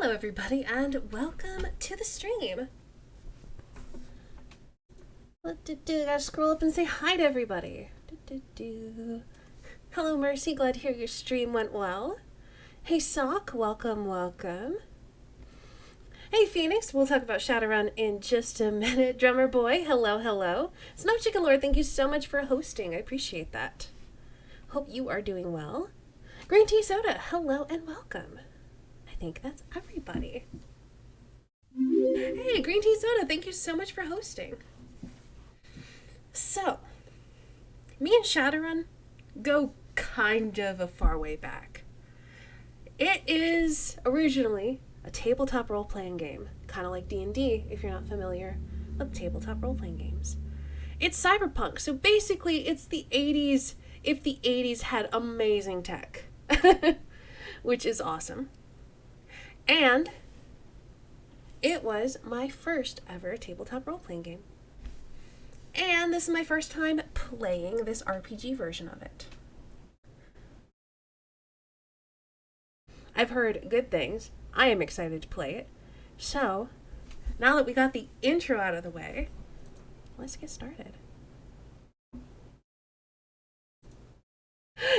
Hello everybody and welcome to the stream. Gotta scroll up and say hi to everybody. Hello Mercy, glad to hear your stream went well. Hey Sock, welcome. Hey Phoenix, we'll talk about Shadowrun in just a minute. Drummer Boy, hello. Snow Chicken Lord, thank you so much for hosting. I appreciate that. Hope you are doing well. Green Tea Soda, hello and welcome. I think that's everybody. Hey, Green Tea Soda, thank you so much for hosting. So, me and Shadowrun go kind of a far way back. It is originally a tabletop role-playing game, kind of like D&D if you're not familiar with tabletop role-playing games. It's cyberpunk, so basically it's the 80s if the 80s had amazing tech, which is awesome. And it was my first ever tabletop role-playing game. And this is my first time playing this RPG version of it. I've heard good things. I am excited to play it. So, now that we got the intro out of the way, let's get started.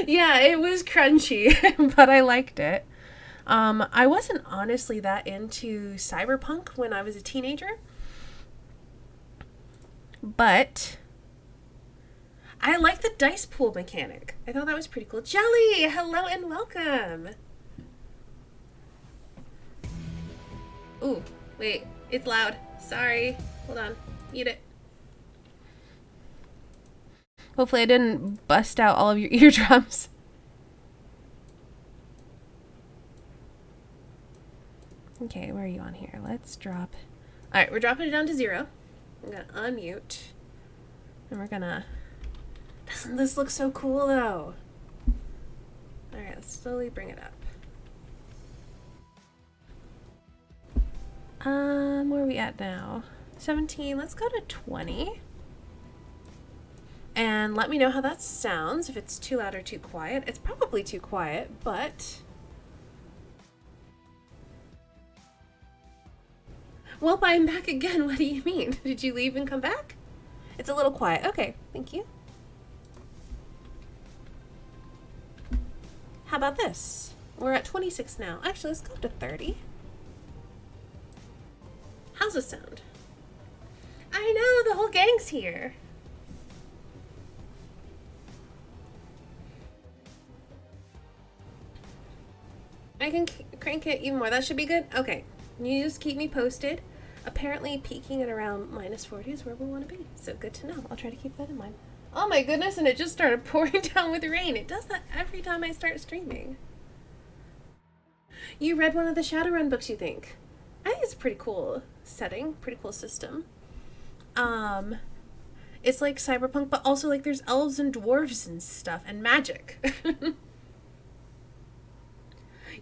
Yeah, it was crunchy, but I liked it. I wasn't honestly that into cyberpunk when I was a teenager, but I like the dice pool mechanic. I thought that was pretty cool. Jelly, hello and welcome. Ooh, wait, it's loud. Sorry. Hold on. Eat it. Hopefully I didn't bust out all of your eardrums. Okay, where are you on here? Let's drop... Alright, we're dropping it down to 0. I'm gonna unmute. And we're gonna... Doesn't this look so cool, though? Alright, let's slowly bring it up. Where are we at now? 17. Let's go to 20. And let me know how that sounds, if it's too loud or too quiet. It's probably too quiet, but... Well, I'm back again. What do you mean? Did you leave and come back? It's a little quiet. Okay, thank you. How about this? We're at 26 now. Actually, let's go up to 30. How's this sound? I know, the whole gang's here. I can crank it even more. That should be good. Okay, you just keep me posted. Apparently peaking at around -40 is where we want to be. So good to know. I'll try to keep that in mind. Oh my goodness, and it just started pouring down with rain. It does that every time I start streaming. You read one of the Shadowrun books, you think? I think it's a pretty cool setting, pretty cool system. It's like cyberpunk, but also like there's elves and dwarves and stuff, and magic.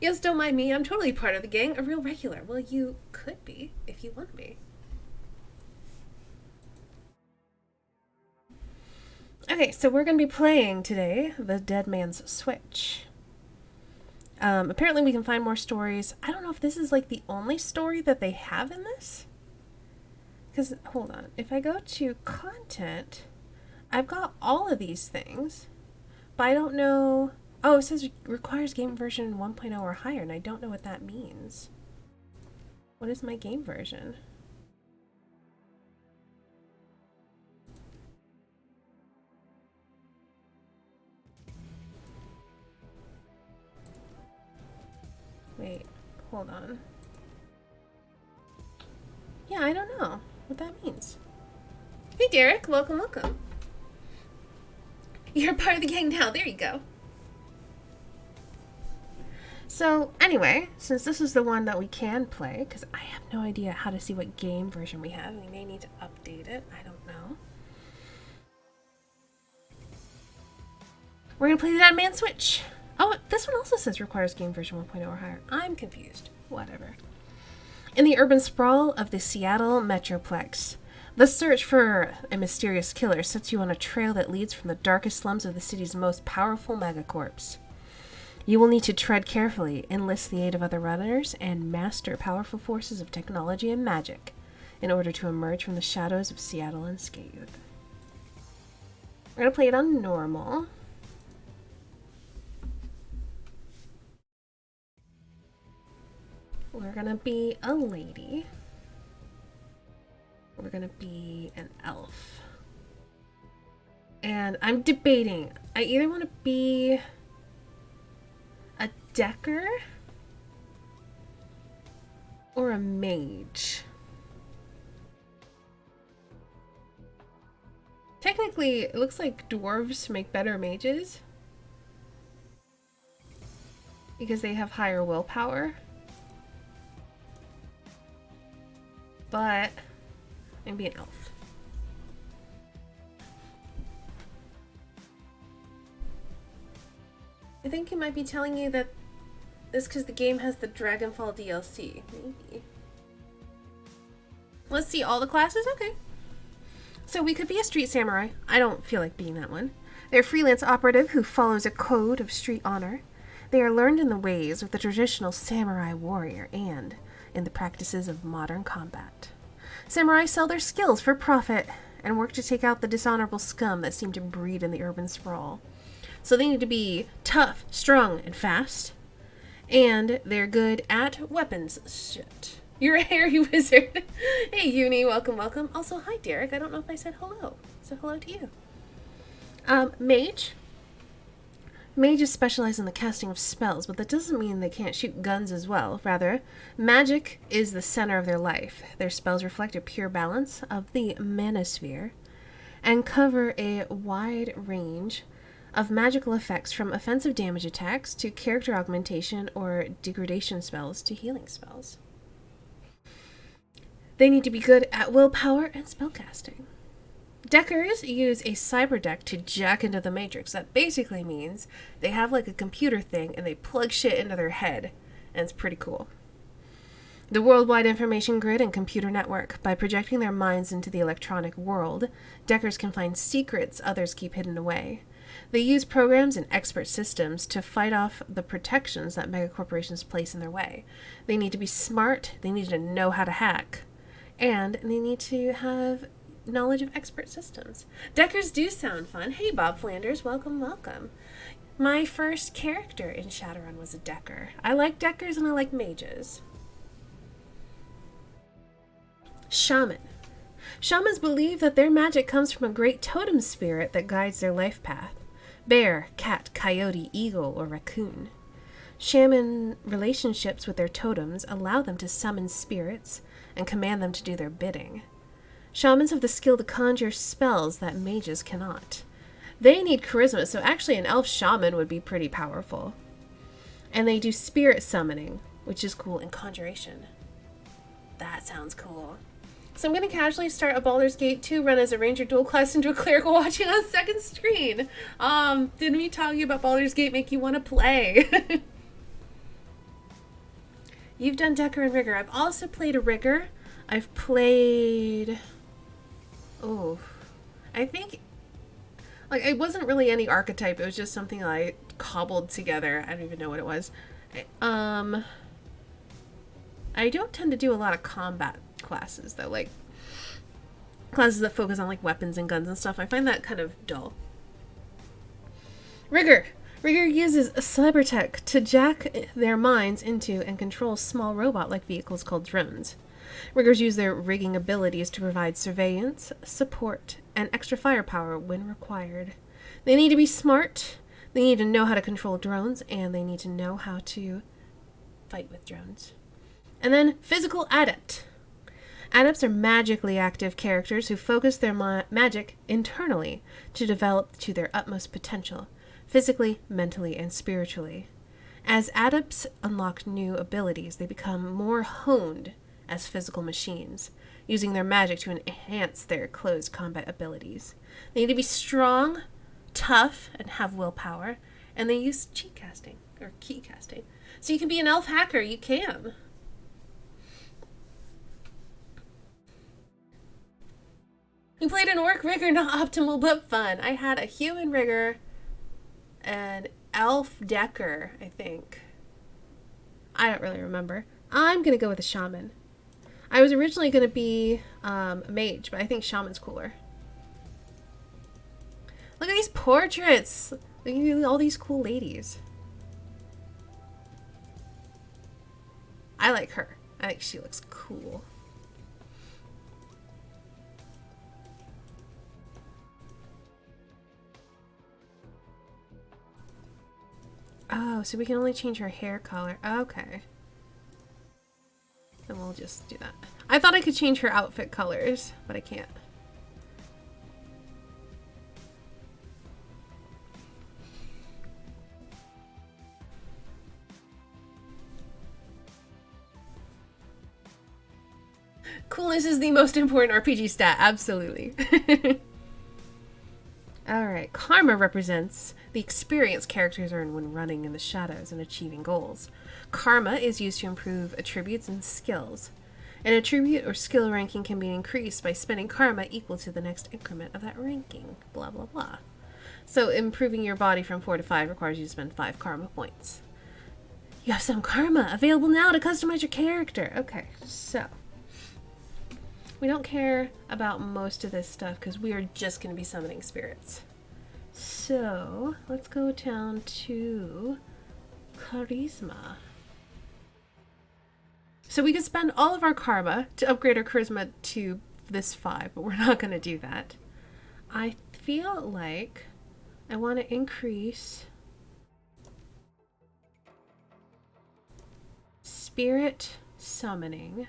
Yes, don't mind me. I'm totally part of the gang, a real regular. Well, you could be, if you want to be. Okay, so we're going to be playing today The Dead Man's Switch. Apparently we can find more stories. I don't know if this is like the only story that they have in this. Because, hold on. If I go to content, I've got all of these things, but I don't know... Oh, it says requires game version 1.0 or higher, and I don't know what that means. What is my game version? Wait, hold on. Yeah, I don't know what that means. Hey Derek, welcome. You're part of the gang now, there you go. So, anyway, since this is the one that we can play, because I have no idea how to see what game version we have. We may need to update it. I don't know. We're going to play the Dead Man's Switch. Oh, this one also says requires game version 1.0 or higher. I'm confused. Whatever. In the urban sprawl of the Seattle Metroplex, the search for a mysterious killer sets you on a trail that leads from the darkest slums of the city's most powerful megacorps. You will need to tread carefully, enlist the aid of other runners, and master powerful forces of technology and magic in order to emerge from the shadows of Seattle unscathed. We're going to play it on normal. We're going to be a lady. We're going to be an elf. And I'm debating. I either want to be a Decker or a mage. Technically, it looks like dwarves make better mages because they have higher willpower. But I'm be an elf. I think it might be telling you that it's because the game has the Dragonfall DLC. Maybe. Let's see all the classes? Okay. So we could be a street samurai. I don't feel like being that one. They're a freelance operative who follows a code of street honor. They are learned in the ways of the traditional samurai warrior and in the practices of modern combat. Samurai sell their skills for profit and work to take out the dishonorable scum that seem to breed in the urban sprawl. So they need to be tough, strong, and fast. And they're good at weapons shit. You're a hairy wizard. Hey, Uni, welcome, welcome. Also, hi, Derek. I don't know if I said hello. So hello to you. Mage. Mages specialize in the casting of spells, but that doesn't mean they can't shoot guns as well. Rather, magic is the center of their life. Their spells reflect a pure balance of the manosphere and cover a wide range of magical effects from offensive damage attacks to character augmentation or degradation spells to healing spells. They need to be good at willpower and spellcasting. Deckers use a cyber deck to jack into the matrix. That basically means they have like a computer thing and they plug shit into their head, and it's pretty cool. The worldwide information grid and computer network. By projecting their minds into the electronic world, Deckers can find secrets others keep hidden away. They use programs and expert systems to fight off the protections that megacorporations place in their way. They need to be smart, they need to know how to hack, and they need to have knowledge of expert systems. Deckers do sound fun. Hey, Bob Flanders, welcome, welcome. My first character in Shadowrun was a Decker. I like Deckers and I like mages. Shaman. Shamans believe that their magic comes from a great totem spirit that guides their life path. Bear, cat, coyote, eagle, or raccoon. Shaman relationships with their totems allow them to summon spirits and command them to do their bidding. Shamans have the skill to conjure spells that mages cannot. They need charisma, so actually an elf shaman would be pretty powerful. And they do spirit summoning, which is cool, and conjuration. That sounds cool. So I'm going to casually start a Baldur's Gate 2 run as a ranger dual class into a clerical watching on second screen. Didn't me tell you about Baldur's Gate make you want to play? You've done Decker and Rigger. I've also played a Rigger. I've played... I think... Like, it wasn't really any archetype. It was just something I cobbled together. I don't even know what it was. I don't tend to do a lot of combat classes, though. Like, classes that focus on, like, weapons and guns and stuff. I find that kind of dull. Rigger. Rigger uses a cyber tech to jack their minds into and control small robot-like vehicles called drones. Riggers use their rigging abilities to provide surveillance, support, and extra firepower when required. They need to be smart, they need to know how to control drones, and they need to know how to fight with drones. And then, physical adept. Adepts are magically active characters who focus their magic internally to develop to their utmost potential, physically, mentally, and spiritually. As adepts unlock new abilities, they become more honed as physical machines, using their magic to enhance their closed combat abilities. They need to be strong, tough, and have willpower, and they use cheat casting, or key casting. So you can be an elf hacker, you can. You played an orc rigger, not optimal, but fun. I had a human rigger, an elf Decker, I think. I don't really remember. I'm going to go with a shaman. I was originally going to be a mage, but I think shaman's cooler. Look at these portraits! Look at all these cool ladies. I like her. I think she looks cool. Oh, so we can only change her hair color. Okay. Then we'll just do that. I thought I could change her outfit colors, but I can't. Coolness is the most important RPG stat, absolutely. Alright, karma represents the experience characters earn when running in the shadows and achieving goals. Karma is used to improve attributes and skills. An attribute or skill ranking can be increased by spending karma equal to the next increment of that ranking. Blah, blah, blah. So improving your body from 4 to 5 requires you to spend 5 karma points. You have some karma available now to customize your character. Okay, so we don't care about most of this stuff because we are just going to be summoning spirits. So let's go down to charisma. So we could spend all of our karma to upgrade our charisma to this 5, but we're not going to do that. I feel like I want to increase spirit summoning.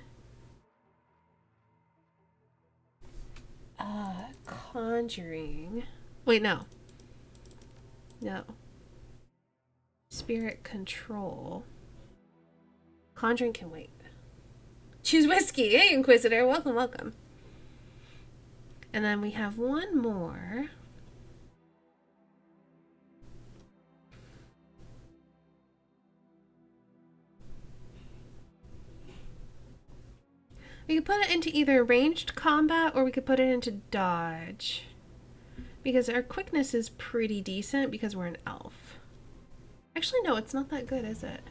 Conjuring. Wait, no. No. Spirit control. Conjuring can wait. Choose whiskey. Hey, Inquisitor. Welcome, welcome. And then we have one more. We could put it into either ranged combat or we could put it into dodge. Because our quickness is pretty decent because we're an elf. Actually, no, it's not that good, is it?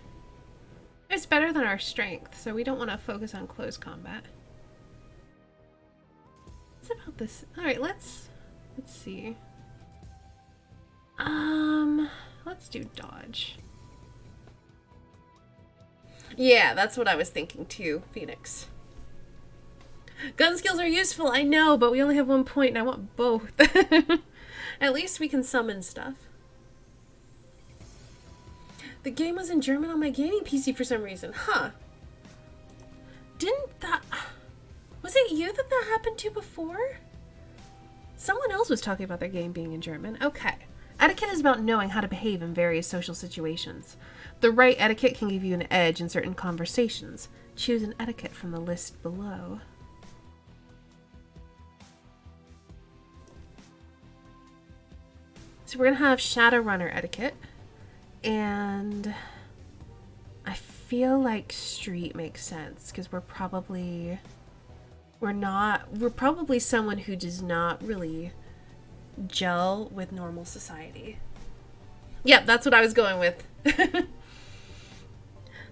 It's better than our strength, so we don't want to focus on close combat. What's about this? Alright, let's see. Let's do dodge. Yeah, that's what I was thinking too, Phoenix. Gun skills are useful, I know, but we only have 1 point and I want both. At least we can summon stuff. The game was in German on my gaming PC for some reason. Huh. Didn't that... Was it you that happened to before? Someone else was talking about their game being in German. Okay. Etiquette is about knowing how to behave in various social situations. The right etiquette can give you an edge in certain conversations. Choose an etiquette from the list below. So we're going to have Shadowrunner etiquette. And I feel like street makes sense because we're probably someone who does not really gel with normal society. Yeah, that's what I was going with.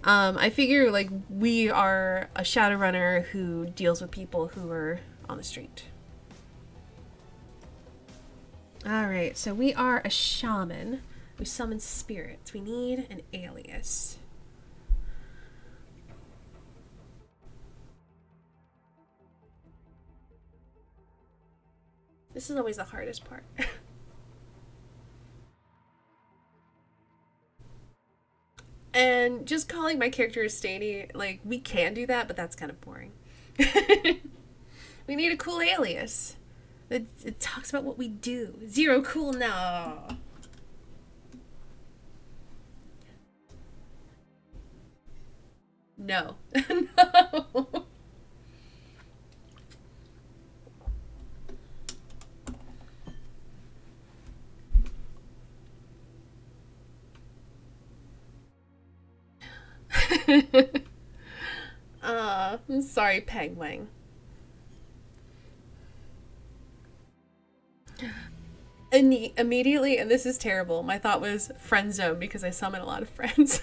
I figure like we are a Shadowrunner who deals with people who are on the street. Alright, so we are a shaman. We summon spirits. We need an alias. This is always the hardest part. And just calling my character a Stany, like, we can do that, but that's kind of boring. We need a cool alias. It talks about what we do. Zero cool, no. No. No. I'm sorry, Pegwang. Immediately, and this is terrible, my thought was FriendZone because I summon a lot of friends.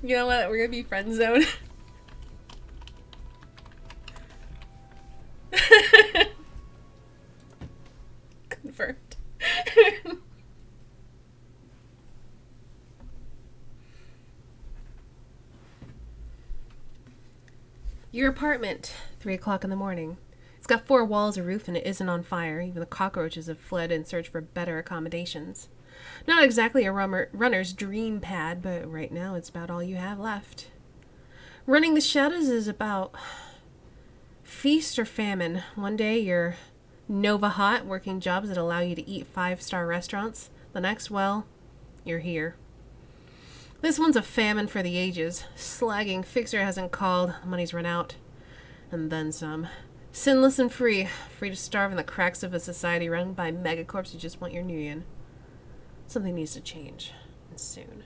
You know what? We're gonna be FriendZone. Confirmed. Your apartment, 3 o'clock in the morning. It's got 4 walls, a roof, and it isn't on fire. Even the cockroaches have fled in search for better accommodations. Not exactly a runner's dream pad, but right now it's about all you have left. Running the shadows is about feast or famine. One day you're Nova hot, working jobs that allow you to eat 5-star restaurants. The next, well, you're here. This one's a famine for the ages. Slagging fixer hasn't called, money's run out. And then some. Sinless and free. Free to starve in the cracks of a society run by megacorps who just want your nuyen. Something needs to change. And soon.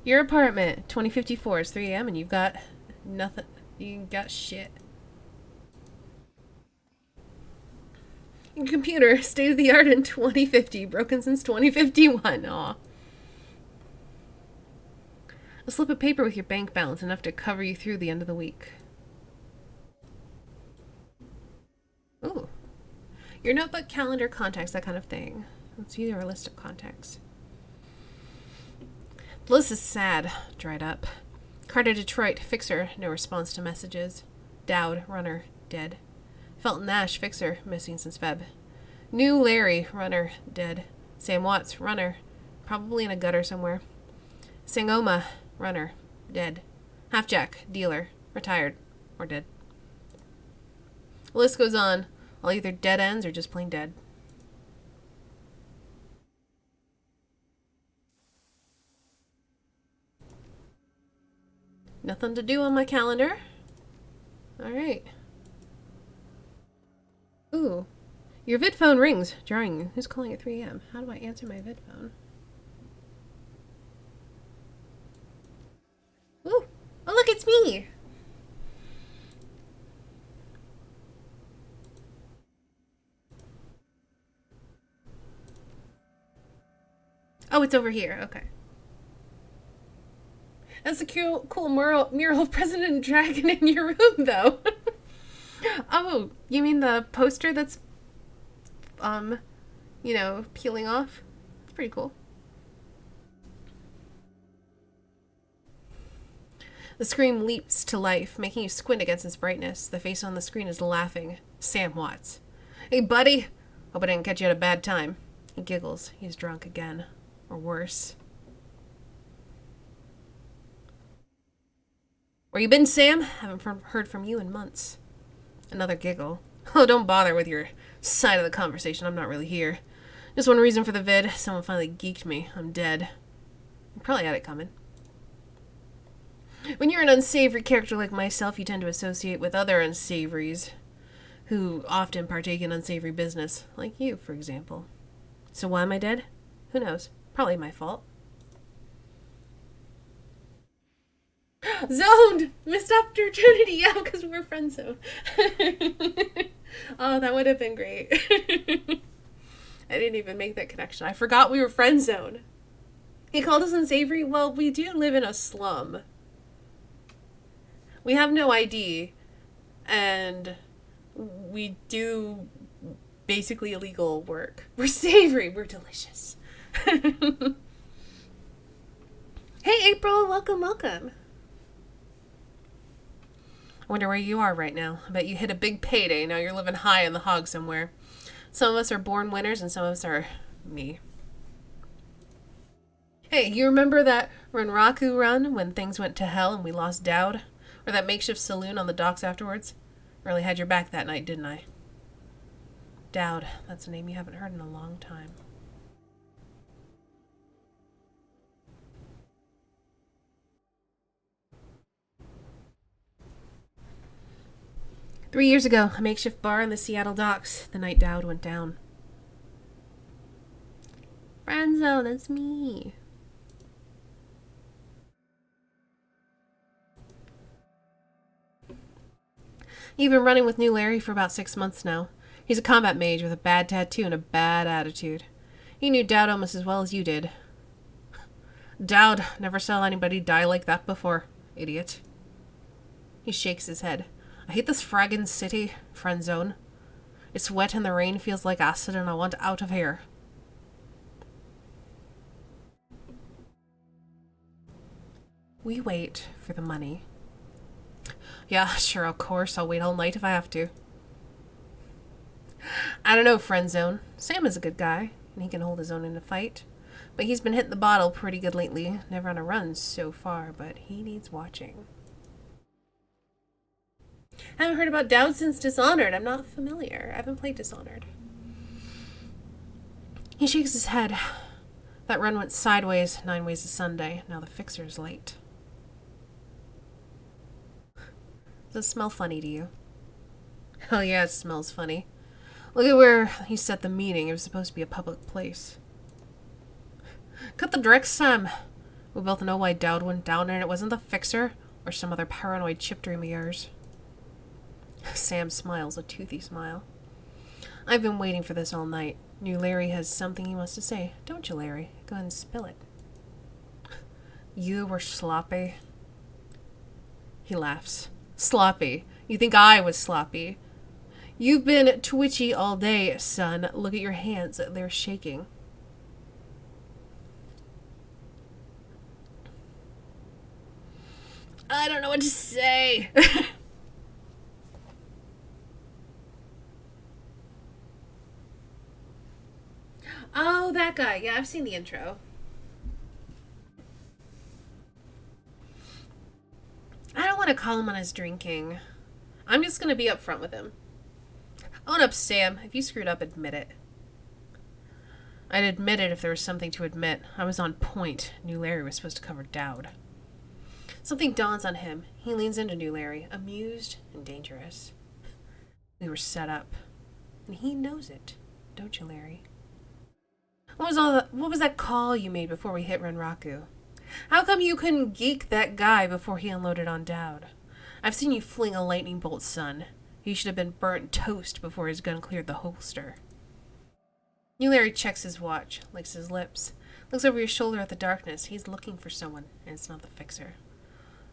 Your apartment, 2054, is 3 a.m. and you've got nothing. You got shit. Your computer, state of the art in 2050, broken since 2051. Aw. A slip of paper with your bank balance, enough to cover you through the end of the week. Ooh. Your notebook, calendar, contacts, that kind of thing. Let's see your list of contacts. The list is sad, dried up. Carter Detroit, fixer, no response to messages. Dowd, runner, dead. Felton Nash, fixer, missing since Feb. New Larry, runner, dead. Sam Watts, runner, probably in a gutter somewhere. Sangoma, runner, dead. Halfjack, dealer, retired, or dead. The list goes on, all either dead ends or just plain dead. Nothing to do on my calendar. Alright. Ooh. Your vid phone rings, jarring you. Who's calling at 3 a.m.? How do I answer my vid phone? Ooh. Oh, look, it's me! Oh, it's over here. Okay. That's a cool mural of President Dragon in your room, though. Oh, you mean the poster that's, peeling off? It's pretty cool. The screen leaps to life, making you squint against its brightness. The face on the screen is laughing. Sam Watts. Hey, buddy. Hope I didn't catch you at a bad time. He giggles. He's drunk again. Or worse. Where you been, Sam? Haven't heard from you in months. Another giggle. Oh, don't bother with your side of the conversation. I'm not really here. Just one reason for the vid. Someone finally geeked me. I'm dead. You probably had it coming. When you're an unsavory character like myself, you tend to associate with other unsavories who often partake in unsavory business. Like you, for example. So why am I dead? Who knows? Probably my fault. Zoned! Missed opportunity, yeah, because we're FriendZone. Oh, that would have been great. I didn't even make that connection. I forgot we were FriendZone. He called us unsavory? Well, we do live in a slum. We have no ID, and we do basically illegal work. We're savory. We're delicious. Hey, April. Welcome, welcome. I wonder where you are right now. I bet you hit a big payday. Now you're living high on the hog somewhere. Some of us are born winners and some of us are me. Hey, you remember that Renraku run when things went to hell and we lost Dowd? Or that makeshift saloon on the docks afterwards? Really had your back that night, didn't I? Dowd, that's a name you haven't heard in a long time. "3 years ago, a makeshift bar in the Seattle docks, the night Dowd went down. FriendZone, that's me. You've been running with New Larry for about 6 months now. He's a combat mage with a bad tattoo and a bad attitude. He knew Dowd almost as well as you did. Dowd, never saw anybody die like that before. Idiot. He shakes his head. I hate this fragging city, FriendZone. It's wet and the rain feels like acid and I want out of here. We wait for the money. Yeah, sure, of course. I'll wait all night if I have to. I don't know, FriendZone. Sam is a good guy, and he can hold his own in a fight. But he's been hitting the bottle pretty good lately. Never on a run so far, but he needs watching. I haven't heard about Dowd since Dishonored. I'm not familiar. I haven't played Dishonored. He shakes his head. That run went sideways 9 ways to Sunday. Now the fixer's late. Does it smell funny to you? Hell yeah, it smells funny. Look at where he set the meeting. It was supposed to be a public place. Cut the direct, Sam. We both know why Dowd went down and it wasn't the fixer or some other paranoid chip dream of yours. Sam smiles, a toothy smile. I've been waiting for this all night. New Larry has something he wants to say. Don't you, Larry? Go ahead and spill it. You were sloppy. He laughs. Sloppy. You think I was sloppy? You've been twitchy all day, son. Look at your hands. They're shaking. I don't know what to say. Oh, that guy. Yeah, I've seen the intro. I don't want to call him on his drinking. I'm just going to be upfront with him. Own up, Sam. If you screwed up, admit it. I'd admit it if there was something to admit. I was on point. New Larry was supposed to cover Dowd. Something dawns on him. He leans into New Larry, amused and dangerous. We were set up. And he knows it. Don't you, Larry? What was that call you made before we hit Renraku? How come you couldn't geek that guy before he unloaded on Dowd? I've seen you fling a lightning bolt, son. He should have been burnt toast before his gun cleared the holster. New Larry checks his watch, licks his lips, looks over his shoulder at the darkness. He's looking for someone, and it's not the fixer.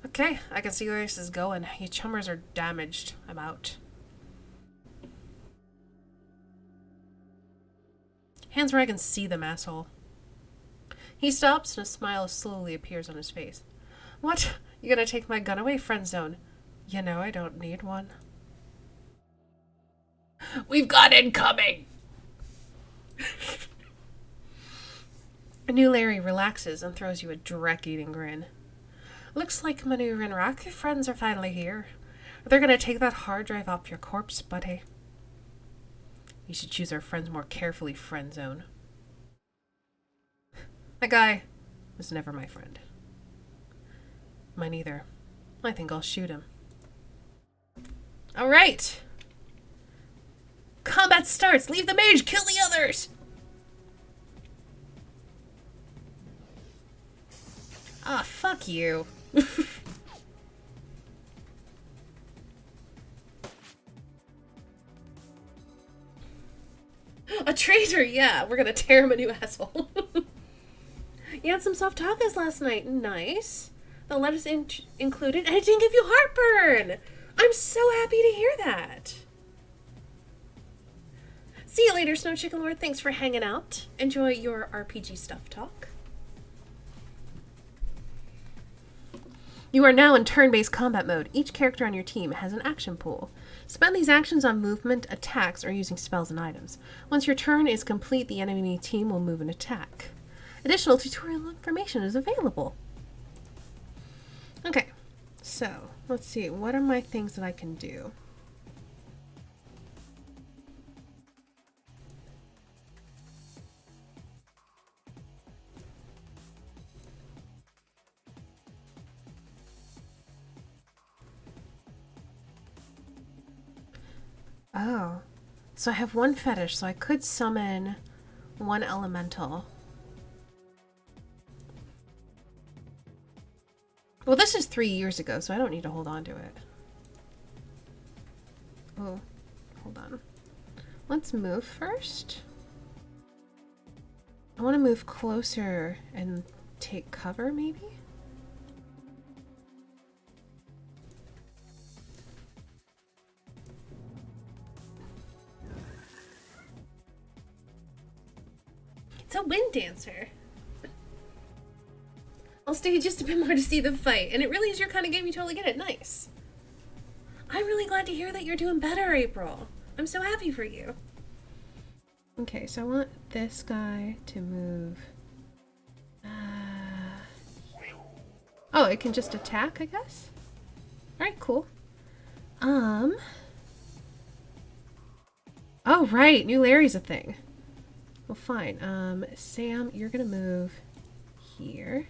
Okay, I can see where this is going. You chummers are damaged. I'm out. Hands where I can see them, asshole. He stops and a smile slowly appears on his face. What? You gonna take my gun away, FriendZone? You know I don't need one. We've got incoming! New Larry relaxes and throws you a Drek-eating grin. Looks like my new Renraku friends are finally here. They're gonna take that hard drive off your corpse, buddy. You should choose our friends more carefully, FriendZone. That guy was never my friend. Mine either. I think I'll shoot him. Alright! Combat starts! Leave the mage! Kill the others! Ah, fuck you. A traitor, yeah. We're gonna tear him a new asshole. You had some soft tacos last night. Nice. The lettuce included, and it didn't give you heartburn. I'm so happy to hear that. See you later, Snow Chicken Lord. Thanks for hanging out. Enjoy your RPG stuff talk. You are now in turn-based combat mode. Each character on your team has an action pool. Spend these actions on movement, attacks, or using spells and items. Once your turn is complete, the enemy team will move and attack. Additional tutorial information is available. Okay, so let's see. What are my things that I can do? Oh, so I have one fetish, so I could summon one elemental. 3 years ago, so I don't need to hold on to it. Oh, hold on. Let's move first. I want to move closer and take cover, maybe? It's a wind dancer. I'll stay just a bit more to see the fight, and it really is your kind of game. You totally get it. Nice. I'm really glad to hear that you're doing better, April. I'm so happy for you. Okay, so I want this guy to move. Oh, it can just attack, I guess? Alright, cool. Oh, right. New Larry's a thing. Well, fine. Sam, you're gonna move here.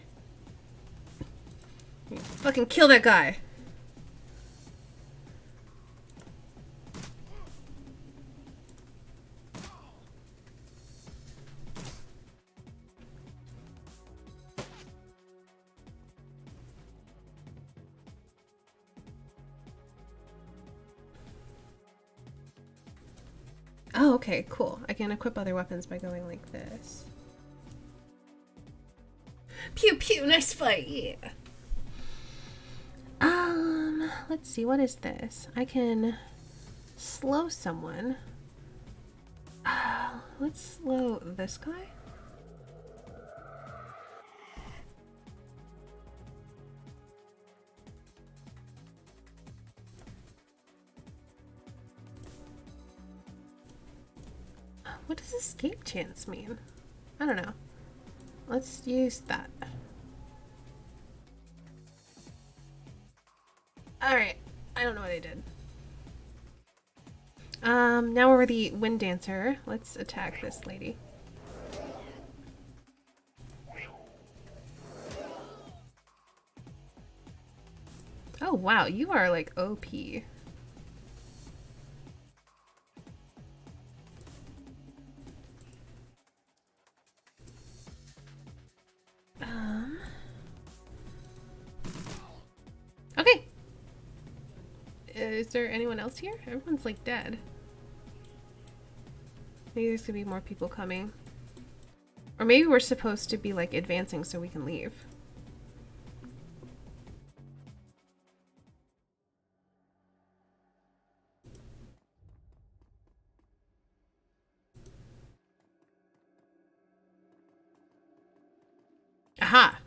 Fucking kill that guy. Oh, okay, cool. I can equip other weapons by going like this. Pew pew, nice fight, yeah. Let's see, what is this? I can slow someone. Let's slow this guy. What does escape chance mean? I don't know. Let's use that. Alright, I don't know what I did. Now we're the wind dancer. Let's attack this lady. Oh wow, you are like OP. Okay. Is there anyone else here? Everyone's like dead. Maybe there's gonna be more people coming. Or maybe we're supposed to be like advancing so we can leave. Aha!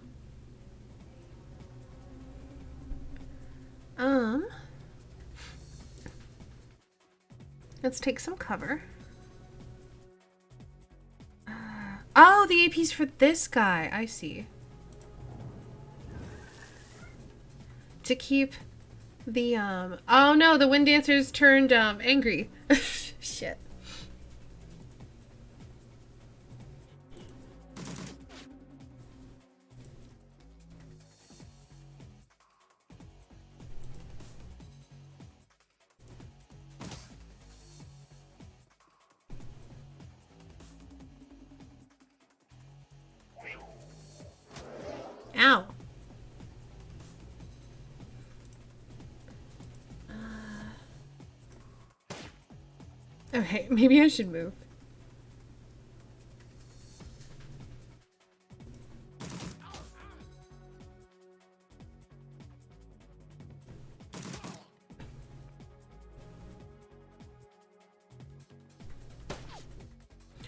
Let's take some cover. Oh, the AP's for this guy. I see. To keep the, oh no, the wind dancers turned, angry. Shit. Ow. Okay, maybe I should move.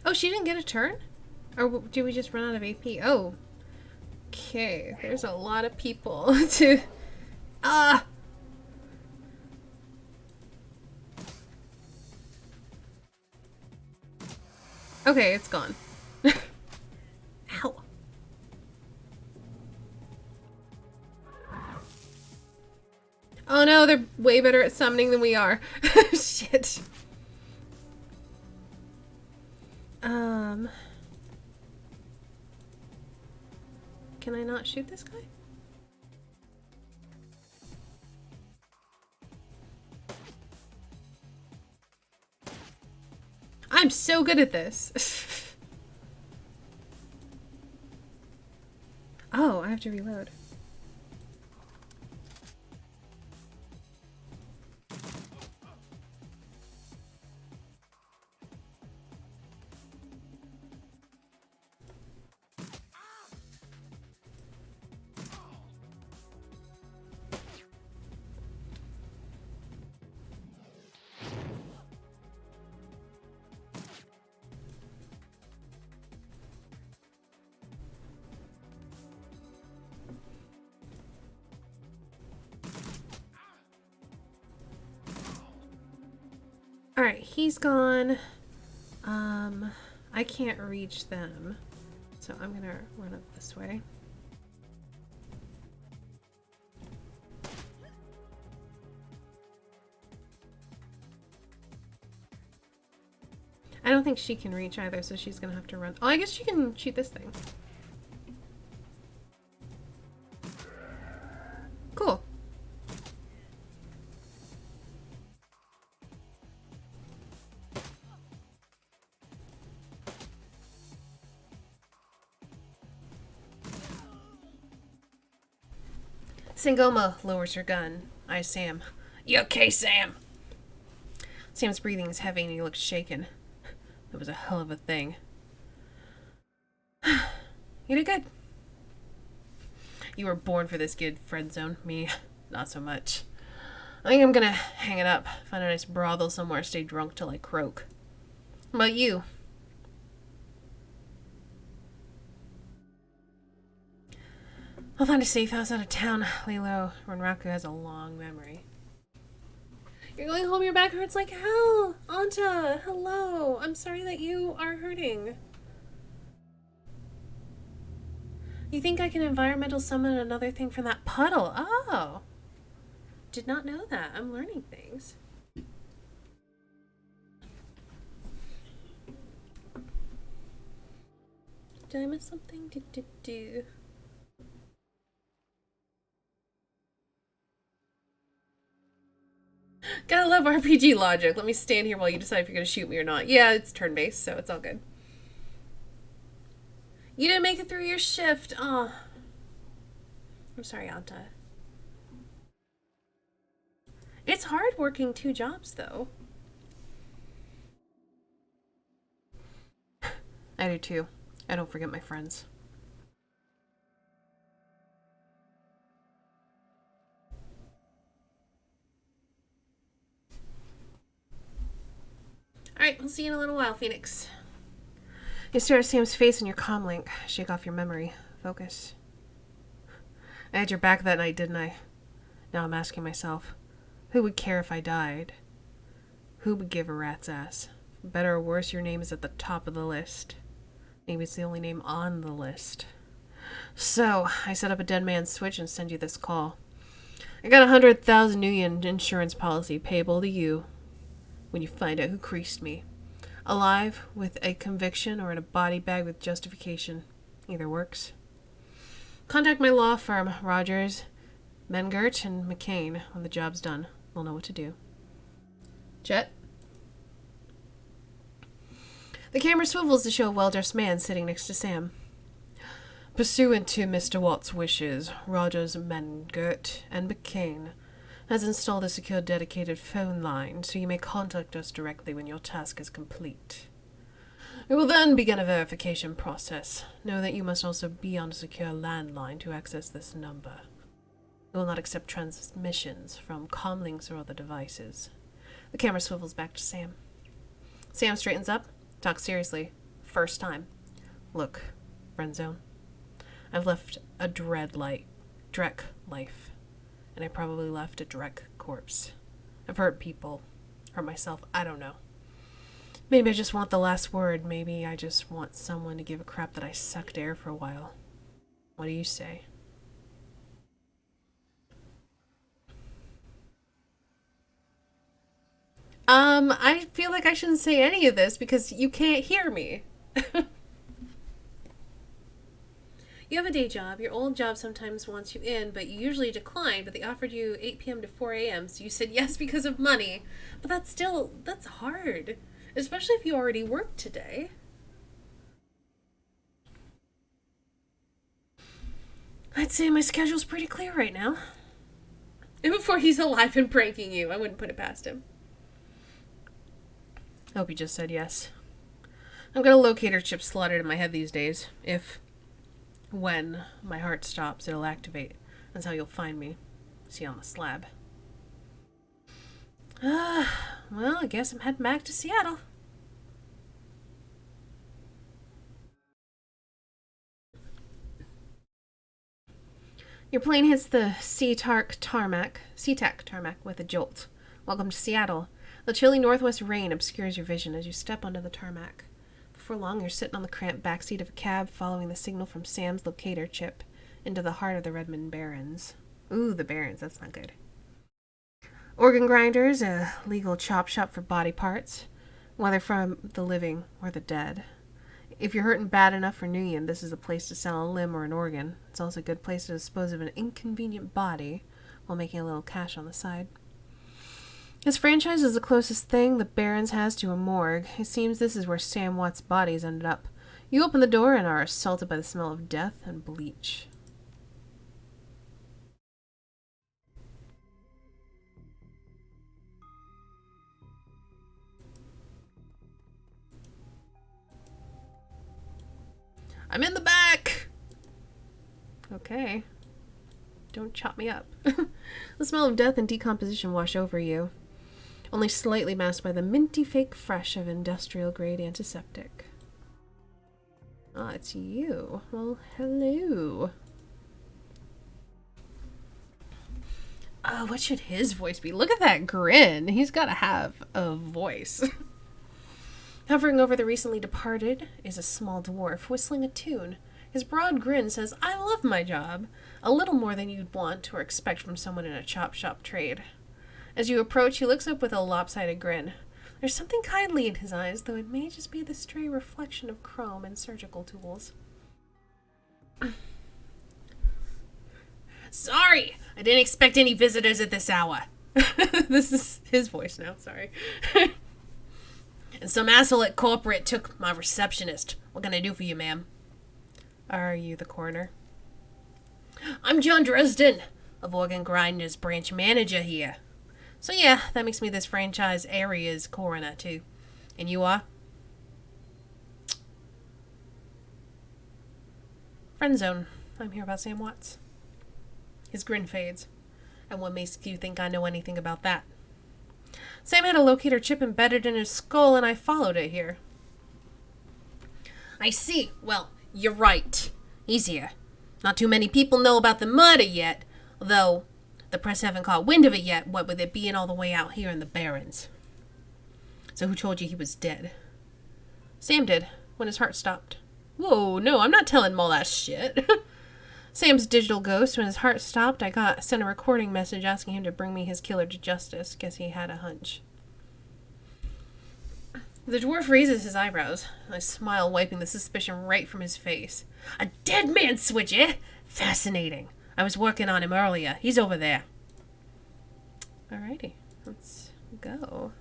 Oh, she didn't get a turn? Or did we just run out of AP? Oh. Okay, there's a lot of people to... Ah! Okay, it's gone. Ow. Oh no, they're way better at summoning than we are. Shit. Can I not shoot this guy? I'm so good at this. Oh, I have to reload. Alright, he's gone. I can't reach them. So I'm gonna run up this way. I don't think she can reach either, so she's gonna have to run. Oh, I guess she can shoot this thing. Cool. Sangoma lowers her gun. Eyes Sam. You okay, Sam? Sam's breathing is heavy and he looks shaken. That was a hell of a thing. You did good. You were born for this, kid, FriendZone. Me, not so much. I think I'm gonna hang it up. Find a nice brothel somewhere, stay drunk till I croak. How about you? I'll find a safe house out of town. Lay low. Renraku has a long memory. You're going home, your back hurts like hell. Anta, hello. I'm sorry that you are hurting. You think I can environmental summon another thing from that puddle? Oh. Did not know that. I'm learning things. Did I miss something? Gotta love RPG logic. Let me stand here while you decide if you're gonna shoot me or not. Yeah, it's turn-based, so it's all good. You didn't make it through your shift. Oh. I'm sorry, Anta. It's hard working 2 jobs, though. I do too. I don't forget my friends. Alright, we'll see you in a little while, Phoenix. You stare at Sam's face in your comm link. Shake off your memory. Focus. I had your back that night, didn't I? Now I'm asking myself, who would care if I died? Who would give a rat's ass? Better or worse, your name is at the top of the list. Maybe it's the only name on the list. So, I set up a dead man's switch and send you this call. I got 100,000 Nuyen insurance policy payable to you when you find out who creased me. Alive with a conviction or in a body bag with justification. Either works. Contact my law firm, Rogers, Mengert, and McCain. When the job's done, we'll know what to do. Jet? The camera swivels to show a well-dressed man sitting next to Sam. Pursuant to Mr. Watt's wishes, Rogers, Mengert, and McCain has installed a secure dedicated phone line so you may contact us directly when your task is complete. We will then begin a verification process. Know that you must also be on a secure landline to access this number. We will not accept transmissions from comlinks or other devices. The camera swivels back to Sam. Sam straightens up, talks seriously. First time. Look, FriendZone. I've left a Drek life. And I probably left a Drek corpse. I've hurt people. Hurt myself. I don't know. Maybe I just want the last word. Maybe I just want someone to give a crap that I sucked air for a while. What do you say? I feel like I shouldn't say any of this because you can't hear me. You have a day job. Your old job sometimes wants you in, but you usually decline, but they offered you 8 p.m. to 4 a.m., so you said yes because of money. But that's hard, especially if you already worked today. I'd say my schedule's pretty clear right now. And before he's alive and pranking you, I wouldn't put it past him. I hope he just said yes. I've got a locator chip slotted in my head these days. When my heart stops, it'll activate. That's how you'll find me. See you on the slab. Well, I guess I'm heading back to Seattle. Your plane hits the SeaTac tarmac with a jolt. Welcome to Seattle. The chilly northwest rain obscures your vision as you step onto the tarmac. Before long, you're sitting on the cramped backseat of a cab following the signal from Sam's locator chip into the heart of the Redmond Barrens. Ooh, the Barrens, that's not good. Organ grinders, a legal chop shop for body parts, whether from the living or the dead. If you're hurting bad enough for Nguyen, this is a place to sell a limb or an organ. It's also a good place to dispose of an inconvenient body while making a little cash on the side. His franchise is the closest thing the Barrens has to a morgue. It seems this is where Sam Watt's bodies ended up. You open the door and are assaulted by the smell of death and bleach. I'm in the back! Okay. Don't chop me up. The smell of death and decomposition wash over you, only slightly masked by the minty fake fresh of industrial-grade antiseptic. Ah, it's you. Well, hello. What should his voice be? Look at that grin. He's got to have a voice. Hovering over the recently departed is a small dwarf whistling a tune. His broad grin says, "I love my job," a little more than you'd want or expect from someone in a chop shop trade. As you approach, he looks up with a lopsided grin. There's something kindly in his eyes, though it may just be the stray reflection of chrome and surgical tools. "Sorry, I didn't expect any visitors at this hour." This is his voice now, sorry. "And some asshole at corporate took my receptionist. What can I do for you, ma'am?" Are you the coroner? "I'm John Dresden, of Organ Grinders branch manager here. So yeah, that makes me this franchise area's coroner too. And you are?" "FriendZone. I'm here about Sam Watts." His grin fades. "And what makes you think I know anything about that?" "Sam had a locator chip embedded in his skull and I followed it here." "I see. Well, you're right. He's here. Not too many people know about the murder yet, though the press haven't caught wind of it yet, what with it being all the way out here in the Barrens." "So who told you he was dead?" "Sam did, when his heart stopped." "Whoa, no, I'm not telling him all that shit." "Sam's digital ghost, when his heart stopped, I sent a recording message asking him to bring me his killer to justice. Guess he had a hunch." The dwarf raises his eyebrows, a smile wiping the suspicion right from his face. "A dead man switch, eh? Fascinating. I was working on him earlier. He's over there." Alrighty, let's go.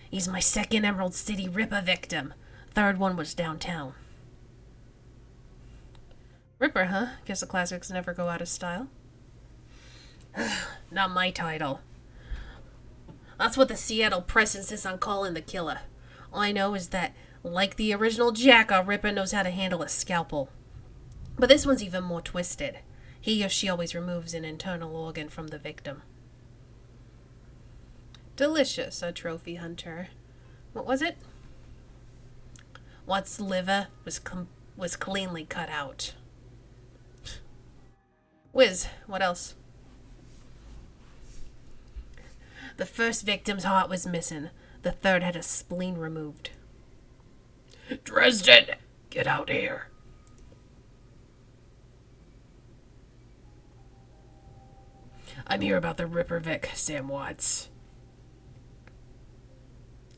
"He's my second Emerald City Ripper victim. Third one was downtown." "Ripper, huh? Guess the classics never go out of style." "Not my title. That's what the Seattle press insists on calling the killer. All I know is that, like the original Jack, our Ripper knows how to handle a scalpel. But this one's even more twisted. He or she always removes an internal organ from the victim." "Delicious, a trophy hunter. What was it?" "Watt's liver was cleanly cut out." "Whiz, what else?" "The first victim's heart was missing. The third had a spleen removed." "Dresden, get out here." "I'm here about the Ripper Vic, Sam Watts."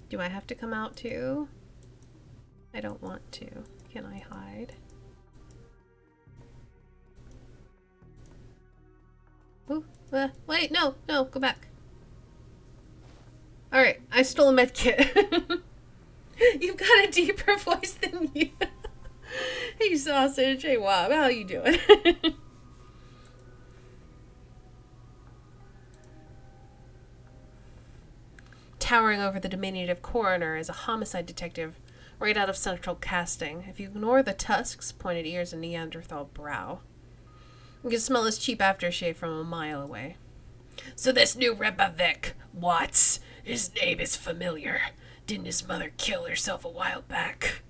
Do I have to come out too? I don't want to. Can I hide? Ooh, wait, no, go back. Alright, I stole a med kit. You've got a deeper voice than you. Hey, sausage. Hey, Wob. How you doing? Towering over the diminutive coroner is a homicide detective right out of central casting, if you ignore the tusks, pointed ears, and Neanderthal brow. You can smell his cheap aftershave from a mile away. "So this new Ripper Vic, Watts, his name is familiar. Didn't his mother kill herself a while back?"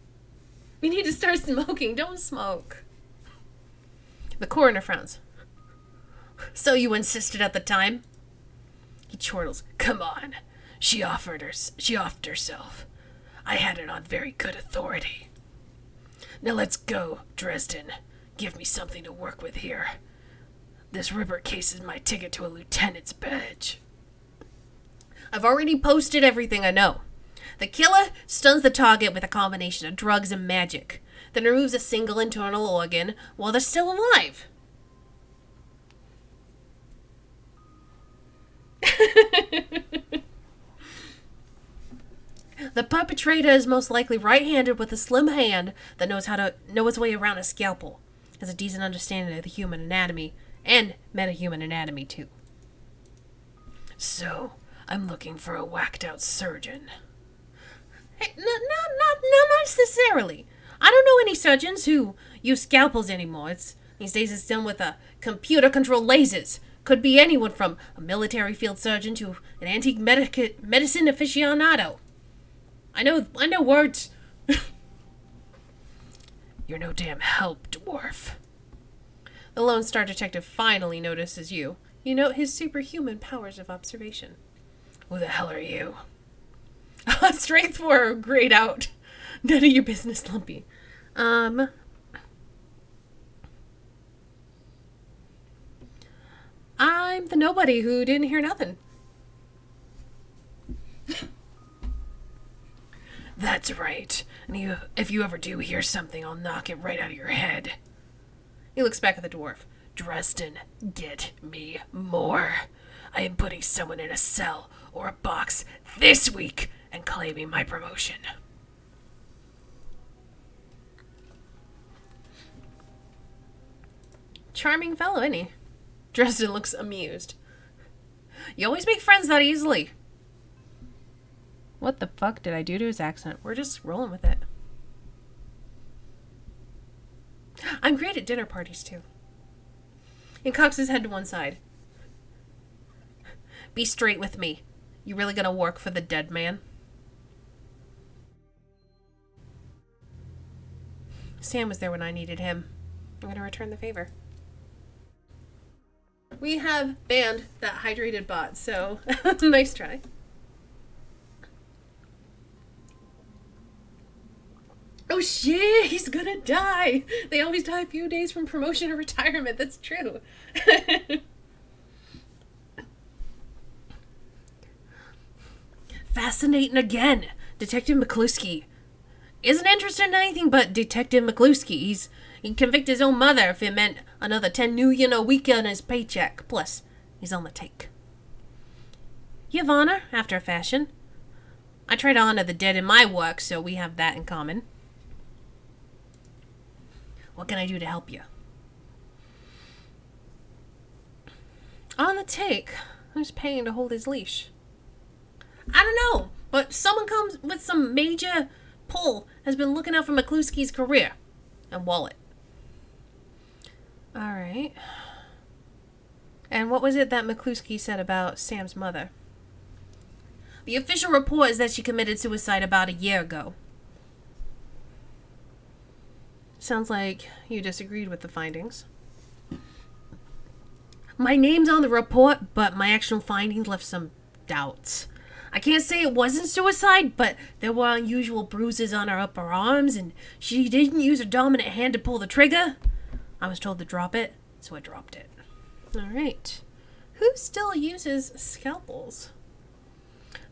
"We need to start smoking. Don't smoke." The coroner frowns. So you insisted at the time? He chortles. Come on. She offed herself. I had it on very good authority. Now let's go, Dresden. Give me something to work with here. This Ripper case is my ticket to a lieutenant's badge. I've already posted everything I know. The killer stuns the target with a combination of drugs and magic, then removes a single internal organ while they're still alive. The perpetrator is most likely right-handed with a slim hand that knows how to know its way around a scalpel. Has a decent understanding of the human anatomy and metahuman anatomy too. So, I'm looking for a whacked-out surgeon. Hey, not necessarily. I don't know any surgeons who use scalpels anymore. These days it's done with computer-controlled lasers. Could be anyone from a military field surgeon to an antique medicine aficionado. I know words. You're no damn help, dwarf. The Lone Star Detective finally notices you. You note his superhuman powers of observation. Who the hell are you? Strength 4, grayed out. None of your business, Lumpy. I'm the nobody who didn't hear nothing. That's right. And if you ever do hear something, I'll knock it right out of your head. He looks back at the dwarf. Dresden, get me more. I am putting someone in a cell or a box this week and claiming my promotion. Charming fellow, isn't he? Dresden looks amused. You always make friends that easily. What the fuck did I do to his accent? We're just rolling with it. I'm great at dinner parties, too. He cocks his head to one side. Be straight with me. You really gonna work for the dead man? Sam was there when I needed him. I'm gonna return the favor. We have banned that hydrated bot, so nice try. Oh shit, he's gonna die. They always die a few days from promotion or retirement. That's true. Fascinating again. Detective McCluskey isn't interested in anything but Detective McCluskey. He'd convict his own mother if it meant another 10 million a week on his paycheck. Plus, he's on the take. You have honor, after a fashion. I try to honor the dead in my work, so we have that in common. What can I do to help you? On the take. Who's paying to hold his leash? I don't know, but someone comes with some major pull has been looking out for McCluskey's career and wallet. Alright. And what was it that McCluskey said about Sam's mother? The official report is that she committed suicide about a year ago. Sounds like you disagreed with the findings. My name's on the report, but my actual findings left some doubts. I can't say it wasn't suicide, but there were unusual bruises on her upper arms, and she didn't use her dominant hand to pull the trigger. I was told to drop it, so I dropped it. Alright. Who still uses scalpels?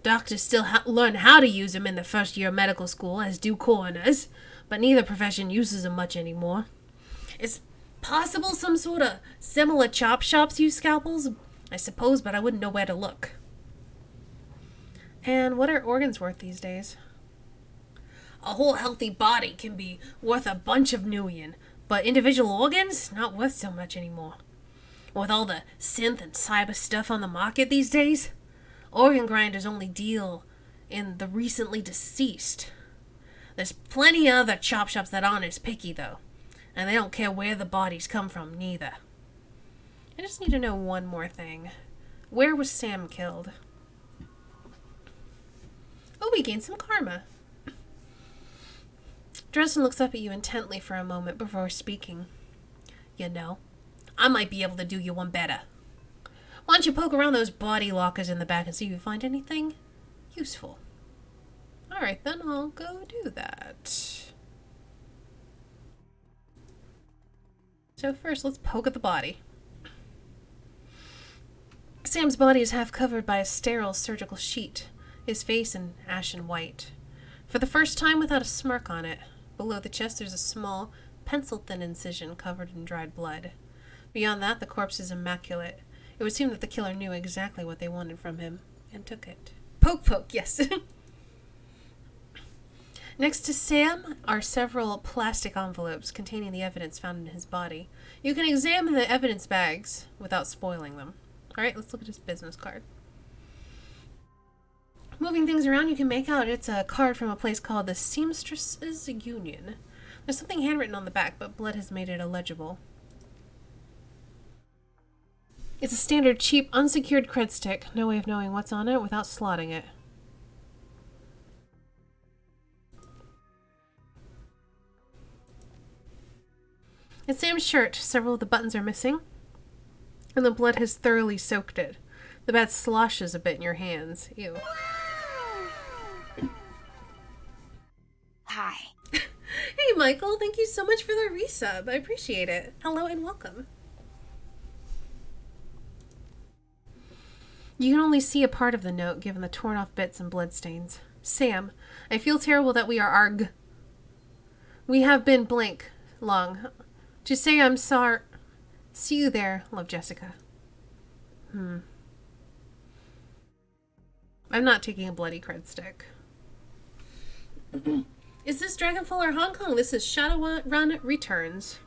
Doctors still learn how to use them in the first year of medical school, as do coroners, but neither profession uses them much anymore. It's possible some sort of similar chop shops use scalpels, I suppose, but I wouldn't know where to look. And what are organs worth these days? A whole healthy body can be worth a bunch of million, but individual organs, not worth so much anymore. With all the synth and cyber stuff on the market these days, organ grinders only deal in the recently deceased. There's plenty of other chop shops that aren't as picky, though, and they don't care where the bodies come from, neither. I just need to know one more thing. Where was Sam killed? Oh, we gained some karma. Dresden looks up at you intently for a moment before speaking. You know, I might be able to do you one better. Why don't you poke around those body lockers in the back and see if you find anything useful? Alright, then I'll go do that. So first, let's poke at the body. Sam's body is half covered by a sterile surgical sheet, his face an ashen white. For the first time without a smirk on it, below the chest there's a small, pencil-thin incision covered in dried blood. Beyond that, the corpse is immaculate. It would seem that the killer knew exactly what they wanted from him, and took it. Poke, poke, yes. Next to Sam are several plastic envelopes containing the evidence found in his body. You can examine the evidence bags without spoiling them. Alright, let's look at his business card. Moving things around, you can make out it's a card from a place called the Seamstresses Union. There's something handwritten on the back, but blood has made it illegible. It's a standard, cheap, unsecured cred stick. No way of knowing what's on it without slotting it. It's Sam's shirt. Several of the buttons are missing, and the blood has thoroughly soaked it. The bat sloshes a bit in your hands. Ew. Hi. Hey, Michael. Thank you so much for the resub. I appreciate it. Hello and welcome. You can only see a part of the note given the torn off bits and bloodstains. Sam, I feel terrible that we are arg. We have been blank long. To say I'm sorry. See you there, love, Jessica. I'm not taking a bloody cred stick. Is this Dragonfall or Hong Kong? This is Shadowrun Returns.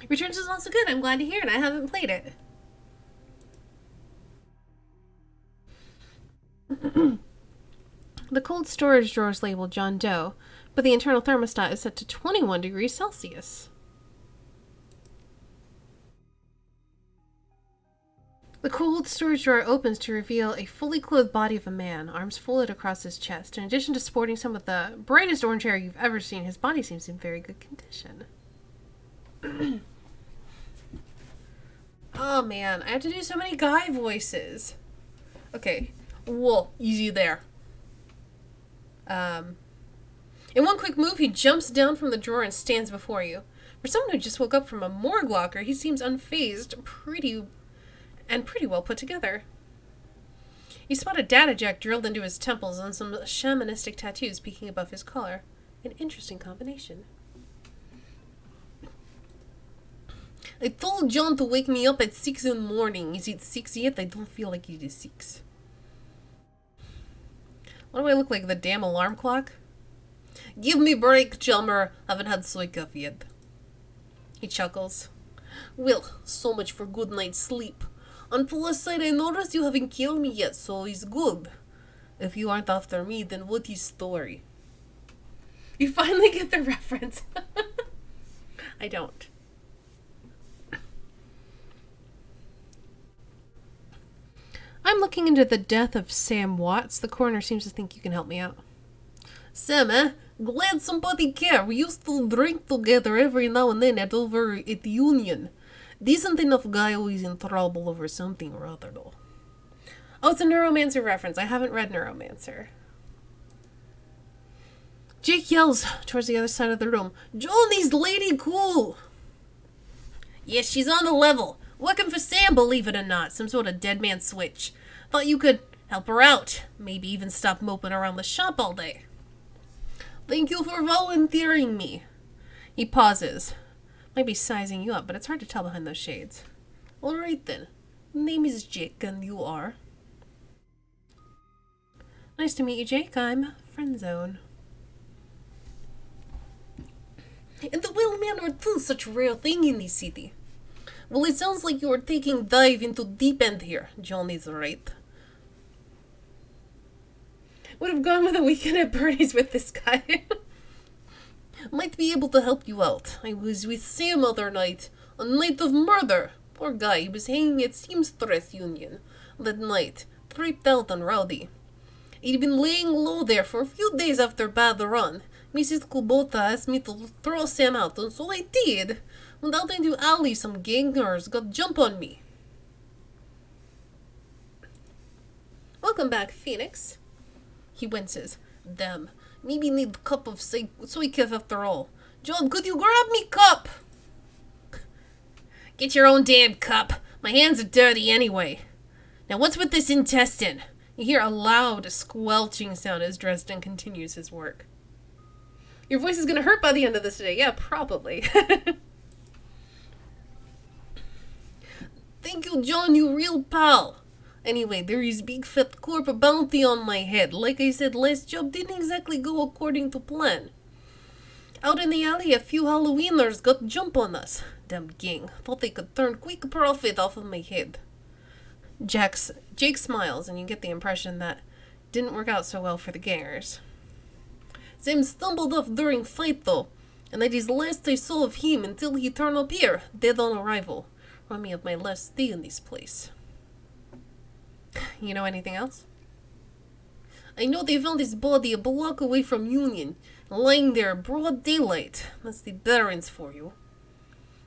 Returns is also good. I'm glad to hear it. I haven't played it. The cold storage drawer is labeled John Doe, but the internal thermostat is set to 21 degrees Celsius. The cold storage drawer opens to reveal a fully clothed body of a man, arms folded across his chest. In addition to sporting some of the brightest orange hair you've ever seen, his body seems in very good condition. Oh man, I have to do so many guy voices. Okay, whoa, easy there. In one quick move, he jumps down from the drawer and stands before you. For someone who just woke up from a morgue locker, he seems unfazed, pretty well put together. You spot a data jack drilled into his temples and some shamanistic tattoos peeking above his collar. An interesting combination. I told John to wake me up at 6 in the morning. Is it 6 yet? I don't feel like it is 6. What do I look like, the damn alarm clock? Give me break, Chalmer. Haven't had soy coffee yet. He chuckles. Well, so much for good night's sleep. On plus side, I noticed you haven't killed me yet, so it's good. If you aren't after me, then what is story? You finally get the reference. I don't. I'm looking into the death of Sam Watts. The coroner seems to think you can help me out. Sam, eh? Glad somebody cared. We used to drink together every now and then over at the Union. Decent enough guy, always in trouble over something or other, though. Oh, it's a Neuromancer reference. I haven't read Neuromancer. Jake yells towards the other side of the room. Johnny's lady cool! Yes, she's on the level. Working for Sam, believe it or not. Some sort of dead man switch. Thought you could help her out. Maybe even stop moping around the shop all day. Thank you for volunteering me. He pauses. Might be sizing you up, but it's hard to tell behind those shades. Alright then. Name is Jake, and you are? Nice to meet you, Jake. I'm FriendZone. And the well-mannered too, such a rare thing in this city. Well, it sounds like you are taking dive into deep end here. Johnny's right. Would have gone with a weekend at Bernie's with this guy. Might be able to help you out. I was with Sam other night. A night of murder. Poor guy, he was hanging at Seamstress Union that night, tripped out on Rowdy. He'd been laying low there for a few days after bad run. Mrs. Kubota asked me to throw Sam out, and so I did. Went out into alley, some gangers got jump on me. Welcome back, Phoenix. He winces. Damn, maybe need a cup of soykef after all. John, could you grab me cup? Get your own damn cup. My hands are dirty anyway. Now what's with this intestine? You hear a loud squelching sound as Dresden continues his work. Your voice is gonna hurt by the end of this today. Yeah, probably. Thank you, John, you real pal. Anyway, there is big fat corp bounty on my head. Like I said, last job didn't exactly go according to plan. Out in the alley, a few Halloweeners got jump on us. Damn gang. Thought they could turn quick profit off of my head. Jake smiles, and you get the impression that didn't work out so well for the gangers. Sam stumbled off during fight though, and that is last I saw of him until he turned up here, dead on arrival. Remind me of my last stay in this place. You know anything else? I know they found his body a block away from Union, lying there broad daylight. That's the Barrens for you.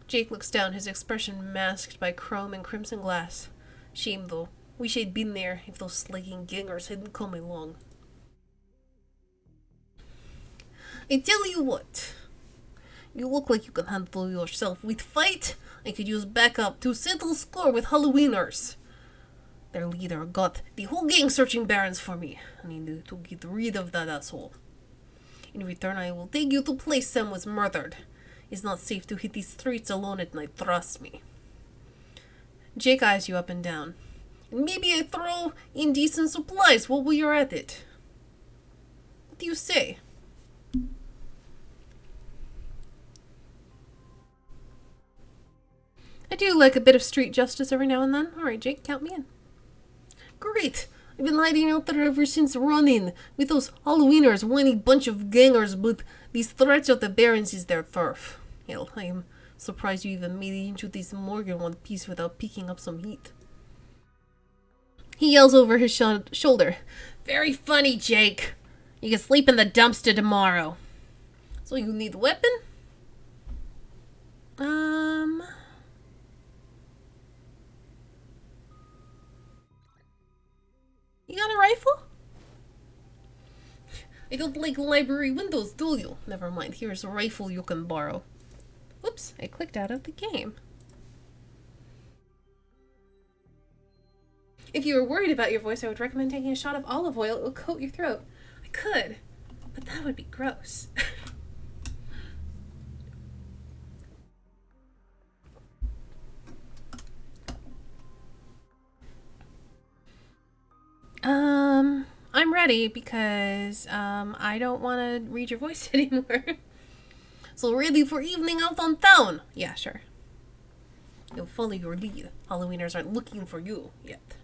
Jake looks down, his expression masked by chrome and crimson glass. Shame though. Wish I'd been there if those slagging gangers hadn't come along. I tell you what. You look like you can handle yourself. With fight, I could use backup to settle score with Halloweeners. Their leader got the whole gang searching Barrens for me. I need to get rid of that asshole. In return, I will take you to place Sam was murdered. It's not safe to hit these streets alone at night, trust me. Jake eyes you up and down. And maybe I throw in decent supplies while we are at it. What do you say? I do like a bit of street justice every now and then. Alright, Jake, count me in. Great! I've been hiding out there ever since running with those Halloweeners, whiny bunch of gangers, but these threats of the Barrens is their turf. Hell, I am surprised you even made it into this morgue in one piece without picking up some heat. He yells over his shoulder. Very funny, Jake. You can sleep in the dumpster tomorrow. So you need a weapon? You got a rifle? I don't like library windows, do you? Never mind, here's a rifle you can borrow. Whoops, I clicked out of the game. If you were worried about your voice, I would recommend taking a shot of olive oil. It will coat your throat. I could, but that would be gross. I'm ready because, I don't want to read your voice anymore. So ready for evening out on town? Yeah, sure. You'll follow your lead. Halloweeners aren't looking for you yet.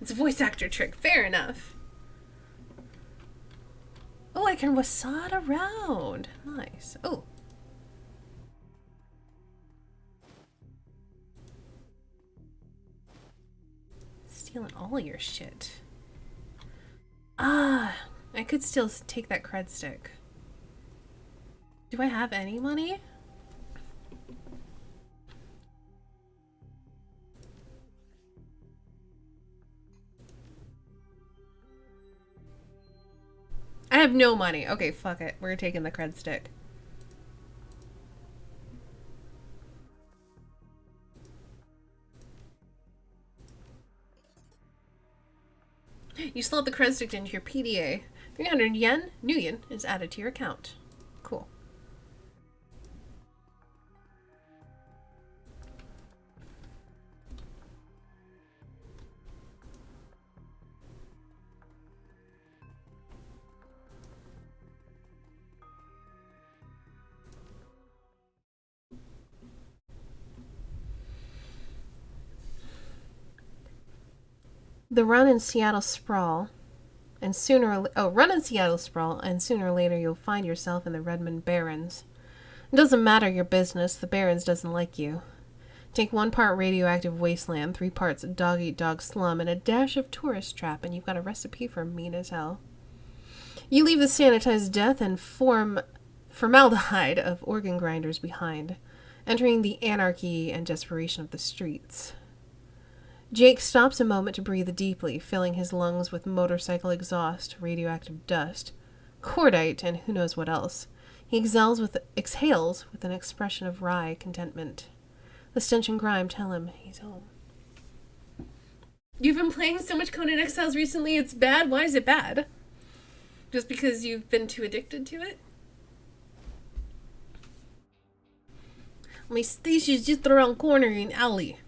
It's a voice actor trick. Fair enough. Oh, I can wasad around. Nice. Oh. Stealing all your shit. Ah, I could still take that cred stick. Do I have any money? I have no money. Okay, fuck it. We're taking the cred stick. You slot the cred stick into your PDA. 300 yen, new yen, is added to your account. Cool. The run in Seattle sprawl, and run in Seattle sprawl, and sooner or later you'll find yourself in the Redmond Barrens. It doesn't matter your business, the Barrens doesn't like you. Take 1 part radioactive wasteland, 3 parts dog-eat-dog slum, and a dash of tourist trap, and you've got a recipe for mean as hell. You leave the sanitized death and formaldehyde of organ grinders behind, entering the anarchy and desperation of the streets. Jake stops a moment to breathe deeply, filling his lungs with motorcycle exhaust, radioactive dust, cordite, and who knows what else. He exhales with an expression of wry contentment. The stench and grime tell him he's home. You've been playing so much Conan Exiles recently, it's bad? Why is it bad? Just because you've been too addicted to it? My station's just around corner in alley.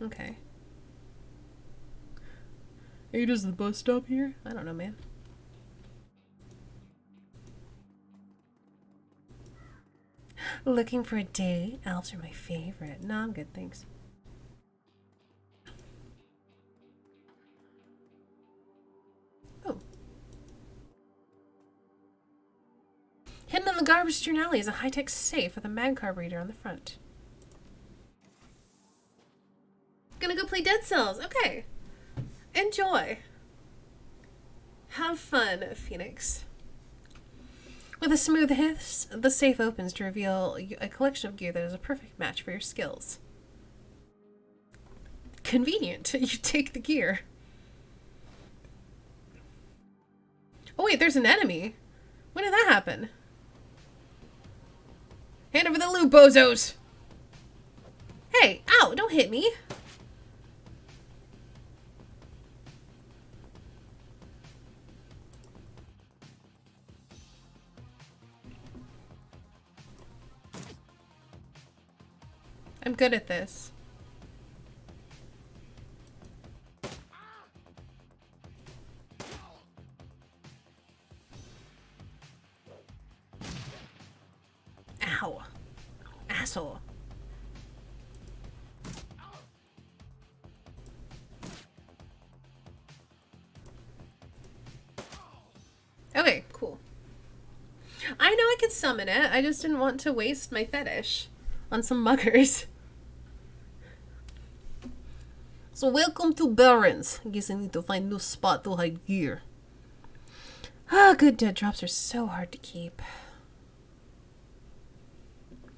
Okay. Hey, does the bus stop here? I don't know, man. Looking for a date? Elves are my favorite. No, I'm good, thanks. Oh. Hidden in the garbage strewn alley is a high-tech safe with a mag carburetor on the front. Gonna go play Dead Cells. Okay. Enjoy. Have fun, Phoenix. With a smooth hiss, the safe opens to reveal a collection of gear that is a perfect match for your skills. Convenient. You take the gear. Oh wait, there's an enemy. When did that happen? Hand over the loot, bozos! Hey, ow, don't hit me. I'm good at this. Ow. Asshole. Okay, cool. I know I could summon it, I just didn't want to waste my fetish on some muggers. So welcome to Barrens. I guess I need to find a new spot to hide gear. Ah, good dead drops are so hard to keep.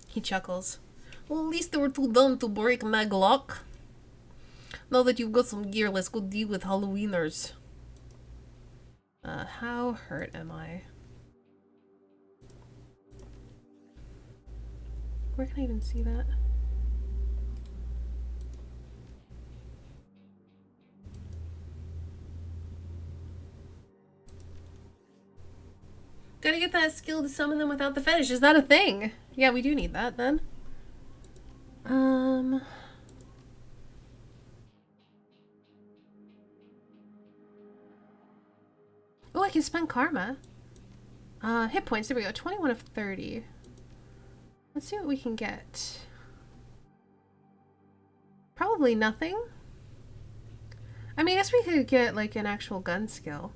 He chuckles. Well, at least they were too dumb to break Maglock. Now that you've got some gear, let's go deal with Halloweeners. How hurt am I? Where can I even see that? Gotta get that skill to summon them without the fetish. Is that a thing? Yeah, we do need that then. Oh, I can spend karma. Hit points. There we go. 21 of 30. Let's see what we can get. Probably nothing. I mean, I guess we could get like an actual gun skill.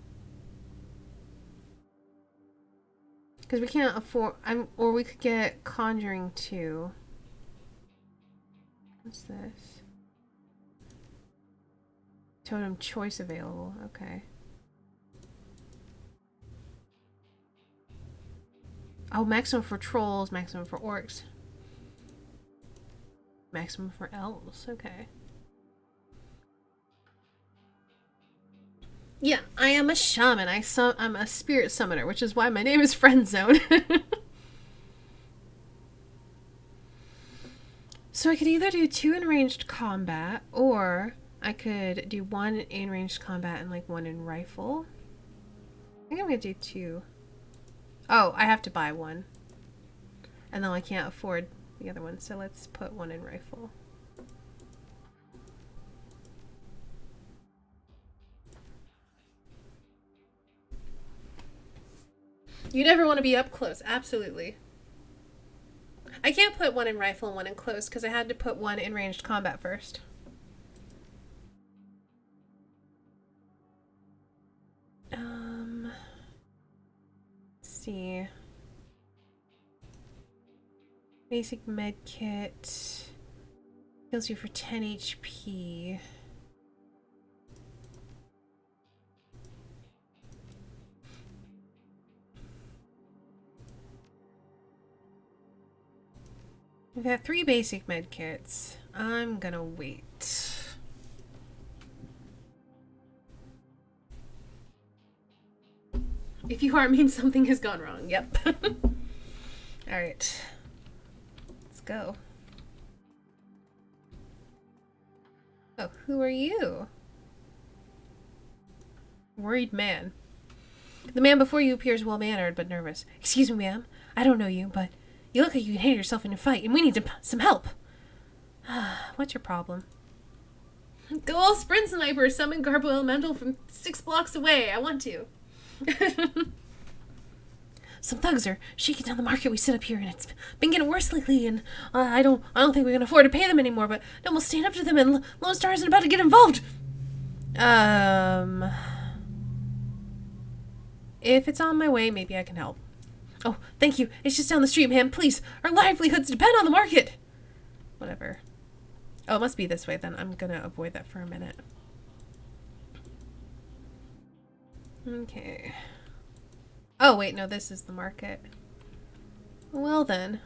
Because we can't afford... or we could get Conjuring 2. What's this? Totem choice available. Okay. Oh, maximum for trolls, maximum for orcs. Maximum for elves. Okay. Yeah, I am a shaman. I'm a spirit summoner, which is why my name is FriendZone. So I could either do 2 in ranged combat, or I could do 1 in ranged combat and like 1 in rifle. I think I'm gonna do 2. Oh, I have to buy 1. And then I can't afford the other one, so let's put 1 in rifle. You never want to be up close, absolutely. I can't put 1 in rifle and 1 in close because I had to put 1 in ranged combat first. Let's see. Basic med kit. Heals you for 10 HP. We've got 3 basic med kits. I'm gonna wait. If you are, it means something has gone wrong. Yep. Alright. Let's go. Oh, who are you? Worried man. The man before you appears well-mannered but nervous. Excuse me, ma'am. I don't know you, but you look like you can handle yourself in a fight, and we need some help. What's your problem? Go all sprint sniper, summon Garbo Elemental from 6 blocks away. I want to. Some thugs are shaking down the market we set up here, and it's been getting worse lately, and I don't think we can afford to pay them anymore, but no, we'll stand up to them, and Lone Star isn't about to get involved. If it's on my way, maybe I can help. Oh, thank you. It's just down the street, ma'am. Please, our livelihoods depend on the market. Whatever. Oh, it must be this way, then. I'm gonna avoid that for a minute. Okay. Oh, wait, no, this is the market. Well, then.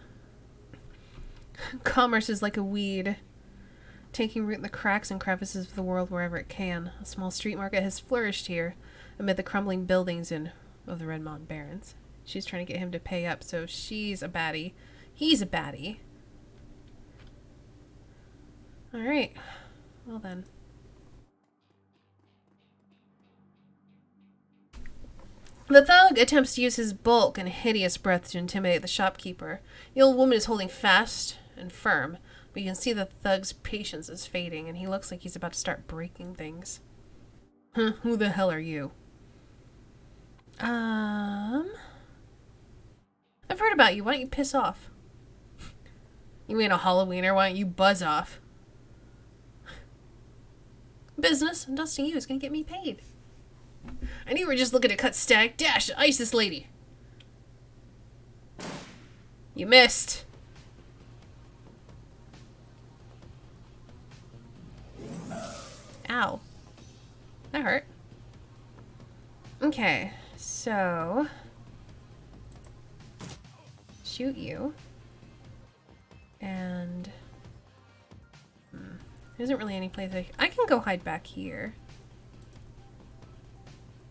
Commerce is like a weed, taking root in the cracks and crevices of the world wherever it can. A small street market has flourished here, amid the crumbling buildings of the Redmond Barrens. She's trying to get him to pay up, so she's a baddie. He's a baddie. Alright. Well, then. The thug attempts to use his bulk and hideous breath to intimidate the shopkeeper. The old woman is holding fast and firm, but you can see the thug's patience is fading, and he looks like he's about to start breaking things. Huh, who the hell are you? I've heard about you. Why don't you piss off? You ain't a Halloweener. Why don't you buzz off? Business, and dusting you is gonna get me paid. I knew you were just looking to cut stack. Dash, ice this lady. You missed. Ow. That hurt. Okay, so... shoot you. And... there isn't really any place I can go hide back here.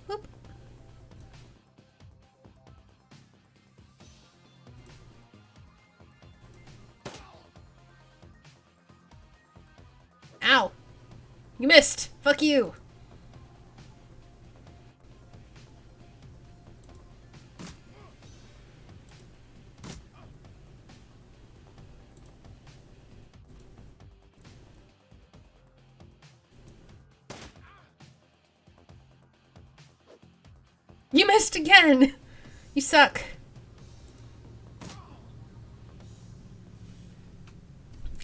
Whoop. Ow! You missed! Fuck you! You missed again! You suck.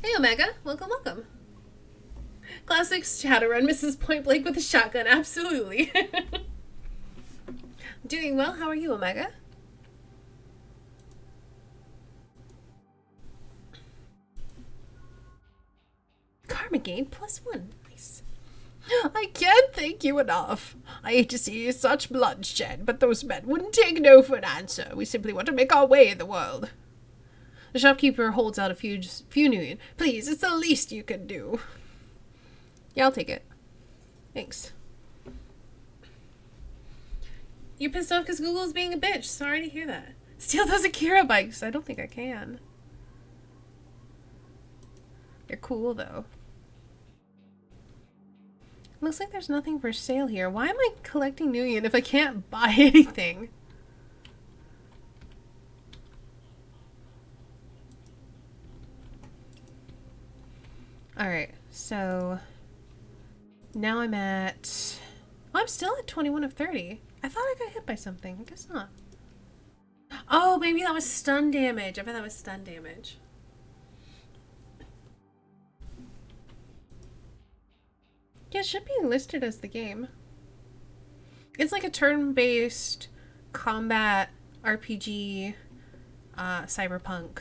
Hey Omega, welcome, welcome. Classic Shadowrun, Mrs. Point Blank with a shotgun, absolutely. Doing well, how are you, Omega? Karma gain +1, nice. I can't thank you enough. I hate to see such bloodshed, but those men wouldn't take no for an answer. We simply want to make our way in the world. The shopkeeper holds out a few nuyen. Please, it's the least you can do. Yeah, I'll take it. Thanks. You're pissed off because Google's being a bitch. Sorry to hear that. Steal those Akira bikes. I don't think I can. They're cool, though. Looks like there's nothing for sale here. Why am I collecting nuyen if I can't buy anything? Alright, so... now I'm at... oh, I'm still at 21 of 30. I thought I got hit by something. I guess not. Oh, maybe that was stun damage. I bet that was stun damage. Yeah, it should be listed as the game. It's like a turn-based combat RPG cyberpunk.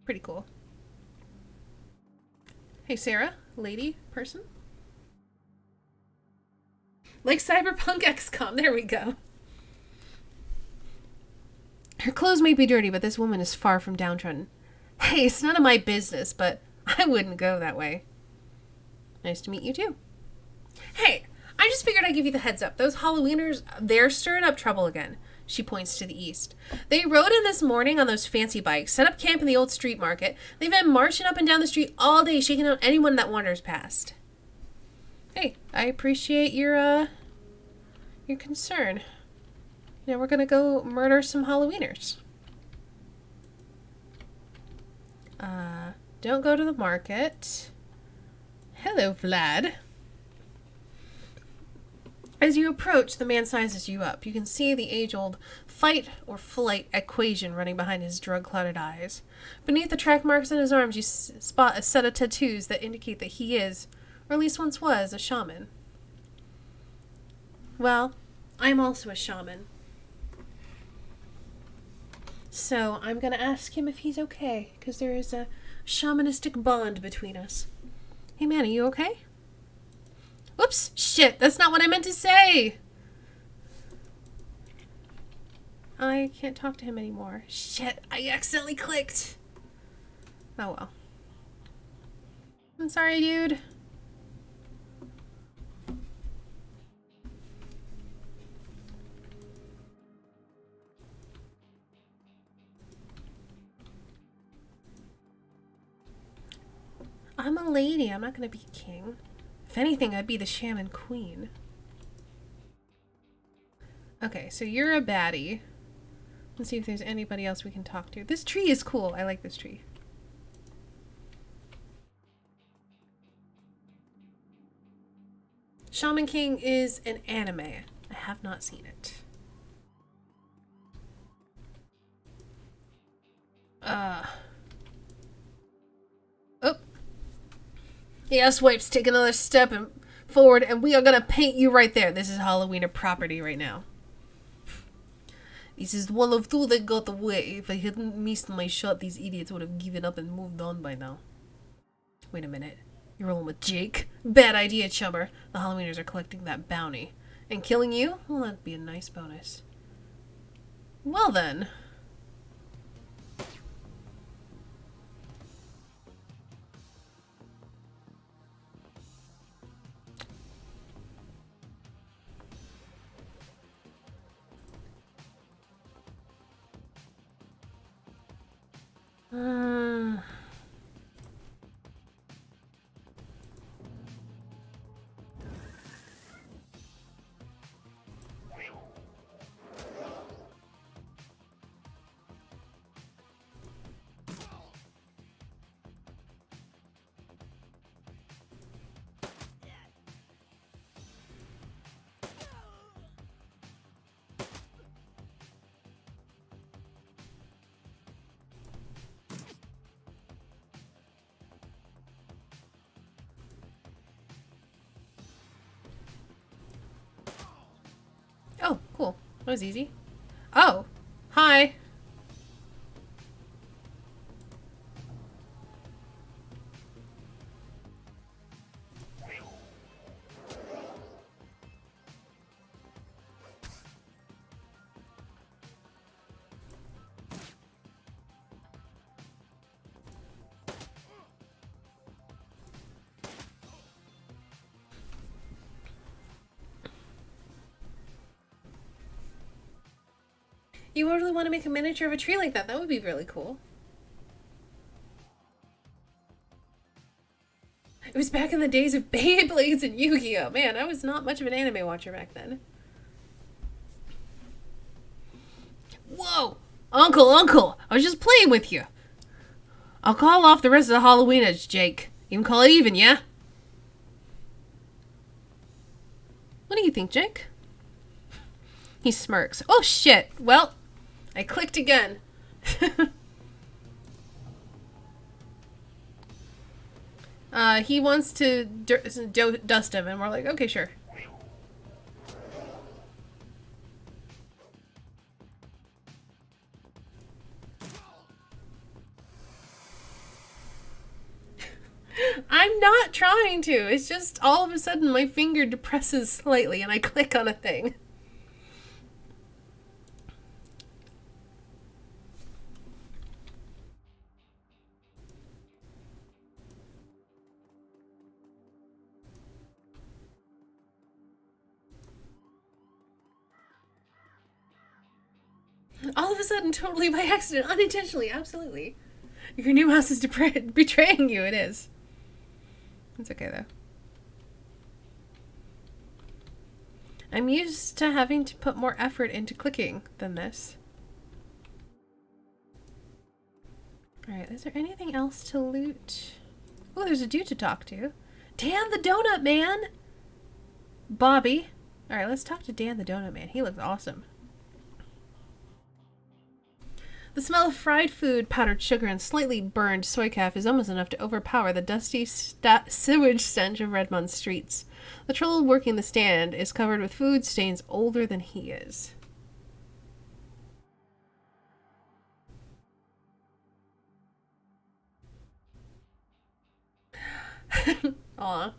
Pretty cool. Hey, Sarah. Lady person. Like Cyberpunk XCOM. There we go. Her clothes may be dirty, but this woman is far from downtrodden. Hey, it's none of my business, but I wouldn't go that way. Nice to meet you, too. Hey, I just figured I'd give you the heads up. Those Halloweeners, they're stirring up trouble again. She points to the east. They rode in this morning on those fancy bikes, set up camp in the old street market. They've been marching up and down the street all day, shaking out anyone that wanders past. Hey, I appreciate your concern. Now we're gonna go murder some Halloweeners. Don't go to the market. Hello, Vlad. As you approach, the man sizes you up. You can see the age-old fight or flight equation running behind his drug-clouded eyes. Beneath the track marks on his arms, you spot a set of tattoos that indicate that he is, or at least once was, a shaman. Well, I'm also a shaman. So I'm going to ask him if he's okay, because there is a shamanistic bond between us. Hey man, are you okay? Whoops! Shit, that's not what I meant to say! I can't talk to him anymore. Shit, I accidentally clicked! Oh well. I'm sorry, dude. I'm a lady, I'm not gonna be king. If anything, I'd be the shaman queen. Okay, so you're a baddie. Let's see if there's anybody else we can talk to. This tree is cool. I like this tree. Shaman King is an anime. I have not seen it. Oh. The asswipe's take another step forward, and we are gonna paint you right there. This is Halloweener property right now. This is one of two that got away. If I hadn't missed my shot, these idiots would have given up and moved on by now. Wait a minute. You're rolling with Jake? Bad idea, chummer. The Halloweeners are collecting that bounty. And killing you? Well, that'd be a nice bonus. Well then. Oh, cool. That was easy. Oh, hi. You really want to make a miniature of a tree like that? That would be really cool. It was back in the days of Beyblades and Yu-Gi-Oh! Man, I was not much of an anime watcher back then. Whoa! Uncle! I was just playing with you. I'll call off the rest of the Halloweeners, Jake. You can call it even, yeah? What do you think, Jake? He smirks. Oh, shit. Well, I clicked again. He wants to dust him, and we're like, okay, sure. I I'm not trying to. It's just all of a sudden my finger depresses slightly and I click on a thing. All of a sudden, totally by accident, unintentionally, absolutely. Your new house is betraying you, it is. It's okay, though. I'm used to having to put more effort into clicking than this. Alright, is there anything else to loot? Oh, there's a dude to talk to. Dan the Donut Man! Bobby. Alright, let's talk to Dan the Donut Man. He looks awesome. The smell of fried food, powdered sugar, and slightly burned soy calf is almost enough to overpower the dusty sewage stench of Redmond's streets. The troll working the stand is covered with food stains older than he is. Aw.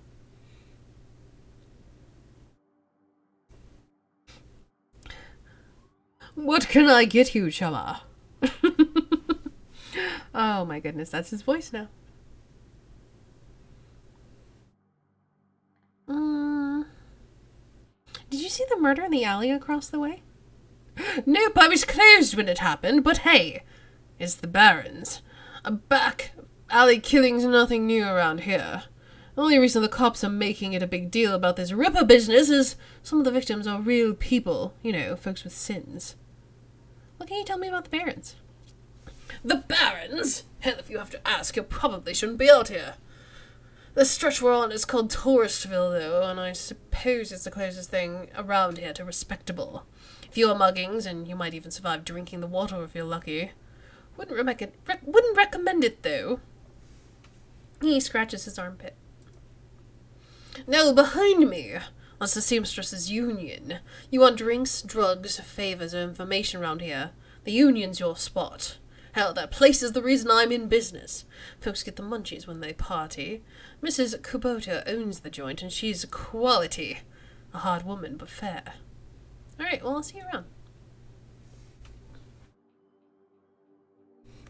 What can I get you, Chama? Oh my goodness, that's his voice now. Did you see the murder in the alley across the way? Nope, I was closed when it happened, but hey, it's the Barons. A back alley killing's nothing new around here. The only reason the cops are making it a big deal about this Ripper business is some of the victims are real people, you know, folks with sins. What can you tell me about the Barons? The Barons? Hell, if you have to ask, you probably shouldn't be out here. The stretch we're on is called Touristville, though, and I suppose it's the closest thing around here to respectable. Fewer muggings, and you might even survive drinking the water if you're lucky. Wouldn't recommend it, though. He scratches his armpit. Now, behind me, that's the Seamstresses' Union. You want drinks, drugs, favors, or information around here? The Union's your spot. Hell, that place is the reason I'm in business. Folks get the munchies when they party. Mrs. Kubota owns the joint, and she's quality. A hard woman, but fair. Alright, well, I'll see you around.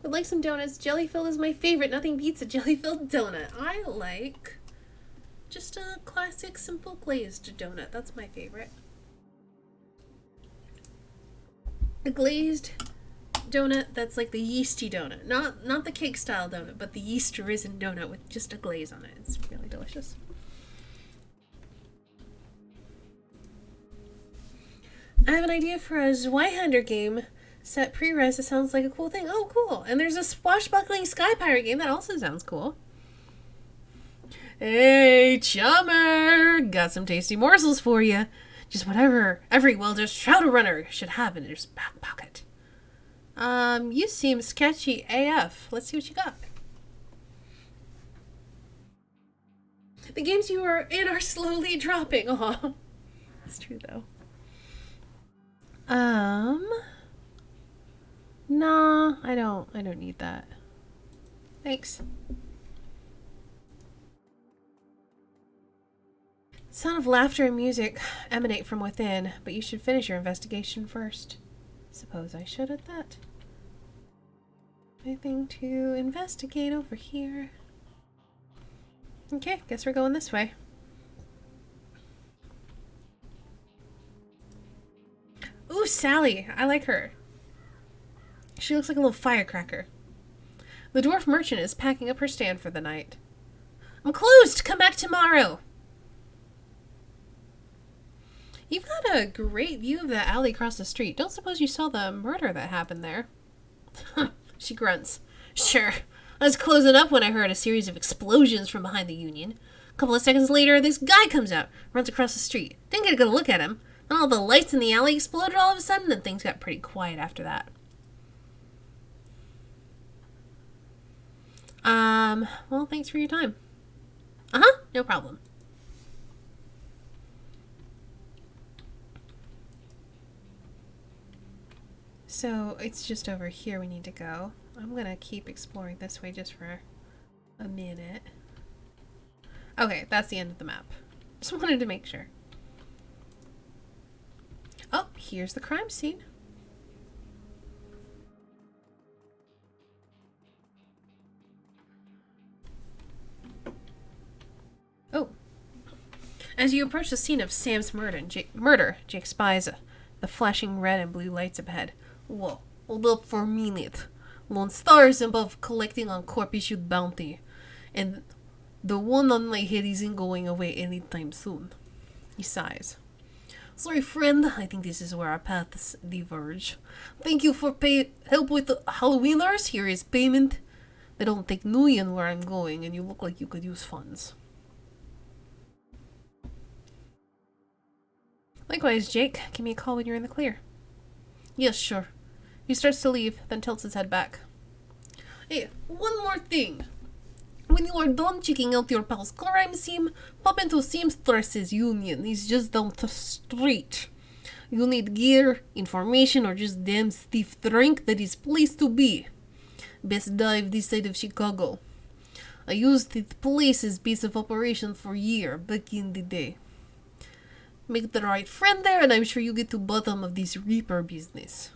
Would like some donuts. Jelly-filled is my favorite. Nothing beats a jelly-filled donut. I like just a classic, simple glazed donut. That's my favorite. A glazed donut that's like the yeasty donut. Not the cake style donut, but the yeast risen donut with just a glaze on it. It's really delicious. I have an idea for a Zweihander game set pre-res that sounds like a cool thing. Oh, cool. And there's a swashbuckling Sky Pirate game that also sounds cool. Hey, chummer! Got some tasty morsels for you. Just whatever every welder's Shadowrunner should have in his back pocket. You seem sketchy AF. Let's see what you got. The games you are in are slowly dropping. Aw. That's true, though. Nah, I don't need that. Thanks. Sound of laughter and music emanate from within, but you should finish your investigation first. Suppose I should at that. Anything to investigate over here? Okay, guess we're going this way. Ooh, Sally. I like her. She looks like a little firecracker. The dwarf merchant is packing up her stand for the night. I'm closed! Come back tomorrow! You've got a great view of the alley across the street. Don't suppose you saw the murder that happened there? She grunts. Sure. I was closing up when I heard a series of explosions from behind the Union. A couple of seconds later, this guy comes out, runs across the street. Didn't get a good look at him. And all the lights in the alley exploded all of a sudden, and things got pretty quiet after that. Well, thanks for your time. Uh-huh, no problem. So, it's just over here we need to go. I'm gonna keep exploring this way just for a minute. Okay, that's the end of the map. Just wanted to make sure. Oh, here's the crime scene. Oh. As you approach the scene of Sam's murder, Jake spies the flashing red and blue lights up ahead. Whoa, hold up for a minute. Lone Star is above collecting on corp-issued bounty, and the one on my head isn't going away anytime soon. He sighs. Sorry, friend, I think this is where our paths diverge. Thank you for help with the Halloweeners. Here is payment. They don't take Nuyen where I'm going, and you look like you could use funds. Likewise, Jake. Give me a call when you're in the clear. Yes, sure. He starts to leave, then tilts his head back. Hey, one more thing. When you are done checking out your pal's crime scene, pop into Seamstress's Union. He's just down the street. You need gear, information, or just damn stiff drink, that is place to be. Best dive this side of Chicago. I used the place as base of operation for a year back in the day. Make the right friend there, and I'm sure you get to bottom of this Reaper business.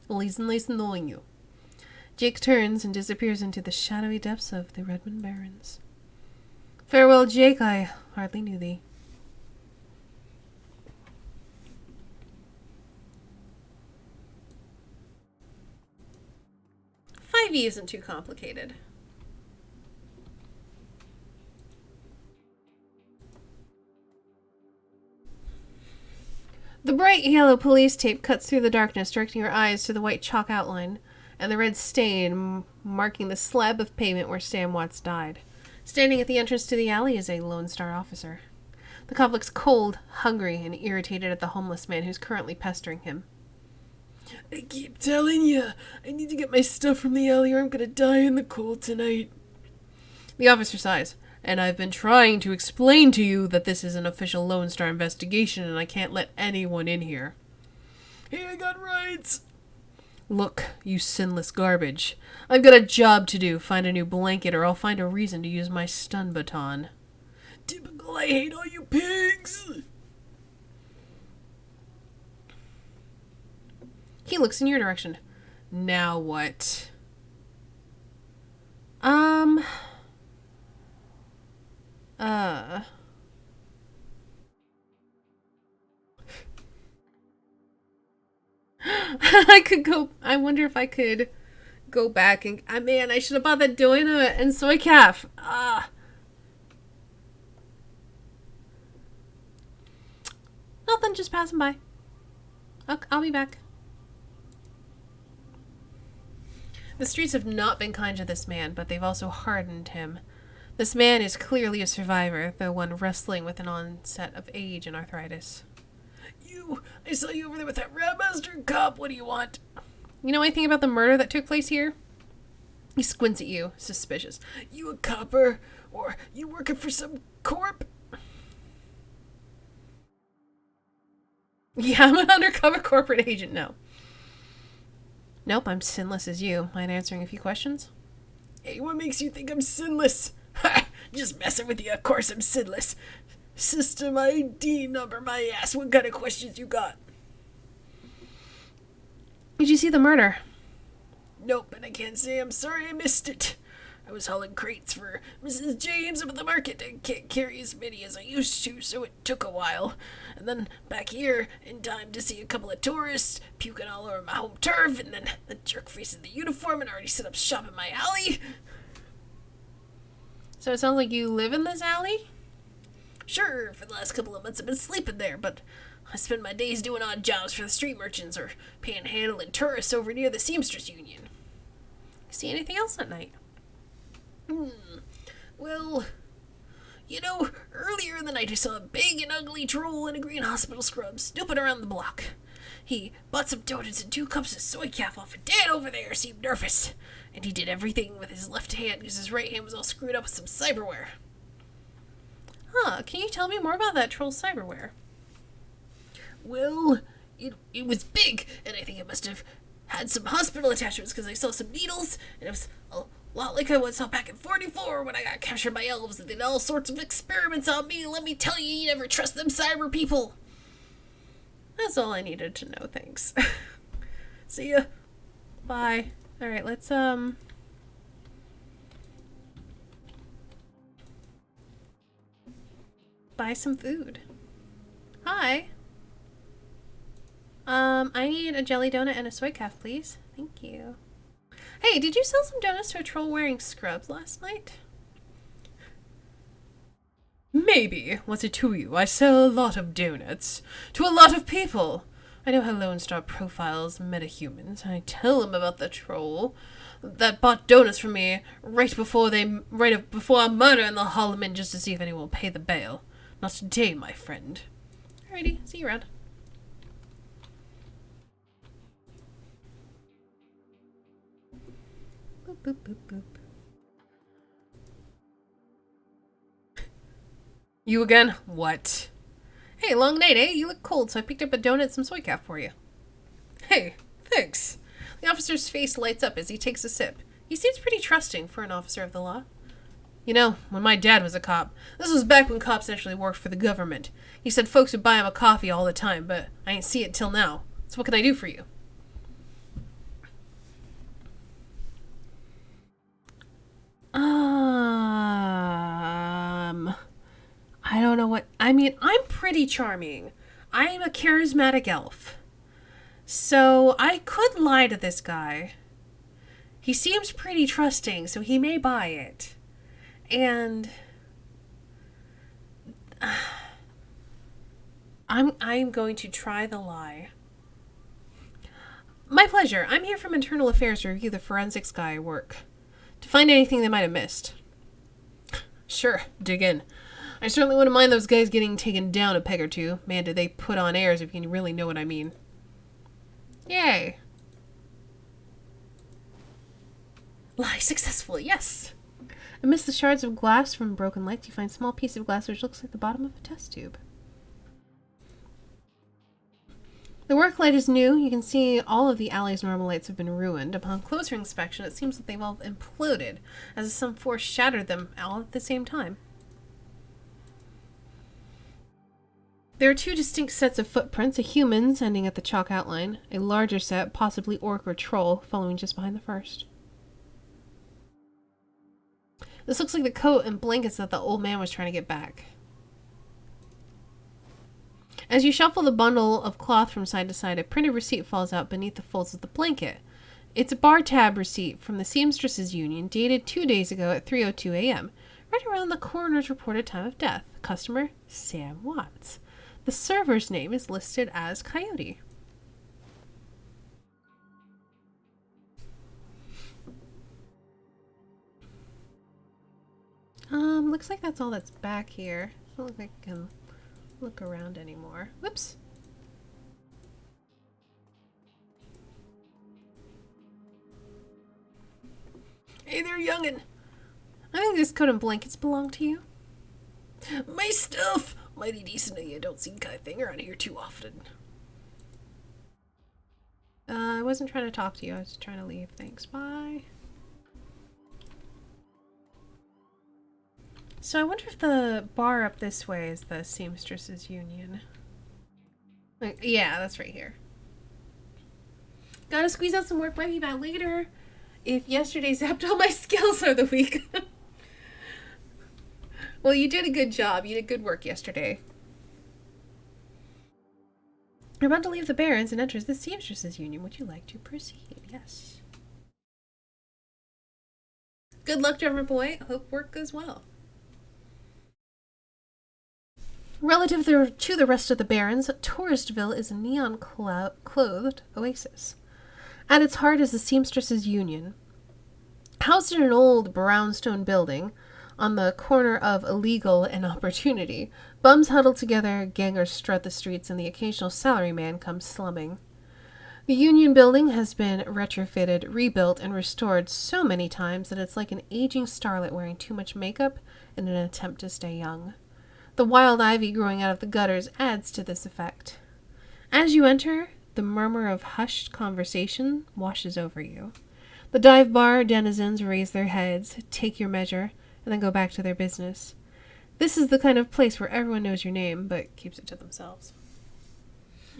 Well, it's nice knowing you. Jake turns and disappears into the shadowy depths of the Redmond Barrens. Farewell, Jake, I hardly knew thee. .5e isn't too complicated. The bright yellow police tape cuts through the darkness, directing your eyes to the white chalk outline and the red stain marking the slab of pavement where Sam Watts died. Standing at the entrance to the alley is a Lone Star officer. The cop looks cold, hungry, and irritated at the homeless man who's currently pestering him. I keep telling you, I need to get my stuff from the alley or I'm gonna die in the cold tonight. The officer sighs. And I've been trying to explain to you that this is an official Lone Star investigation and I can't let anyone in here. Hey, I got rights. Look, you sinless garbage. I've got a job to do. Find a new blanket or I'll find a reason to use my stun baton. Typical, I hate all you pigs. He looks in your direction. Now what? I wonder if I could go back and, man, I should have bought that doina and soy calf. Nothing, just passing by. Okay, I'll be back. The streets have not been kind to this man, but they've also hardened him. This man is clearly a survivor, though one wrestling with an onset of age and arthritis. I saw you over there with that Ratmaster cop. What do you want? You know anything about the murder that took place here? He squints at you, suspicious. You a copper? Or you working for some corp? Yeah, I'm an undercover corporate agent, no. Nope, I'm sinless as you. Mind answering a few questions? Hey, what makes you think I'm sinless? Ha! Just messing with you, of course I'm sinless. System ID number, my ass. What kind of questions you got? Did you see the murder? Nope, and I can't say I'm sorry I missed it. I was hauling crates for Mrs. James up at the market. I can't carry as many as I used to, so it took a while. And then back here, in time to see a couple of tourists puking all over my home turf, and then the jerk face in the uniform and already set up shop in my alley. So it sounds like you live in this alley? Sure, for the last couple of months I've been sleeping there, but I spend my days doing odd jobs for the street merchants or panhandling tourists over near the Seamstress Union. See anything else at night? Well, you know, earlier in the night I saw a big and ugly troll in a green hospital scrub snooping around the block. He bought some donuts and 2 cups of soy calf off, and Dad over there seemed nervous. And he did everything with his left hand because his right hand was all screwed up with some cyberware. Huh, can you tell me more about that troll's cyberware? Well, it was big, and I think it must have had some hospital attachments because I saw some needles, and it was a A lot like I was saw back in 44 when I got captured by elves and did all sorts of experiments on me. Let me tell you, you never trust them cyber people. That's all I needed to know, thanks. See ya. Bye. Alright, let's, buy some food. Hi. I need a jelly donut and a soy calf, please. Thank you. Hey, did you sell some donuts to a troll wearing scrubs last night? Maybe. What's it to you? I sell a lot of donuts. To a lot of people. I know how Lone Star profiles metahumans. I tell them about the troll that bought donuts from me right before a murder in the Holloman just to see if anyone will pay the bail. Not today, my friend. Alrighty, see you around. Boop, boop, boop, boop. You again? What? Hey, long night, eh? You look cold, so I picked up a donut and some soy calf for you. Hey, thanks. The officer's face lights up as he takes a sip. He seems pretty trusting for an officer of the law. You know, when my dad was a cop, this was back when cops actually worked for the government. He said folks would buy him a coffee all the time, but I ain't see it till now. So what can I do for you? I don't know what... I mean, I'm pretty charming. I'm a charismatic elf. So I could lie to this guy. He seems pretty trusting, so he may buy it. And... I'm going to try the lie. My pleasure. I'm here from Internal Affairs to review the forensics guy work. To find anything they might have missed. Sure, dig in. I certainly wouldn't mind those guys getting taken down a peg or two. Man, did they put on airs, if you really know what I mean. Yay. Lie successfully, yes. Amidst the shards of glass from broken lights, you find a small piece of glass which looks like the bottom of a test tube. The work light is new. You can see all of the alley's normal lights have been ruined. Upon closer inspection, it seems that they've all imploded, as if some force shattered them all at the same time. There are two distinct sets of footprints, a human's ending at the chalk outline, a larger set, possibly orc or troll, following just behind the first. This looks like the coat and blankets that the old man was trying to get back. As you shuffle the bundle of cloth from side to side, a printed receipt falls out beneath the folds of the blanket. It's a bar tab receipt from the Seamstresses Union, dated 2 days ago at 3:02 a.m., right around the coroner's reported time of death. Customer, Sam Watts. The server's name is listed as Coyote. Looks like that's all that's back here. Doesn't look like I can look around anymore. Whoops. Hey there, youngin'. I think this coat and blankets belong to you. My stuff! Mighty decent of you. Don't see Kai thing around here too often. I wasn't trying to talk to you. I was trying to leave. Thanks. Bye. So I wonder if the bar up this way is the Seamstresses Union. Yeah, that's right here. Gotta squeeze out some work. Might be back later. If yesterday zapped all my skills for the week. Well, you did a good job. You did good work yesterday. You're about to leave the Barrens and enters the Seamstresses Union. Would you like to proceed? Yes. Good luck, drummer boy. Hope work goes well. Relative to the rest of the Barrens, Touristville is a neon-clothed oasis. At its heart is the Seamstresses Union. Housed in an old brownstone building on the corner of Illegal and Opportunity, bums huddle together, gangers strut the streets, and the occasional salaryman comes slumming. The Union building has been retrofitted, rebuilt, and restored so many times that it's like an aging starlet wearing too much makeup in an attempt to stay young. The wild ivy growing out of the gutters adds to this effect. As you enter, the murmur of hushed conversation washes over you. The dive bar denizens raise their heads, take your measure, and then go back to their business. This is the kind of place where everyone knows your name, but keeps it to themselves.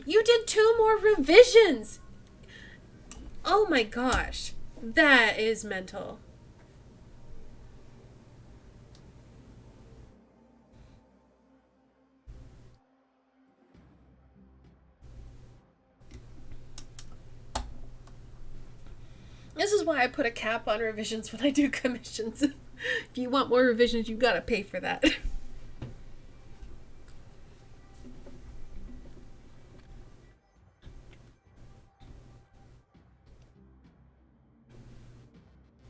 You did 2 more revisions! Oh my gosh. That is mental. This is why I put a cap on revisions when I do commissions. If you want more revisions, you gotta pay for that.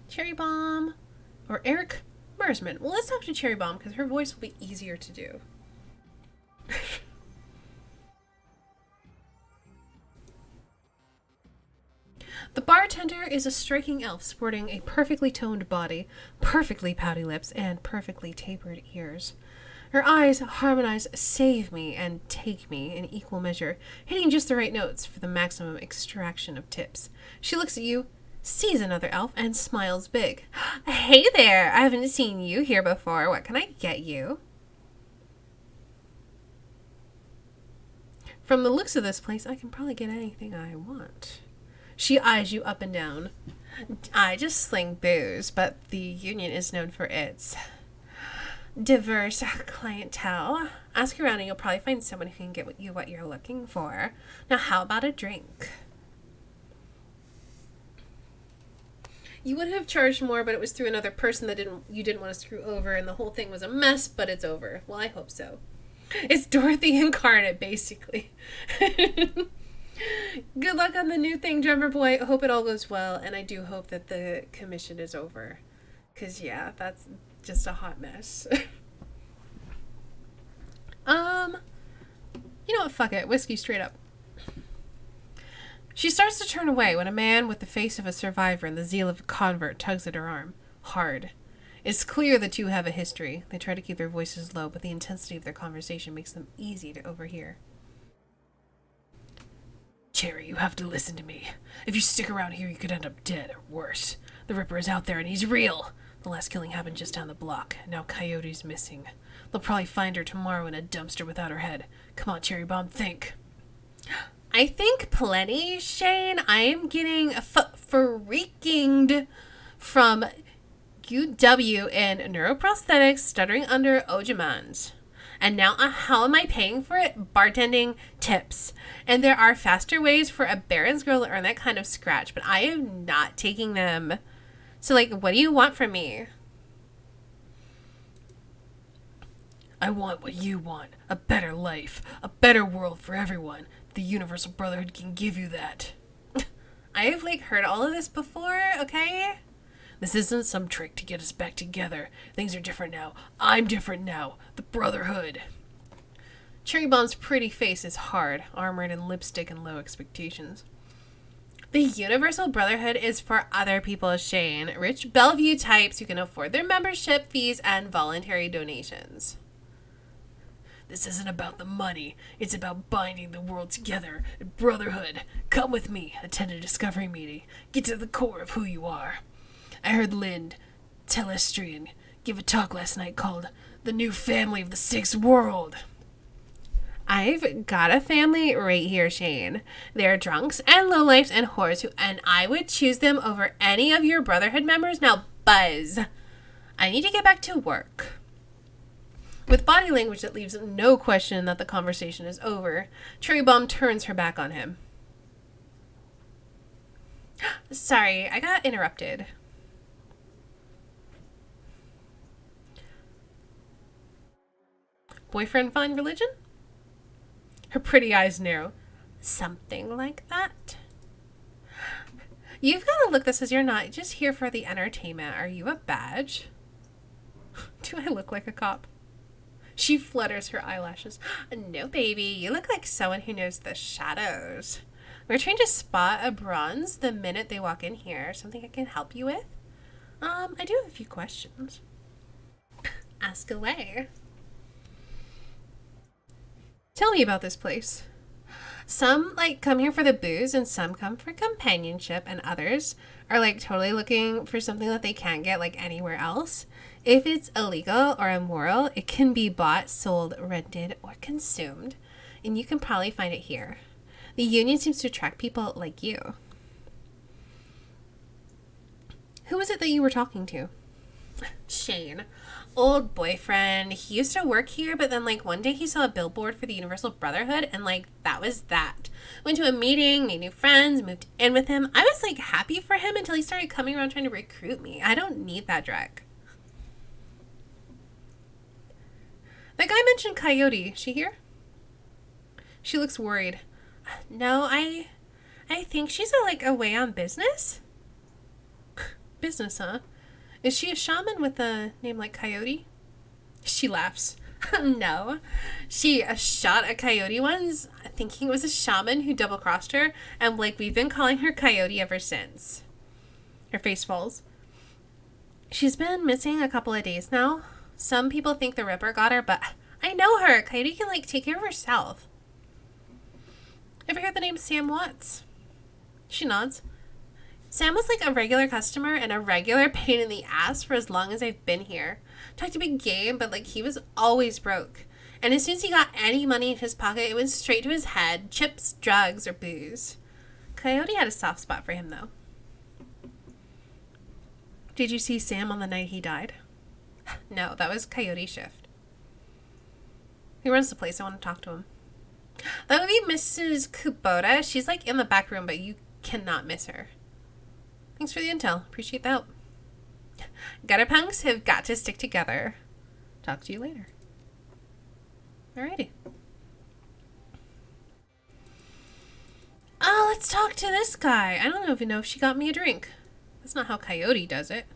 Cherry Bomb or Eric Mersman. Well, let's talk to Cherry Bomb because her voice will be easier to do. The bartender is a striking elf sporting a perfectly toned body, perfectly pouty lips, and perfectly tapered ears. Her eyes harmonize save me and take me in equal measure, hitting just the right notes for the maximum extraction of tips. She looks at you, sees another elf, and smiles big. Hey there, I haven't seen you here before. What can I get you? From the looks of this place, I can probably get anything I want. She eyes you up and down. I just sling booze, but the union is known for its diverse clientele. Ask around and you'll probably find someone who can get you what you're looking for. Now, how about a drink? You would have charged more, but it was through another person that you didn't want to screw over, and the whole thing was a mess, but it's over. Well, I hope so. It's Dorothy incarnate, basically. Good luck on the new thing, drummer boy. I hope it all goes well, and I do hope that the commission is over. Because, yeah, that's just a hot mess. You know what? Fuck it. Whiskey straight up. She starts to turn away when a man with the face of a survivor and the zeal of a convert tugs at her arm. Hard. It's clear the two have a history. They try to keep their voices low, but the intensity of their conversation makes them easy to overhear. Cherry, you have to listen to me. If you stick around here, you could end up dead, or worse. The Ripper is out there, and he's real. The last killing happened just down the block. Now Coyote's missing. They'll probably find her tomorrow in a dumpster without her head. Come on, Cherry Bomb, think. I think plenty, Shane. I am getting freakinged from UW in neuroprosthetics stuttering under Ojimans. And now, how am I paying for it? Bartending tips. And there are faster ways for a Baron's girl to earn that kind of scratch, but I am not taking them. So, like, what do you want from me? I want what you want. A better life. A better world for everyone. The Universal Brotherhood can give you that. I have, like, heard all of this before, okay? This isn't some trick to get us back together. Things are different now. I'm different now. The Brotherhood. Cherry Bomb's pretty face is hard, armored in lipstick and low expectations. The Universal Brotherhood is for other people, Shane. Rich Bellevue types who can afford their membership fees and voluntary donations. This isn't about the money. It's about binding the world together. Brotherhood. Come with me. Attend a discovery meeting. Get to the core of who you are. I heard Lind Telestrian give a talk last night called The New Family of the Sixth World. I've got a family right here, Shane. They're drunks and lowlifes and whores, and I would choose them over any of your Brotherhood members. Now, buzz. I need to get back to work. With body language that leaves no question that the conversation is over, Cherry Bomb turns her back on him. Sorry, I got interrupted. Boyfriend find religion? Her pretty eyes narrow. Something like that. You've got a look that says you're not just here for the entertainment. Are you a badge? Do I look like a cop? She flutters her eyelashes. No, baby. You look like someone who knows the shadows. We're trying to spot a bronze the minute they walk in here. Something I can help you with? I do have a few questions. Ask away. Tell me about this place. Some like come here for the booze and some come for companionship, and others are like totally looking for something that they can't get like anywhere else. If it's illegal or immoral, it can be bought, sold, rented, or consumed, and you can probably find it here. The union seems to attract people like you. Who was it that you were talking to? Shane. Old boyfriend. He used to work here, but then like one day he saw a billboard for the Universal Brotherhood, and like that was that. Went to a meeting, made new friends, moved in with him. I was like happy for him until he started coming around trying to recruit me. I don't need that dreck. That guy mentioned Coyote. She here? She looks worried. No, I think she's like away on business. Business, huh? Is she a shaman with a name like Coyote? She laughs. No. She shot a coyote once, thinking it was a shaman who double-crossed her, and like we've been calling her Coyote ever since. Her face falls. She's been missing a couple of days now. Some people think the Ripper got her, but I know her. Coyote can like take care of herself. Ever heard the name Sam Watts? She nods. Sam was like a regular customer and a regular pain in the ass for as long as I've been here. Talked a big game, but like he was always broke. And as soon as he got any money in his pocket, it went straight to his head. Chips, drugs, or booze. Coyote had a soft spot for him though. Did you see Sam on the night he died? No, that was Coyote's shift. He runs the place. I want to talk to him. That would be Mrs. Kubota. She's like in the back room, but you cannot miss her. Thanks for the intel. Appreciate the help. Gutter punks have got to stick together. Talk to you later. Alrighty. Oh, let's talk to this guy. I don't even know if she got me a drink. That's not how Coyote does it.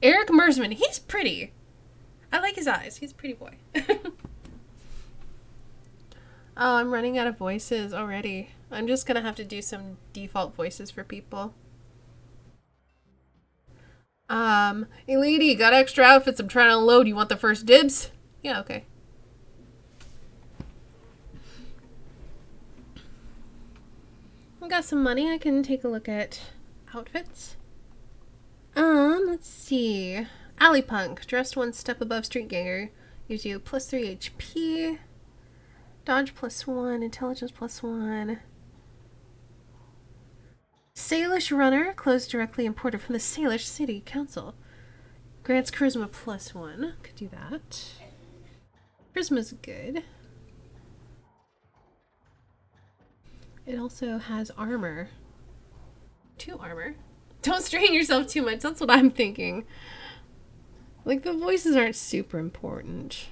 Eric Mersman. He's pretty. I like his eyes. He's a pretty boy. Oh, I'm running out of voices already. I'm just gonna have to do some default voices for people. Hey lady, got extra outfits I'm trying to unload. You want the first dibs? Yeah, okay. I got some money. I can take a look at outfits. Let's see. Alley Punk, dressed one step above Street Ganger. Gives you plus 3 HP. Dodge plus 1, intelligence plus 1. Salish Runner, clothes directly imported from the Salish City Council. Grants charisma plus 1. Could do that. Charisma's good. It also has armor. 2 armor. Don't strain yourself too much. That's what I'm thinking. Like, the voices aren't super important.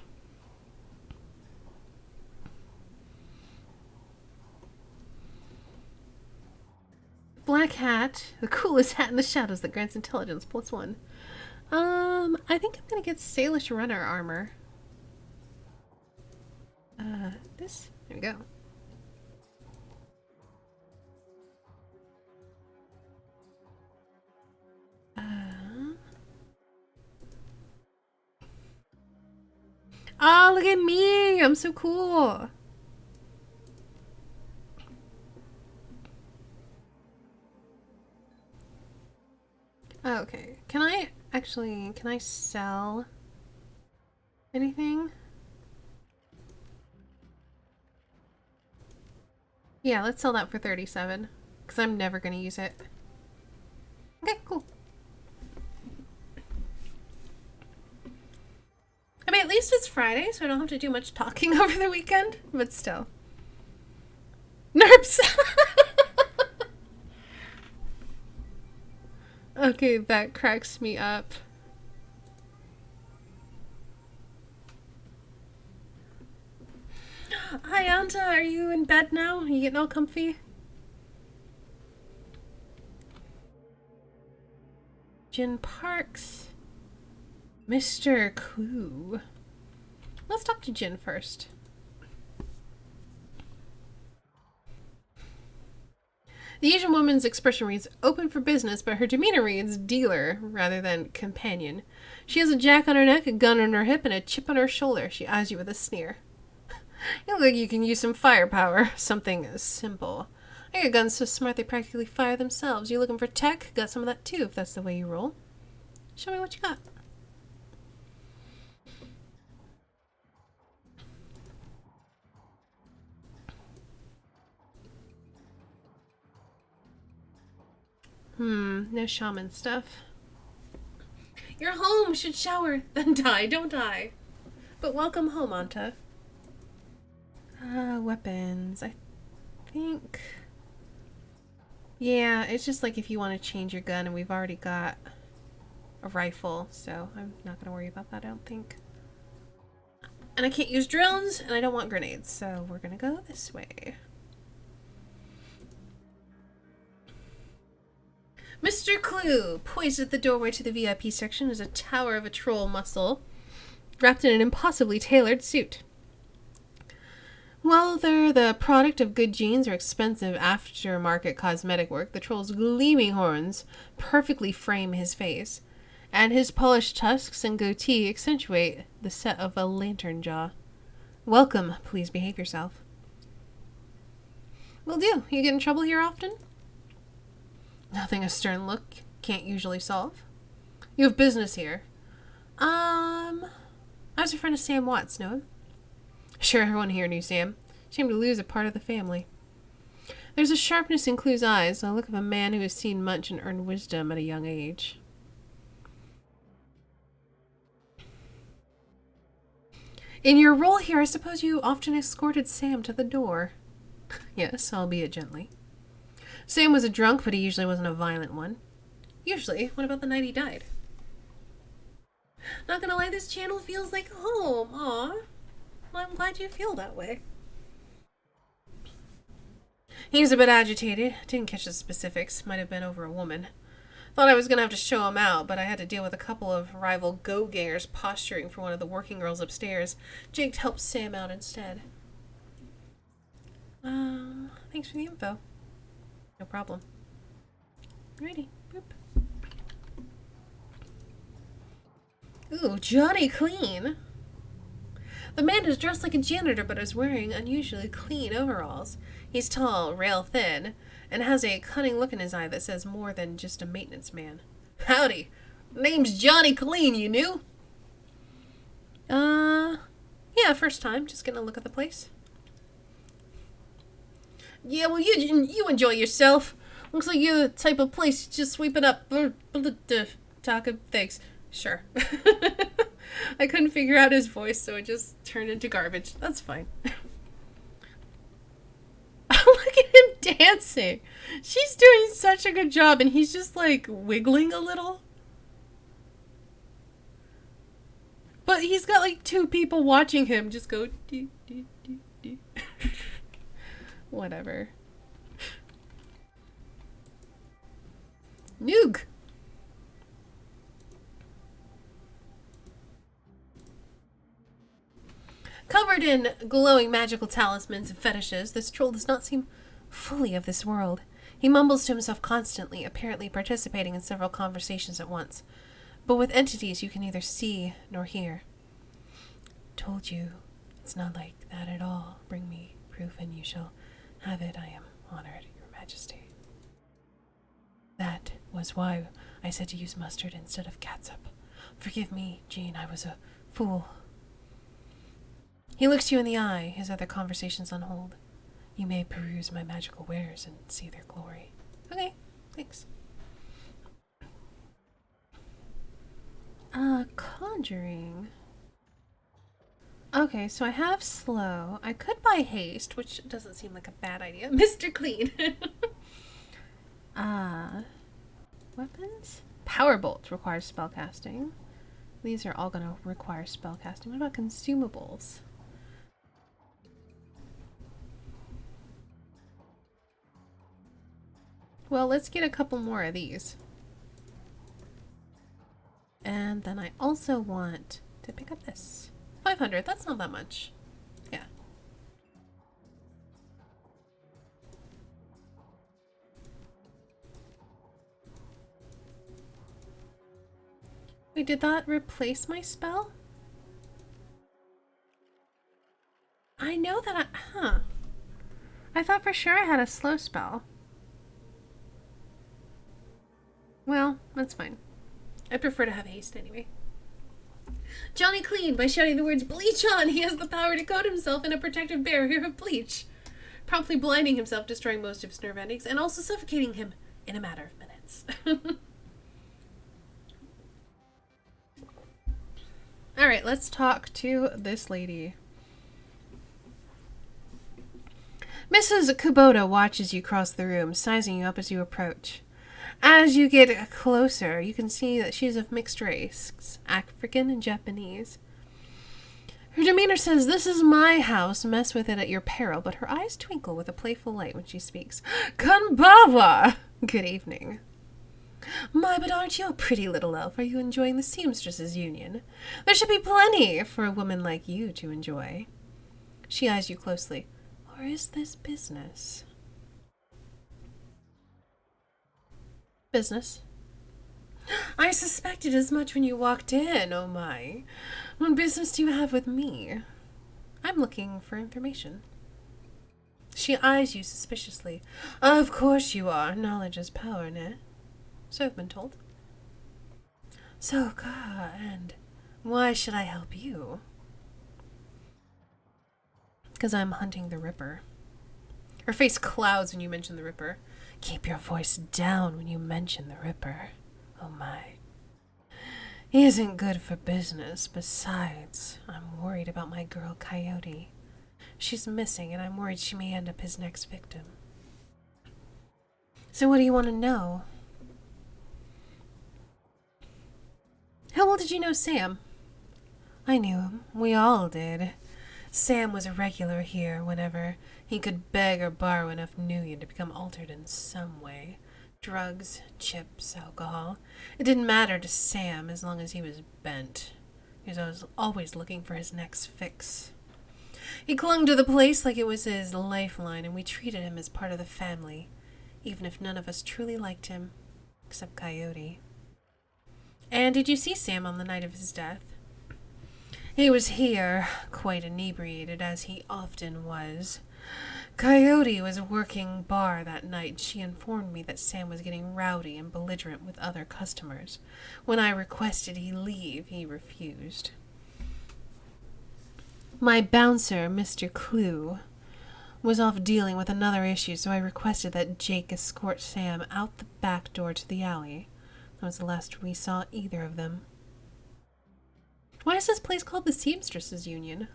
Black hat. The coolest hat in the shadows that grants intelligence plus 1. I think I'm gonna get Salish Runner armor. This? There we go. Oh, look at me! I'm so cool! Oh, okay. Can I sell anything? Yeah, let's sell that for 37. Because I'm never going to use it. Okay, cool. I mean, at least it's Friday, so I don't have to do much talking over the weekend. But still. Nerps! Okay, that cracks me up. Hi, Anta. Are you in bed now? Are you getting all comfy? Jin Parks. Mr. Clue. Let's talk to Jin first. The Asian woman's expression reads open for business, but her demeanor reads dealer rather than companion. She has a jack on her neck, a gun on her hip, and a chip on her shoulder. She eyes you with a sneer. You look like you can use some firepower. Something simple. I got guns so smart they practically fire themselves. You looking for tech? Got some of that too, if that's the way you roll. Show me what you got. No shaman stuff. You're home! Should shower, then die. Don't die. But welcome home, Anta. Weapons. I think... Yeah, it's just like if you want to change your gun, and we've already got a rifle, so I'm not going to worry about that, I don't think. And I can't use drones, and I don't want grenades, so we're going to go this way. Mr. Clue! Poised at the doorway to the VIP section is a tower of a troll muscle, wrapped in an impossibly tailored suit. While they're the product of good genes or expensive aftermarket cosmetic work, the troll's gleaming horns perfectly frame his face, and his polished tusks and goatee accentuate the set of a lantern jaw. Welcome. Please behave yourself. Will do. You get in trouble here often? Nothing a stern look can't usually solve. You have business here. I was a friend of Sam Watts, know him? Sure, everyone here knew Sam. Shame to lose a part of the family. There's a sharpness in Clue's eyes, the look of a man who has seen much and earned wisdom at a young age. In your role here, I suppose you often escorted Sam to the door. Yes, albeit gently. Sam was a drunk, but he usually wasn't a violent one. Usually. What about the night he died? Not gonna lie, this channel feels like home. Aw. Well, I'm glad you feel that way. He was a bit agitated. Didn't catch the specifics. Might have been over a woman. Thought I was gonna have to show him out, but I had to deal with a couple of rival go-gangers posturing for one of the working girls upstairs. Jake helped Sam out instead. Thanks for the info. No problem. Alrighty. Boop. Ooh, Johnny Clean. The man is dressed like a janitor but is wearing unusually clean overalls. He's tall, rail thin, and has a cunning look in his eye that says more than just a maintenance man. Howdy. Name's Johnny Clean, you knew? Yeah, first time. Just gonna look at the place. Yeah, well, you enjoy yourself. Looks like you're the type of place just sweeping up. Talking. Thanks. Sure. I couldn't figure out his voice, so it just turned into garbage. That's fine. Look at him dancing. She's doing such a good job, and he's just like wiggling a little. But he's got like two people watching him just go dee, dee, dee, dee. Whatever. Noog. Covered in glowing magical talismans and fetishes, this troll does not seem fully of this world. He mumbles to himself constantly, apparently participating in several conversations at once, but with entities you can neither see nor hear. Told you, it's not like that at all. Bring me proof and you shall have it. I am honored, Your Majesty. That was why I said to use mustard instead of catsup. Forgive me, Jean, I was a fool. He looks you in the eye, his other conversations on hold. You may peruse my magical wares and see their glory. Okay, thanks. Conjuring. Okay, so I have slow. I could buy haste, which doesn't seem like a bad idea. Mr. Clean. Weapons? Powerbolt requires spellcasting. These are all going to require spellcasting. What about consumables? Well, let's get a couple more of these. And then I also want to pick up this. 500, that's not that much. Yeah. Wait, did that replace my spell? I know thought for sure I had a slow spell. Well, that's fine. I prefer to have haste anyway. Johnny cleaned by shouting the words bleach on. He has the power to coat himself in a protective barrier of bleach, promptly blinding himself, destroying most of his nerve endings, and also suffocating him in a matter of minutes. Alright, let's talk to this lady. Mrs. Kubota watches you cross the room, sizing you up as you approach. As you get closer, you can see that she's of mixed race, African and Japanese. Her demeanor says, "This is my house, mess with it at your peril," but her eyes twinkle with a playful light when she speaks. "Konbawa!" Good evening. "My, but aren't you a pretty little elf? Are you enjoying the Seamstresses' Union? There should be plenty for a woman like you to enjoy." She eyes you closely. "Or is this business?" "Business." "I suspected as much when you walked in, oh my. What business do you have with me?" "I'm looking for information." She eyes you suspiciously. "Of course you are. Knowledge is power, ne?" "So I've been told." "So, and why should I help you?" "Because I'm hunting the Ripper." Her face clouds when you mention the Ripper. "Keep your voice down when you mention the Ripper. Oh my. He isn't good for business. Besides, I'm worried about my girl Coyote. She's missing, and I'm worried she may end up his next victim." "So what do you want to know?" "How well did you know Sam?" "I knew him. We all did. Sam was a regular here whenever he could beg or borrow enough Nuyen to become altered in some way. Drugs, chips, alcohol. It didn't matter to Sam as long as he was bent. He was always looking for his next fix. He clung to the place like it was his lifeline, and we treated him as part of the family, even if none of us truly liked him, except Coyote." "And did you see Sam on the night of his death?" "He was here, quite inebriated, as he often was. Coyote was working bar that night, and she informed me that Sam was getting rowdy and belligerent with other customers. When I requested he leave, he refused. My bouncer, Mr. Clue, was off dealing with another issue, so I requested that Jake escort Sam out the back door to the alley. That was the last we saw either of them." "Why is this place called the Seamstresses' Union?"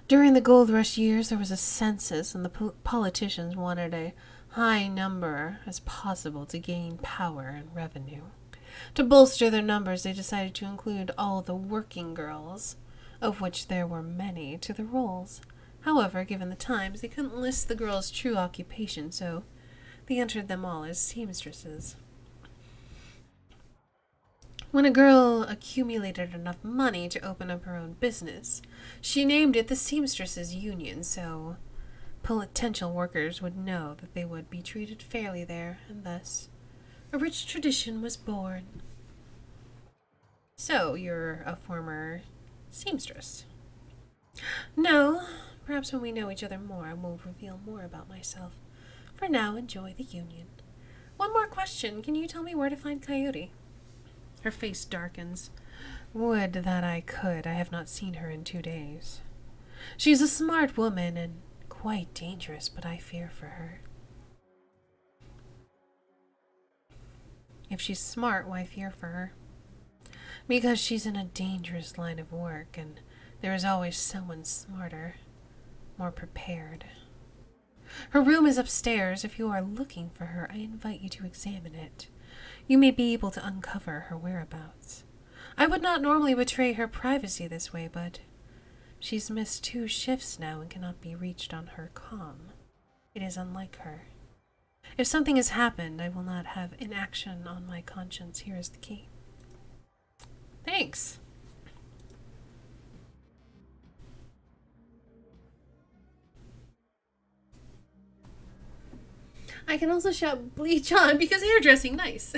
"During the gold rush years, there was a census, and the politicians wanted a high number as possible to gain power and revenue. To bolster their numbers, they decided to include all the working girls, of which there were many, to the rolls. However, given the times, they couldn't list the girls' true occupation, so they entered them all as seamstresses. When a girl accumulated enough money to open up her own business, she named it the Seamstresses' Union, so potential workers would know that they would be treated fairly there, and thus a rich tradition was born." "So, you're a former seamstress?" "No. Perhaps when we know each other more, I will reveal more about myself. For now, enjoy the union. One more question. Can you tell me where to find Coyote?" Her face darkens. "Would that I could. I have not seen her in 2 days. She's a smart woman and quite dangerous, but I fear for her." "If she's smart, why fear for her?" "Because she's in a dangerous line of work, and there is always someone smarter, more prepared. Her room is upstairs. If you are looking for her, I invite you to examine it. You may be able to uncover her whereabouts. I would not normally betray her privacy this way, but she's missed 2 shifts now and cannot be reached on her comm. It is unlike her. If something has happened, I will not have inaction on my conscience. Here is the key." "Thanks." I can also shout bleach on because hairdressing, nice.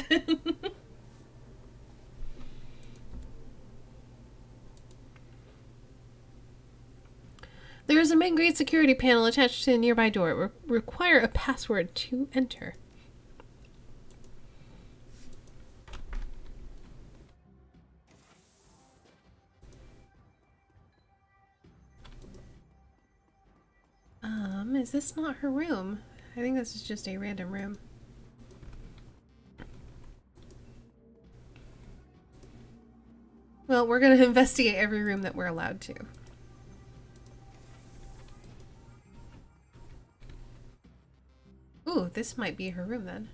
There is a main grade security panel attached to the nearby door. It will require a password to enter. Is this not her room? I think this is just a random room. Well, we're going to investigate every room that we're allowed to. Ooh, this might be her room then.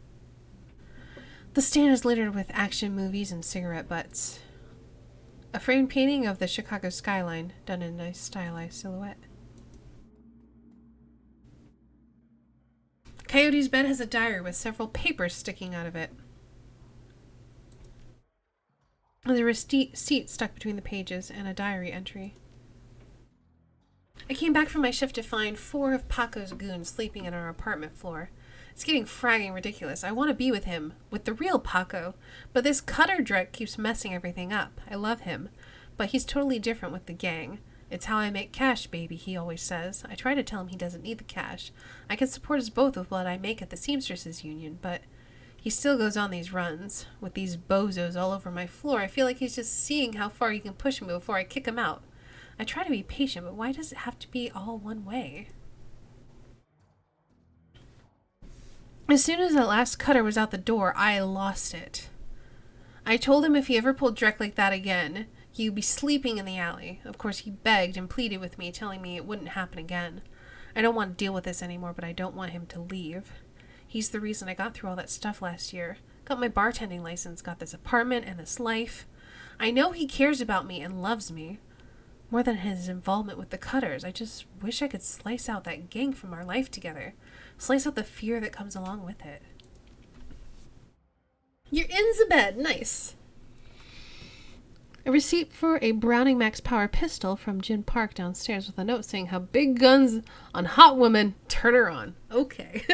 The stand is littered with action movies and cigarette butts. A framed painting of the Chicago skyline, done in a nice stylized silhouette. Coyote's bed has a diary with several papers sticking out of it. There's a receipt stuck between the pages and a diary entry. I came back from my shift to find 4 of Paco's goons sleeping in our apartment floor. It's getting fragging ridiculous. I want to be with him, with the real Paco, but this Cutter dreck keeps messing everything up. I love him, but he's totally different with the gang. It's how I make cash, baby, he always says. I try to tell him he doesn't need the cash. I can support us both with what I make at the Seamstresses Union, but he still goes on these runs. With these bozos all over my floor, I feel like he's just seeing how far he can push me before I kick him out. I try to be patient, but why does it have to be all one way? As soon as that last Cutter was out the door, I lost it. I told him if he ever pulled Drek like that again, he would be sleeping in the alley. Of course, he begged and pleaded with me, telling me it wouldn't happen again. I don't want to deal with this anymore, but I don't want him to leave. He's the reason I got through all that stuff last year. Got my bartending license, got this apartment and this life. I know he cares about me and loves me. More than his involvement with the Cutters. I just wish I could slice out that gang from our life together. Slice out the fear that comes along with it. You're in the bed. Nice. A receipt for a Browning Max Power pistol from Gin Park downstairs with a note saying how big guns on hot women turn her on. Okay.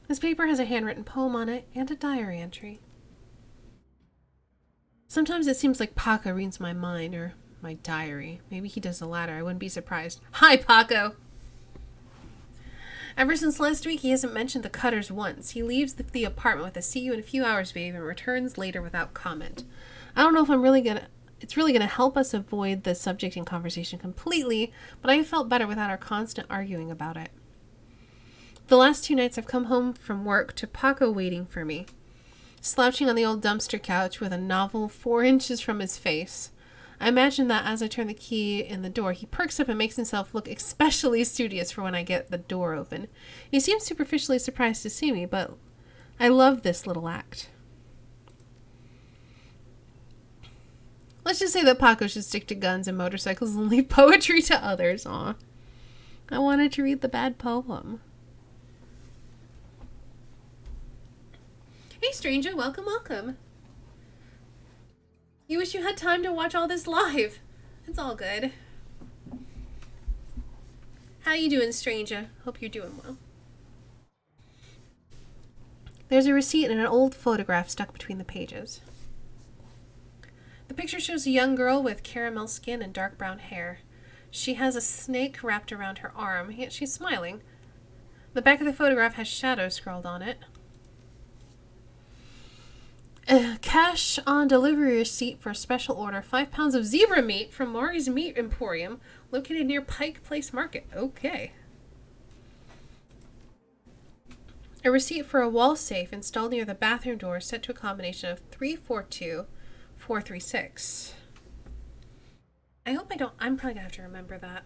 This paper has a handwritten poem on it and a diary entry. Sometimes it seems like Paco reads my mind or my diary. Maybe he does the latter. I wouldn't be surprised. Hi, Paco! Ever since last week, he hasn't mentioned the Cutters once. He leaves the apartment with a "see you in a few hours, babe," and returns later without comment. I don't know if it's really gonna help us avoid the subject in conversation completely, but I felt better without our constant arguing about it. The last 2 nights I've come home from work to Paco waiting for me, slouching on the old dumpster couch with a novel 4 inches from his face. I imagine that as I turn the key in the door, he perks up and makes himself look especially studious for when I get the door open. He seems superficially surprised to see me, but I love this little act. Let's just say that Paco should stick to guns and motorcycles and leave poetry to others. Aw. I wanted to read the bad poem. Hey, stranger. Welcome, welcome. You wish you had time to watch all this live. It's all good. How you doing, stranger? Hope you're doing well. There's a receipt and an old photograph stuck between the pages. The picture shows a young girl with caramel skin and dark brown hair. She has a snake wrapped around her arm, yet she's smiling. The back of the photograph has shadows scrawled on it. A cash on delivery receipt for a special order, 5 pounds of zebra meat from Maury's Meat Emporium, located near Pike Place Market. Okay. A receipt for a wall safe installed near the bathroom door set to a combination of 342436. I hope I'm probably gonna have to remember that.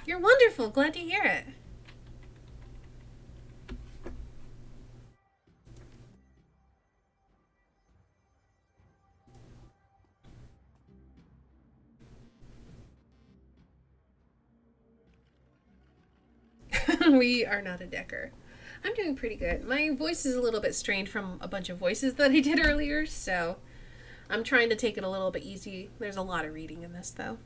You're wonderful. Glad to hear it. We are not a decker. I'm doing pretty good. My voice is a little bit strained from a bunch of voices that I did earlier, so I'm trying to take it a little bit easy. There's a lot of reading in this, though.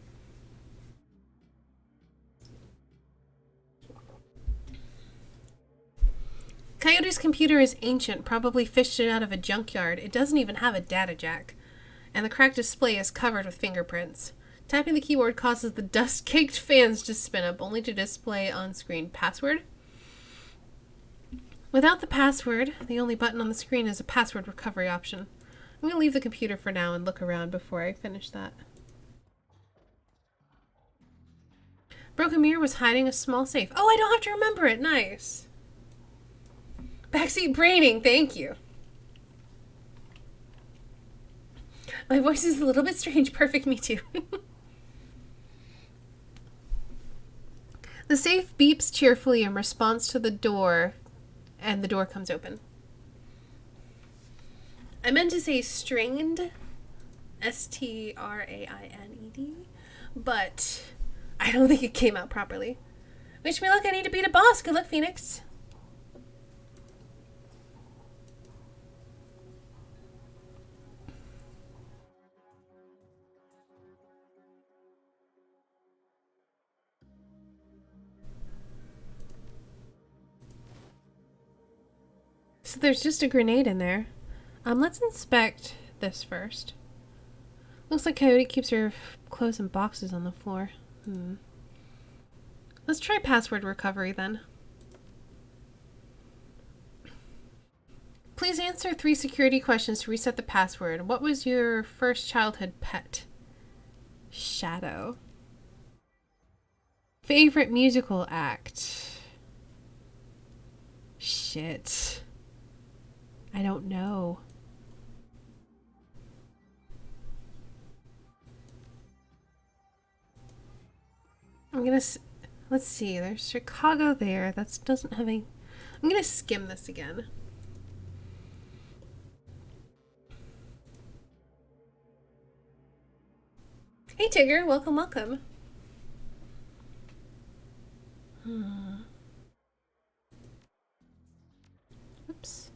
Coyote's computer is ancient, probably fished it out of a junkyard. It doesn't even have a data jack. and the cracked display is covered with fingerprints. Tapping the keyboard causes the dust-caked fans to spin up, only to display on-screen password. Without the password, the only button on the screen is a password recovery option. I'm going to leave the computer for now and look around before I finish that. Broken Mirror was hiding a small safe. Oh, I don't have to remember it. Nice. Backseat braining. Thank you. My voice is a little bit strange. Perfect. Me too. The safe beeps cheerfully in response to the door, and the door comes open. I meant to say strained, S-T-R-A-I-N-E-D, but I don't think it came out properly. Wish me luck, I need to beat a boss. Good luck, Phoenix. So there's just a grenade in there. Let's inspect this first. Looks like Coyote keeps her clothes in boxes on the floor. Let's try password recovery then. Please answer 3 security questions to reset the password. What was your first childhood pet? Shadow. Favorite musical act? Shit. I don't know. Let's see, there's Chicago there. That doesn't have any. I'm gonna skim this again. Hey Tigger, welcome, welcome. Oops.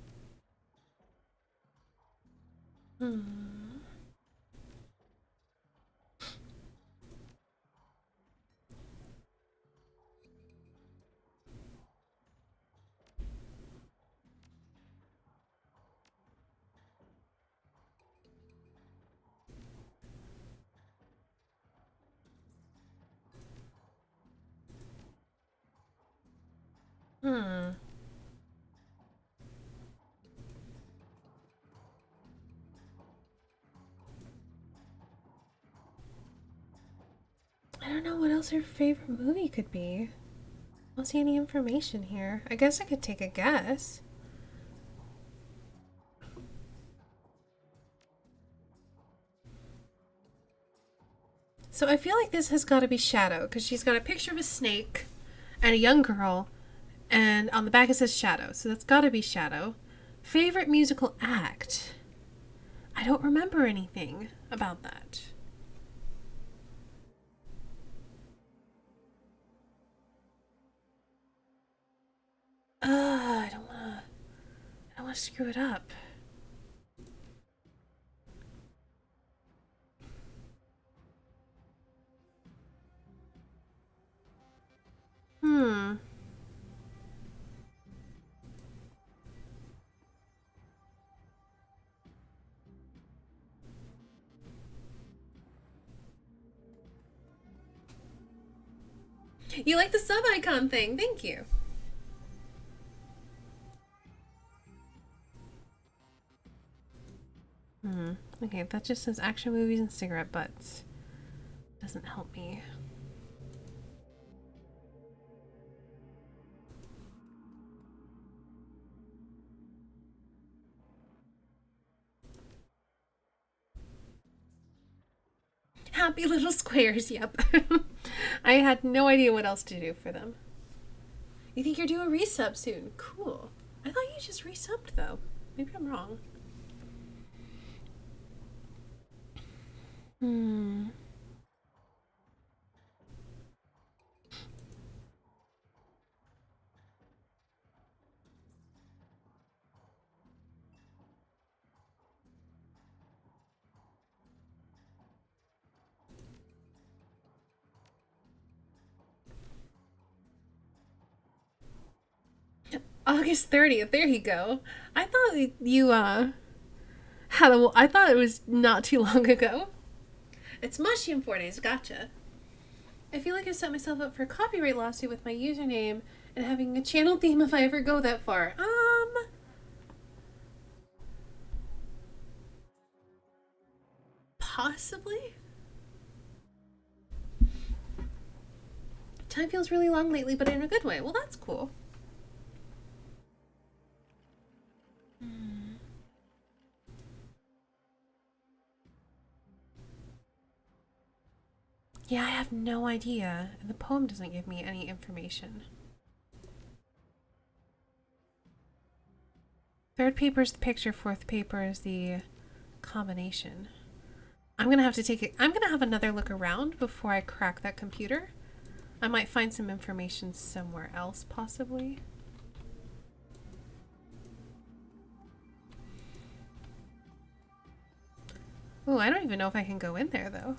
I don't know what else her favorite movie could be. I don't see any information here. I guess I could take a guess. So I feel like this has got to be Shadow, because she's got a picture of a snake and a young girl, and on the back it says Shadow, so that's got to be Shadow. Favorite musical act? I don't remember anything about that. I don't want to screw it up. You like the sub icon thing? Thank you. Okay, that just says action movies and cigarette butts. Doesn't help me. Happy little squares, yep. I had no idea what else to do for them. You think you're due a resub soon? Cool. I thought you just resubbed though. Maybe I'm wrong. August 30th. There you go. I thought you I thought it was not too long ago. It's mushy in 4 days. Gotcha. I feel like I set myself up for a copyright lawsuit with my username and having a channel theme if I ever go that far. Possibly? Time feels really long lately, but in a good way. Well, that's cool. Yeah, I have no idea. And the poem doesn't give me any information. Third paper is the picture, fourth paper is the combination. I'm gonna have another look around before I crack that computer. I might find some information somewhere else, possibly. Oh, I don't even know if I can go in there, though.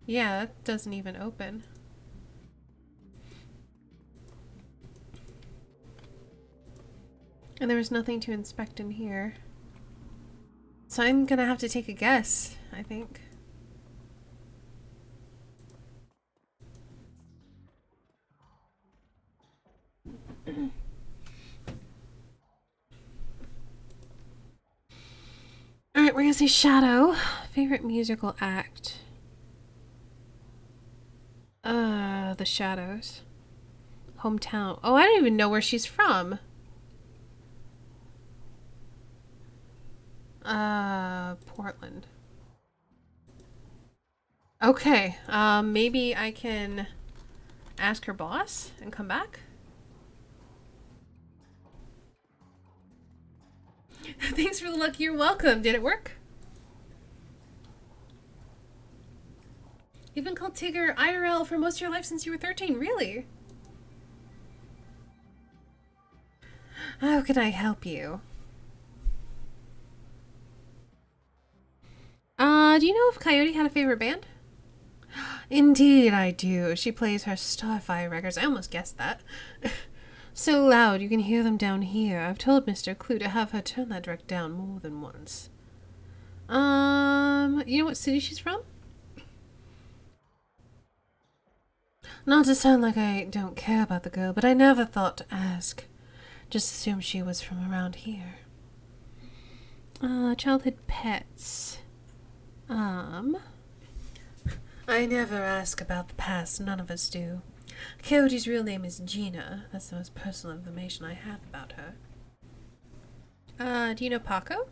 Yeah, that doesn't even open. And there was nothing to inspect in here. So I'm gonna have to take a guess, I think. Alright, we're gonna say Shadow. Favorite musical act. The Shadows. Hometown. Oh, I don't even know where she's from. Portland. Okay, maybe I can ask her boss and come back? Thanks for the luck. You're welcome. Did it work? You've been called Tigger IRL for most of your life since you were 13. Really? How can I help you? Do you know if Coyote had a favorite band? Indeed I do. She plays her Starfire records. I almost guessed that. So loud you can hear them down here. I've told Mr. Clue to have her turn that direct down more than once. You know what city she's from? Not to sound like I don't care about the girl, but I never thought to ask. Just assumed she was from around here. Childhood pets. I never ask about the past. None of us do. Coyote's real name is Gina. That's the most personal information I have about her. Do you know Paco?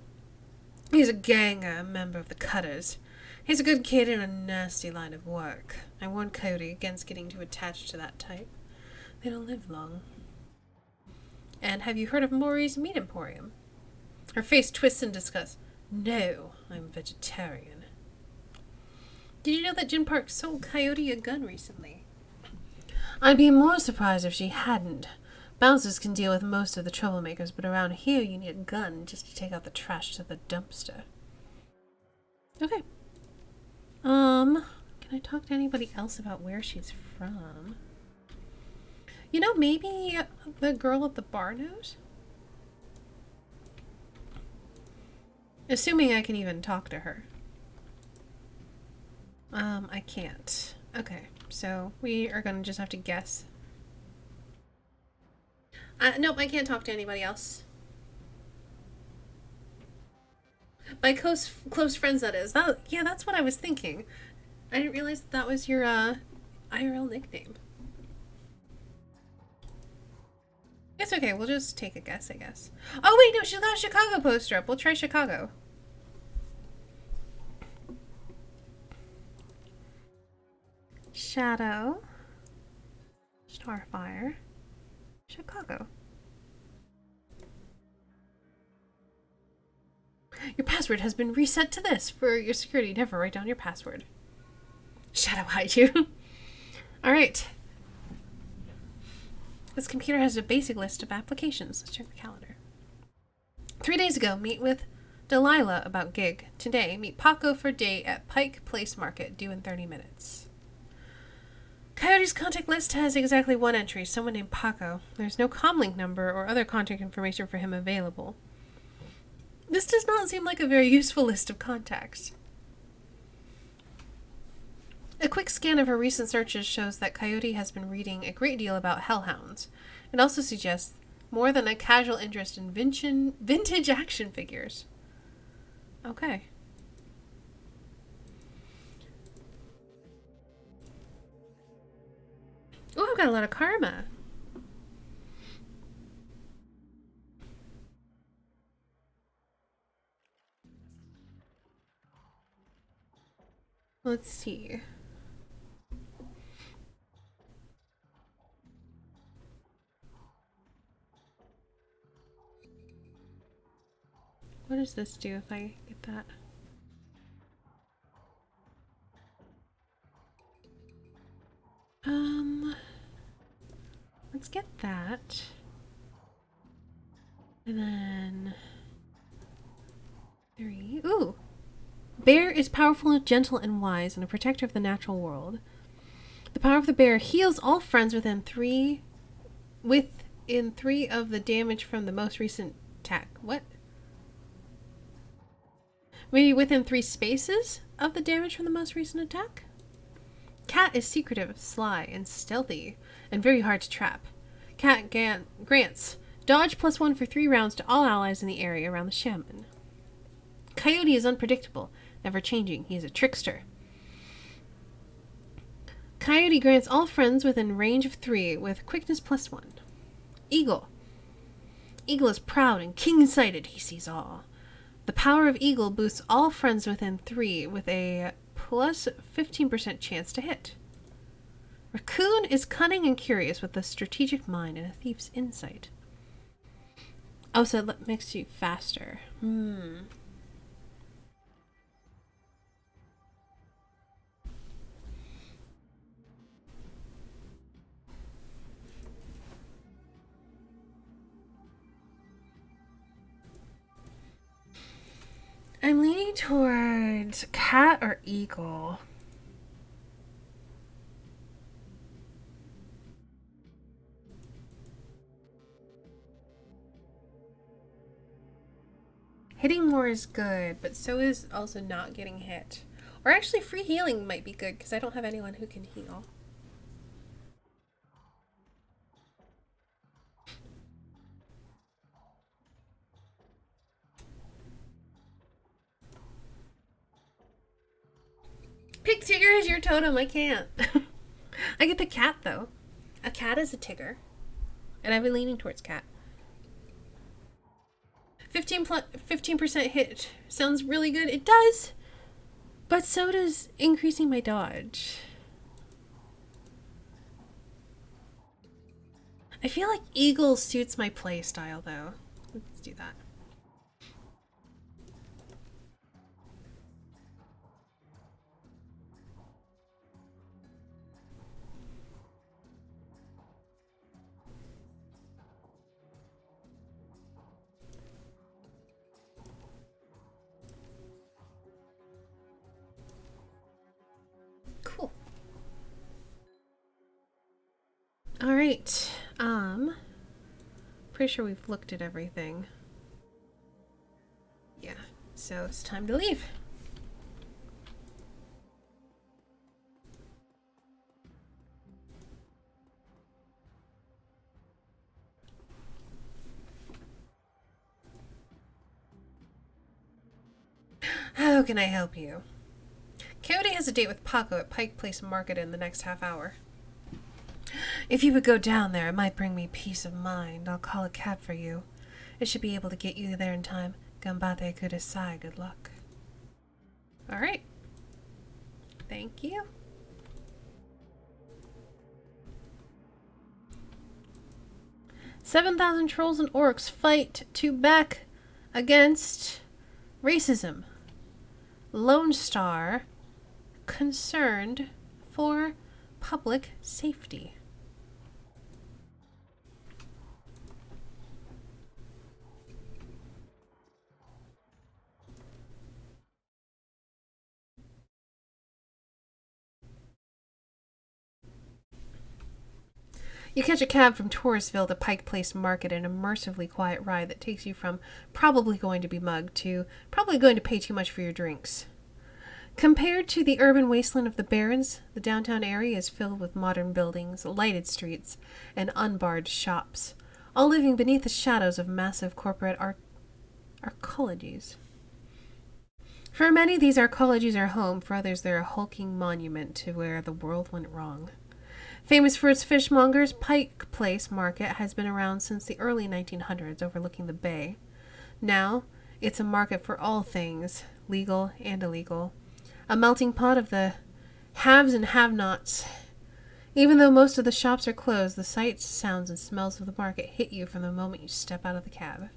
He's a ganger, a member of the Cutters. He's a good kid in a nasty line of work. I warned Coyote against getting too attached to that type. They don't live long. And have you heard of Maury's Meat Emporium? Her face twists in disgust. No, I'm vegetarian. Did you know that Jim Park sold Coyote a gun recently? I'd be more surprised if she hadn't. Bouncers can deal with most of the troublemakers, but around here you need a gun just to take out the trash to the dumpster. Okay. Can I talk to anybody else about where she's from? You know, maybe the girl at the bar knows? Assuming I can even talk to her. I can't. Okay, so we are gonna just have to guess. Nope, I can't talk to anybody else. My close friends, that is. Yeah, that's what I was thinking. I didn't realize that was your, IRL nickname. It's okay, we'll just take a guess, I guess. Oh, wait, no, she's got a Chicago poster up. We'll try Chicago. Shadow. Starfire. Chicago. Your password has been reset to this. For your security, never write down your password. Shadow hide you. Alright. This computer has a basic list of applications. Let's check the calendar. 3 days ago, meet with Delilah about gig. Today, meet Paco for date at Pike Place Market, due in 30 minutes. Coyote's contact list has exactly one entry, someone named Paco. There's no comlink number or other contact information for him available. This does not seem like a very useful list of contacts. A quick scan of her recent searches shows that Coyote has been reading a great deal about hellhounds. It also suggests more than a casual interest in vintage action figures. Okay. Oh, I've got a lot of karma. Let's see. What does this do if I get that? Let's get that. And then 3. Ooh. Bear is powerful, gentle, and wise, and a protector of the natural world. The power of the bear heals all friends within 3 of the damage from the most recent attack. What? Maybe within 3 spaces of the damage from the most recent attack? Cat is secretive, sly, and stealthy, and very hard to trap. Cat grants dodge +1 for 3 rounds to all allies in the area around the shaman. Coyote is unpredictable, never changing. He is a trickster. Coyote grants all friends within range of 3 with quickness +1. Eagle. Eagle is proud and king-sighted. He sees all. The power of Eagle boosts all friends within 3 with a plus 15% chance to hit. Raccoon is cunning and curious with a strategic mind and a thief's insight. Oh, so that makes you faster. I'm leaning towards cat or eagle. Hitting more is good, but so is also not getting hit. Or actually, free healing might be good because I don't have anyone who can heal. Pick Tigger as your totem. I can't. I get the cat, though. A cat is a Tigger. And I've been leaning towards cat. 15% hit. Sounds really good. It does. But so does increasing my dodge. I feel like eagle suits my playstyle, though. Let's do that. Cool. All right. Pretty sure we've looked at everything. Yeah. So it's time to leave. How can I help you? Coyote has a date with Paco at Pike Place Market in the next half hour. If you would go down there, it might bring me peace of mind. I'll call a cab for you. It should be able to get you there in time. Gambate kudasai. Good luck. Alright. Thank you. "7,000 trolls and orcs fight to back against racism. Lone Star concerned for public safety." You catch a cab from Touristville to Pike Place Market, an immersively quiet ride that takes you from probably going to be mugged to probably going to pay too much for your drinks. Compared to the urban wasteland of the Barrens, the downtown area is filled with modern buildings, lighted streets, and unbarred shops, all living beneath the shadows of massive corporate arcologies. For many, these arcologies are home. For others, they're a hulking monument to where the world went wrong. Famous for its fishmongers, Pike Place Market has been around since the early 1900s, overlooking the bay. Now, it's a market for all things, legal and illegal. A melting pot of the haves and have-nots. Even though most of the shops are closed, the sights, sounds, and smells of the market hit you from the moment you step out of the cab.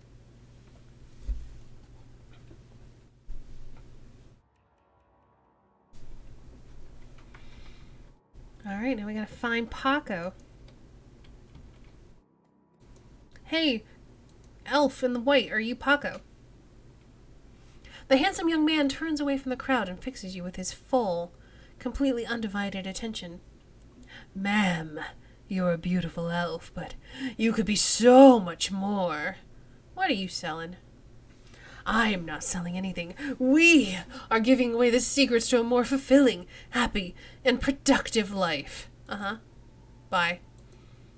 Alright, now we gotta find Paco. Hey, elf in the white, are you Paco? The handsome young man turns away from the crowd and fixes you with his full, completely undivided attention. Ma'am, you're a beautiful elf, but you could be so much more. What are you selling? I'm not selling anything. We are giving away the secrets to a more fulfilling, happy, and productive life. Bye.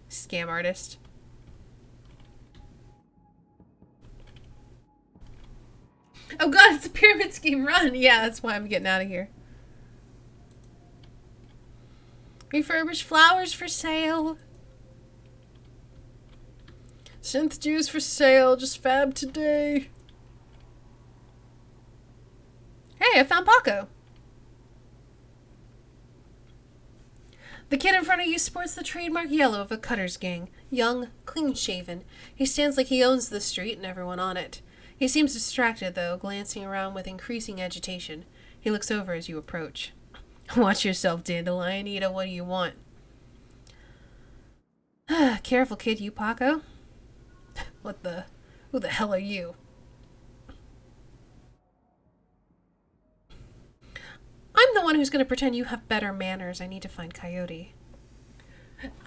Scam artist. Oh god, it's a pyramid scheme. Run! Yeah, that's why I'm getting out of here. Refurbished flowers for sale. Synth juice for sale. Just fab today. Hey, I found Paco. The kid in front of you sports the trademark yellow of a cutter's gang. Young, clean-shaven. He stands like he owns the street and everyone on it. He seems distracted, though, glancing around with increasing agitation. He looks over as you approach. Watch yourself, Dandelion. Ida, what do you want? Careful, kid. You Paco? Who the hell are you? I'm the one who's going to pretend you have better manners. I need to find Coyote.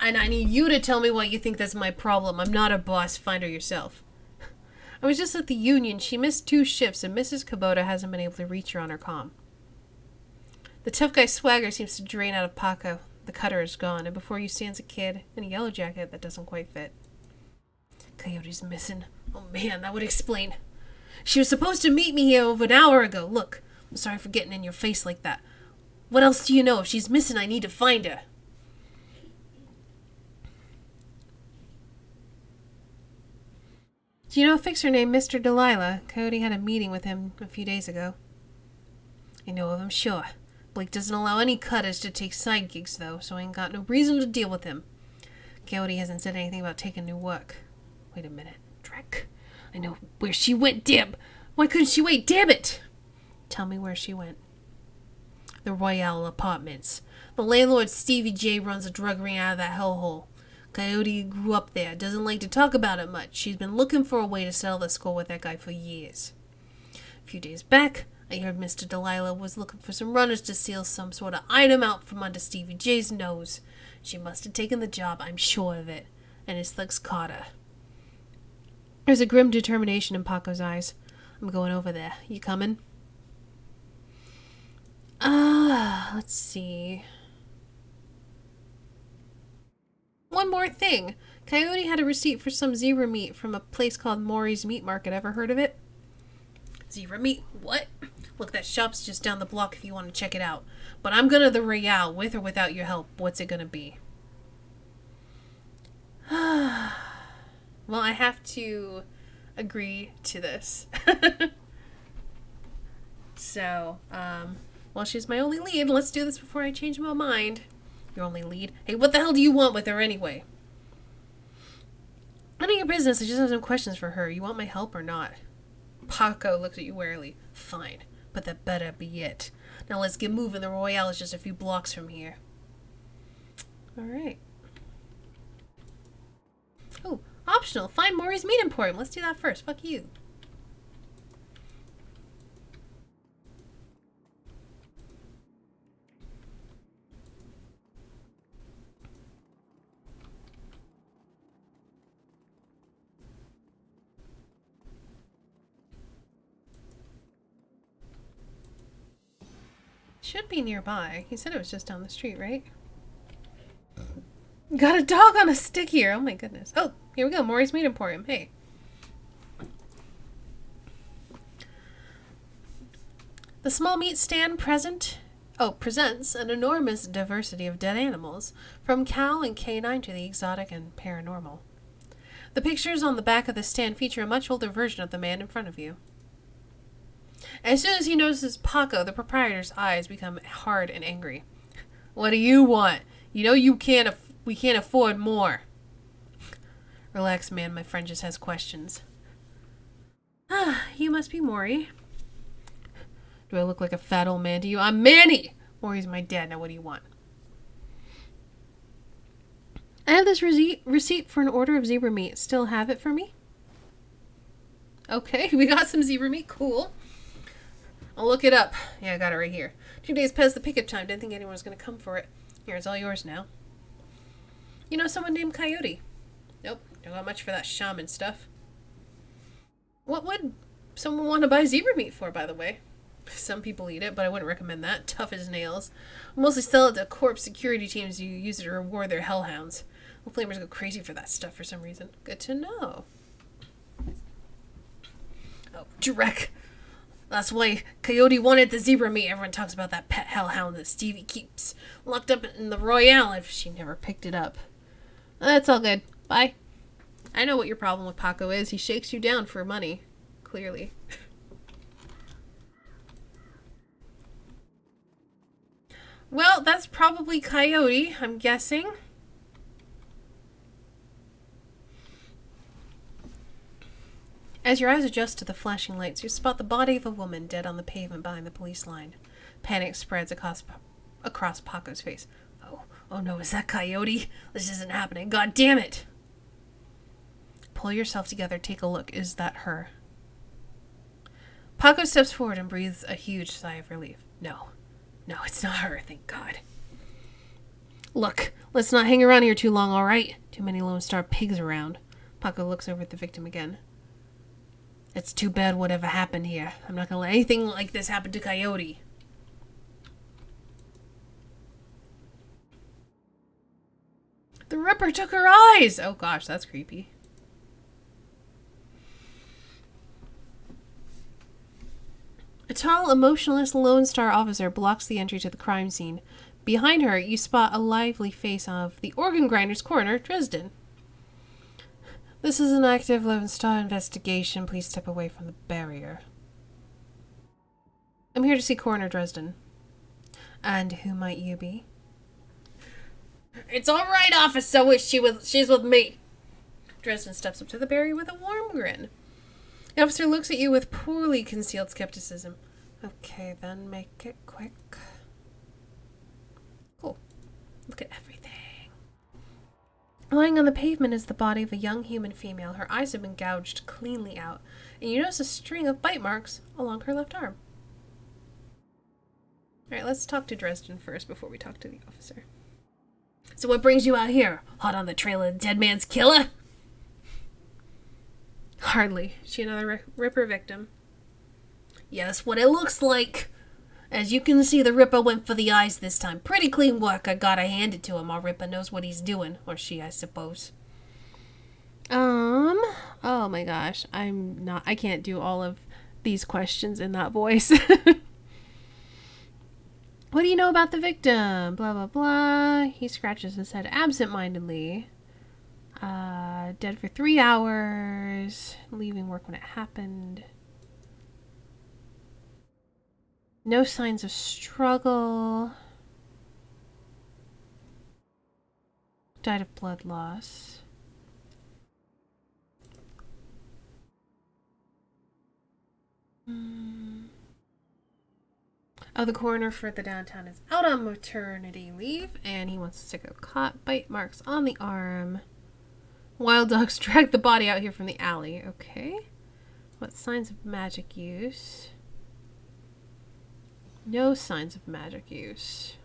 And I need you to tell me why you think that's my problem. I'm not a boss. Find her yourself. I was just at the union. She missed 2 shifts, and Mrs. Kubota hasn't been able to reach her on her comm. The tough guy swagger seems to drain out of Paco. The cutter is gone, and before you stands a kid in a yellow jacket that doesn't quite fit. Coyote's missing. Oh man, that would explain. She was supposed to meet me here over an hour ago. Look, I'm sorry for getting in your face like that. What else do you know? If she's missing, I need to find her. Do you know a fixer named Mr. Delilah? Coyote had a meeting with him a few days ago. I know of him, sure. Blake doesn't allow any cutters to take side gigs, though, so I ain't got no reason to deal with him. Coyote hasn't said anything about taking new work. Wait a minute. Drek. I know where she went, damn. Why couldn't she wait? Damn it! Tell me where she went. The Royale Apartments. The landlord Stevie J runs a drug ring out of that hellhole. Coyote grew up there. Doesn't like to talk about it much. She's been looking for a way to settle the score with that guy for years. A few days back, I heard Mr. Delilah was looking for some runners to steal some sort of item out from under Stevie J's nose. She must have taken the job, I'm sure of it. And his thugs caught her. There's a grim determination in Paco's eyes. I'm going over there. You coming? Let's see. One more thing. Coyote had a receipt for some zebra meat from a place called Maury's Meat Market. Ever heard of it? Zebra meat? What? Look, that shop's just down the block if you want to check it out. But I'm gonna the Royale, with or without your help. What's it gonna be? Well, I have to agree to this. So, well, she's my only lead. Let's do this before I change my mind. Your only lead? Hey, what the hell do you want with her anyway? None of your business. I just have some questions for her. You want my help or not? Paco looks at you warily. Fine, but that better be it. Now let's get moving. The Royale is just a few blocks from here. Alright. Oh, optional. Find Maury's Meat Emporium. Let's do that first. Fuck you. Should be nearby. He said it was just down the street, right? Got a dog on a stick here. Oh my goodness. Oh, here we go. Maury's Meat Emporium. Hey. The small meat stand presents an enormous diversity of dead animals, from cow and canine to the exotic and paranormal. The pictures on the back of the stand feature a much older version of the man in front of you. As soon as he notices Paco, the proprietor's eyes become hard and angry. What do you want? You know we can't afford more. Relax, man. My friend just has questions. You must be Maury. Do I look like a fat old man to you? I'm Manny! Maury's my dad. Now what do you want? I have this receipt for an order of zebra meat. Still have it for me? Okay, we got some zebra meat. Cool. I'll look it up. Yeah, I got it right here. 2 days past the pickup time. Didn't think anyone was going to come for it. Here, it's all yours now. You know someone named Coyote? Nope, don't got much for that shaman stuff. What would someone want to buy zebra meat for, by the way? Some people eat it, but I wouldn't recommend that. Tough as nails. Mostly sell it to corp security teams who use it to reward their hellhounds. Well, flamers go crazy for that stuff for some reason. Good to know. Oh, Drek. That's why Coyote wanted the zebra meat. Everyone talks about that pet hellhound that Stevie keeps locked up in the Royale if she never picked it up. That's all good. Bye. I know what your problem with Paco is. He shakes you down for money. Clearly. Well, that's probably Coyote, I'm guessing. As your eyes adjust to the flashing lights, you spot the body of a woman dead on the pavement behind the police line. Panic spreads across Paco's face. Oh no, is that Coyote? This isn't happening. God damn it! Pull yourself together, take a look. Is that her? Paco steps forward and breathes a huge sigh of relief. No, it's not her, thank God. Look, let's not hang around here too long, alright? Too many Lone Star pigs around. Paco looks over at the victim again. It's too bad whatever happened here. I'm not gonna let anything like this happen to Coyote. The Ripper took her eyes! Oh gosh, that's creepy. A tall, emotionless Lone Star officer blocks the entry to the crime scene. Behind her, you spot a lively face of the organ grinder's coroner, Dresden. This is an active Lone Star investigation. Please step away from the barrier. I'm here to see Coroner Dresden. And who might you be? It's all right, officer. She's with me. Dresden steps up to the barrier with a warm grin. The officer looks at you with poorly concealed skepticism. Okay, then make it quick. Cool. Look at everything. Lying on the pavement is the body of a young human female. Her eyes have been gouged cleanly out, and you notice a string of bite marks along her left arm. Alright, let's talk to Dresden first before we talk to the officer. So what brings you out here? Hot on the trail of the dead man's killer? Hardly. Is she another Ripper victim? Yes, what it looks like. As you can see, the Ripper went for the eyes this time. Pretty clean work, I gotta hand it to him. Our Ripper knows what he's doing. Or she, I suppose. Oh my gosh. I can't do all of these questions in that voice. What do you know about the victim? Blah, blah, blah. He scratches his head absent-mindedly. Dead for 3 hours. Leaving work when it happened. No signs of struggle. Died of blood loss. Oh, the coroner for the downtown is out on maternity leave, and he wants to stick a caught bite marks on the arm. Wild dogs dragged the body out here from the alley. Okay. What signs of magic use? No signs of magic use.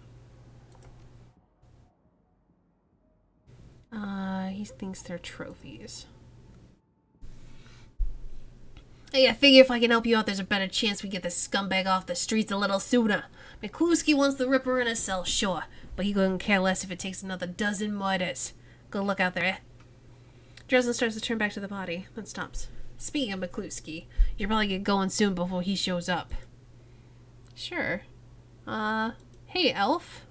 He thinks they're trophies. Hey, I figure if I can help you out, there's a better chance we get this scumbag off the streets a little sooner. McCluskey wants the Ripper in a cell, sure, but he couldn't care less if it takes another dozen murders. Good luck out there, eh? Dresden starts to turn back to the body, then stops. Speaking of McCluskey, you'll probably get going soon before he shows up. Sure. Hey, elf.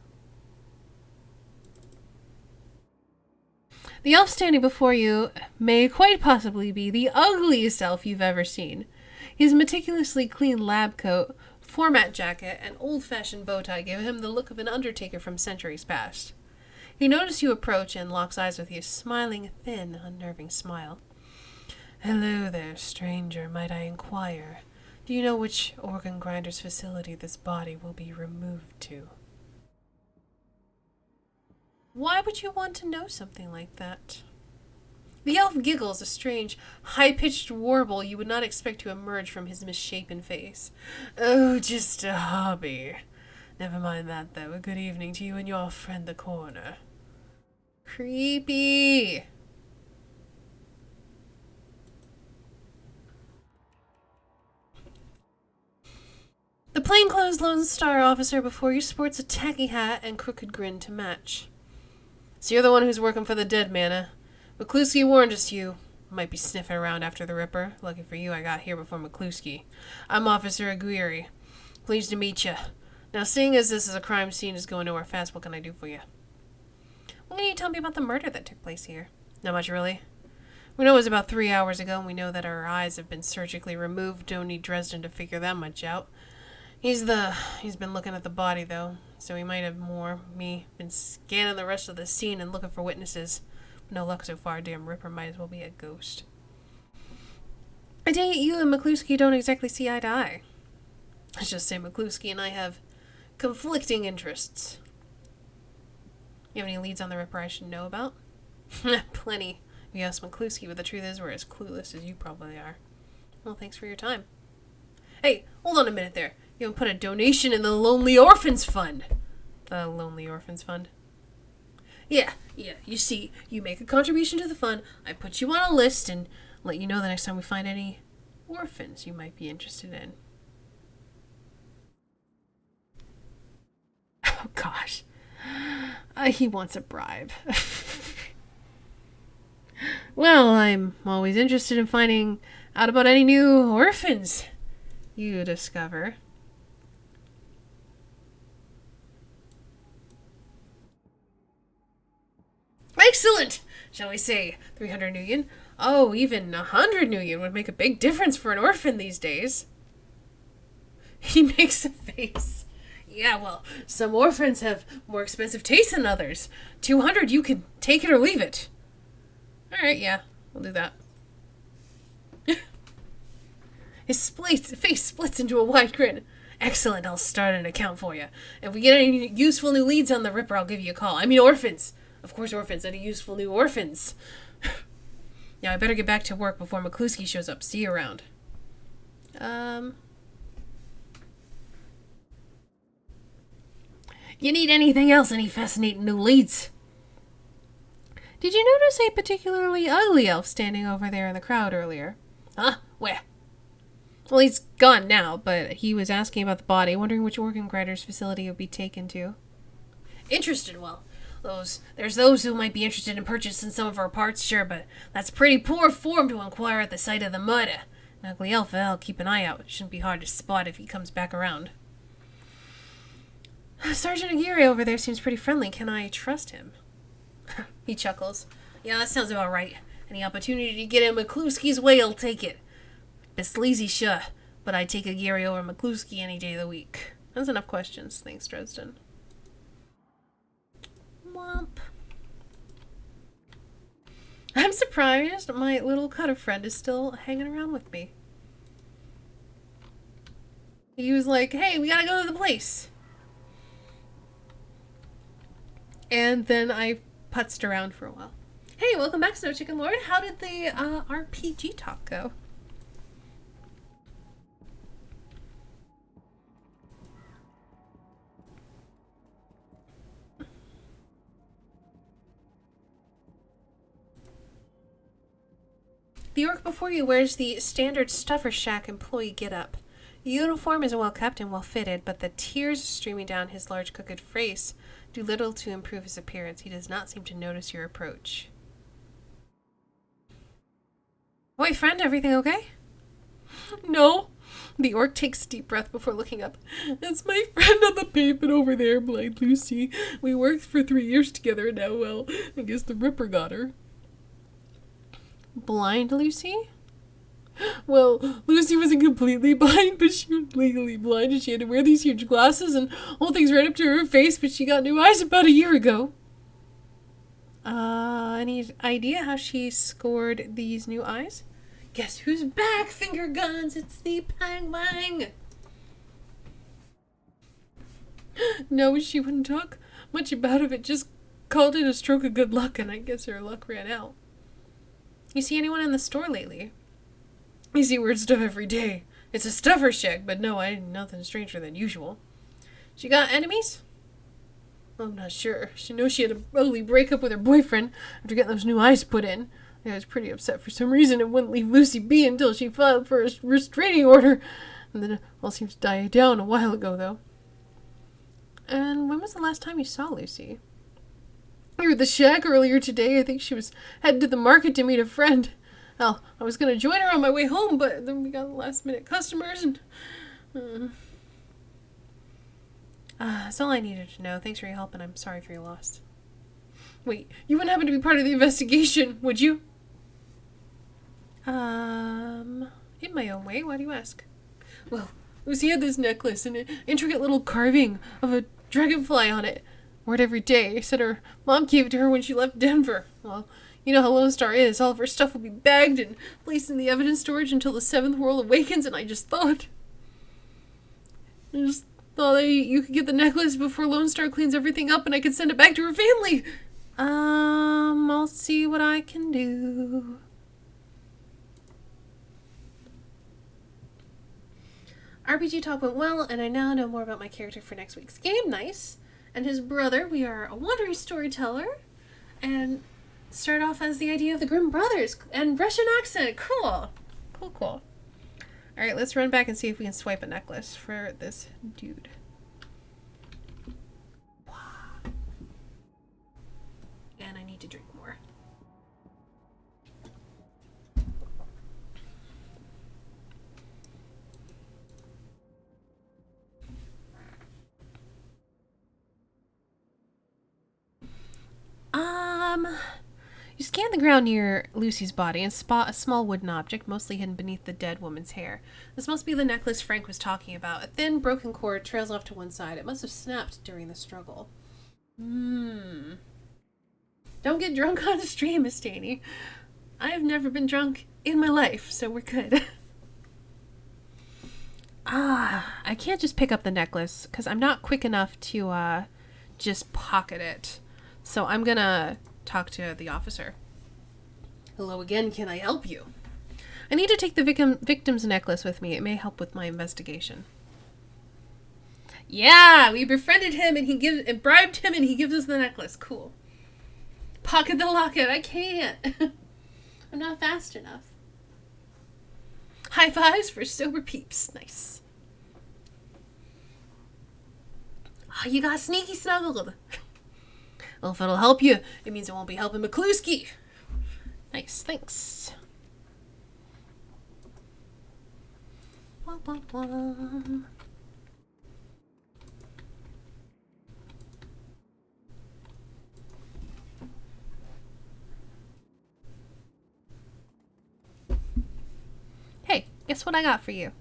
The elf standing before you may quite possibly be the ugliest elf you've ever seen. His meticulously clean lab coat, format jacket, and old-fashioned bow tie give him the look of an undertaker from centuries past. He notices you approach and locks eyes with you, smiling a thin, unnerving smile. Hello there, stranger, might I inquire? Do you know which organ grinder's facility this body will be removed to? Why would you want to know something like that? The elf giggles, a strange, high-pitched warble you would not expect to emerge from his misshapen face. Oh, just a hobby. Never mind that, though. A good evening to you and your friend the coroner. Creepy. The plainclothes Lone Star officer before you sports a tacky hat and crooked grin to match. So you're the one who's working for the dead man, eh? McCluskey warned us you might be sniffing around after the Ripper. Lucky for you, I got here before McCluskey. I'm Officer Aguirre. Pleased to meet you. Now, seeing as this is a crime scene is going nowhere fast, what can I do for you? What can you tell me about the murder that took place here? Not much, really. We know it was about 3 hours ago, and we know that our eyes have been surgically removed. Don't need Dresden to figure that much out. He's been looking at the body, though, so he might have been scanning the rest of the scene and looking for witnesses. No luck so far. Damn Ripper might as well be a ghost. I take it you and McCluskey don't exactly see eye to eye. Let's just say McCluskey and I have conflicting interests. You have any leads on the Ripper I should know about? Plenty. If you ask McCluskey, but the truth is we're as clueless as you probably are. Well, thanks for your time. Hey, hold on a minute there. You haven't put a donation in the Lonely Orphans Fund. The Lonely Orphans Fund? Yeah. You see, you make a contribution to the fund, I put you on a list, and let you know the next time we find any orphans you might be interested in. Oh, gosh. He wants a bribe. Well, I'm always interested in finding out about any new orphans you discover. Excellent! Shall we say 300 Nuyen? Oh, even 100 Nuyen would make a big difference for an orphan these days. He makes a face. Yeah, well, some orphans have more expensive tastes than others. 200, you can take it or leave it. Alright, yeah, we'll do that. His face splits into a wide grin. Excellent, I'll start an account for you. If we get any useful new leads on the Ripper, I'll give you a call. I mean orphans. Of course orphans, any useful new orphans. Now I better get back to work before McCluskey shows up. See you around. You need anything else? Any fascinating new leads? Did you notice a particularly ugly elf standing over there in the crowd earlier? Huh? Where? Well, he's gone now, but he was asking about the body, wondering which organ grinder's facility it would be taken to. Interested? Well, there's those who might be interested in purchasing some of our parts, sure, but that's pretty poor form to inquire at the site of the murder. An ugly elf, I'll keep an eye out. It shouldn't be hard to spot if he comes back around. Sergeant Aguirre over there seems pretty friendly. Can I trust him? He chuckles. Yeah, that sounds about right. Any opportunity to get in McCluskey's way, I'll take it. Bit sleazy, sure, but I'd take Aguirre over McCluskey any day of the week. That's enough questions. Thanks, Dresden. Womp. I'm surprised my little cutter friend is still hanging around with me. He was like, hey, we gotta go to the place. And then I putzed around for a while. Hey, welcome back, Snow Chicken Lord. How did the RPG talk go? The orc before you wears the standard Stuffer Shack employee getup. The uniform is well kept and well fitted, but the tears streaming down his large crooked face do little to improve his appearance. He does not seem to notice your approach. Oi, friend, everything okay? No. The orc takes a deep breath before looking up. That's my friend on the pavement over there, Blind Lucy. We worked for 3 years together and now, well, I guess the Ripper got her. Blind Lucy? Well, Lucy wasn't completely blind, but she was legally blind and she had to wear these huge glasses and hold things right up to her face, but she got new eyes about a year ago. Any idea how she scored these new eyes? Guess who's back, finger guns? It's the Pang Wang. No, she wouldn't talk much about it, just called it a stroke of good luck, and I guess her luck ran out. You see anyone in the store lately? I see weird stuff every day. It's a Stuffer Shack, but no, nothing stranger than usual. She got enemies? I'm not sure. She knows she had an ugly breakup with her boyfriend after getting those new eyes put in. I was pretty upset for some reason and wouldn't leave Lucy be until she filed for a restraining order. And then it all seems to die down a while ago, though. And when was the last time you saw Lucy? You were at the shack earlier today. I think she was headed to the market to meet a friend. Well, I was going to join her on my way home, but then we got last-minute customers and... that's all I needed to know. Thanks for your help, and I'm sorry for your loss. Wait, you wouldn't happen to be part of the investigation, would you? In my own way. Why do you ask? Well, Lucy had this necklace and an intricate little carving of a dragonfly on it. Wore it every day. Said her mom gave it to her when she left Denver. Well, you know how Lone Star is. All of her stuff will be bagged and placed in the evidence storage until the seventh world awakens, and I just thought that you could get the necklace before Lone Star cleans everything up and I could send it back to her family. I'll see what I can do. RPG talk went well, and I now know more about my character for next week's game. Nice. And his brother. We are a wandering storyteller. And start off as the idea of the Grimm brothers. And Russian accent. Cool. Cool. Alright, let's run back and see if we can swipe a necklace for this dude. And I need to drink more. You scan the ground near Lucy's body and spot a small wooden object, mostly hidden beneath the dead woman's hair. This must be the necklace Frank was talking about. A thin, broken cord trails off to one side. It must have snapped during the struggle. Don't get drunk on stream, Miss Danny. I have never been drunk in my life, so we're good. I can't just pick up the necklace, because I'm not quick enough to, just pocket it. So I'm gonna talk to the officer. Hello again, can I help you? I need to take the victim's necklace with me. It may help with my investigation. Yeah, we befriended him and bribed him and he gives us the necklace. Cool. Pocket the locket. I can't. I'm not fast enough. High fives for sober peeps. Nice. Oh, you got sneaky snuggled. Well, if it'll help you, it means it won't be helping McCluskey. Nice, thanks. Hey, guess what I got for you?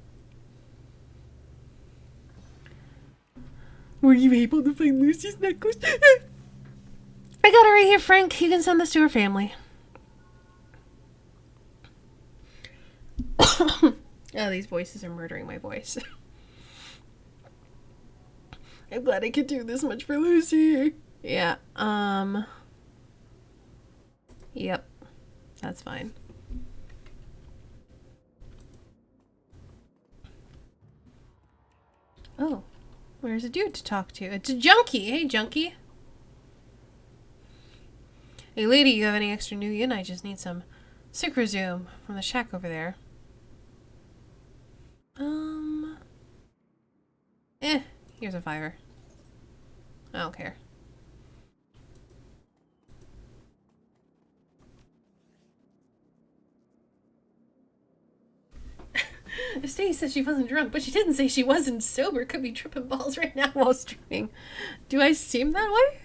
Were you able to find Lucy's necklace? I got it right here, Frank. You can send this to her family. Oh, these voices are murdering my voice. I'm glad I could do this much for Lucy. Yeah, yep. That's fine. Oh, where's a dude to talk to? It's a junkie. Hey, junkie. Hey, lady, you have any extra new yin? I just need some Sick resume from the shack over there. Here's a $5. I don't care. Stacey said she wasn't drunk, but she didn't say she wasn't sober. Could be tripping balls right now while streaming. Do I seem that way?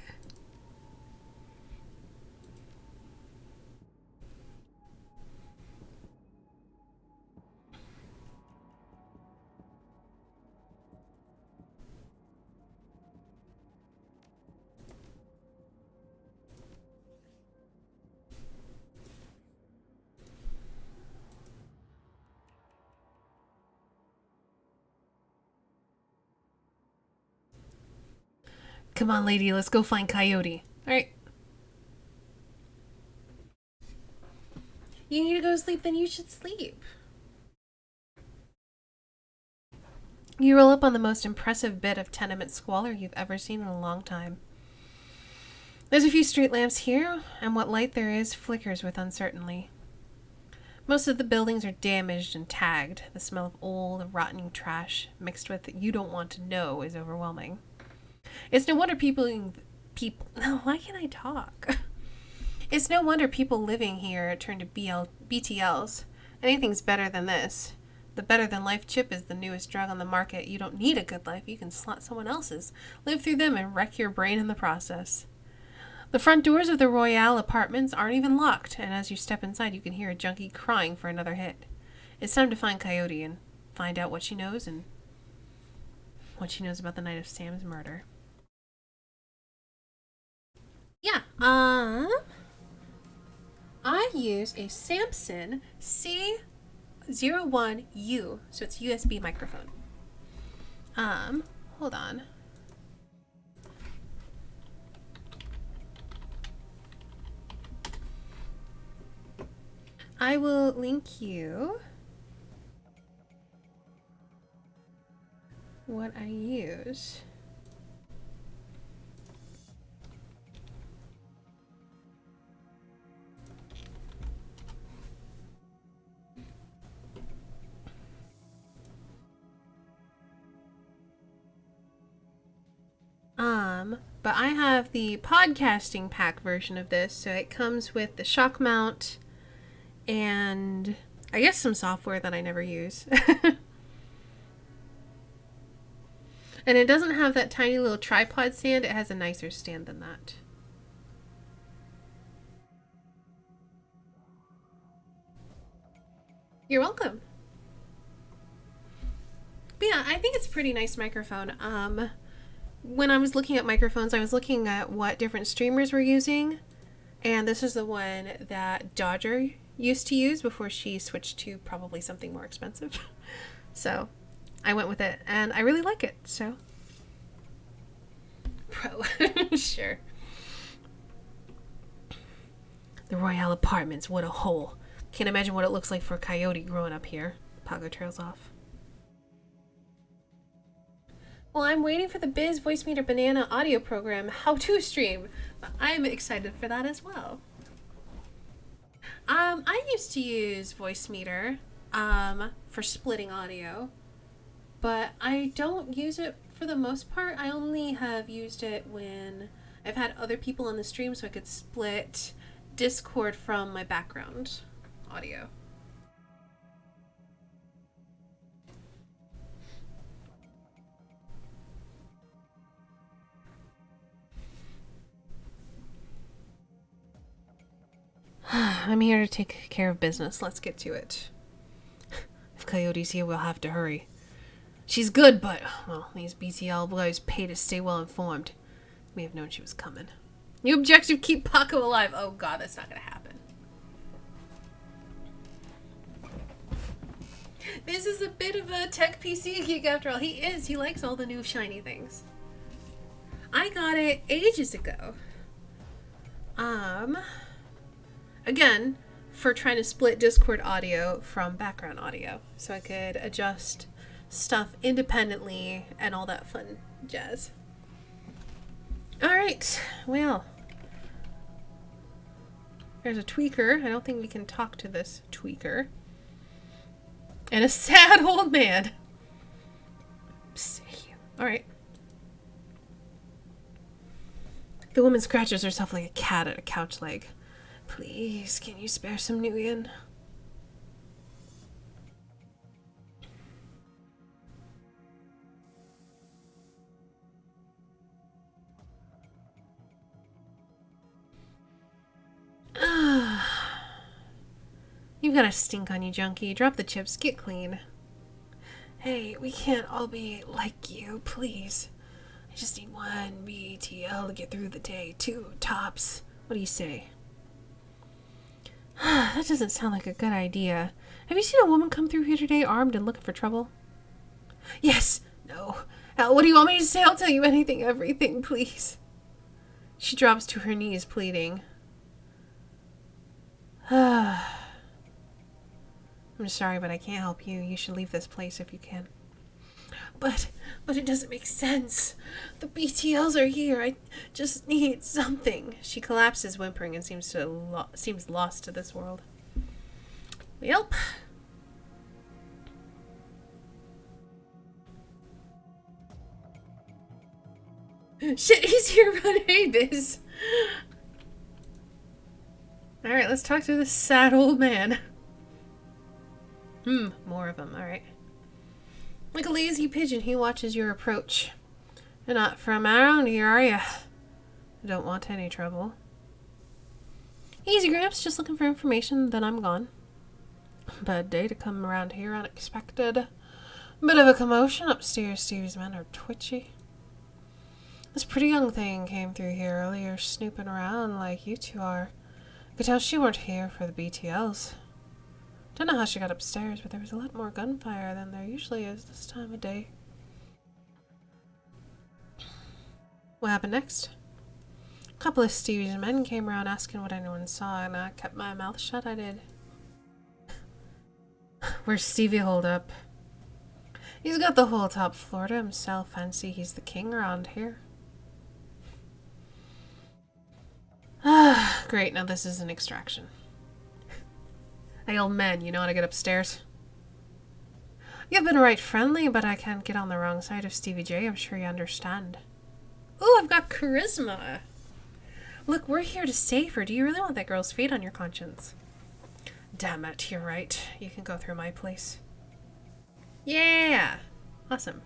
Come on, lady, let's go find Coyote. Alright. You need to go to sleep, then you should sleep. You roll up on the most impressive bit of tenement squalor you've ever seen in a long time. There's a few street lamps here, and what light there is flickers with uncertainty. Most of the buildings are damaged and tagged. The smell of old, rotting trash mixed with you don't want to know is overwhelming. It's no wonder why can't I talk? It's no wonder people living here turn to BTLs. Anything's better than this. The better than life chip is the newest drug on the market. You don't need a good life. You can slot someone else's, live through them, and wreck your brain in the process. The front doors of the Royale apartments aren't even locked, and as you step inside, you can hear a junkie crying for another hit. It's time to find Coyote and find out what she knows and what she knows about the night of Sam's murder. Yeah, I use a Samson C01U, so it's USB microphone. Hold on. I will link you what I use. But I have the podcasting pack version of this, so it comes with the shock mount and I guess some software that I never use. And it doesn't have that tiny little tripod stand, it has a nicer stand than that. You're welcome. But yeah, I think it's a pretty nice microphone. When I was looking at microphones, I was looking at what different streamers were using, and this is the one that Dodger used to use before she switched to probably something more expensive. So I went with it, and I really like it, so. Pro. Sure. The Royale Apartments, what a hole. Can't imagine what it looks like for a coyote growing up here. Pago trails off. Well, I'm waiting for the Biz Voicemeeter Banana audio program how-to stream. I'm excited for that as well. I used to use Voicemeeter for splitting audio, but I don't use it for the most part. I only have used it when I've had other people on the stream so I could split Discord from my background audio. I'm here to take care of business. Let's get to it. If Coyote's here, we'll have to hurry. She's good, but, well, these BTL boys pay to stay well informed. May have known she was coming. You objective, keep Paco alive. Oh god, that's not gonna happen. This is a bit of a tech PC geek after all. He is. He likes all the new shiny things. I got it ages ago. Again, for trying to split Discord audio from background audio. So I could adjust stuff independently and all that fun jazz. Alright, well. There's a tweaker. I don't think we can talk to this tweaker. And a sad old man. Alright. The woman scratches herself like a cat at a couch leg. Please, can you spare some Nuyen? You've got a stink on you, junkie. Drop the chips. Get clean. Hey, we can't all be like you, please. I just need one BTL to get through the day. 2 tops. What do you say? That doesn't sound like a good idea. Have you seen a woman come through here today armed and looking for trouble? Yes. No. Al, what do you want me to say? I'll tell you anything, everything, please. She drops to her knees, pleading. I'm sorry, but I can't help you. You should leave this place if you can. But it doesn't make sense. The BTLs are here. I just need something. She collapses, whimpering, and seems lost to this world. Yep. Shit, he's here. Run, hey, Biz. Alright, let's talk to this sad old man. More of them. Alright. Like a lazy pigeon, he watches your approach. You're not from around here, are you? I don't want any trouble. Easy, Gramps. Just looking for information, then I'm gone. Bad day to come around here unexpected. Bit of a commotion upstairs. Steve's men are twitchy. This pretty young thing came through here earlier, snooping around like you two are. I could tell she weren't here for the BTLs. Don't know how she got upstairs, but there was a lot more gunfire than there usually is this time of day. What happened next? A couple of Stevie's men came around asking what anyone saw, and I kept my mouth shut. I did. Where's Stevie holed up? He's got the whole top floor to himself. Fancy he's the king around here. Great, now this is an extraction. Hey, old man, you know how to get upstairs? You've been right friendly, but I can't get on the wrong side of Stevie J. I'm sure you understand. Ooh, I've got charisma. Look, we're here to save her. Do you really want that girl's fate on your conscience? Damn it, you're right. You can go through my place. Yeah! Awesome.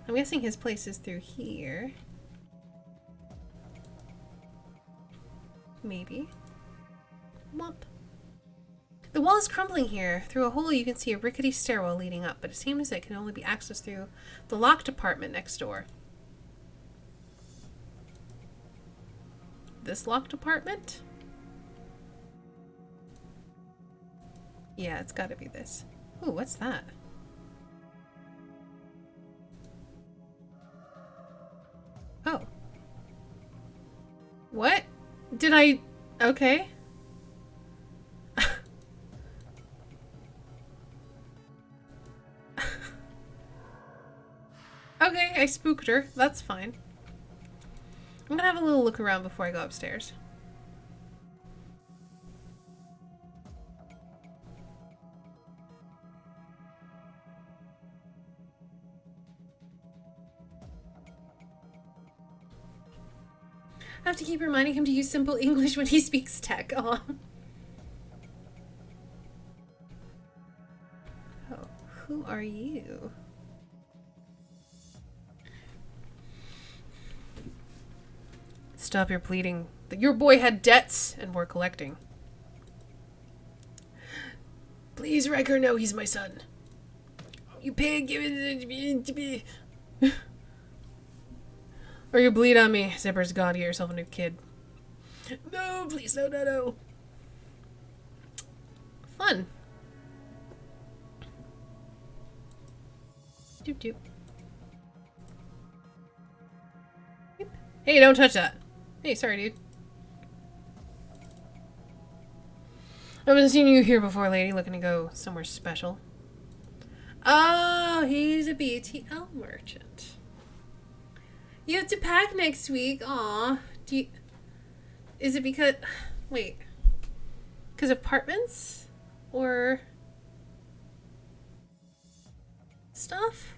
I'm guessing his place is through here. Maybe. Womp. The wall is crumbling here. Through a hole you can see a rickety stairwell leading up, but it seems it can only be accessed through the locked apartment next door. This locked apartment? Yeah, it's gotta be this. Ooh, what's that? Oh. What? Did I... Okay. Okay, I spooked her. That's fine. I'm gonna have a little look around before I go upstairs. I have to keep reminding him to use simple English when he speaks tech. Aw. Oh, who are you? Stop your pleading. Your boy had debts, and we're collecting. Please, Riker, know he's my son. You pig, give it to me. Or you bleed on me. Zipper's gone. Get yourself a new kid. No, please, no, no, no. Fun. Doop doop. Hey, don't touch that. Hey, sorry, dude. I haven't seen you here before, lady. Looking to go somewhere special. Oh, he's a BTL merchant. You have to pack next week. Aw. Is it because... Wait. Because apartments? Or stuff?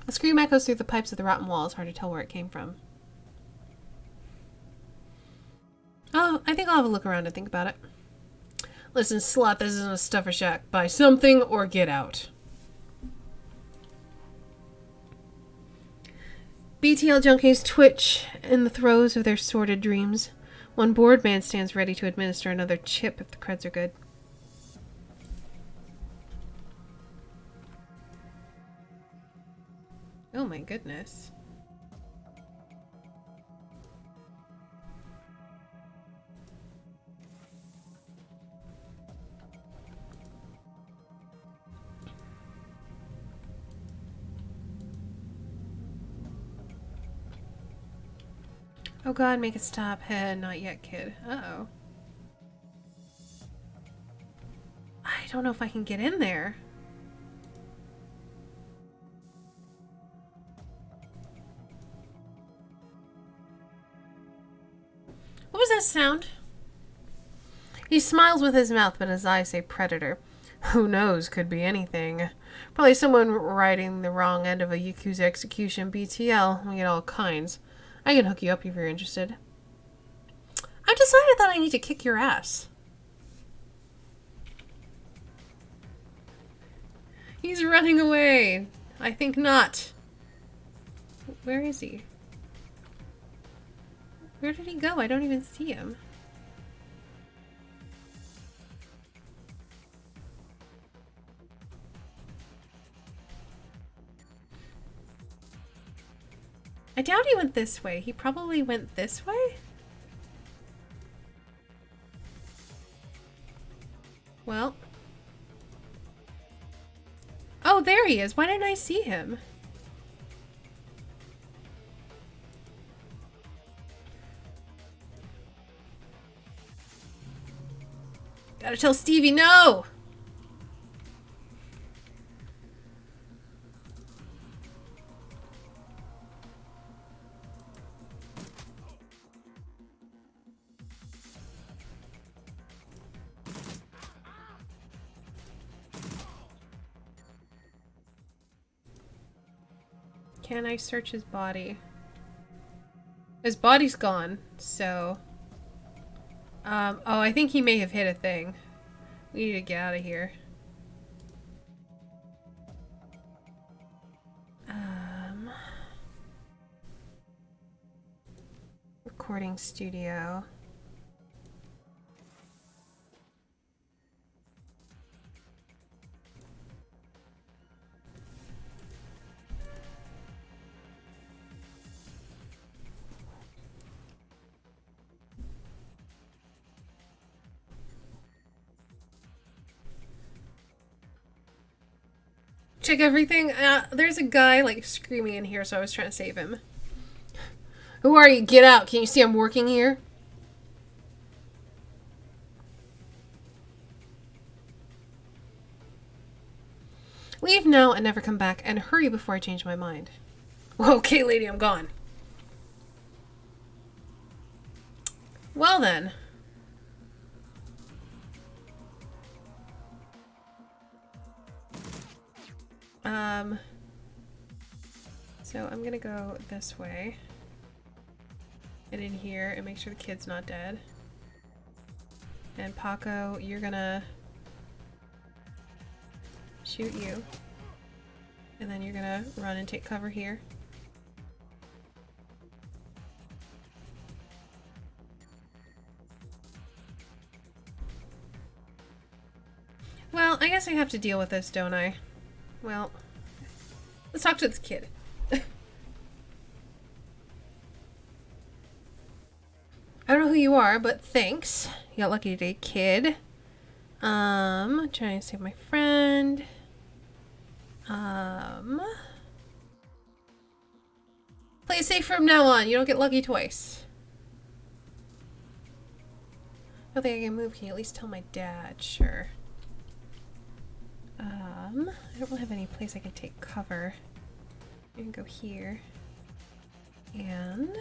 A scream echoes through the pipes of the rotten walls. Hard to tell where it came from. Oh, I think I'll have a look around and think about it. Listen, slut, this isn't a stuffer shack. Buy something or get out. BTL junkies twitch in the throes of their sordid dreams. One bored man stands ready to administer another chip if the creds are good. Oh my goodness. Oh god, make it stop. Heh, not yet, kid. Uh-oh. I don't know if I can get in there. What was that sound? He smiles with his mouth, but his eyes say predator. Who knows? Could be anything. Probably someone riding the wrong end of a Yakuza execution. BTL. We get all kinds. I can hook you up if you're interested. I've decided that I need to kick your ass. He's running away. I think not. Where is he? Where did he go? I don't even see him. I doubt he went this way. He probably went this way? Well. Oh, there he is. Why didn't I see him? Gotta tell Stevie no! Can I search his body? His body's gone, so... oh, I think he may have hit a thing. We need to get out of here. Recording studio. Check everything. There's a guy like screaming in here, so I was trying to save him. Who are you? Get out. Can you see I'm working here? Leave now and never come back, and hurry before I change my mind. Okay, lady, I'm gone. Well then. So I'm gonna go this way. And in here and make sure the kid's not dead. And Paco, you're gonna shoot you. And then you're gonna run and take cover here. Well, I guess I have to deal with this, don't I? Well, let's talk to this kid. I don't know who you are, but thanks. You got lucky today, kid. Trying to save my friend. Play it safe from now on. You don't get lucky twice. I don't think I can move. Can you at least tell my dad? Sure. I don't really have any place I can take cover. I can go here. And...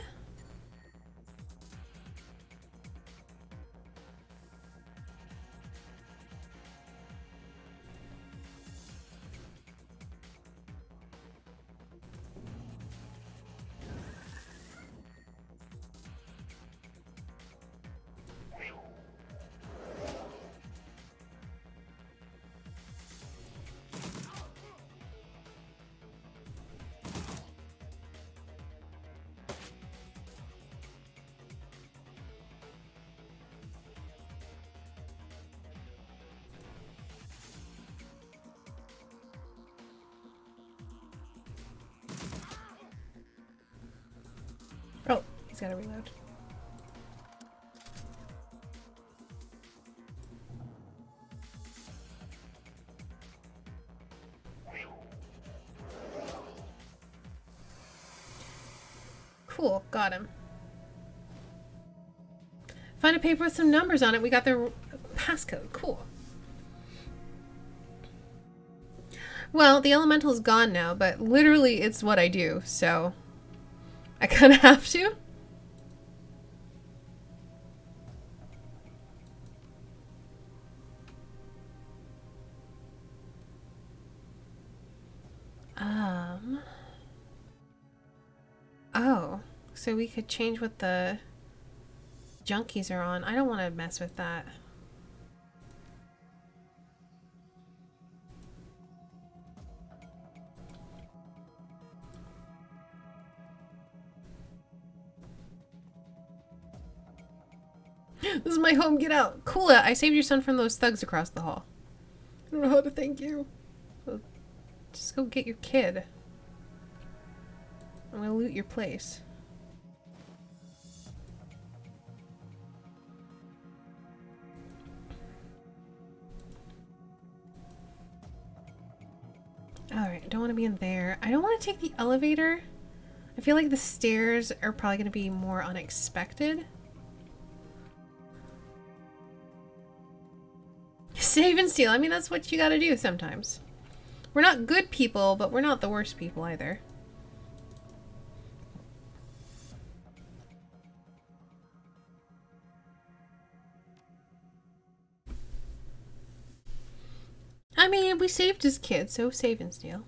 He's gotta reload. Cool, got him. Find a paper with some numbers on it. We got their passcode. Cool. Well, the elemental's gone now, but literally it's what I do, so I kind of have to. Oh, so we could change what the junkies are on. I don't want to mess with that. This is my home, get out. Kula, I saved your son from those thugs across the hall. I don't know how to thank you. Well, just go get your kid. I'm gonna loot your place. Alright, I don't want to be in there. I don't want to take the elevator. I feel like the stairs are probably going to be more unexpected. Save and steal. I mean, that's what you gotta do sometimes. We're not good people, but we're not the worst people either. I mean, we saved his kid, so save and steal.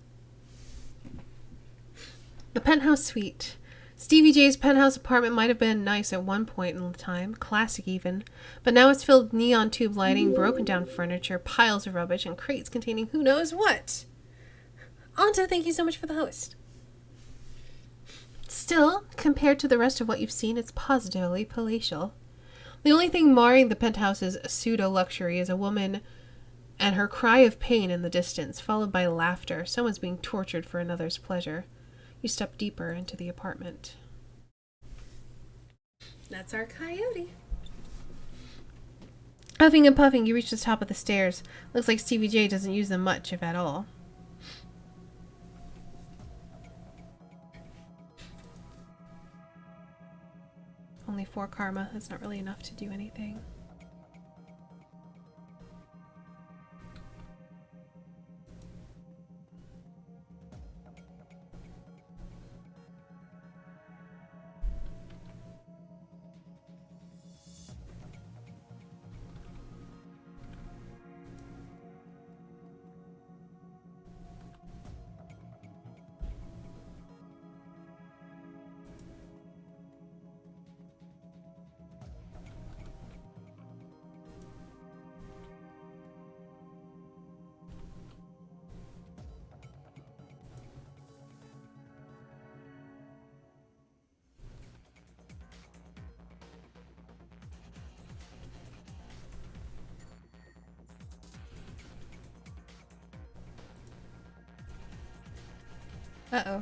The penthouse suite. Stevie J's penthouse apartment might have been nice at one point in time, classic even, but now it's filled with neon tube lighting, broken down furniture, piles of rubbish, and crates containing who knows what. Anta, thank you so much for the host. Still, compared to the rest of what you've seen, it's positively palatial. The only thing marring the penthouse's pseudo-luxury is a woman and her cry of pain in the distance, followed by laughter. Someone's being tortured for another's pleasure. You step deeper into the apartment. That's our coyote. Huffing and puffing, you reach the top of the stairs. Looks like Stevie J doesn't use them much, if at all. Only 4 karma. That's not really enough to do anything. Uh-oh.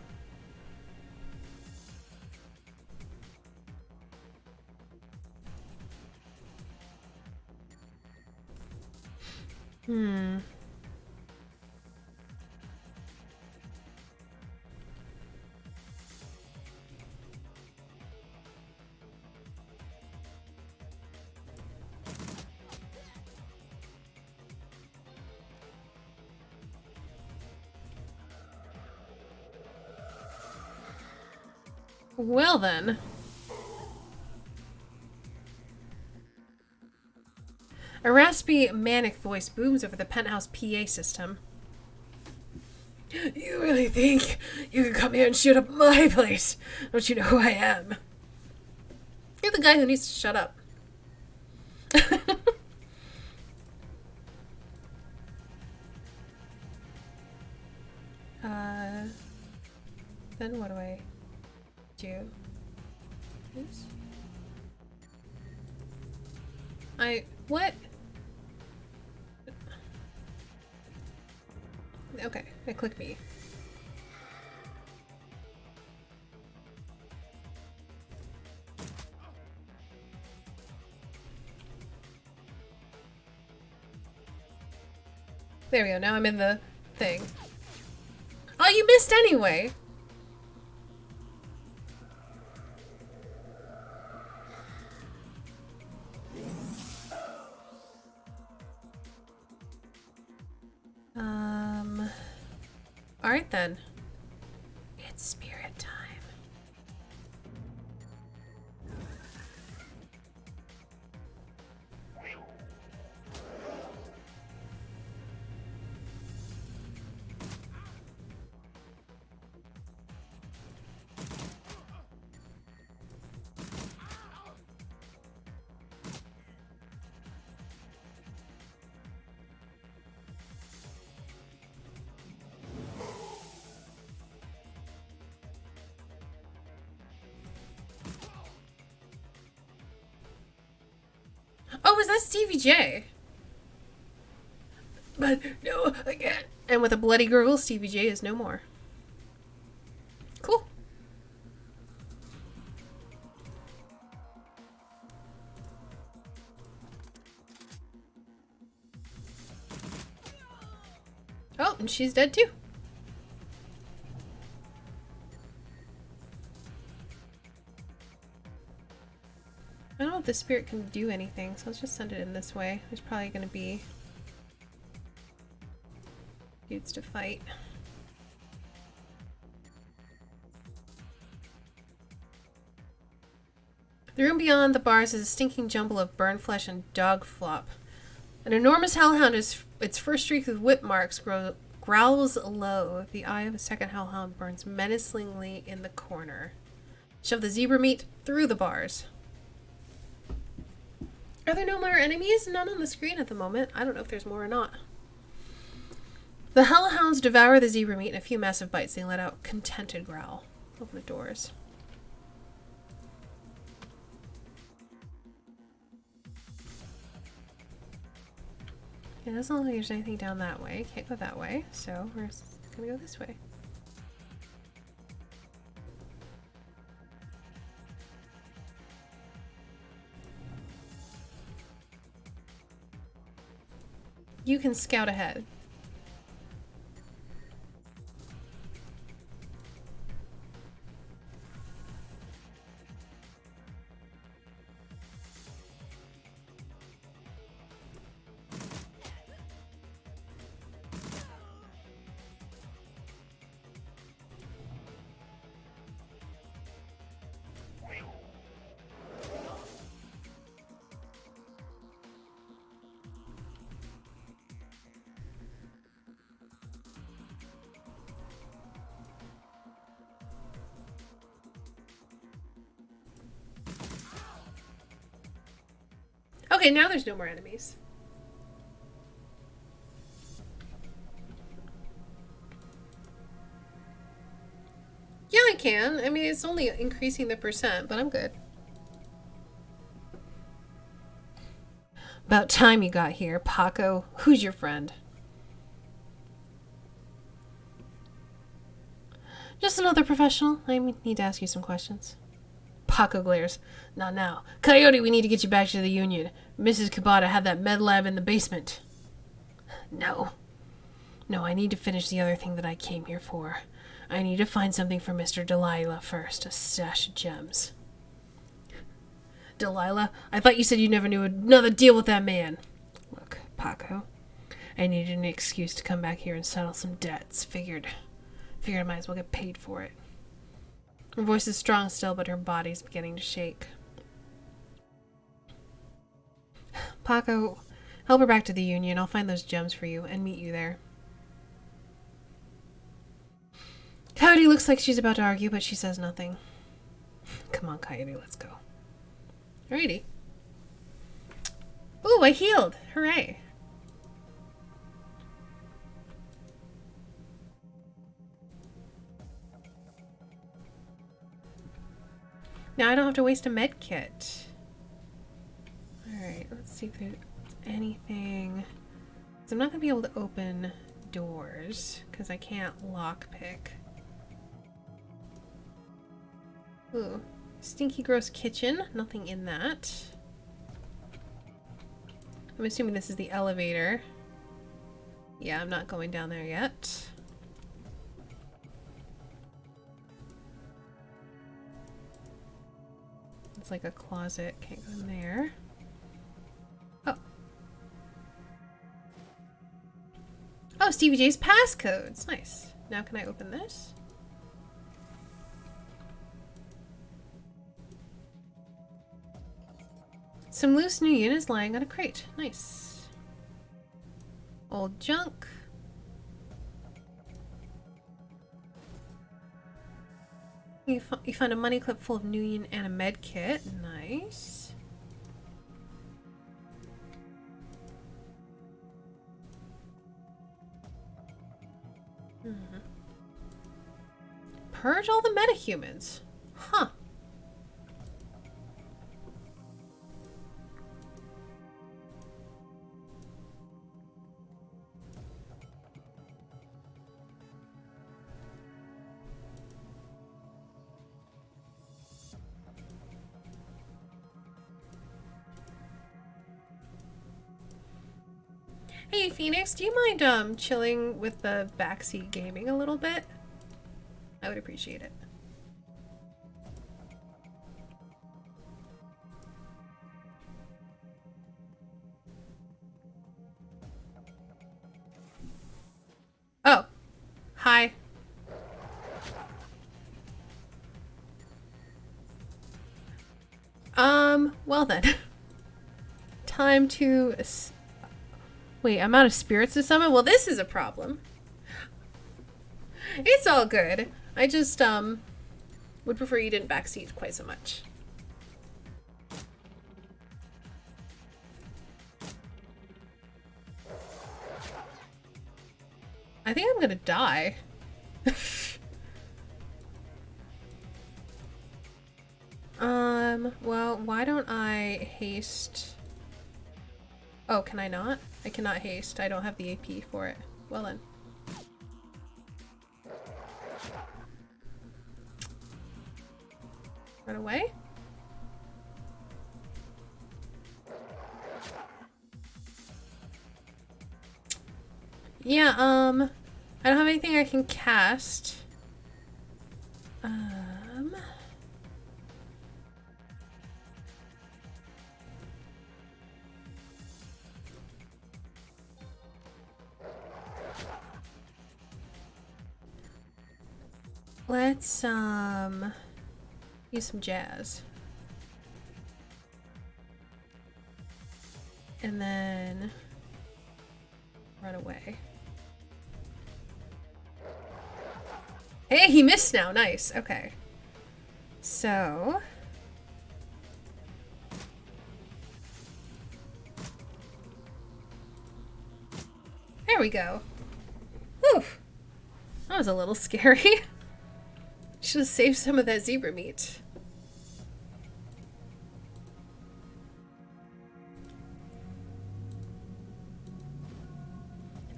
Well then. A raspy, manic voice booms over the penthouse PA system. You really think you can come here and shoot up my place? Don't you know who I am? You're the guy who needs to shut up. Then what do I do? This? What? Okay, I click B. There we go, now I'm in the thing. Oh, you missed anyway! Alright then. It's spirit time. Oh, is that Stevie J? But no, again. And with a bloody gurgle, Stevie J is no more. Cool. Oh, and she's dead too. I don't know if the spirit can do anything, so let's just send it in this way. There's probably going to be dudes to fight. The room beyond the bars is a stinking jumble of burned flesh and dog flop. An enormous hellhound, its first streak with whip marks, growls low. The eye of a second hellhound burns menacingly in the corner. Shove the zebra meat through the bars. Are there no more enemies? None on the screen at the moment. I don't know if there's more or not. The hellhounds devour the zebra meat in a few massive bites. They let out a contented growl. Open the doors. It doesn't look like there's anything down that way. Can't go that way, so we're gonna go this way. You can scout ahead. Okay, now there's no more enemies. Yeah, I can. I mean, it's only increasing the percent, but I'm good. About time you got here, Paco. Who's your friend? Just another professional. I need to ask you some questions. Paco glares. Not now. Coyote, we need to get you back to the Union. Mrs. Kabata had that med lab in the basement. No. No, I need to finish the other thing that I came here for. I need to find something for Mr. Delilah first. A stash of gems. Delilah? I thought you said you never knew another deal with that man. Look, Paco. I needed an excuse to come back here and settle some debts. Figured I might as well get paid for it. Her voice is strong still, but her body's beginning to shake. Paco, help her back to the Union. I'll find those gems for you and meet you there. Coyote looks like she's about to argue, but she says nothing. Come on, Coyote, let's go. Alrighty. Ooh, I healed! Hooray! Now I don't have to waste a med kit. Alright, let's see if there's anything. So I'm not going to be able to open doors because I can't lockpick. Ooh. Stinky gross kitchen. Nothing in that. I'm assuming this is the elevator. Yeah, I'm not going down there yet. It's like a closet. Can't go in there. Oh. Oh, Stevie J's passcodes. Nice. Now can I open this? Some loose new units lying on a crate. Nice. Old junk. You found a money clip full of new unit and a med kit. Nice. Purge all the metahumans. Huh. Hey Phoenix, do you mind chilling with the backseat gaming a little bit? I would appreciate it. Oh, hi. Well then. Time to... Wait, I'm out of spirits to summon? Well, this is a problem. It's all good. I just, would prefer you didn't backseat quite so much. I think I'm gonna die. Well, why don't I haste... Oh, can I not? I cannot haste. I don't have the AP for it. Well then. Run away? Yeah, I don't have anything I can cast. Let's, use some jazz. And then run away. Hey, he missed now. Nice. Okay. So... There we go. Whew. That was a little scary. Should have saved some of that zebra meat.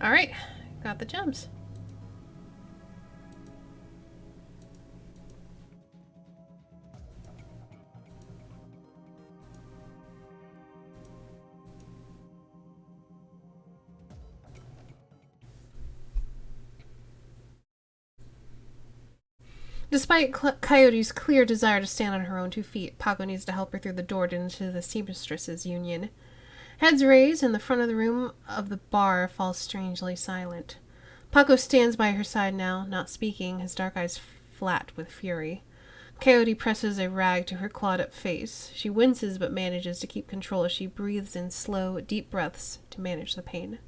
Alright, got the gems. Despite Coyote's clear desire to stand on her own 2 feet, Paco needs to help her through the door into the seamstresses' union. Heads raised, and the front of the room of the bar falls strangely silent. Paco stands by her side now, not speaking, his dark eyes flat with fury. Coyote presses a rag to her clawed-up face. She winces but manages to keep control as she breathes in slow, deep breaths to manage the pain.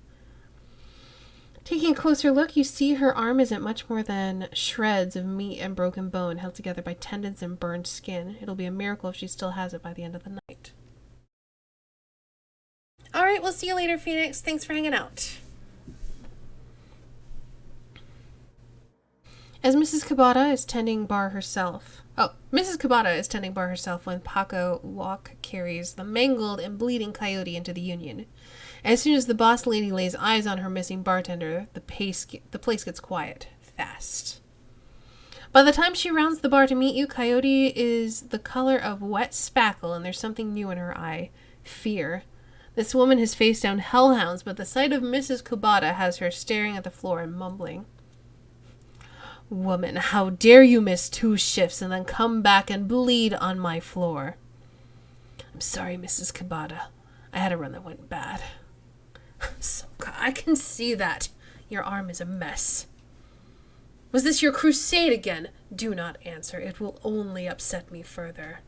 Taking a closer look, you see her arm isn't much more than shreds of meat and broken bone held together by tendons and burned skin. It'll be a miracle if she still has it by the end of the night. Alright, we'll see you later, Phoenix. Thanks for hanging out. As Mrs. Cabada is tending bar herself... Oh, Mrs. Cabada is tending bar herself when Paco carries the mangled and bleeding Coyote into the union. As soon as the boss lady lays eyes on her missing bartender, the place gets quiet. Fast. By the time she rounds the bar to meet you, Coyote is the color of wet spackle, and there's something new in her eye. Fear. This woman has faced down hellhounds, but the sight of Mrs. Kubata has her staring at the floor and mumbling. Woman, how dare you miss 2 shifts and then come back and bleed on my floor? I'm sorry, Mrs. Kubata. I had a run that went bad. So, I can see that. Your arm is a mess. Was this your crusade again? Do not answer. It will only upset me further.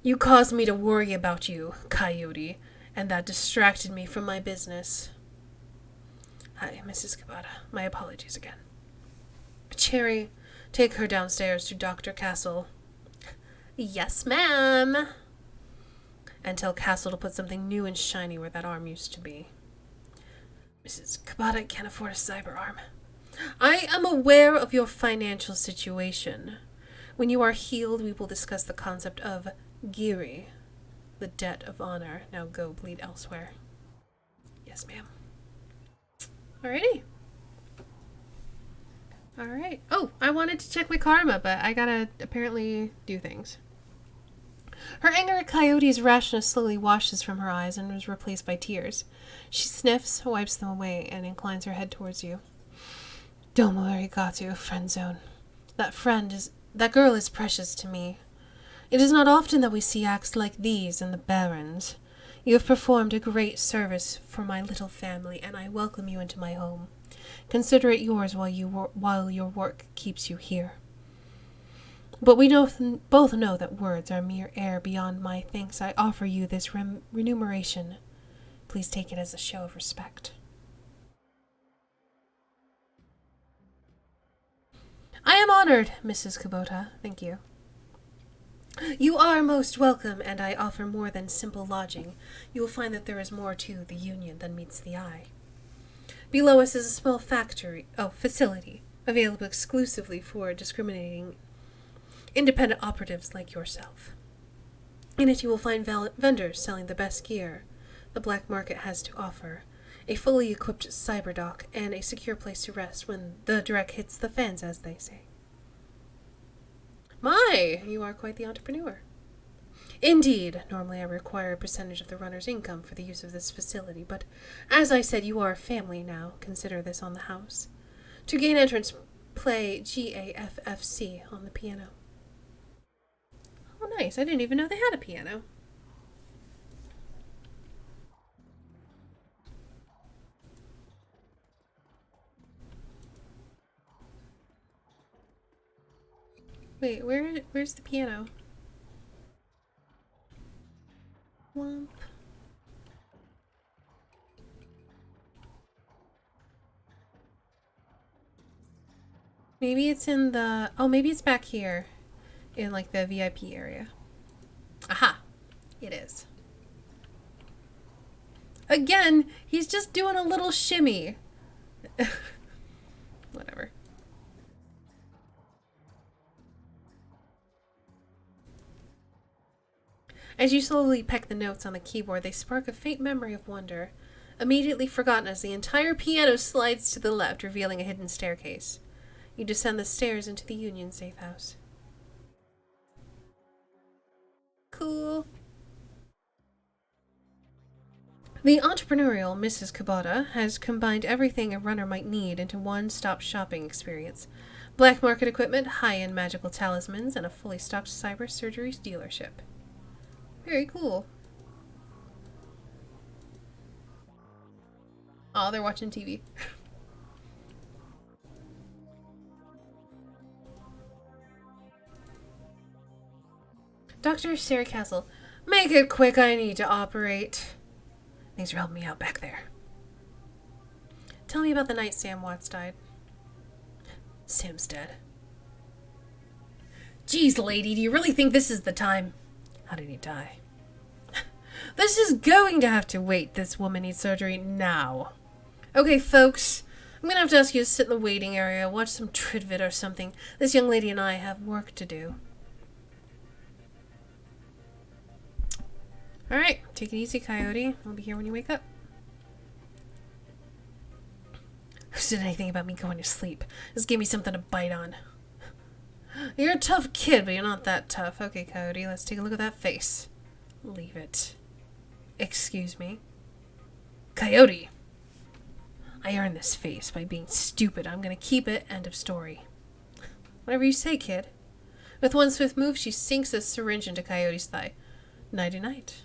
You caused me to worry about you, Coyote, and that distracted me from my business. Hi, Mrs. Kubata. My apologies again. Cherry, take her downstairs to Dr. Castle. Yes, ma'am. And tell Castle to put something new and shiny where that arm used to be. Mrs. Kubata can't afford a cyber arm. I am aware of your financial situation. When you are healed, we will discuss the concept of Giri, the debt of honor. Now go bleed elsewhere. Yes, ma'am. Alrighty. Alright. Oh, I wanted to check my karma, but I gotta apparently do things. Her anger at Coyote's rashness slowly washes from her eyes and is replaced by tears. She sniffs, wipes them away, and inclines her head towards you. Domo arigato, FriendZone. That girl is precious to me. It is not often that we see acts like these in the Barrens. You have performed a great service for my little family, and I welcome you into my home. Consider it yours while your work keeps you here. But we both know that words are mere air beyond my thanks. I offer you this remuneration. Please take it as a show of respect. I am honored, Mrs. Kubota. Thank you. You are most welcome, and I offer more than simple lodging. You will find that there is more to the Union than meets the eye. Below us is a small facility, available exclusively for discriminating independent operatives like yourself. In it you will find vendors selling the best gear the black market has to offer, a fully equipped cyber dock, and a secure place to rest when the direct hits the fans, as they say. My, you are quite the entrepreneur. Indeed, normally I require a percentage of the runner's income for the use of this facility, but as I said, you are a family now. Consider this on the house. To gain entrance, play GAFFC on the piano. Oh, nice. I didn't even know they had a piano. Wait, where's the piano? Womp. Maybe it's in the... Oh, maybe it's back here. In, like, the VIP area. Aha! It is. Again, he's just doing a little shimmy. Whatever. As you slowly peck the notes on the keyboard, they spark a faint memory of wonder, immediately forgotten as the entire piano slides to the left, revealing a hidden staircase. You descend the stairs into the Union safe house. Cool. The entrepreneurial Mrs. Kubota has combined everything a runner might need into one-stop shopping experience. Black market equipment, high-end magical talismans, and a fully stocked cyber surgery dealership. Very cool. Oh, they're watching TV. Dr. Sarah Castle, make it quick, I need to operate. Thanks for helping me out back there. Tell me about the night Sam Watts died. Sam's dead. Geez, lady, do you really think this is the time? How did he die? This is going to have to wait. This woman needs surgery now. Okay, folks, I'm gonna have to ask you to sit in the waiting area, watch some Tridvid or something. This young lady and I have work to do. Alright, take it easy, Coyote. I'll be here when you wake up. Who said anything about me going to sleep? Just give me something to bite on. You're a tough kid, but you're not that tough. Okay, Coyote, let's take a look at that face. Leave it. Excuse me. Coyote! I earned this face by being stupid. I'm gonna keep it. End of story. Whatever you say, kid. With one swift move, she sinks a syringe into Coyote's thigh. Nighty-night.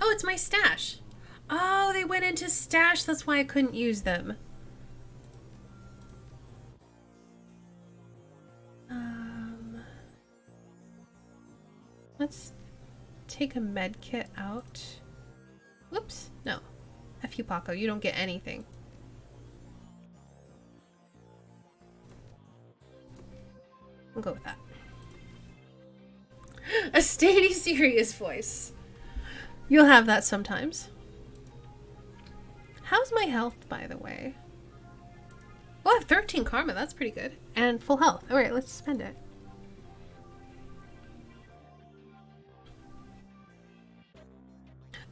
Oh, it's my stash. Oh, they went into stash. That's why I couldn't use them. Let's take a med kit out. Whoops. No. F you, Paco. You don't get anything. We'll go with that. A steady, serious voice. You'll have that sometimes. How's my health, by the way? Oh, I have 13 karma. That's pretty good. And full health. Alright, let's spend it.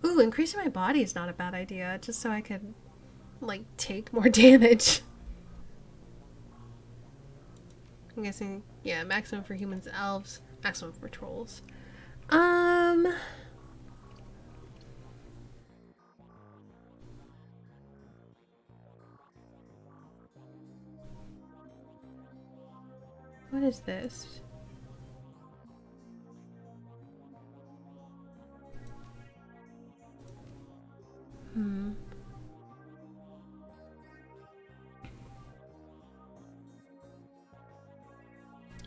Ooh, increasing my body is not a bad idea. Just so I could, like, take more damage. I'm guessing, yeah, maximum for humans, elves, maximum for trolls. What is this?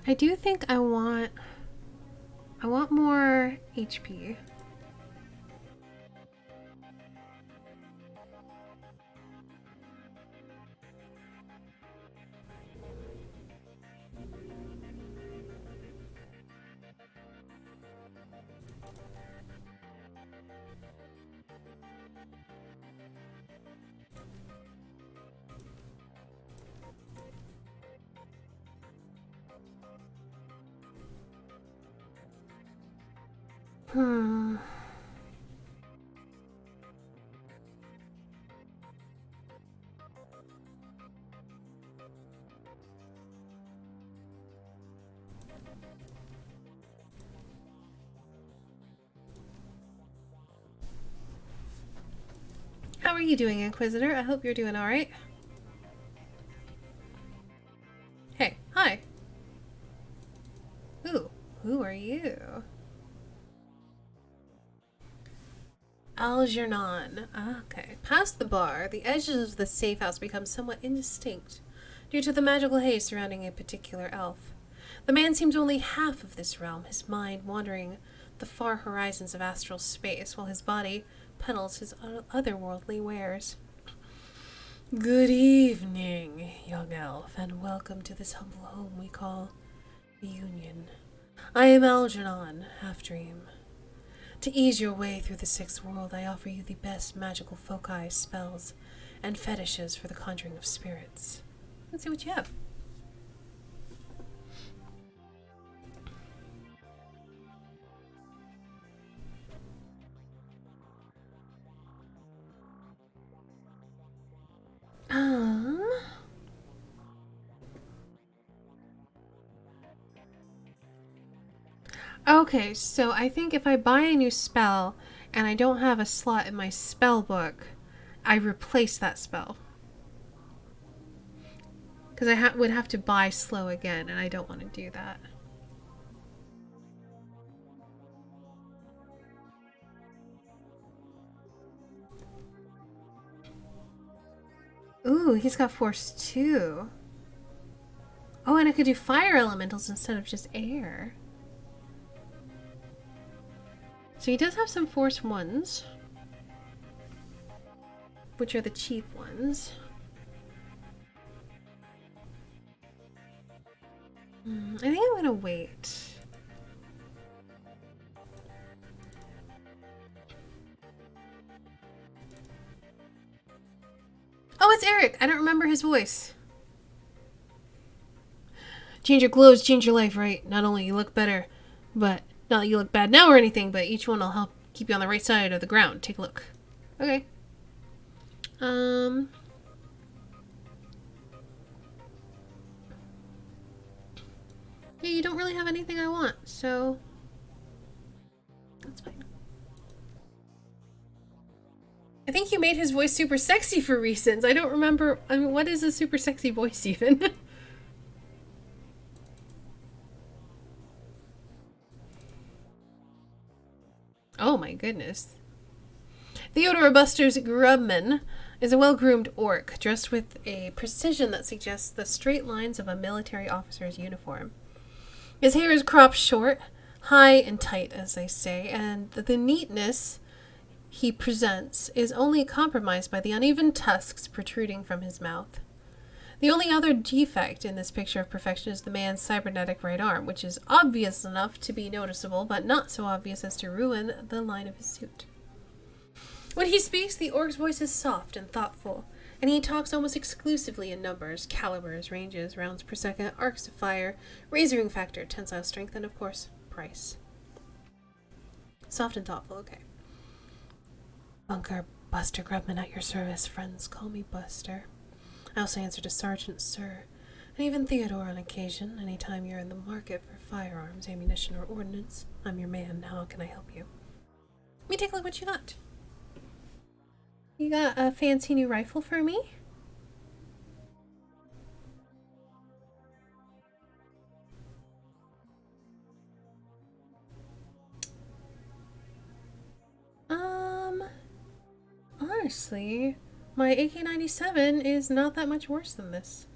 I do think I want more HP. How are you doing, Inquisitor? I hope you're doing alright. Hey, hi. Ooh, who are you? Algernon. Okay. Past the bar, the edges of the safe house become somewhat indistinct due to the magical haze surrounding a particular elf. The man seems only half of this realm, his mind wandering the far horizons of astral space, while his body peddles his otherworldly wares. Good evening, young elf, and welcome to this humble home we call the Union. I am Algernon, Half-Dream. To ease your way through the sixth world, I offer you the best magical foci, spells, and fetishes for the conjuring of spirits. Let's see what you have. Okay, so I think if I buy a new spell and I don't have a slot in my spell book, I replace that spell. Because I would have to buy slow again, and I don't want to do that. Ooh, he's got force too. Oh, and I could do fire elementals instead of just air. So he does have some force ones, which are the cheap ones. I think I'm gonna wait. Oh, it's Eric! I don't remember his voice. Change your clothes, change your life, right? Not only you look better, but not that you look bad now or anything, but each one will help Keep you on the right side of the ground. Take a look. Okay. Yeah, you don't really have anything I want, so that's fine. I think you made his voice super sexy for reasons. I don't remember. I mean, what is a super sexy voice even? Oh my goodness. Theodore Buster's Grubman is a well-groomed orc dressed with a precision that suggests the straight lines of a military officer's uniform. His hair is cropped short, high and tight, as they say, and the neatness he presents is only compromised by the uneven tusks protruding from his mouth. The only other defect in this picture of perfection is the man's cybernetic right arm, which is obvious enough to be noticeable, but not so obvious as to ruin the line of his suit. When he speaks, the orc's voice is soft and thoughtful, and he talks almost exclusively in numbers, calibers, ranges, rounds per second, arcs of fire, razoring factor, tensile strength, and of course, price. Soft and thoughtful, okay. Bunker Buster Grubman at your service. Friends call me Buster. I also answer to Sergeant Sir, and even Theodore on occasion. Anytime you're in the market for firearms, ammunition, or ordnance, I'm your man. How can I help you? Let me take a look what you got. You got a fancy new rifle for me? Honestly, my AK-97 is not that much worse than this.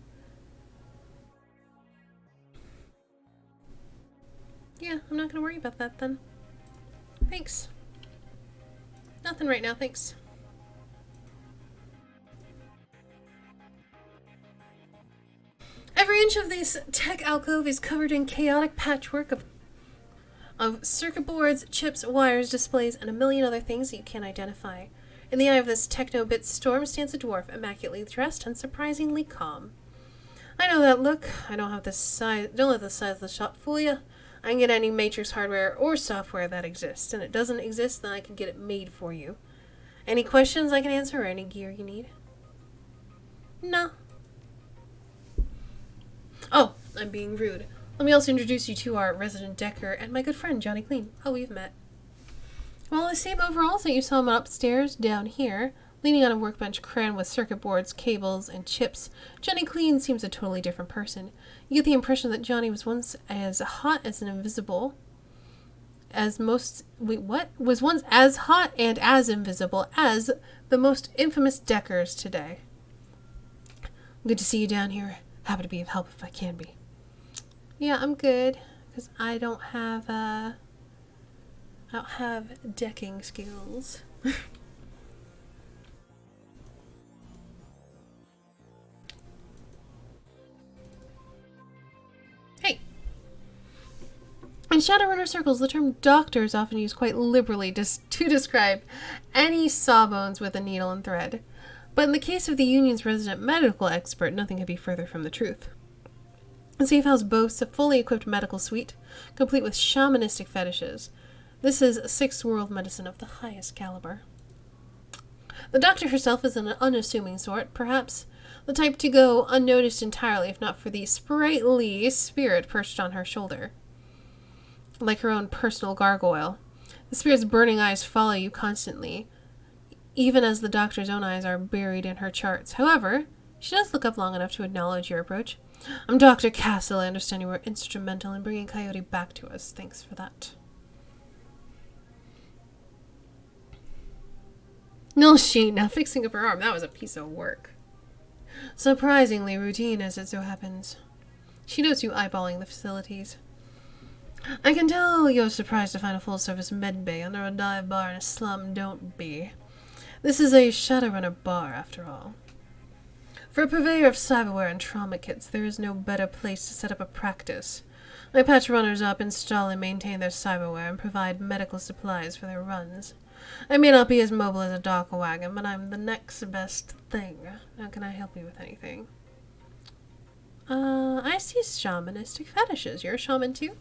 Yeah, I'm not gonna worry about that then. Thanks. Nothing right now, thanks. Every inch of this tech alcove is covered in chaotic patchwork of circuit boards, chips, wires, displays, and a million other things that you can't identify. In the eye of this techno-bit storm stands a dwarf, immaculately dressed and surprisingly calm. I know that look. I don't have the size. Don't let the size of the shop fool you. I can get any Matrix hardware or software that exists, and it doesn't exist, then I can get it made for you. Any questions I can answer, or any gear you need? No. Oh, I'm being rude. Let me also introduce you to our resident decker and my good friend, Johnny Clean. Oh, we've met. Well, the same overalls that you saw him upstairs, down here, leaning on a workbench crammed with circuit boards, cables, and chips, Johnny Clean seems a totally different person. You get the impression that Johnny was once as hot as an invisible, as most... Wait, what? Was once as hot and as invisible as the most infamous deckers today. Good to see you down here. Happy to be of help if I can be. Yeah, I'm good, because I don't have decking skills. Hey! In Shadowrunner circles, the term doctor is often used quite liberally to describe any sawbones with a needle and thread. But in the case of the Union's resident medical expert, nothing could be further from the truth. The safe house boasts a fully equipped medical suite, complete with shamanistic fetishes. This is sixth world medicine of the highest caliber. The doctor herself is an unassuming sort, perhaps the type to go unnoticed entirely if not for the sprightly spirit perched on her shoulder. Like her own personal gargoyle, the spirit's burning eyes follow you constantly, even as the doctor's own eyes are buried in her charts. However, she does look up long enough to acknowledge your approach. I'm Dr. Castle. I understand you were instrumental in bringing Coyote back to us. Thanks for that. No, she now fixing up her arm. That was a piece of work. Surprisingly routine, as it so happens. She notes you eyeballing the facilities. I can tell you're surprised to find a full-service med bay under a dive bar in a slum. Don't be. This is a Shadowrunner bar, after all. For a purveyor of cyberware and trauma kits, there is no better place to set up a practice. I patch runners up, install and maintain their cyberware, and provide medical supplies for their runs. I may not be as mobile as a dock wagon, but I'm the next best thing. How can I help you with anything? I see shamanistic fetishes. You're a shaman too?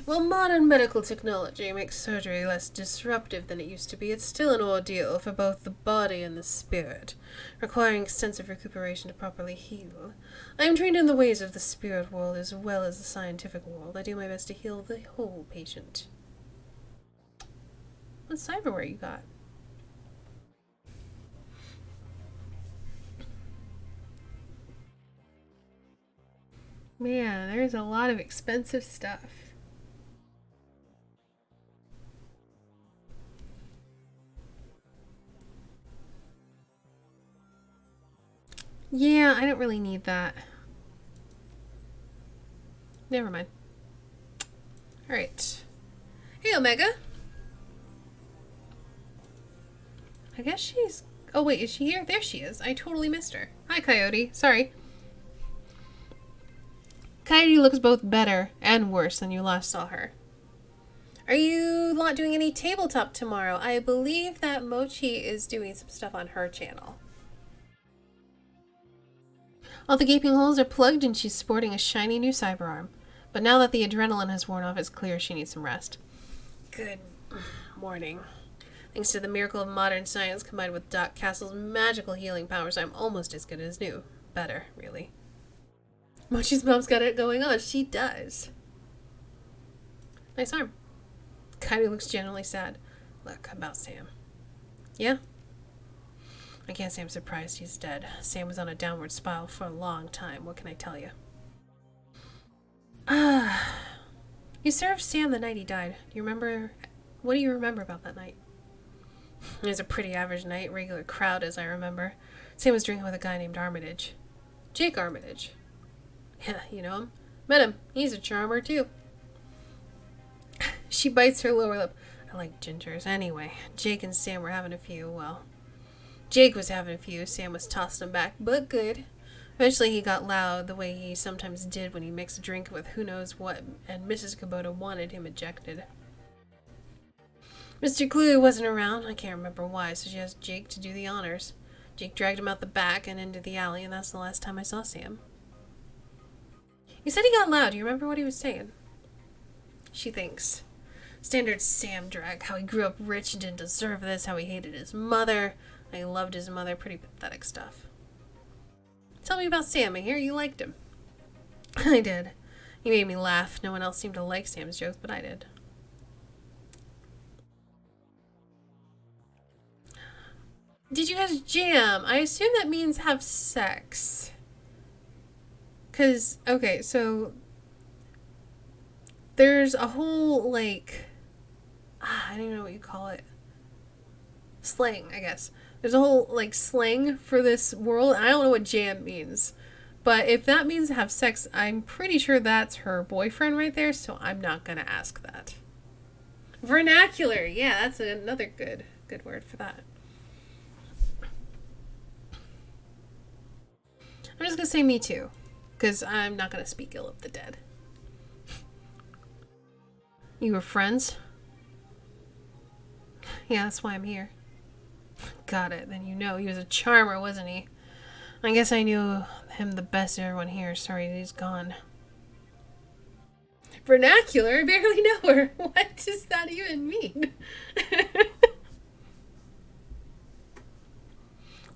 While modern medical technology makes surgery less disruptive than it used to be, it's still an ordeal for both the body and the spirit, requiring extensive recuperation to properly heal. I am trained in the ways of the spirit world as well as the scientific world. I do my best to heal the whole patient. What cyberware you got? Man, there's a lot of expensive stuff. Yeah, I don't really need that. Never mind. Alright. Hey, Omega. I guess she's... Oh, wait, is she here? There she is. I totally missed her. Hi, Coyote. Sorry. Coyote looks both better and worse than you last saw her. Are you not doing any tabletop tomorrow? I believe that Mochi is doing some stuff on her channel. All the gaping holes are plugged and she's sporting a shiny new cyberarm. But now that the adrenaline has worn off, it's clear she needs some rest. Good morning. Thanks to the miracle of modern science combined with Doc Castle's magical healing powers, I'm almost as good as new. Better, really. Mochi's mom's got it going on. She does. Nice arm. Coyote looks genuinely sad. Look, about Sam. Yeah? I can't say I'm surprised he's dead. Sam was on a downward spiral for a long time. What can I tell you? You served Sam the night he died. Do you remember... What do you remember about that night? It was a pretty average night. Regular crowd, as I remember. Sam was drinking with a guy named Armitage. Jake Armitage. Yeah, you know him. Met him. He's a charmer, too. She bites her lower lip. I like gingers. Anyway, Jake and Sam were having a few. Well, Jake was having a few. Sam was tossing him back, but good. Eventually he got loud, the way he sometimes did when he mixed a drink with who knows what, and Mrs. Kubota wanted him ejected. Mr. Clue wasn't around. I can't remember why, so she asked Jake to do the honors. Jake dragged him out the back and into the alley, and that's the last time I saw Sam. You said he got loud. Do you remember what he was saying? She thinks. Standard Sam drag. How he grew up rich and didn't deserve this. How he hated his mother. How he loved his mother. Pretty pathetic stuff. Tell me about Sam. I hear you liked him. I did. He made me laugh. No one else seemed to like Sam's jokes, but I did. Did you guys jam? I assume that means have sex. Because, okay, so there's a whole, like, I don't even know what you call it. Slang, I guess. There's a whole, like, slang for this world. I don't know what jam means. But if that means have sex, I'm pretty sure that's her boyfriend right there, so I'm not going to ask that. Vernacular. Yeah, that's another good word for that. I'm just going to say me too. Because I'm not going to speak ill of the dead. You were friends? Yeah, that's why I'm here. Got it. Then you know he was a charmer, wasn't he? I guess I knew him the best of everyone here. Sorry that he's gone. Vernacular? I barely know her. What does that even mean?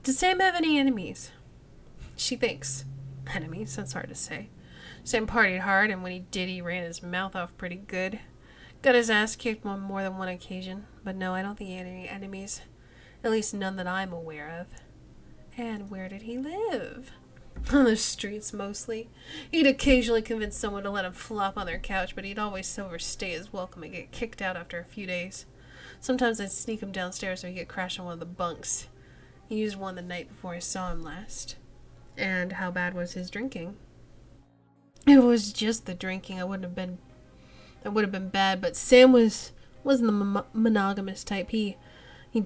Does Sam have any enemies? She thinks. Enemies? That's hard to say. Sam partied hard, and when he did, he ran his mouth off pretty good. Got his ass kicked on more than one occasion. But no, I don't think he had any enemies. At least none that I'm aware of. And where did he live? On the streets, mostly. He'd occasionally convince someone to let him flop on their couch, but he'd always overstay his welcome and get kicked out after a few days. Sometimes I'd sneak him downstairs so he'd get crashed on one of the bunks. He used one the night before I saw him last. And how bad was his drinking? It was just the drinking. It would have been bad, but Sam wasn't the monogamous type. He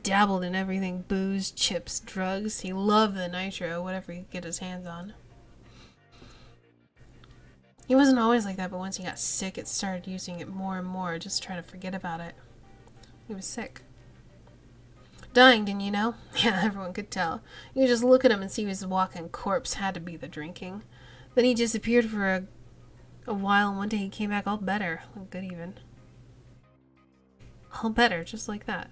dabbled in everything. Booze, chips, drugs. He loved the nitro, whatever he could get his hands on. He wasn't always like that, but once he got sick, it started using it more and more, just trying to forget about it. He was sick. Dying, didn't you know? Yeah, everyone could tell. You could just look at him and see he was a walking corpse. Had to be the drinking. Then he disappeared for a while, and one day he came back all better. Good even. All better, just like that.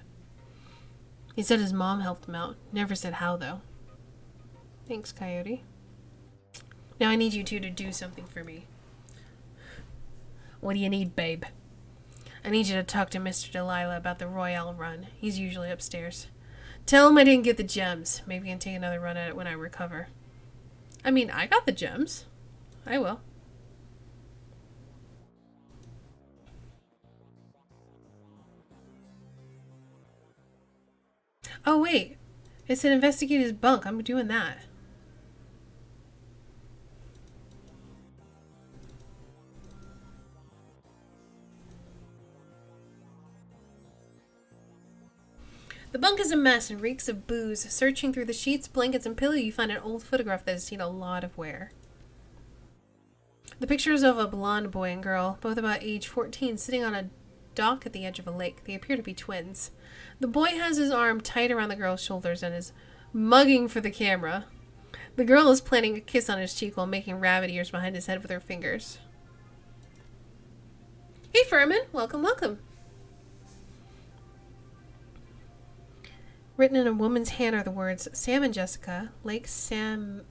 He said his mom helped him out. Never said how, though. Thanks, Coyote. Now I need you two to do something for me. What do you need, babe? I need you to talk to Mr. Delilah about the Royale run. He's usually upstairs. Tell him I didn't get the gems. Maybe I can take another run at it when I recover. I mean, I got the gems. I will. Oh, wait. It said investigate his bunk. I'm doing that. The bunk is a mess and reeks of booze. Searching through the sheets, blankets, and pillow, you find an old photograph that has seen a lot of wear. The pictures of a blonde boy and girl, both about age 14, sitting on a dock at the edge of a lake. They appear to be twins. The boy has his arm tight around the girl's shoulders and is mugging for the camera. The girl is planting a kiss on his cheek while making rabbit ears behind his head with her fingers. Hey, Furman. Welcome, welcome. Written in a woman's hand are the words, Sam and Jessica, Lake Sammamish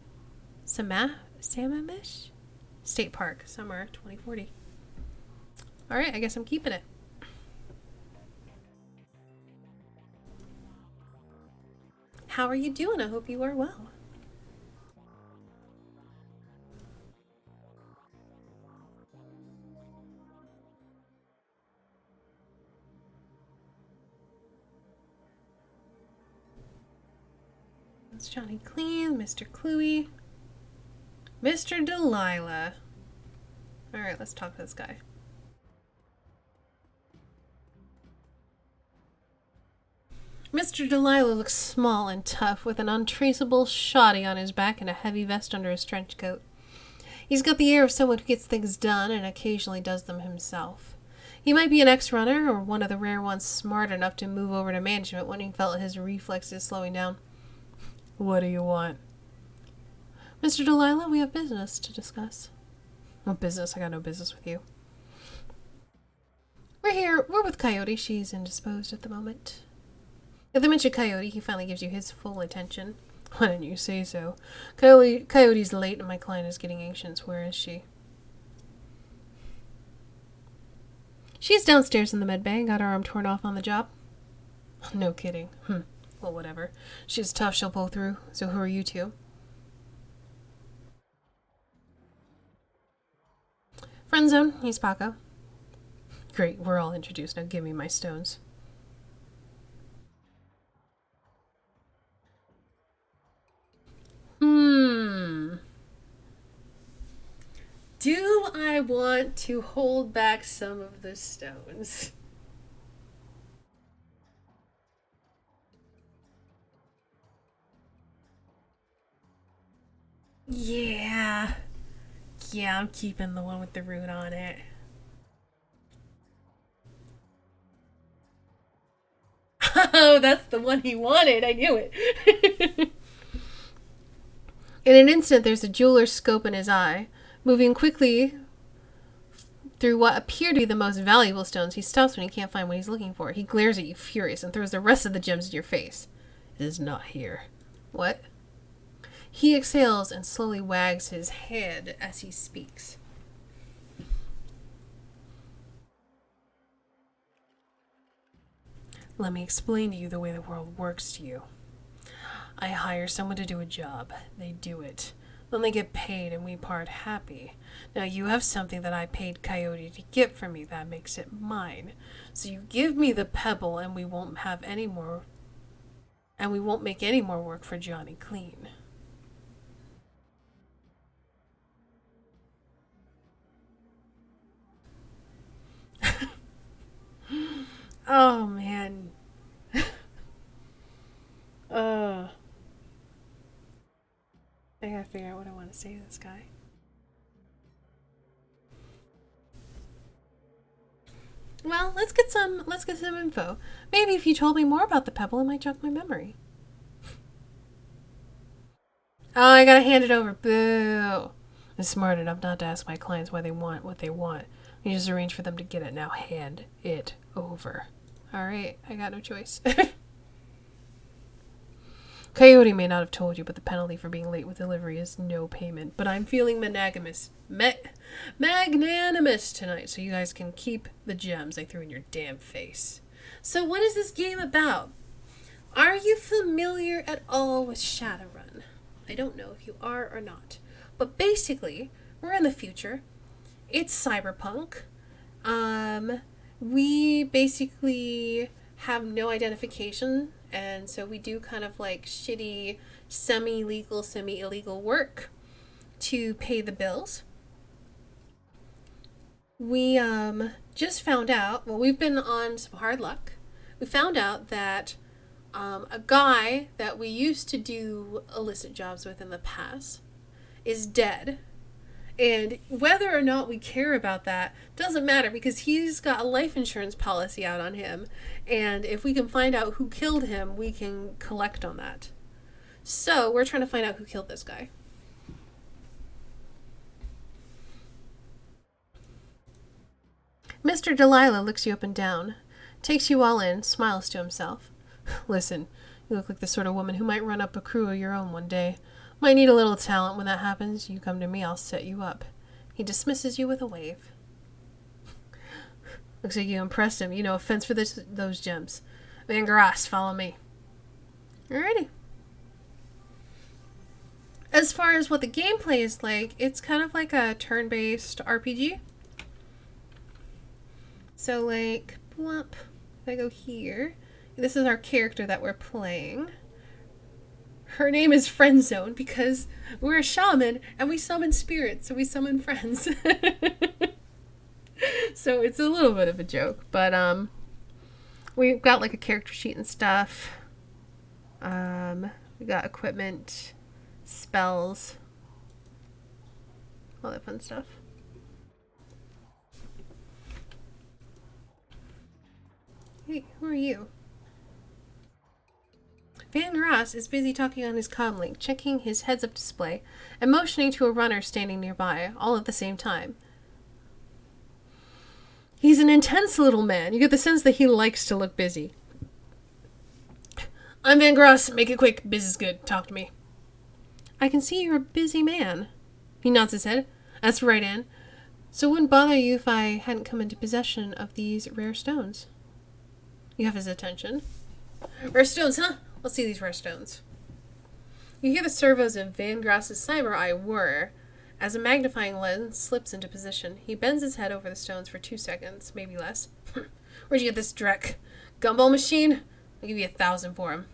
State Park, summer 2040. Alright, I guess I'm keeping it. How are you doing? I hope you are well. It's Johnny Clean, Mr. Cluey, Mr. Delilah. Alright, let's talk to this guy. Mr. Delilah looks small and tough, with an untraceable shoddy on his back and a heavy vest under his trench coat. He's got the air of someone who gets things done and occasionally does them himself. He might be an ex-runner or one of the rare ones smart enough to move over to management when he felt his reflexes slowing down. What do you want? Mr. Delilah, we have business to discuss. What business? I got no business with you. We're with Coyote. She's indisposed at the moment. If they mention Coyote, he finally gives you his full attention. Why didn't you say so? Coyote's late and my client is getting anxious. Where is she? She's downstairs in the med bay and got her arm torn off on the job. No kidding. Well, whatever. She's tough, she'll pull through. So who are you two? FriendZone, he's Paco. Great, we're all introduced. Now give me my stones. Do I want to hold back some of the stones? Yeah. Yeah, I'm keeping the one with the rune on it. Oh, that's the one he wanted. I knew it. In an instant, there's a jeweler's scope in his eye. Moving quickly through what appear to be the most valuable stones, he stops when he can't find what he's looking for. He glares at you, furious, and throws the rest of the gems in your face. It is not here. What? He exhales and slowly wags his head as he speaks. Let me explain to you the way the world works to you. I hire someone to do a job. They do it. Then they get paid and we part happy. Now you have something that I paid Coyote to get for me that makes it mine. So you give me the pebble and we won't have any more, and we won't make any more work for Johnny Clean. Oh man. I gotta figure out what I want to say to this guy. Well, let's get some info. Maybe if you told me more about the pebble, it might jog my memory. Oh, I gotta hand it over. Boo. I'm smart enough not to ask my clients why they want what they want. You just arrange for them to get it. Now hand it over. Alright, I got no choice. Coyote may not have told you, but the penalty for being late with delivery is no payment. But I'm feeling magnanimous tonight, so you guys can keep the gems I threw in your damn face. So what is this game about? Are you familiar at all with Shadowrun? I don't know if you are or not. But basically, we're in the future. It's cyberpunk. We basically have no identification, and so we do kind of like shitty, semi-legal, semi-illegal work to pay the bills. We just found out, well, we've been on some hard luck. We found out that a guy that we used to do illicit jobs with in the past is dead. And whether or not we care about that doesn't matter, because he's got a life insurance policy out on him. And if we can find out who killed him, we can collect on that. So we're trying to find out who killed this guy. Mr. Delilah looks you up and down, takes you all in, smiles to himself. Listen, you look like the sort of woman who might run up a crew of your own one day. Might need a little talent. When that happens, you come to me, I'll set you up. He dismisses you with a wave. Looks like you impressed him. No offense for those gems. Van Grass, follow me. Alrighty. As far as what the gameplay is like, it's kind of like a turn-based RPG. So like, if I go here, this is our character that we're playing. Her name is FriendZone because we're a shaman and we summon spirits, so we summon friends. So it's a little bit of a joke, but we've got like a character sheet and stuff. We got equipment, spells, all that fun stuff. Hey, who are you? Van Grass is busy talking on his comlink, checking his heads-up display, and motioning to a runner standing nearby, all at the same time. He's an intense little man. You get the sense that he likes to look busy. I'm Van Grass. Make it quick. Business good. Talk to me. I can see you're a busy man. He nods his head. That's right, Anne. So it wouldn't bother you if I hadn't come into possession of these rare stones. You have his attention. Rare stones, huh? Let's see these rare stones. You hear the servos of Van Grass's cyber eye whir as a magnifying lens slips into position. He bends his head over the stones for 2 seconds, maybe less. Where'd you get this dreck? Gumball machine? I'll give you 1,000 for him.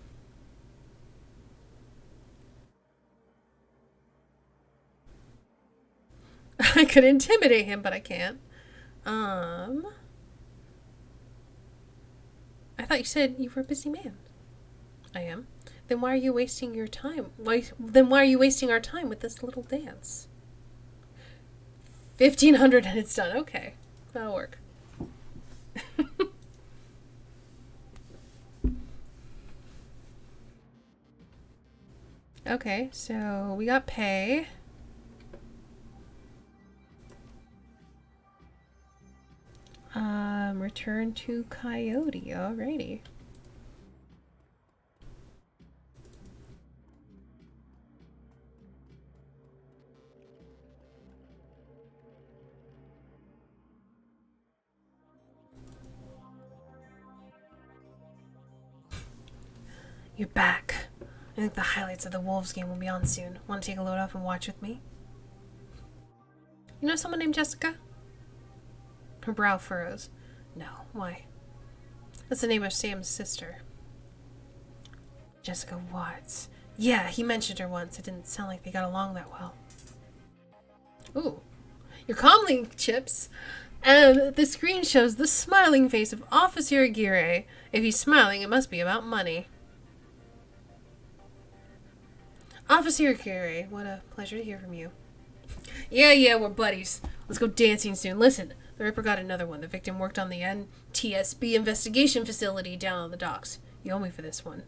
I could intimidate him, but I can't. I thought you said you were a busy man. I am. Then why are you wasting your time? Why are you wasting our time with this little dance? 1,500 and it's done. Okay. That'll work. Okay, so we got pay. Return to Coyote. Alrighty. You're back. I think the highlights of the Wolves game will be on soon. Want to take a load off and watch with me? You know someone named Jessica? Her brow furrows. No, why? That's the name of Sam's sister. Jessica Watts. Yeah, he mentioned her once. It didn't sound like they got along that well. Ooh. Your comlink chips. And the screen shows the smiling face of Officer Aguirre. If he's smiling, it must be about money. Officer Aguirre, what a pleasure to hear from you. Yeah, we're buddies. Let's go dancing soon. Listen, the Ripper got another one. The victim worked on the NTSB investigation facility down on the docks. You owe me for this one.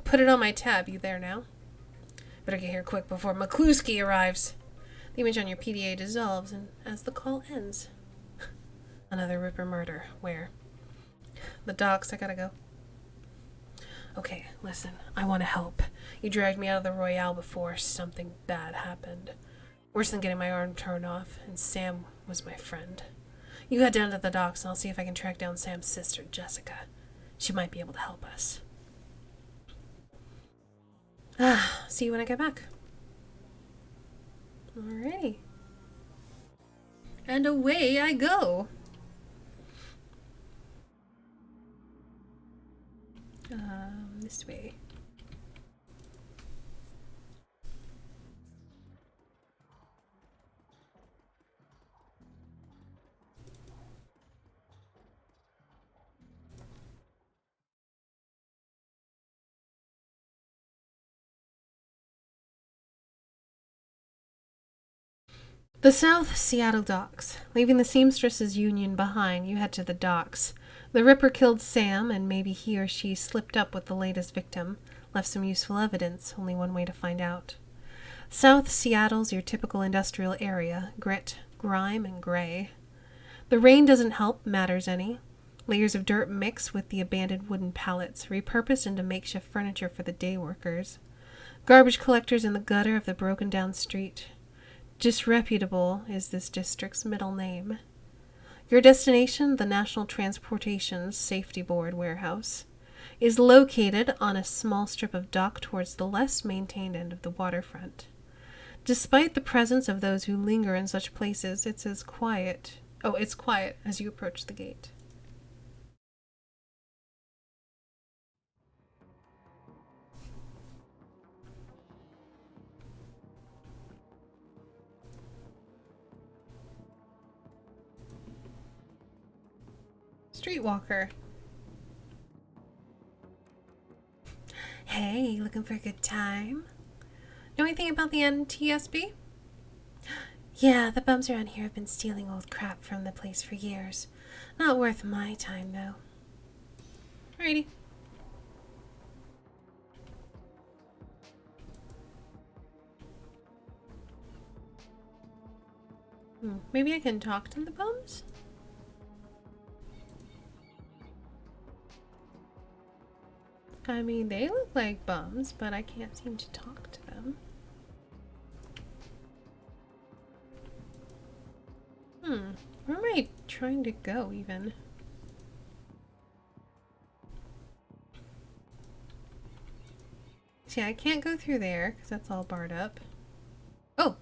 Put it on my tab. You there now? Better get here quick before McCluskey arrives. The image on your PDA dissolves and as the call ends. Another Ripper murder. Where? The docks. I gotta go. Okay, listen. I want to help. You dragged me out of the Royale before something bad happened. Worse than getting my arm torn off, and Sam was my friend. You head down to the docks and I'll see if I can track down Sam's sister, Jessica. She might be able to help us. See you when I get back. Alrighty. And away I go. This way. The South Seattle docks. Leaving the Seamstresses Union behind, you head to the docks. The Ripper killed Sam, and maybe he or she slipped up with the latest victim. Left some useful evidence, only one way to find out. South Seattle's your typical industrial area. Grit, grime, and gray. The rain doesn't help matters any. Layers of dirt mix with the abandoned wooden pallets, repurposed into makeshift furniture for the day workers. Garbage collectors in the gutter of the broken down street. Disreputable is this district's middle name. Your destination, the National Transportation Safety Board warehouse, is located on a small strip of dock towards the less maintained end of the waterfront. Despite the presence of those who linger in such places, it's quiet as you approach the gate. Streetwalker. Hey, looking for a good time? Know anything about the NTSB? Yeah, the bums around here have been stealing old crap from the place for years. Not worth my time, though. Alrighty. Maybe I can talk to the bums? I mean, they look like bums, but I can't seem to talk to them. Where am I trying to go, even? See, I can't go through there, because that's all barred up. Oh!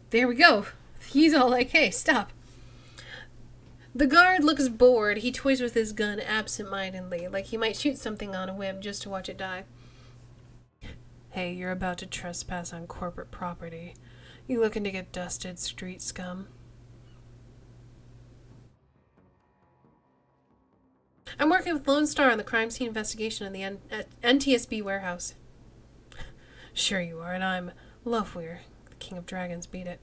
There we go! He's all like, hey, stop! The guard looks bored. He toys with his gun absent-mindedly, like he might shoot something on a whim just to watch it die. Hey, you're about to trespass on corporate property. You looking to get dusted, street scum? I'm working with Lone Star on the crime scene investigation in the NTSB warehouse. Sure you are, and I'm Loveweir, the King of Dragons beat it.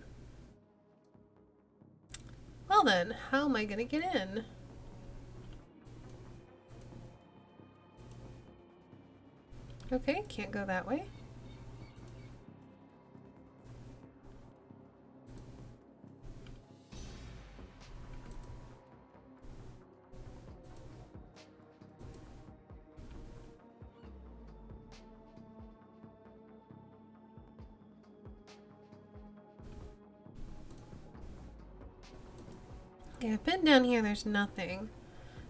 Well then, how am I gonna get in? Okay, can't go that way. Okay, I've been down here, there's nothing.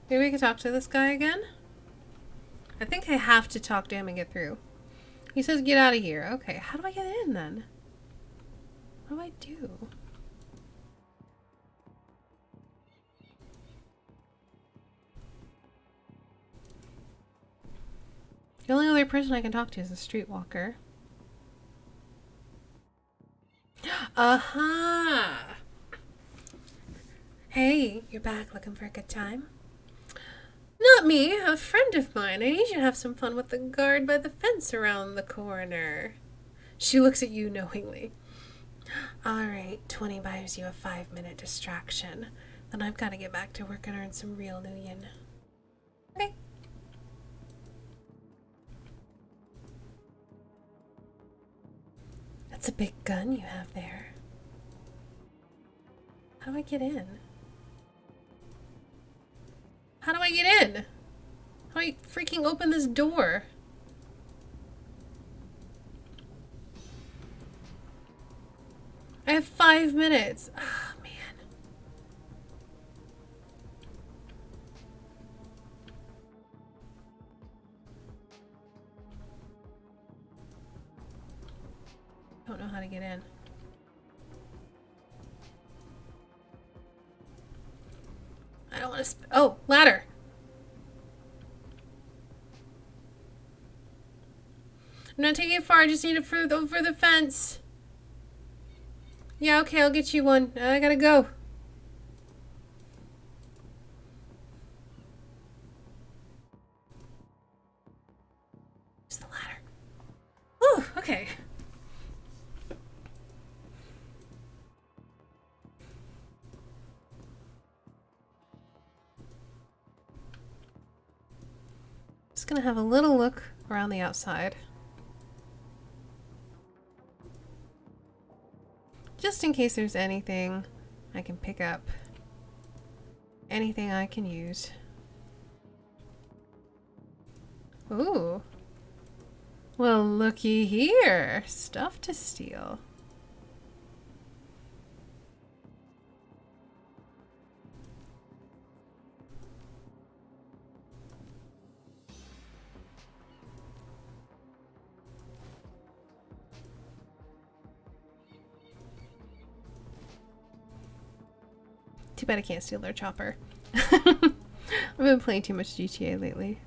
Maybe I can talk to this guy again? I think I have to talk to him and get through. He says get out of here. Okay, how do I get in then? What do I do? The only other person I can talk to is a streetwalker. Aha! Hey, you're back looking for a good time? Not me, a friend of mine. I need you to have some fun with the guard by the fence around the corner. She looks at you knowingly. Alright, 20 buys you a 5-minute distraction. Then I've got to get back to work and earn some real yen. Okay. That's a big gun you have there. How do I get in? How do I get in? How do I freaking open this door? I have 5 minutes. Ah, man. Don't know how to get in. I don't want to. Oh, ladder. I'm not taking it far. I just need it over the fence. Yeah, okay, I'll get you one. I gotta go. Where's the ladder? Oh, okay. Just gonna have a little look around the outside. Just in case there's anything I can pick up. Anything I can use. Ooh. Well, looky here. Stuff to steal. Too bad I can't steal their chopper. I've been playing too much GTA lately.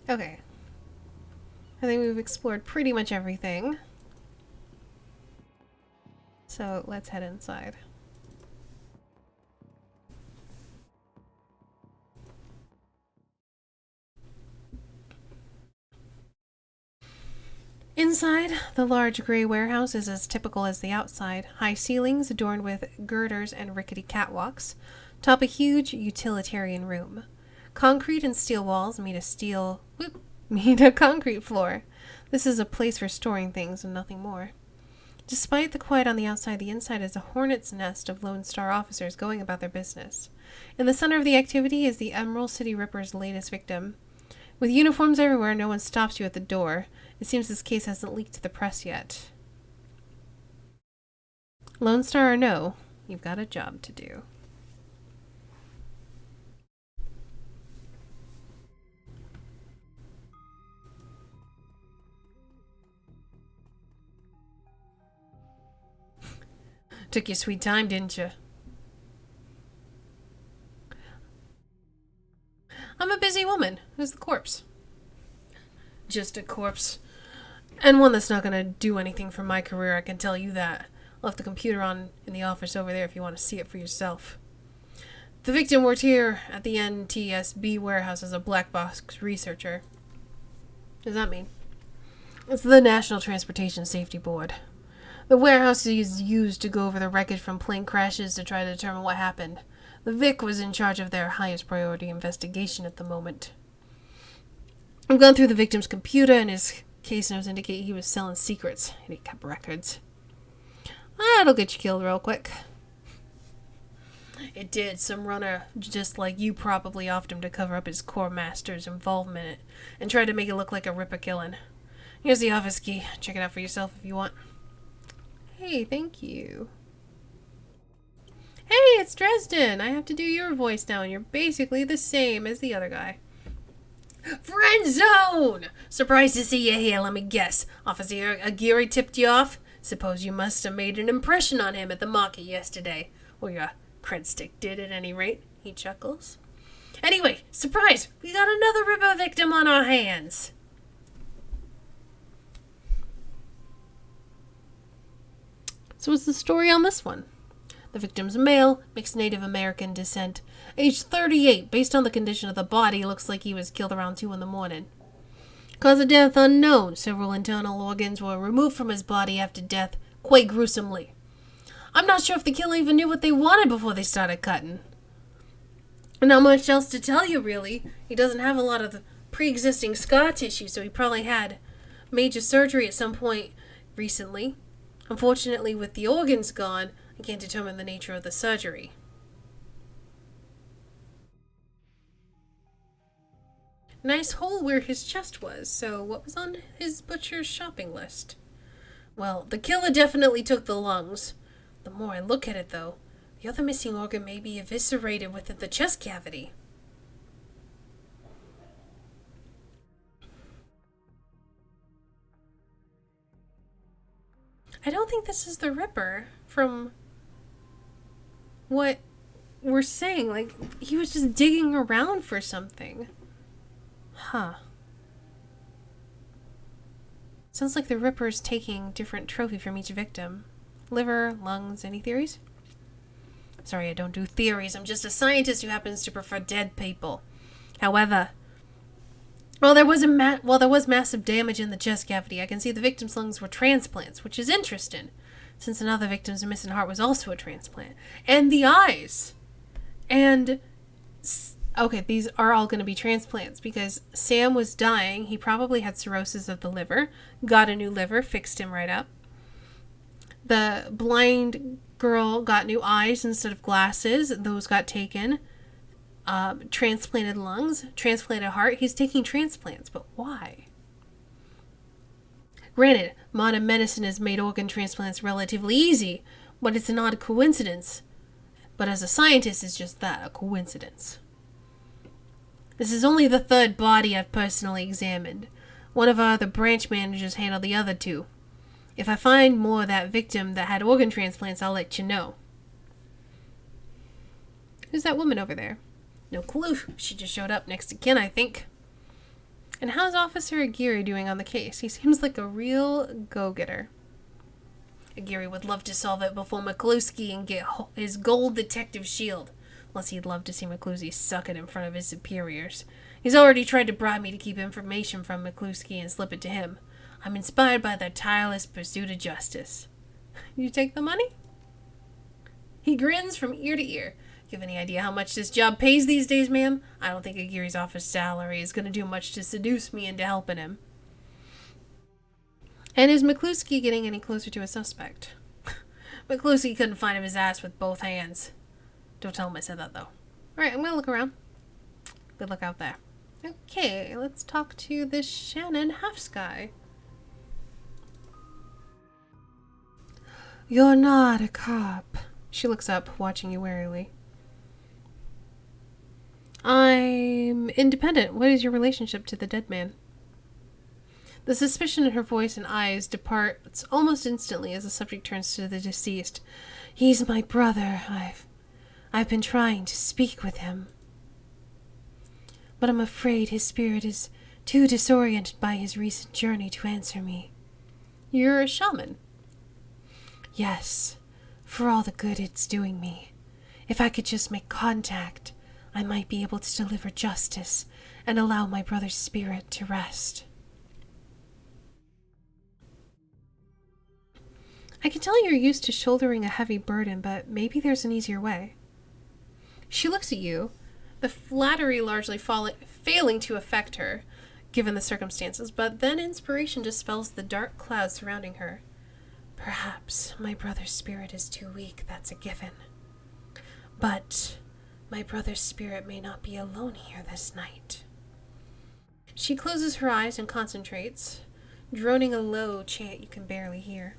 Okay. I think we've explored pretty much everything. So let's head inside. Inside, the large gray warehouse is as typical as the outside. High ceilings adorned with girders and rickety catwalks top a huge utilitarian room. Concrete and steel walls meet a concrete floor. This is a place for storing things and nothing more. Despite the quiet on the outside, the inside is a hornet's nest of Lone Star officers going about their business. In the center of the activity is the Emerald City Ripper's latest victim. With uniforms everywhere, no one stops you at the door. It seems this case hasn't leaked to the press yet. Lone Star or no, you've got a job to do. Took your sweet time, didn't you? I'm a busy woman. Who's the corpse? Just a corpse. And one that's not going to do anything for my career, I can tell you that. Left the computer on in the office over there if you want to see it for yourself. The victim worked here at the NTSB warehouse as a black box researcher. What does that mean? It's the National Transportation Safety Board. The warehouse is used to go over the wreckage from plane crashes to try to determine what happened. The Vic was in charge of their highest priority investigation at the moment. I've gone through the victim's computer and his case notes indicate he was selling secrets and he kept records. That'll get you killed real quick. It did. Some runner just like you probably offed him to cover up his core master's involvement in it and tried to make it look like a Ripper killing. Here's the office key. Check it out for yourself if you want. Hey, thank you. Hey, it's Dresden. I have to do your voice now, and you're basically the same as the other guy. FriendZone! Surprised to see you here, let me guess. Officer Aguirre tipped you off? Suppose you must have made an impression on him at the market yesterday. Or your cred stick did at any rate, he chuckles. Anyway, surprise! We got another Ripper victim on our hands. So what's the story on this one? The victim's male, mixed Native American descent, age 38. Based on the condition of the body, looks like he was killed around 2 in the morning. Cause of death unknown. Several internal organs were removed from his body after death, quite gruesomely. I'm not sure if the killer even knew what they wanted before they started cutting. Not much else to tell you, really. He doesn't have a lot of the pre-existing scar tissue, so he probably had major surgery at some point recently. Unfortunately, with the organs gone, I can't determine the nature of the surgery. Nice hole where his chest was, so what was on his butcher's shopping list? Well, the killer definitely took the lungs. The more I look at it, though, the other missing organ may be eviscerated within the chest cavity. I don't think this is the Ripper from what we're saying. Like, he was just digging around for something. Huh. Sounds like the Ripper's taking different trophy from each victim. Liver, lungs, any theories? Sorry, I don't do theories. I'm just a scientist who happens to prefer dead people. However, while there was massive damage in the chest cavity, I can see the victim's lungs were transplants, which is interesting, since another victim's missing heart was also a transplant. And the eyes. And, okay, these are all going to be transplants, because Sam was dying. He probably had cirrhosis of the liver, got a new liver, fixed him right up. The blind girl got new eyes instead of glasses. Those got taken. Transplanted lungs, transplanted heart. He's taking transplants, but why? Granted, modern medicine has made organ transplants relatively easy, but it's an odd coincidence. But as a scientist, it's just that, a coincidence. This is only the third body I've personally examined. One of our other branch managers handled the other two. If I find more of that victim that had organ transplants, I'll let you know. Who's that woman over there? No clue. She just showed up next to Ken, I think. And how's Officer Aguirre doing on the case? He seems like a real go-getter. Aguirre would love to solve it before McCluskey and get his gold detective shield. Plus, he'd love to see McCluskey suck it in front of his superiors. He's already tried to bribe me to keep information from McCluskey and slip it to him. I'm inspired by their tireless pursuit of justice. You take the money? He grins from ear to ear. You have any idea how much this job pays these days, ma'am? I don't think Aguirre's office salary is going to do much to seduce me into helping him. And is McCluskey getting any closer to a suspect? McCluskey couldn't find him his ass with both hands. Don't tell him I said that, though. Alright, I'm going to look around. Good luck out there. Okay, let's talk to this Shannon Halfsky. You're not a cop. She looks up, watching you warily. I'm independent. What is your relationship to the dead man? The suspicion in her voice and eyes departs almost instantly as the subject turns to the deceased. He's my brother. I've been trying to speak with him, but I'm afraid his spirit is too disoriented by his recent journey to answer me. You're a shaman? Yes, for all the good it's doing me. If I could just make contact, I might be able to deliver justice and allow my brother's spirit to rest. I can tell you're used to shouldering a heavy burden, but maybe there's an easier way. She looks at you, the flattery largely failing to affect her, given the circumstances, but then inspiration dispels the dark clouds surrounding her. Perhaps my brother's spirit is too weak, that's a given. But my brother's spirit may not be alone here this night. She closes her eyes and concentrates, droning a low chant you can barely hear.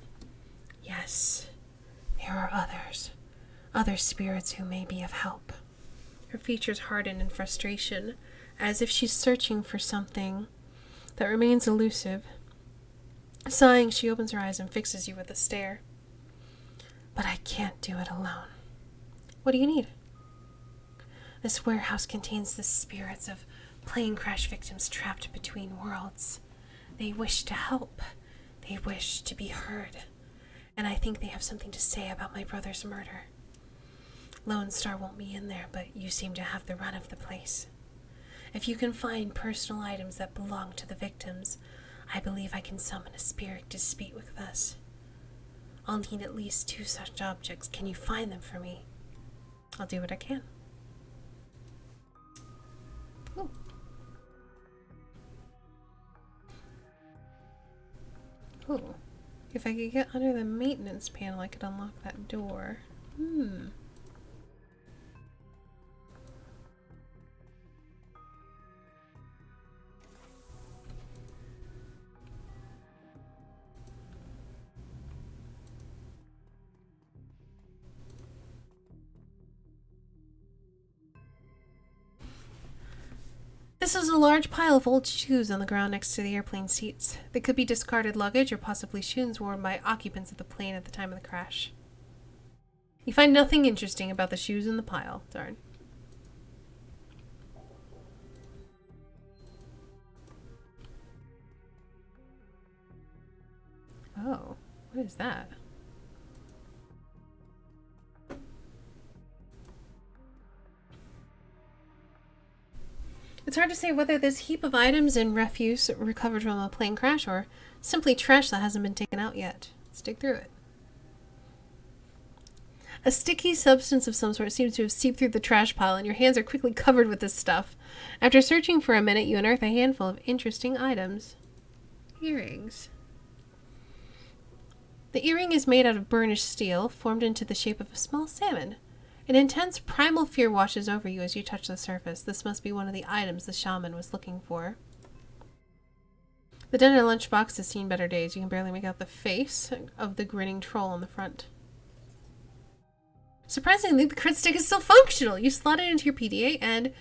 Yes, there are others. Other spirits who may be of help. Her features harden in frustration, as if she's searching for something that remains elusive. Sighing, she opens her eyes and fixes you with a stare. But I can't do it alone. What do you need? This warehouse contains the spirits of plane crash victims trapped between worlds. They wish to help. They wish to be heard. And I think they have something to say about my brother's murder. Lone Star won't be in there, but you seem to have the run of the place. If you can find personal items that belong to the victims, I believe I can summon a spirit to speak with us. I'll need at least 2 such objects. Can you find them for me? I'll do what I can. Ooh. Ooh. If I could get under the maintenance panel, I could unlock that door. This is a large pile of old shoes on the ground next to the airplane seats. They could be discarded luggage or possibly shoes worn by occupants of the plane at the time of the crash. You find nothing interesting about the shoes in the pile. Darn. Oh, what is that? It's hard to say whether this heap of items and refuse recovered from a plane crash or simply trash that hasn't been taken out yet. Let's dig through it. A sticky substance of some sort seems to have seeped through the trash pile, and your hands are quickly covered with this stuff. After searching for a minute, you unearth a handful of interesting items. Earrings. The earring is made out of burnished steel, formed into the shape of a small salmon. An intense primal fear washes over you as you touch the surface. This must be one of the items the shaman was looking for. The dented lunchbox has seen better days. You can barely make out the face of the grinning troll on the front. Surprisingly, the crit stick is still functional. You slot it into your PDA and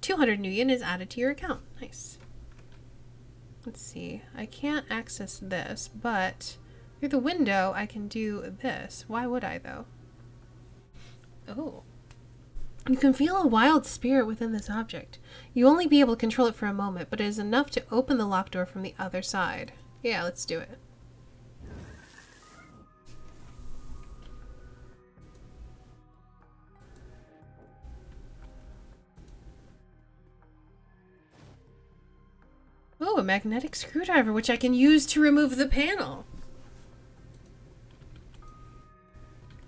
200 nuyen is added to your account. Nice. Let's see. I can't access this, but through the window I can do this. Why would I, though? Oh. You can feel a wild spirit within this object. You only be able to control it for a moment, but it is enough to open the locked door from the other side. Yeah, let's do it. Oh, a magnetic screwdriver, which I can use to remove the panel.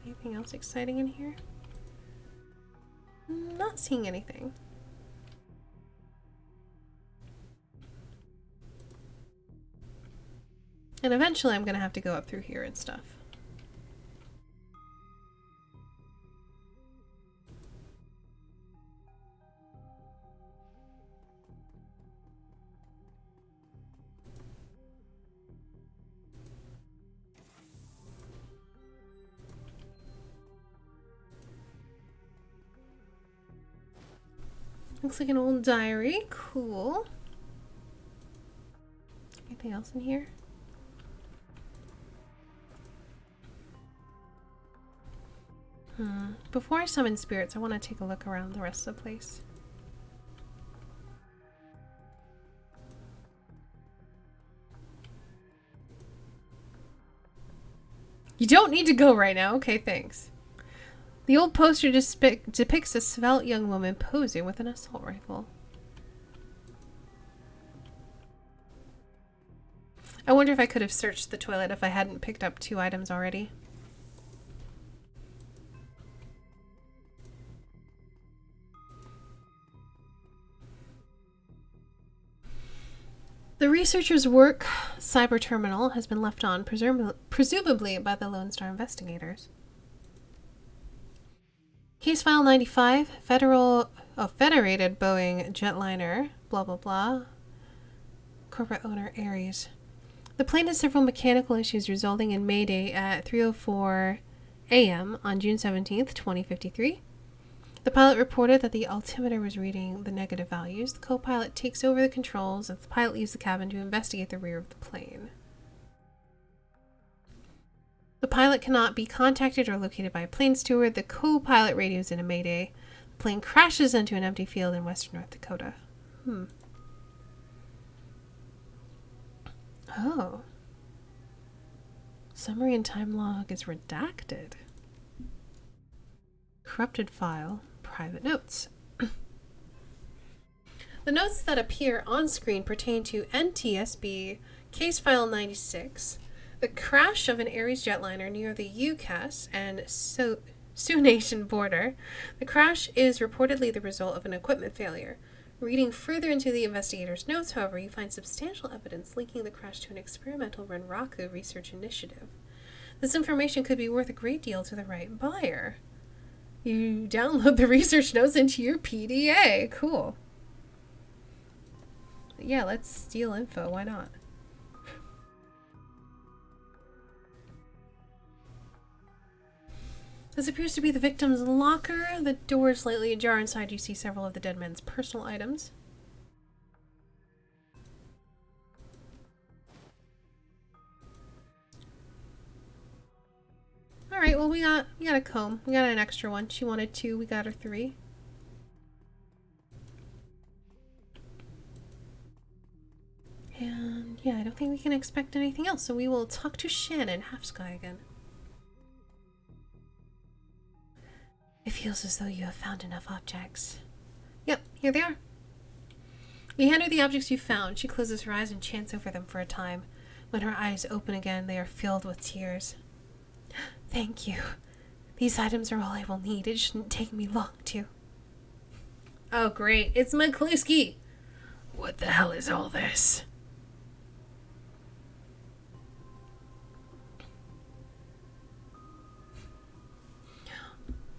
Anything else exciting in here? Not seeing anything. And eventually I'm going to have to go up through here and stuff. Looks like an old diary. Cool. Anything else in here? Before I summon spirits, I want to take a look around the rest of the place. You don't need to go right now. Okay, thanks. The old poster depicts a svelte young woman posing with an assault rifle. I wonder if I could have searched the toilet if I hadn't picked up 2 items already. The researcher's work cyber terminal has been left on, presumably by the Lone Star investigators. Case file 95, federated Boeing jetliner, blah blah blah. Corporate owner Ares. The plane has several mechanical issues resulting in Mayday at 3:04 a.m. on June 17th, 2053. The pilot reported that the altimeter was reading the negative values. The co-pilot takes over the controls as the pilot leaves the cabin to investigate the rear of the plane. The pilot cannot be contacted or located by a plane steward. The co-pilot radios in a mayday. The plane crashes into an empty field in western North Dakota. Oh. Summary and time log is redacted. Corrupted file. Private notes. The notes that appear on screen pertain to NTSB case file 96, The crash of an Ares jetliner near the UCAS and Sioux Nation border. The crash is reportedly the result of an equipment failure. Reading further into the investigator's notes, however, you find substantial evidence linking the crash to an experimental Renraku research initiative. This information could be worth a great deal to the right buyer. You download the research notes into your PDA. Cool. Yeah, let's steal info. Why not? This appears to be the victim's locker. The door is slightly ajar. Inside you see several of the dead man's personal items. Alright, well we got a comb. We got an extra one. She wanted 2, we got her 3. And yeah, I don't think we can expect anything else, so we will talk to Shannon, Half Sky again. It feels as though you have found enough objects. Yep, here they are. You hand her the objects you found. She closes her eyes and chants over them for a time. When her eyes open again, they are filled with tears. Thank you. These items are all I will need. It shouldn't take me long to. Oh, great. It's McCluskey. What the hell is all this?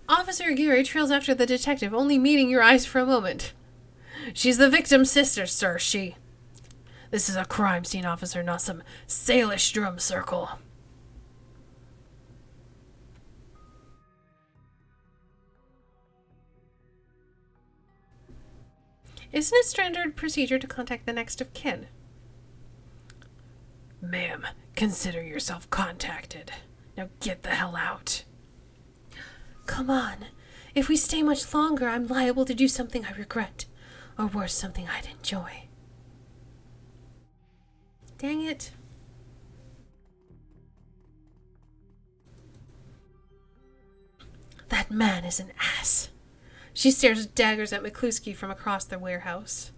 Officer Aguirre trails after the detective, only meeting your eyes for a moment. She's the victim's sister, sir, she. This is a crime scene, officer, not some Salish drum circle. Isn't it standard procedure to contact the next of kin? Ma'am, consider yourself contacted. Now get the hell out. Come on. If we stay much longer, I'm liable to do something I regret. Or worse, something I'd enjoy. Dang it. That man is an ass. She stares daggers at McCluskey from across the warehouse.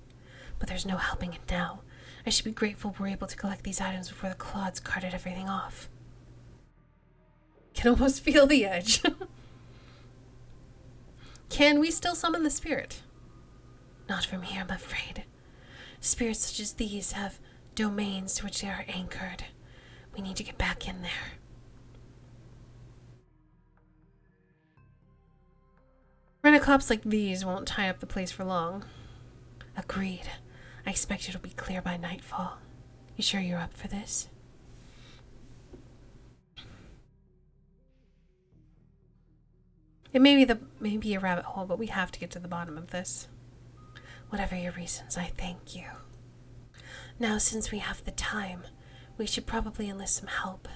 But there's no helping it now. I should be grateful we're able to collect these items before the clods carted everything off. Can almost feel the edge. Can we still summon the spirit? Not from here, I'm afraid. Spirits such as these have domains to which they are anchored. We need to get back in there. Rent-a-cops like these won't tie up the place for long. Agreed. I expect it'll be clear by nightfall. You sure you're up for this? It may be a rabbit hole, but we have to get to the bottom of this. Whatever your reasons, I thank you. Now, since we have the time, we should probably enlist some help.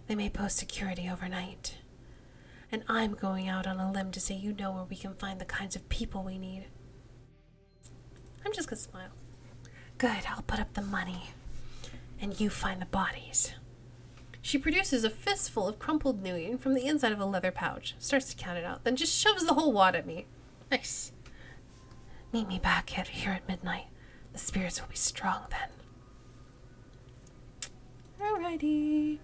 They may post security overnight. And I'm going out on a limb to say you know where we can find the kinds of people we need. I'm just gonna smile. Good, I'll put up the money. And you find the bodies. She produces a fistful of crumpled nougat from the inside of a leather pouch, starts to count it out, then just shoves the whole wad at me. Nice. Meet me back here at midnight. The spirits will be strong then. Alrighty.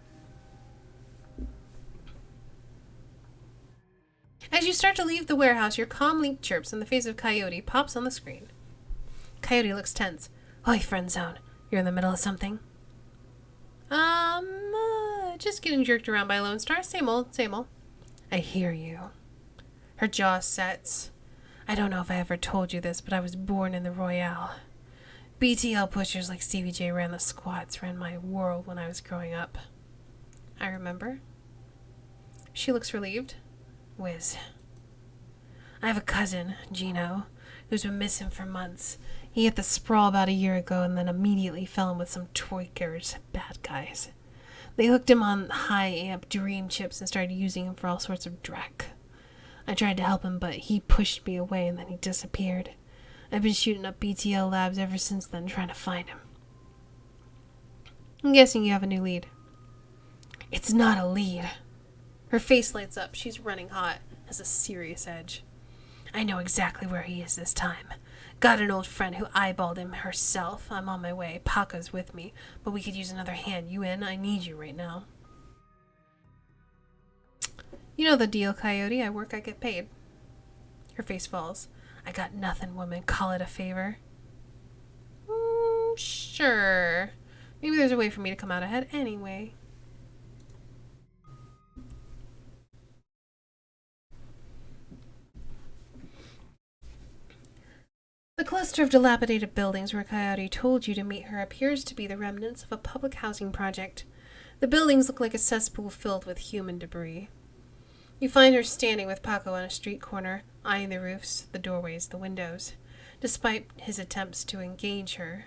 As you start to leave the warehouse, your comm link chirps and the face of Coyote pops on the screen. Coyote looks tense. Oi, FriendZone. You're in the middle of something? Just getting jerked around by Lone Star. Same old, same old. I hear you. Her jaw sets. I don't know if I ever told you this, but I was born in the Royale. BTL pushers like Stevie J ran the squats, ran my world when I was growing up. I remember. She looks relieved. Whiz. I have a cousin, Gino, who's been missing for months. He hit the sprawl about a year ago and then immediately fell in with some tweakers, bad guys. They hooked him on high amp dream chips and started using him for all sorts of dreck. I tried to help him, but he pushed me away and then he disappeared. I've been shooting up BTL labs ever since then, trying to find him. I'm guessing you have a new lead. It's not a lead. Her face lights up. She's running hot, has a serious edge. I know exactly where he is this time. Got an old friend who eyeballed him herself. I'm on my way. Paca's with me. But we could use another hand. You in? I need you right now. You know the deal, Coyote. I work, I get paid. Her face falls. I got nothing, woman. Call it a favor. Sure. Maybe there's a way for me to come out ahead anyway. The cluster of dilapidated buildings where Coyote told you to meet her appears to be the remnants of a public housing project. The buildings look like a cesspool filled with human debris. You find her standing with Paco on a street corner, eyeing the roofs, the doorways, the windows. Despite his attempts to engage her,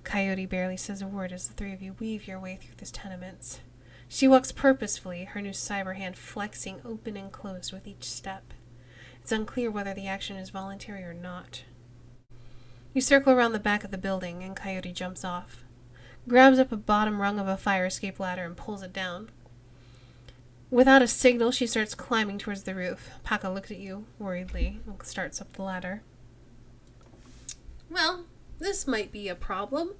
Coyote barely says a word as the three of you weave your way through the tenements. She walks purposefully, her new cyber hand flexing open and closed with each step. It's unclear whether the action is voluntary or not. You circle around the back of the building, and Coyote jumps off, grabs up a bottom rung of a fire escape ladder and pulls it down. Without a signal, she starts climbing towards the roof. Paco looks at you worriedly and starts up the ladder. Well, this might be a problem.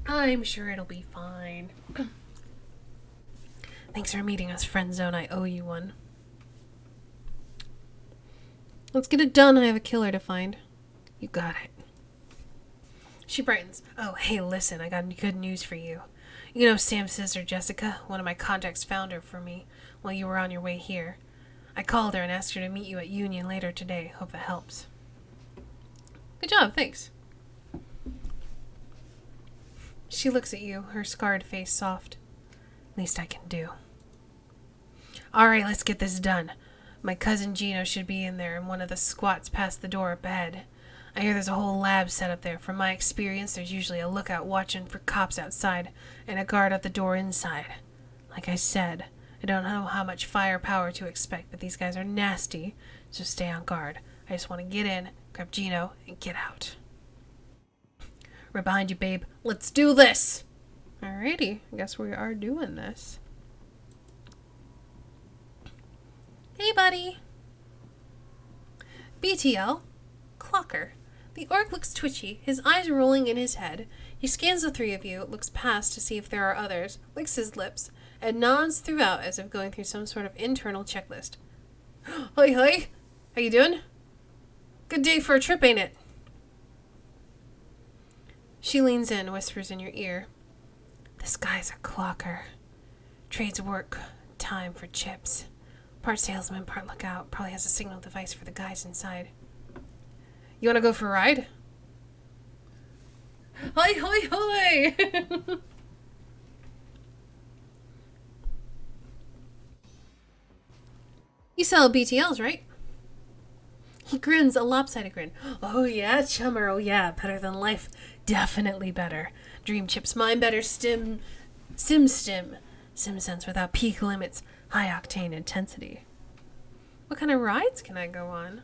I'm sure it'll be fine. Thanks for meeting us, FriendZone. I owe you one. Let's get it done. I have a killer to find. You got it. She brightens. Oh, hey, listen. I got good news for you. You know Sam's sister, Jessica? One of my contacts found her for me while you were on your way here. I called her and asked her to meet you at Union later today. Hope it helps. Good job. Thanks. She looks at you, her scarred face soft. Least I can do. Alright, let's get this done. My cousin Gino should be in there in one of the squats past the door up ahead. I hear there's a whole lab set up there. From my experience, there's usually a lookout watching for cops outside and a guard at the door inside. Like I said, I don't know how much firepower to expect, but these guys are nasty, so stay on guard. I just want to get in, grab Gino, and get out. Right behind you, babe. Let's do this! Alrighty, I guess we are doing this. Hey, buddy. BTL. Clocker. The orc looks twitchy, his eyes rolling in his head. He scans the three of you, looks past to see if there are others, licks his lips, and nods throughout as if going through some sort of internal checklist. Hoi hoi! How you doing? Good day for a trip, ain't it? She leans in, whispers in your ear. This guy's a clocker. Trades work, time for chips. Part salesman, part lookout. Probably has a signal device for the guys inside. You want to go for a ride? Hoi, hoi, hoi! You sell BTLs, right? He grins, a lopsided grin. Oh yeah, chummer, oh yeah, better than life. Definitely better. Dream chips, mine better, sim sense without peak limits, high octane intensity. What kind of rides can I go on?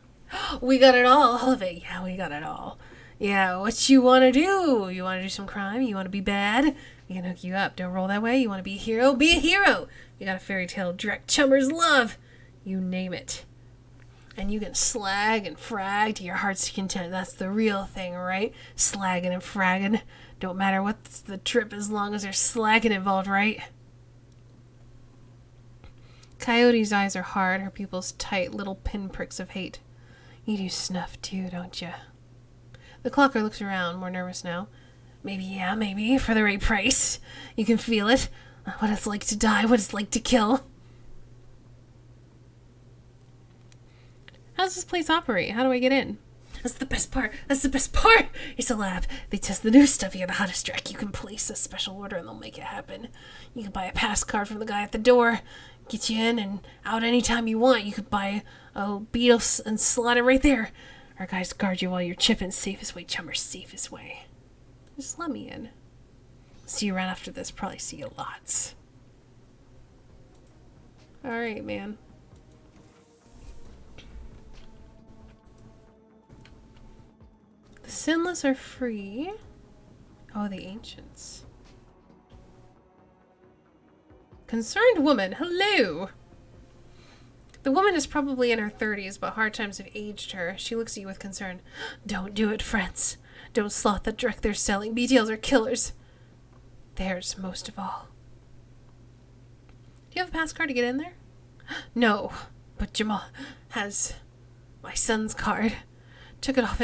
We got it all of it. Yeah, we got it all. Yeah, what you want to do? You want to do some crime? You want to be bad? We can hook you up. Don't roll that way. You want to be a hero? Be a hero. You got a fairy tale direct chummers love. You name it. And you can slag and frag to your heart's content. That's the real thing, right? Slagging and fragging. Don't matter what's the trip as long as there's slagging involved, right? Coyote's eyes are hard, her pupils tight, little pinpricks of hate. You do snuff too, don't you? The clocker looks around, more nervous now. Maybe, yeah, maybe, for the right price. You can feel it. What it's like to die, what it's like to kill. How does this place operate? How do I get in? That's the best part. That's the best part. It's a lab. They test the new stuff. You got a hottest track. You can place a special order and they'll make it happen. You can buy a pass card from the guy at the door. Get you in and out anytime you want. You could buy a beetle and slot it right there. Our guys guard you while you're chipping. Safest way, chummer. Safest way. Just let me in. See you around after this. Probably see you lots. Alright, man. The sinless are free. Oh, the ancients. Concerned woman, hello. The woman is probably in her 30s, but hard times have aged her. She looks at you with concern. Don't do it, friends. Don't slot the direct they're selling. BTLs are killers. Theirs, most of all. Do you have a pass card to get in there? No, but Jamal has my son's card. Took it off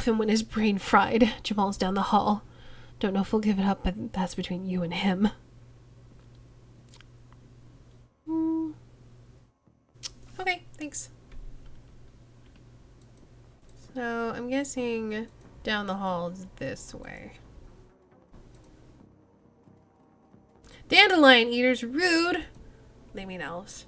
him when his brain fried. Jamal's down the hall. Don't know if we'll give it up, but that's between you and him. Okay, thanks. So, I'm guessing down the hall is this way. Dandelion eaters, rude! They mean elves.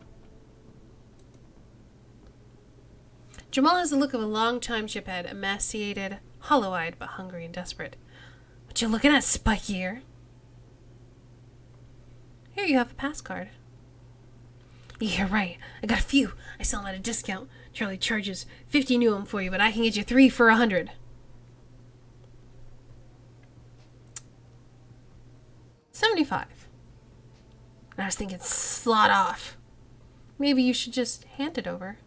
Jamal has the look of a long-time shiphead, emaciated, hollow-eyed, but hungry and desperate. What you looking at, spiky ear? Here you have a pass card. Yeah, right. I got a few. I sell them at a discount. Charlie charges 50 new them for you, but I can get you 3 for 100. $75. And I was thinking, slot off. Maybe you should just hand it over.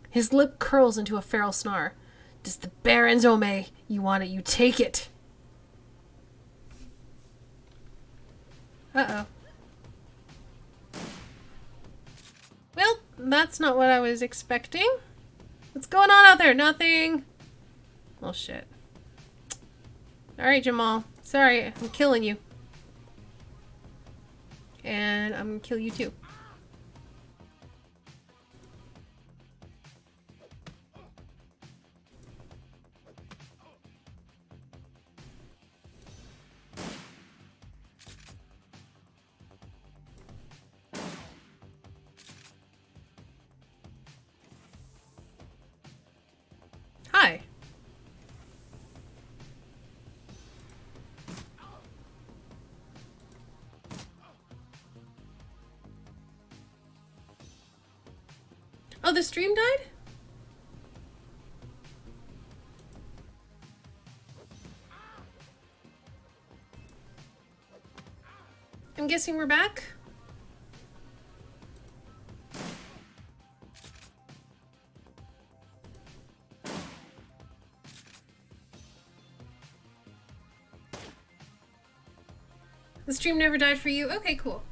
His lip curls into a feral snarl. Does the Baron's Ome. You want it, you take it. Uh-oh. Well, that's not what I was expecting. What's going on out there? Nothing. Well, shit. Alright, Jamal. Sorry, I'm killing you. And I'm gonna kill you too. Hi. Oh, the stream died? I'm guessing we're back? The stream never died for you? Okay, cool.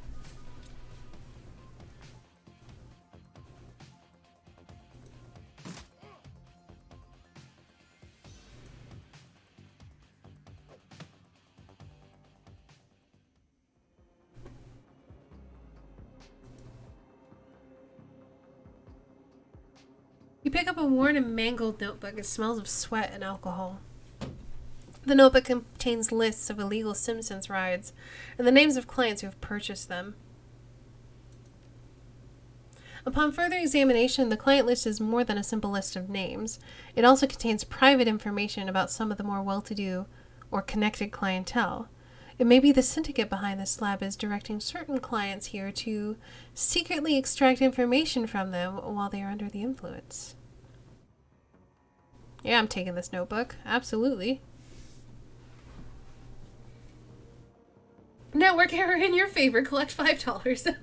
You pick up a worn and mangled notebook. It smells of sweat and alcohol. The notebook contains lists of illegal Simpsons rides and the names of clients who have purchased them. Upon further examination, the client list is more than a simple list of names. It also contains private information about some of the more well-to-do or connected clientele. It may be the syndicate behind this slab is directing certain clients here to secretly extract information from them while they are under the influence. Yeah, I'm taking this notebook. Absolutely. Network error in your favor. Collect $5.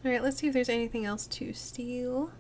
Alright, let's see if there's anything else to steal.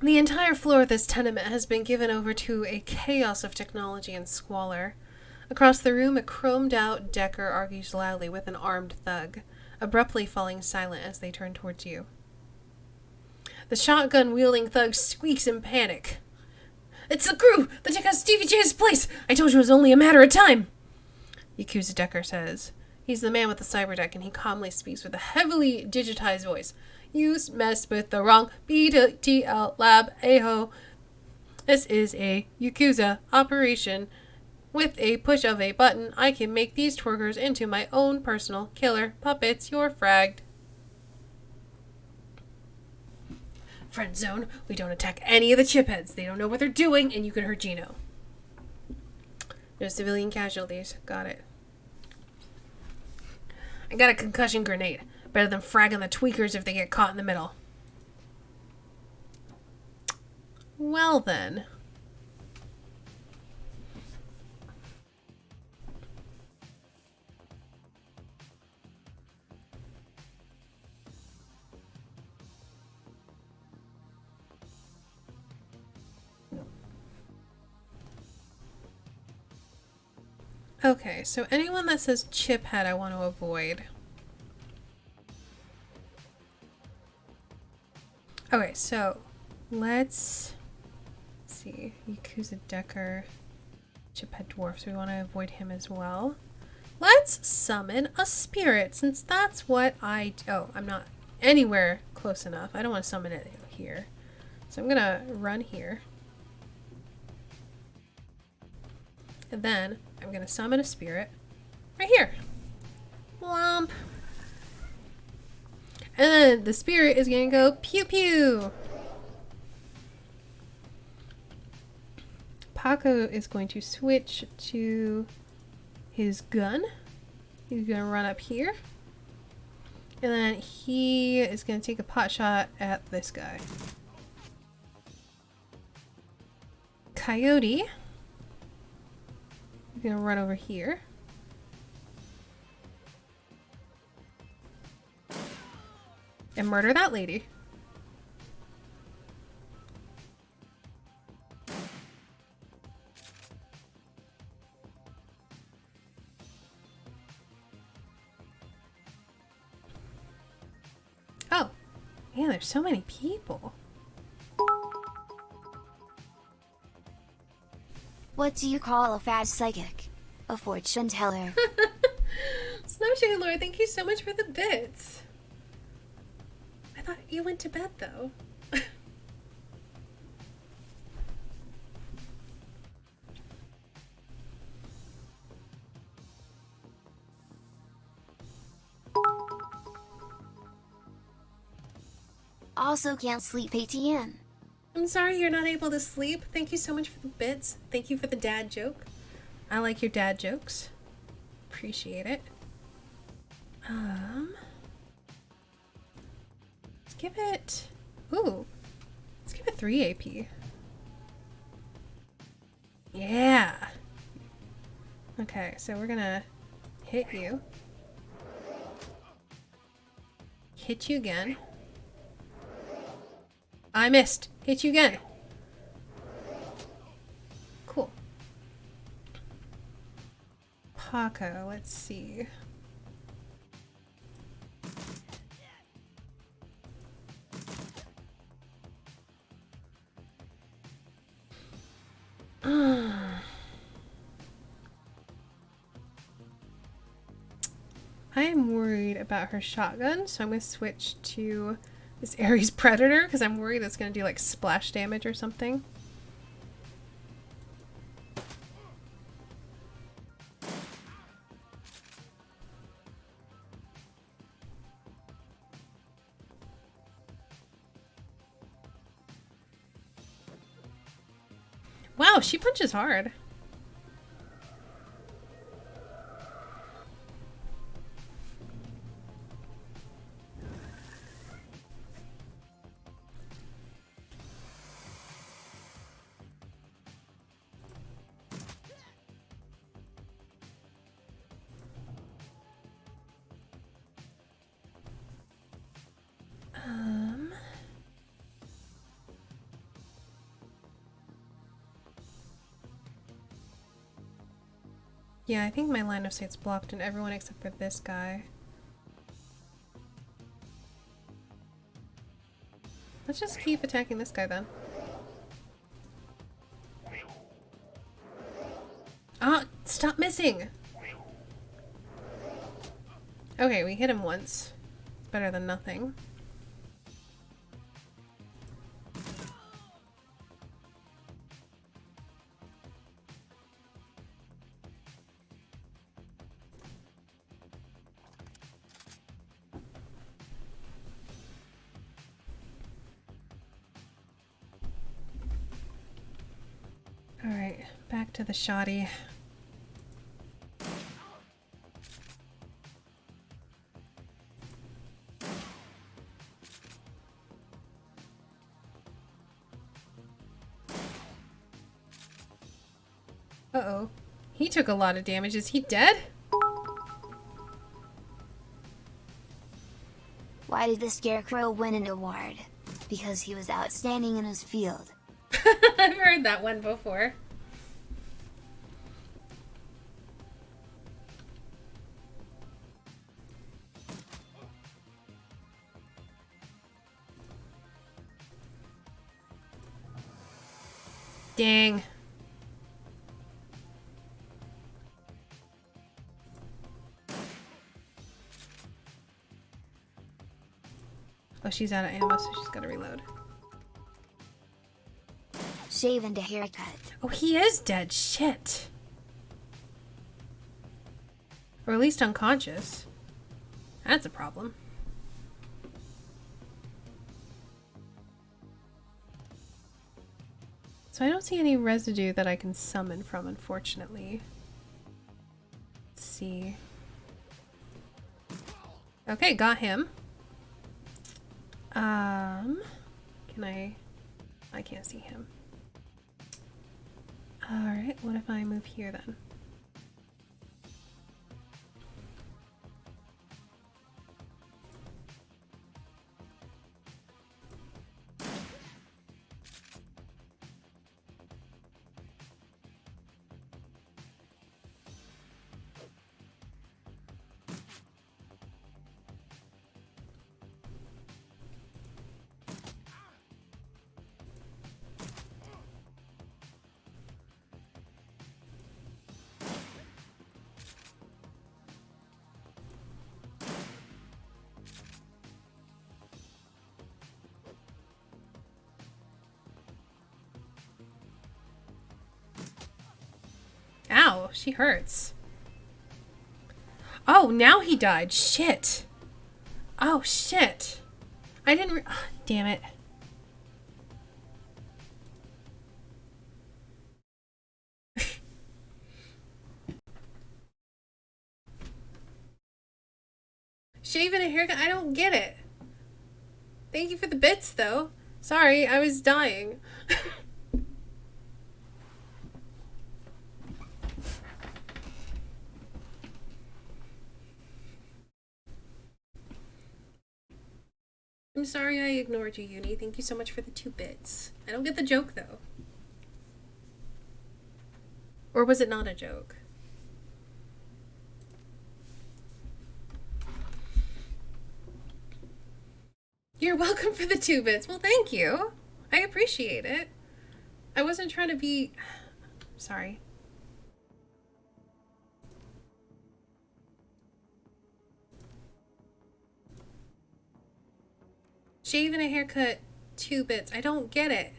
The entire floor of this tenement has been given over to a chaos of technology and squalor. Across the room, a chromed-out Decker argues loudly with an armed thug, abruptly falling silent as they turn towards you. The shotgun-wielding thug squeaks in panic. It's the crew! The Deck has Stevie J's place! I told you it was only a matter of time! Yakuza Decker says. He's the man with the cyber deck, and he calmly speaks with a heavily digitized voice. You messed with the wrong BTL lab, aho. This is a Yakuza operation. With a push of a button, I can make these twerkers into my own personal killer puppets. You're fragged. FriendZone, we don't attack any of the chipheads. They don't know what they're doing, and you can hurt Gino. No civilian casualties. Got it. I got a concussion grenade. Better than fragging the tweakers if they get caught in the middle. Well then. Okay, so anyone that says chiphead I want to avoid. Okay, so let's see. Yakuza Decker, chiphead dwarf, so we want to avoid him as well. Let's summon a spirit, since that's what oh, I'm not anywhere close enough. I don't want to summon it here. So I'm gonna run here. And then I'm going to summon a spirit right here. Womp. And then the spirit is going to go pew pew. Paco is going to switch to his gun. He's going to run up here. And then he is going to take a pot shot at this guy. Coyote. I'm gonna run over here. And murder that lady. Oh, man, there's so many people. What do you call a fast psychic? A fortune teller. Snowshoe Lord, thank you so much for the bits. I thought you went to bed though. Also can't sleep ATM. I'm sorry you're not able to sleep. Thank you so much for the bits. Thank you for the dad joke. I like your dad jokes. Appreciate it. Let's give it... Ooh. Let's give it 3 AP. Yeah. Okay, so we're gonna hit you. Hit you again. I missed. Hit you again. Cool. Paco, let's see. I am worried about her shotgun, so I'm going to switch to this Ares Predator because I'm worried it's going to do like splash damage or something. Wow, she punches hard. Yeah, I think my line of sight's blocked and everyone except for this guy. Let's just keep attacking this guy then. Ah, stop missing! Okay, we hit him once. It's better than nothing. back to the shoddy. Uh-oh. He took a lot of damage. Is he dead? Why did the Scarecrow win an award? Because he was outstanding in his field. I've heard that one before. Dang. Oh, she's out of ammo, so she's gotta reload. Shave and a haircut. Oh, he is dead. Shit. Or at least unconscious. That's a problem. So I don't see any residue that I can summon from, unfortunately. Let's see. Okay, got him. Can I can't see him. Alright, what if I move here then? Ow, she hurts. Oh, now he died. Shit. Oh, shit. I didn't damn it. Shaving a haircut? I don't get it. Thank you for the bits, though. Sorry, I was dying. I'm sorry I ignored you, Uni. Thank you so much for the 2 bits. I don't get the joke, though. Or was it not a joke? You're welcome for the 2 bits. Well, thank you. I appreciate it. I wasn't trying to be... Sorry. Shave and a haircut, 2 bits. I don't get it.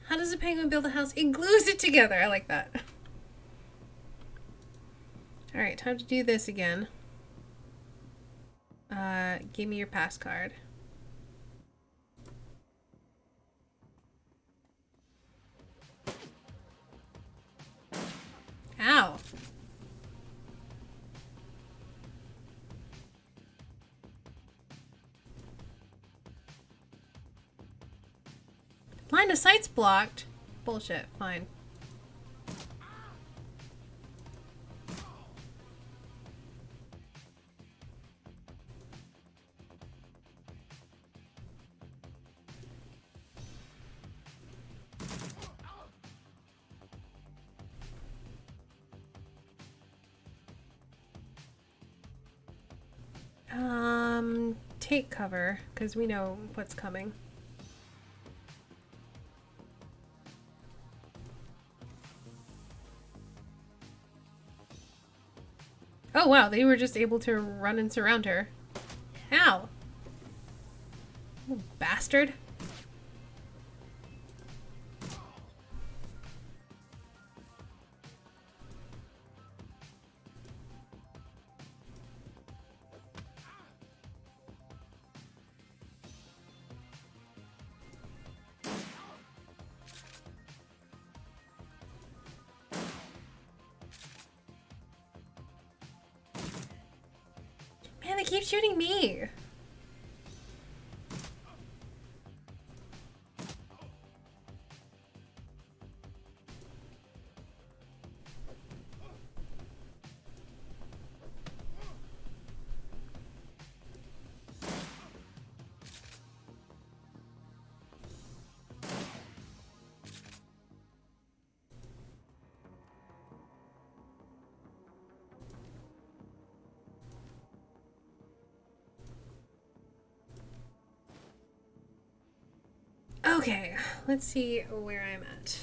How does a penguin build a house? It glues it together. I like that. Alright, time to do this again. Give me your pass card. Ow. Line of sight's blocked. Bullshit. Fine. Take cover, because we know what's coming. Oh wow, they were just able to run and surround her. Ow! You bastard. Man, they keep shooting me. Okay, let's see where I'm at.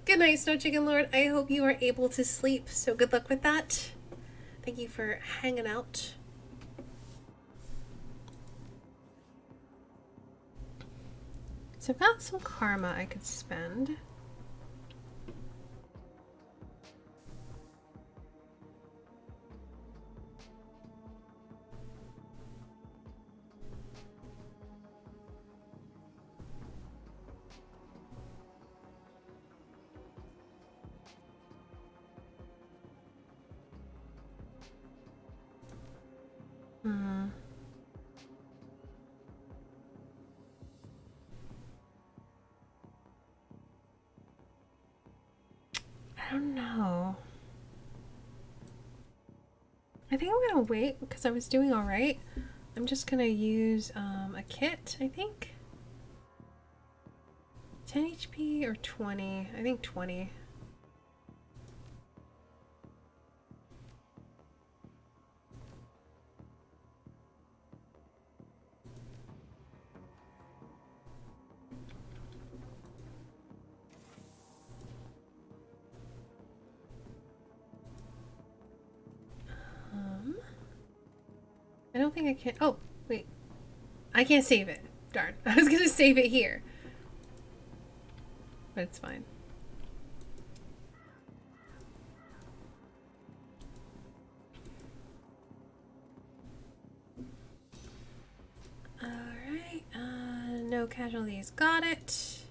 Good night, Snow Chicken Lord. I hope you are able to sleep, so good luck with that. Thank you for hanging out. So I've got some karma I could spend. I don't know. I think I'm gonna wait because I was doing alright. I'm just gonna use a kit, I think. 10 HP or 20? I think 20. I don't think I can. Oh, wait. I can't save it. Darn. I was gonna save it here. But it's fine. Alright. No casualties. Got it.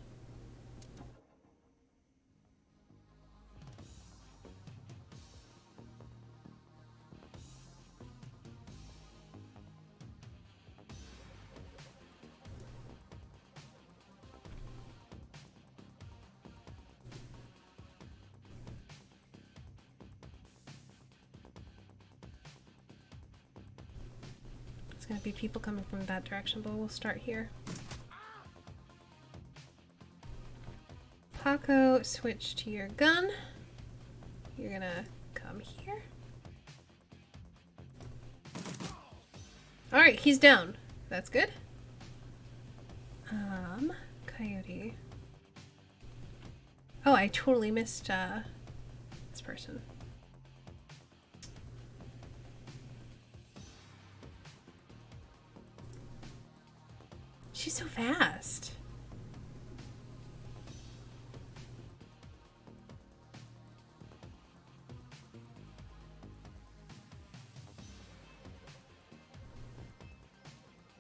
There's gonna be people coming from that direction, but we'll start here. Paco, switch to your gun. You're gonna come here. Alright, he's down. That's good. Coyote. Oh, I totally missed this person. She's so fast.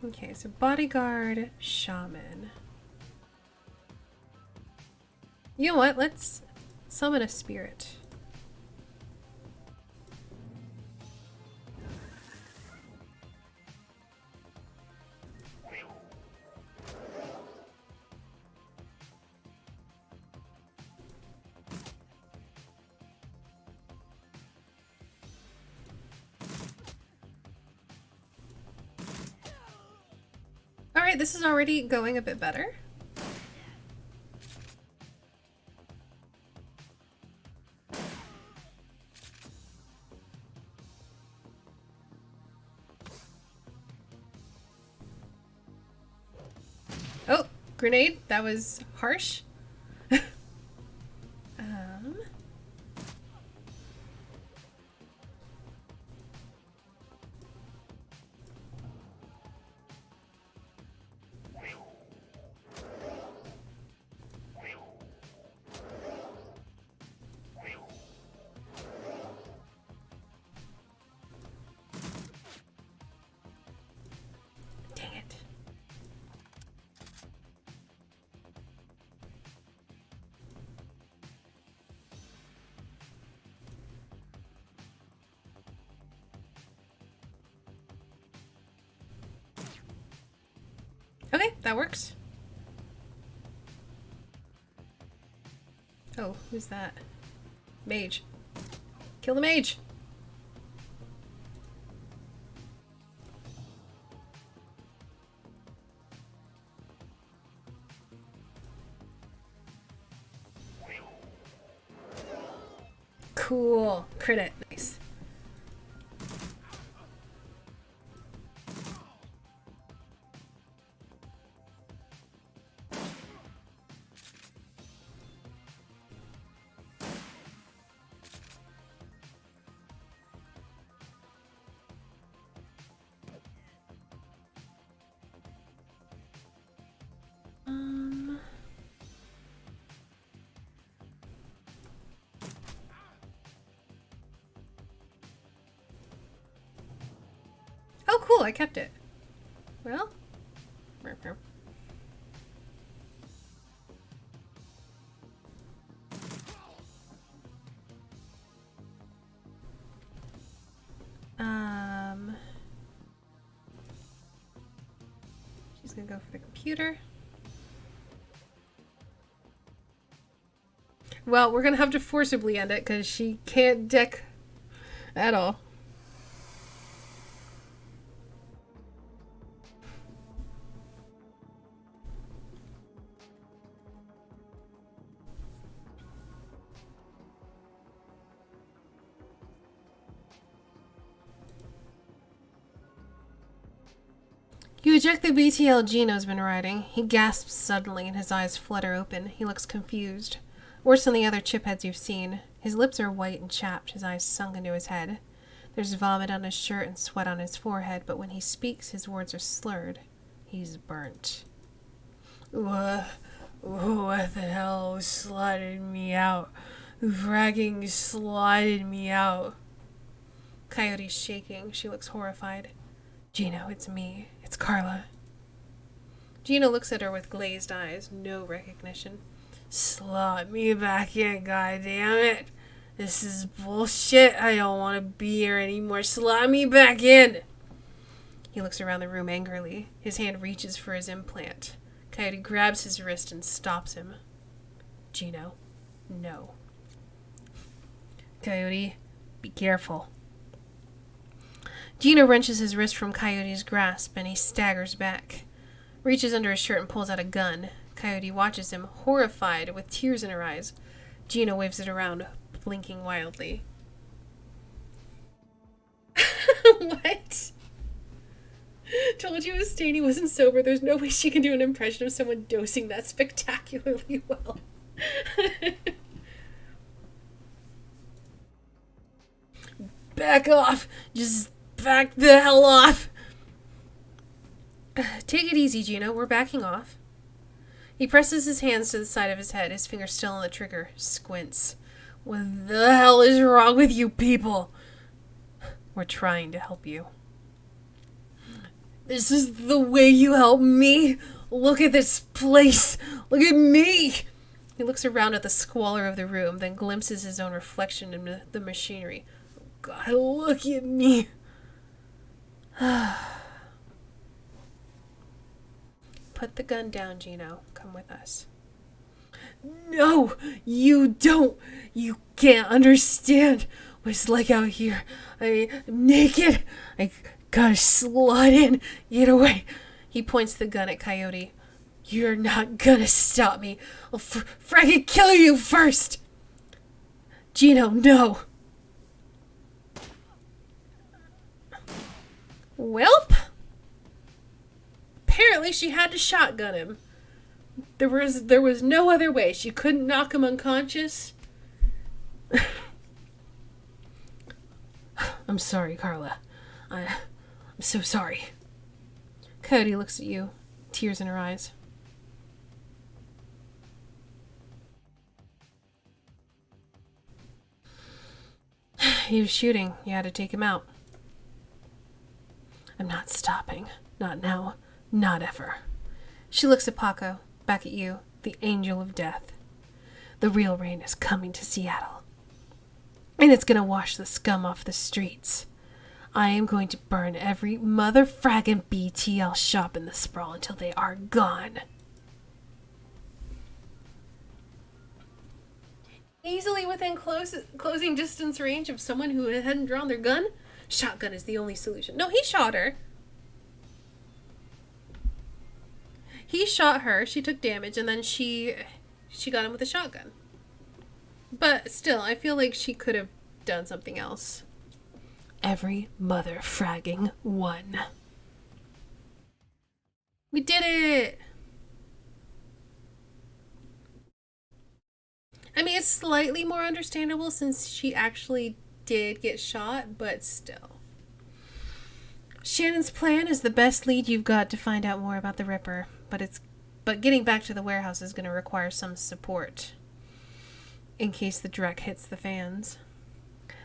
Okay, so bodyguard, shaman. You know what? Let's summon a spirit. Alright, this is already going a bit better. grenade. That was harsh. Dang it. Okay, that works. Oh, who's that? Mage. Kill the mage! Cool. Crit it. Nice. Oh, cool. I kept it. Well. She's gonna go for the computer. Well, we're gonna have to forcibly end it because she can't deck at all. You eject the BTL Gino's been riding. He gasps suddenly and his eyes flutter open. He looks confused. Worse than the other chipheads you've seen. His lips are white and chapped, his eyes sunk into his head. There's vomit on his shirt and sweat on his forehead, but when he speaks, his words are slurred. He's burnt. What the hell slotted me out? Fragging slotted me out. Coyote's shaking. She looks horrified. Gino, it's me. It's Carla. Gino looks at her with glazed eyes. No recognition. Slot me back in, goddammit. This is bullshit. I don't want to be here anymore. Slot me back in. He looks around the room angrily. His hand reaches for his implant. Coyote grabs his wrist and stops him. Gino, no. Coyote, be careful. Gino wrenches his wrist from Coyote's grasp and he staggers back. Reaches under his shirt and pulls out a gun. Coyote watches him, horrified, with tears in her eyes. Gino waves it around, blinking wildly. What? Told you Staney wasn't sober. There's no way she can do an impression of someone dosing that spectacularly well. Back off! Just back the hell off! Take it easy, Gino. We're backing off. He presses his hands to the side of his head, his finger still on the trigger. Squints. What the hell is wrong with you people? We're trying to help you. This is the way you help me? Look at this place. Look at me. He looks around at the squalor of the room, then glimpses his own reflection in the machinery. God, look at me. Put the gun down, Gino. Come with us. No, you don't. You can't understand what it's like out here. I'm naked. I gotta slot in. Get away. He points the gun at Coyote. You're not gonna stop me. I'll fragging kill you first. Gino, no. Welp. Apparently she had to shotgun him. There was no other way. She couldn't knock him unconscious. I'm sorry, Carla. I'm so sorry. Cody looks at you, tears in her eyes. He was shooting. You had to take him out. I'm not stopping. Not now. Not ever. She looks at Paco, back at you, the angel of death. The real rain is coming to Seattle. And it's gonna wash the scum off the streets. I am going to burn every mother-fragging BTL shop in the sprawl until they are gone. Easily within closing distance range of someone who hadn't drawn their gun? Shotgun is the only solution. No, he shot her. He shot her, she took damage, and then she got him with a shotgun. But still, I feel like she could have done something else. Every mother fragging one. We did it! I mean, it's slightly more understandable since she actually did get shot, but still. Shannon's plan is the best lead you've got to find out more about the Ripper, but getting back to the warehouse is going to require some support in case the dreck hits the fans.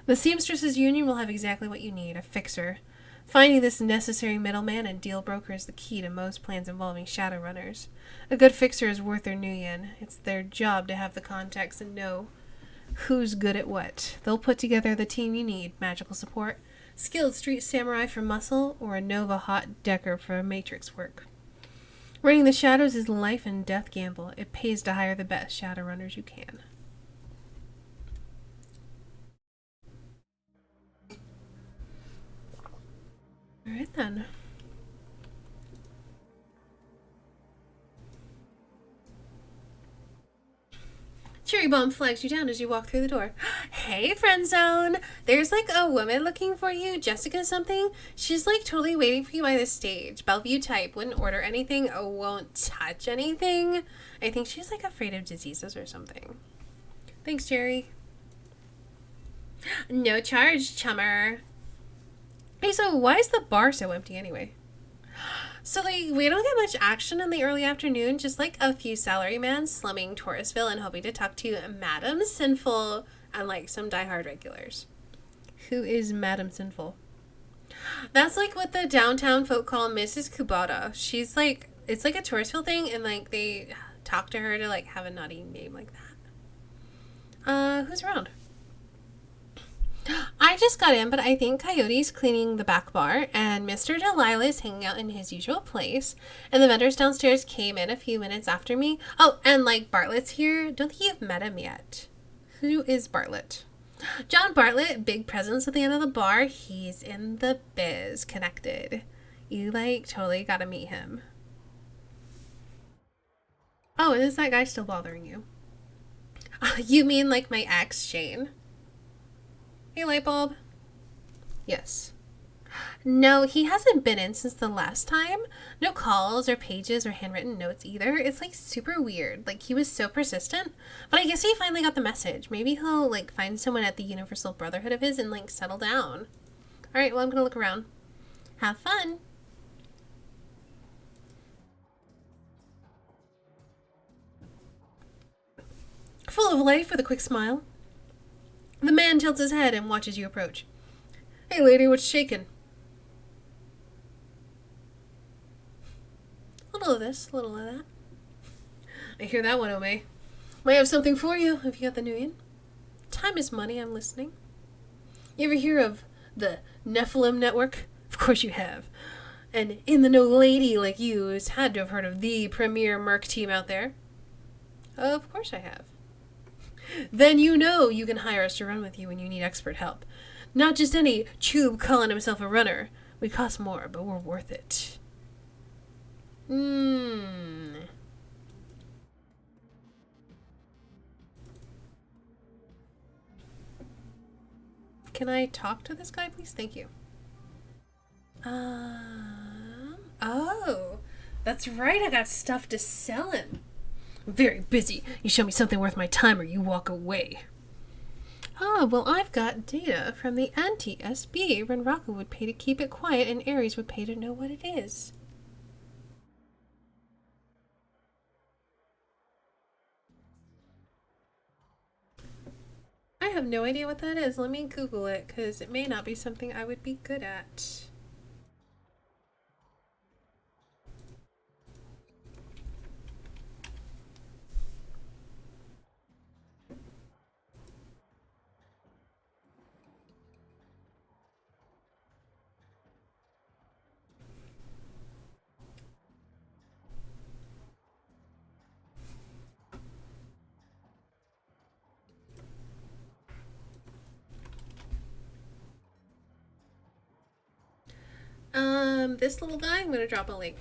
The Seamstresses Union will have exactly what you need, a fixer. Finding this necessary middleman and deal broker is the key to most plans involving Shadowrunners. A good fixer is worth their new yen. It's their job to have the contacts and know who's good at what. They'll put together the team you need, magical support, skilled street samurai for muscle, or a Nova hot decker for matrix work. Running the Shadows is a life and death gamble. It pays to hire the best Shadowrunners you can. Alright then. Cherry Bomb flags you down as you walk through the door. Hey, FriendZone! There's like a woman looking for you, Jessica something. She's like totally waiting for you by the stage. Bellevue type, wouldn't order anything, won't touch anything. I think she's like afraid of diseases or something. Thanks, Jerry. No charge, chummer. Hey, so why is the bar so empty anyway? So, like, we don't get much action in the early afternoon, just, like, a few salarymen slumming Touristville and hoping to talk to Madam Sinful and, like, some diehard regulars. Who is Madam Sinful? That's, like, what the downtown folk call Mrs. Kubota. She's, like, it's, like, a Touristville thing, and, like, they talk to her to, like, have a naughty name like that. Who's around? I just got in, but I think Coyote's cleaning the back bar, and Mr. Delilah is hanging out in his usual place, and the vendors downstairs came in a few minutes after me. Oh, and, like, Bartlett's here. Don't think you've met him yet. Who is Bartlett? John Bartlett, big presence at the end of the bar. He's in the biz, connected. You, like, totally gotta meet him. Oh, is that guy still bothering you? You mean, like, my ex, Shane? Hey, Lightbulb. Yes. No, he hasn't been in since the last time. No calls or pages or handwritten notes either. It's, like, super weird. Like, he was so persistent. But I guess he finally got the message. Maybe he'll, like, find someone at the Universal Brotherhood of his and, like, settle down. Alright, well, I'm gonna look around. Have fun. Full of life with a quick smile. The man tilts his head and watches you approach. Hey, lady, what's shaking? A little of this, a little of that. I hear that one, Ome. Might have something for you if you got the new in. Time is money, I'm listening. You ever hear of the Nephilim Network? Of course you have. And in the know lady like you has had to have heard of the premier merc team out there. Of course I have. Then you know you can hire us to run with you when you need expert help. Not just any tube calling himself a runner. We cost more, but we're worth it. Can I talk to this guy, please? Thank you. Oh, that's right. I got stuff to sell him. I'm very busy. You show me something worth my time or you walk away. Oh, well, I've got data from the anti-SB. Renraku would pay to keep it quiet, and Ares would pay to know what it is. I have no idea what that is. Let me Google it, because it may not be something I would be good at. This little guy, I'm going to drop a link.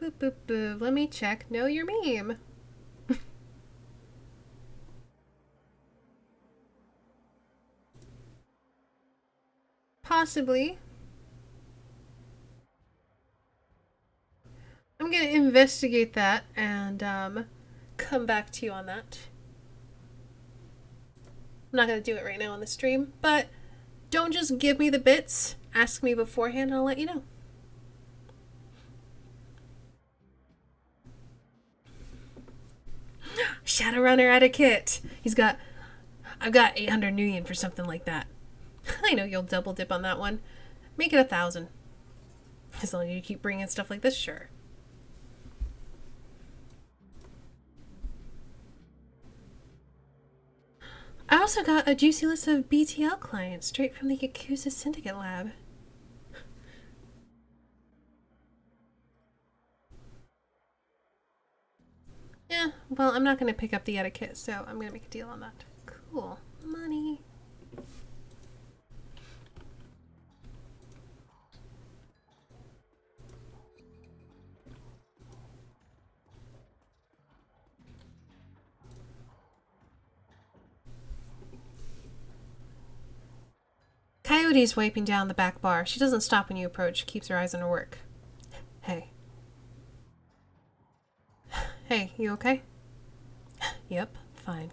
Boop, boop, boop. Let me check. Know your meme. Possibly. I'm going to investigate that and come back to you on that. I'm not going to do it right now on the stream, but don't just give me the bits. Ask me beforehand and I'll let you know. Shadowrunner etiquette. I've got 800 new yen for something like that. I know you'll double dip on that one. Make it 1,000. As long as you keep bringing stuff like this, sure. I also got a juicy list of BTL clients straight from the Yakuza Syndicate Lab. Yeah, well, I'm not going to pick up the etiquette, so I'm going to make a deal on that. Cool. Money. Coyote's wiping down the back bar. She doesn't stop when you approach. Keeps her eyes on her work. Hey. Hey, you okay? Yep, fine.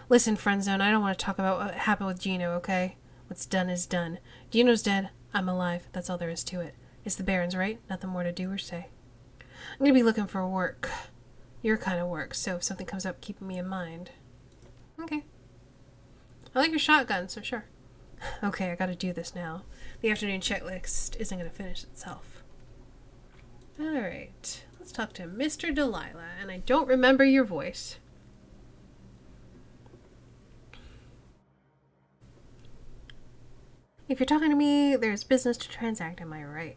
Listen, FriendZone, I don't want to talk about what happened with Gino, okay? What's done is done. Gino's dead. I'm alive. That's all there is to it. It's the Baron's right. Nothing more to do or say. I'm going to be looking for work. Your kind of work, so if something comes up, keep me in mind. Okay. I like your shotgun, so sure. Okay, I gotta do this now. The afternoon checklist isn't gonna finish itself. Alright, let's talk to Mr. Delilah, and I don't remember your voice. If you're talking to me, there's business to transact, am I right?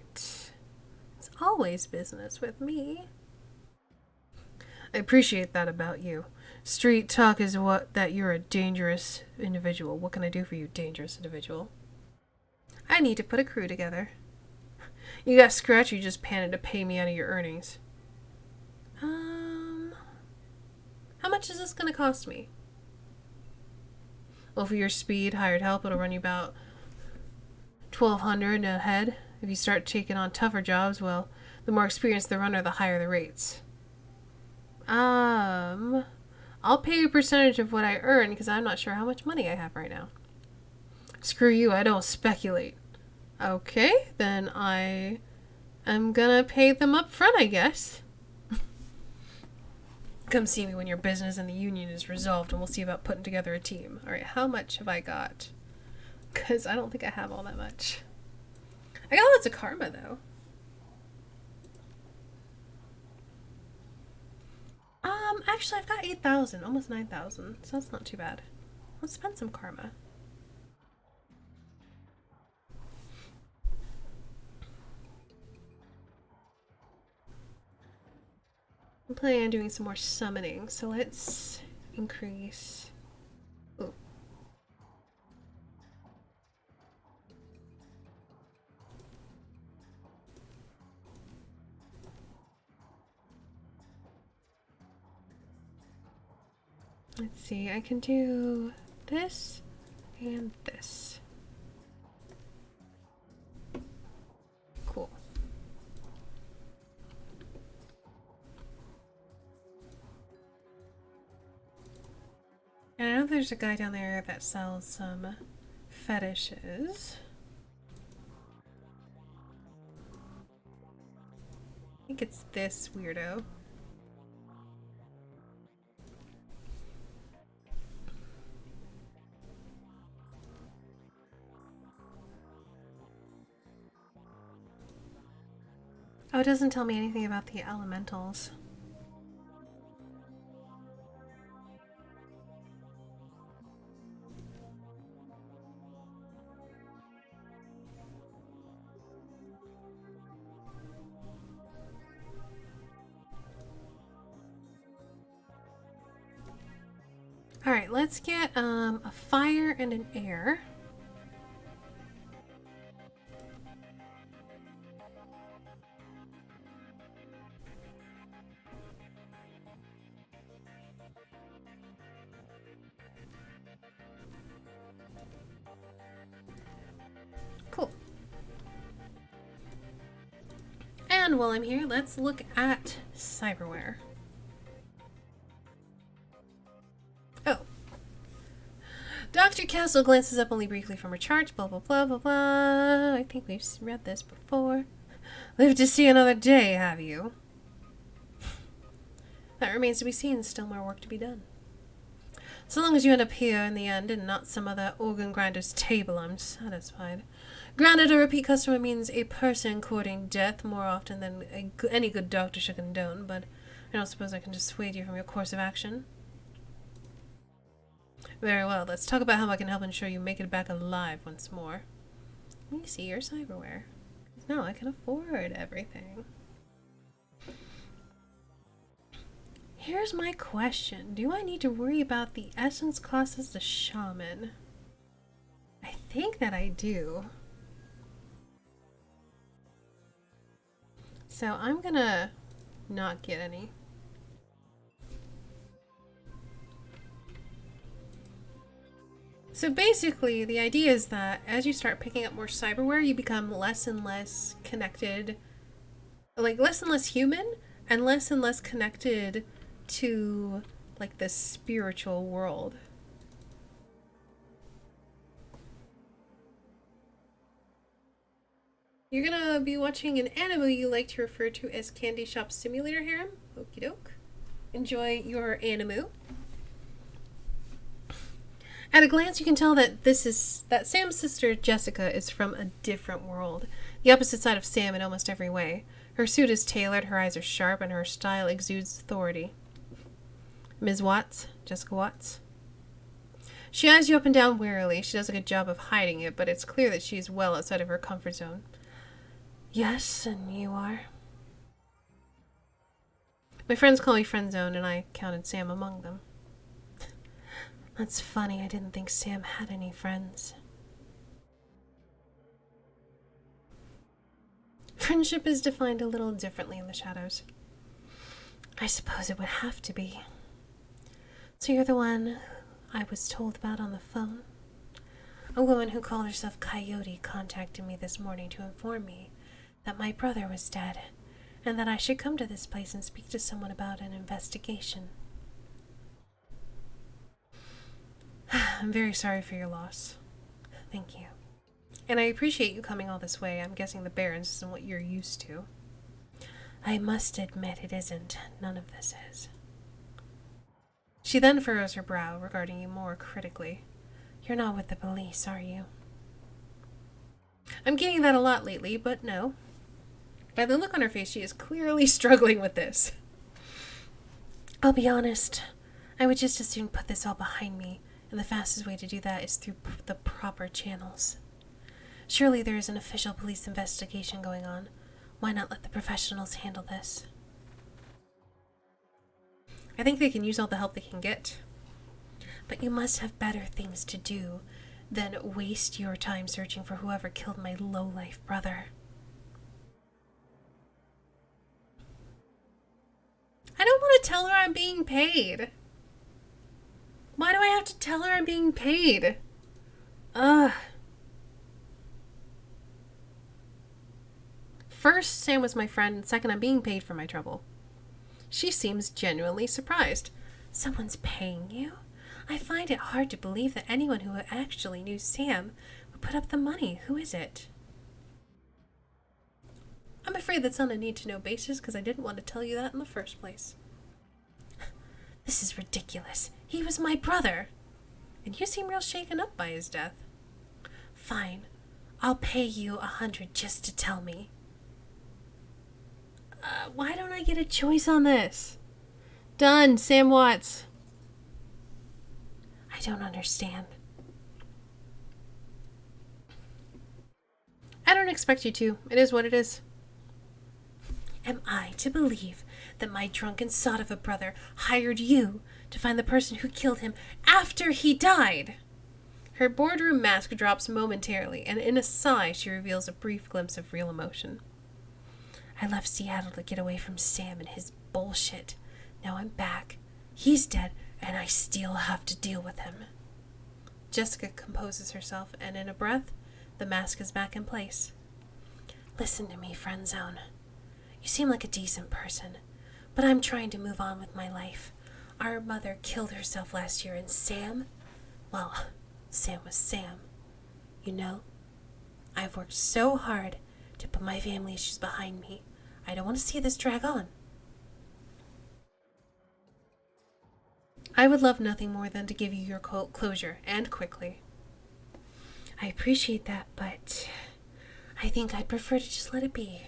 It's always business with me. I appreciate that about you. Street talk is that you're a dangerous individual. What can I do for you, dangerous individual? I need to put a crew together. You got scratch, you just panted to pay me out of your earnings. How much is this gonna cost me? Well, for your speed, hired help, it'll run you about 1,200 a head. If you start taking on tougher jobs, well, the more experienced the runner, the higher the rates. I'll pay you a percentage of what I earn because I'm not sure how much money I have right now. Screw you, I don't speculate. Okay, then I am gonna pay them up front, I guess. Come see me when your business in the union is resolved and we'll see about putting together a team. Alright, how much have I got? Because I don't think I have all that much. I got lots of karma, though. Actually, I've got 8,000, almost 9,000, so that's not too bad. Let's spend some karma. I'm planning on doing some more summoning, so let's increase. Ooh. Let's see, I can do this and this. Cool. And I know there's a guy down there that sells some fetishes. I think it's this weirdo. Oh, it doesn't tell me anything about the elementals. Alright, let's get a fire and an air. Cool. And while I'm here, let's look at cyberware. Oh. Dr. Castle glances up only briefly from her charts, blah, blah, blah, blah, blah. I think we've read this before. Live to see another day, have you? That remains to be seen. Still more work to be done. So long as you end up here in the end and not some other organ grinder's table, I'm satisfied. Granted, a repeat customer means a person courting death more often than any good doctor should condone, but I don't suppose I can dissuade you from your course of action. Very well, let's talk about how I can help ensure you make it back alive once more. Let me see your cyberware. No, I can afford everything. Here's my question. Do I need to worry about the essence class as the shaman? I think that I do. So I'm gonna not get any. So basically, the idea is that as you start picking up more cyberware, you become less and less connected, like less and less human, and less connected to like the spiritual world. You're gonna be watching an anime you like to refer to as Candy Shop Simulator Harem. Okie doke. Enjoy your anime. At a glance, you can tell that Sam's sister Jessica is from a different world, the opposite side of Sam in almost every way. Her suit is tailored, her eyes are sharp, and her style exudes authority. Ms. Watts, Jessica Watts. She eyes you up and down wearily. She does a good job of hiding it, but it's clear that she is well outside of her comfort zone. Yes, and you are? My friends call me FriendZone, and I counted Sam among them. That's funny, I didn't think Sam had any friends. Friendship is defined a little differently in the shadows. I suppose it would have to be. So you're the one I was told about on the phone? A woman who called herself Coyote contacted me this morning to inform me that my brother was dead, and that I should come to this place and speak to someone about an investigation. I'm very sorry for your loss. Thank you. And I appreciate you coming all this way. I'm guessing the Barrens isn't what you're used to. I must admit it isn't. None of this is. She then furrows her brow, regarding you more critically. You're not with the police, are you? I'm getting that a lot lately, but no. By the look on her face, she is clearly struggling with this. I'll be honest. I would just as soon put this all behind me, and the fastest way to do that is through the proper channels. Surely there is an official police investigation going on. Why not let the professionals handle this? I think they can use all the help they can get. But you must have better things to do than waste your time searching for whoever killed my low-life brother. I don't want to tell her I'm being paid. Why do I have to tell her I'm being paid? Ugh. First, Sam was my friend, and second, I'm being paid for my trouble. She seems genuinely surprised. Someone's paying you? I find it hard to believe that anyone who actually knew Sam would put up the money. Who is it? I'm afraid that's on a need-to-know basis because I didn't want to tell you that in the first place. This is ridiculous. He was my brother. And you seem real shaken up by his death. Fine. I'll pay you 100 just to tell me. Why don't I get a choice on this? Done, Sam Watts. I don't understand. I don't expect you to. It is what it is. Am I to believe that my drunken sod of a brother hired you to find the person who killed him after he died? Her boardroom mask drops momentarily, and in a sigh she reveals a brief glimpse of real emotion. I left Seattle to get away from Sam and his bullshit. Now I'm back. He's dead, and I still have to deal with him. Jessica composes herself, and in a breath, the mask is back in place. Listen to me, FriendZone. You seem like a decent person, but I'm trying to move on with my life. Our mother killed herself last year, and Sam? Well, Sam was Sam. You know, I've worked so hard to put my family issues behind me. I don't want to see this drag on. I would love nothing more than to give you your closure, and quickly. I appreciate that, but I think I'd prefer to just let it be.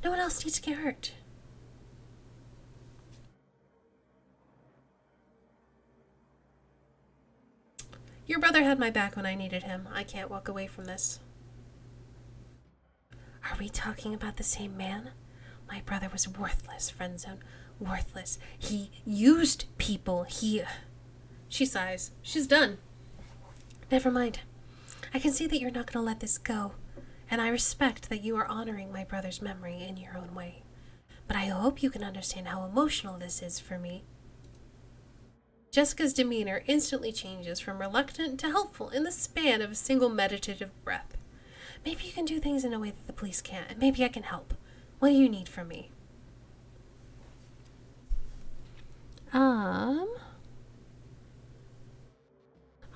No one else needs to get hurt. Your brother had my back when I needed him. I can't walk away from this. Are we talking about the same man? My brother was worthless, FriendZone. Worthless. He used people. She sighs. She's done. Never mind. I can see that you're not going to let this go, and I respect that you are honoring my brother's memory in your own way. But I hope you can understand how emotional this is for me. Jessica's demeanor instantly changes from reluctant to helpful in the span of a single meditative breath. Maybe you can do things in a way that the police can't, and maybe I can help. What do you need from me?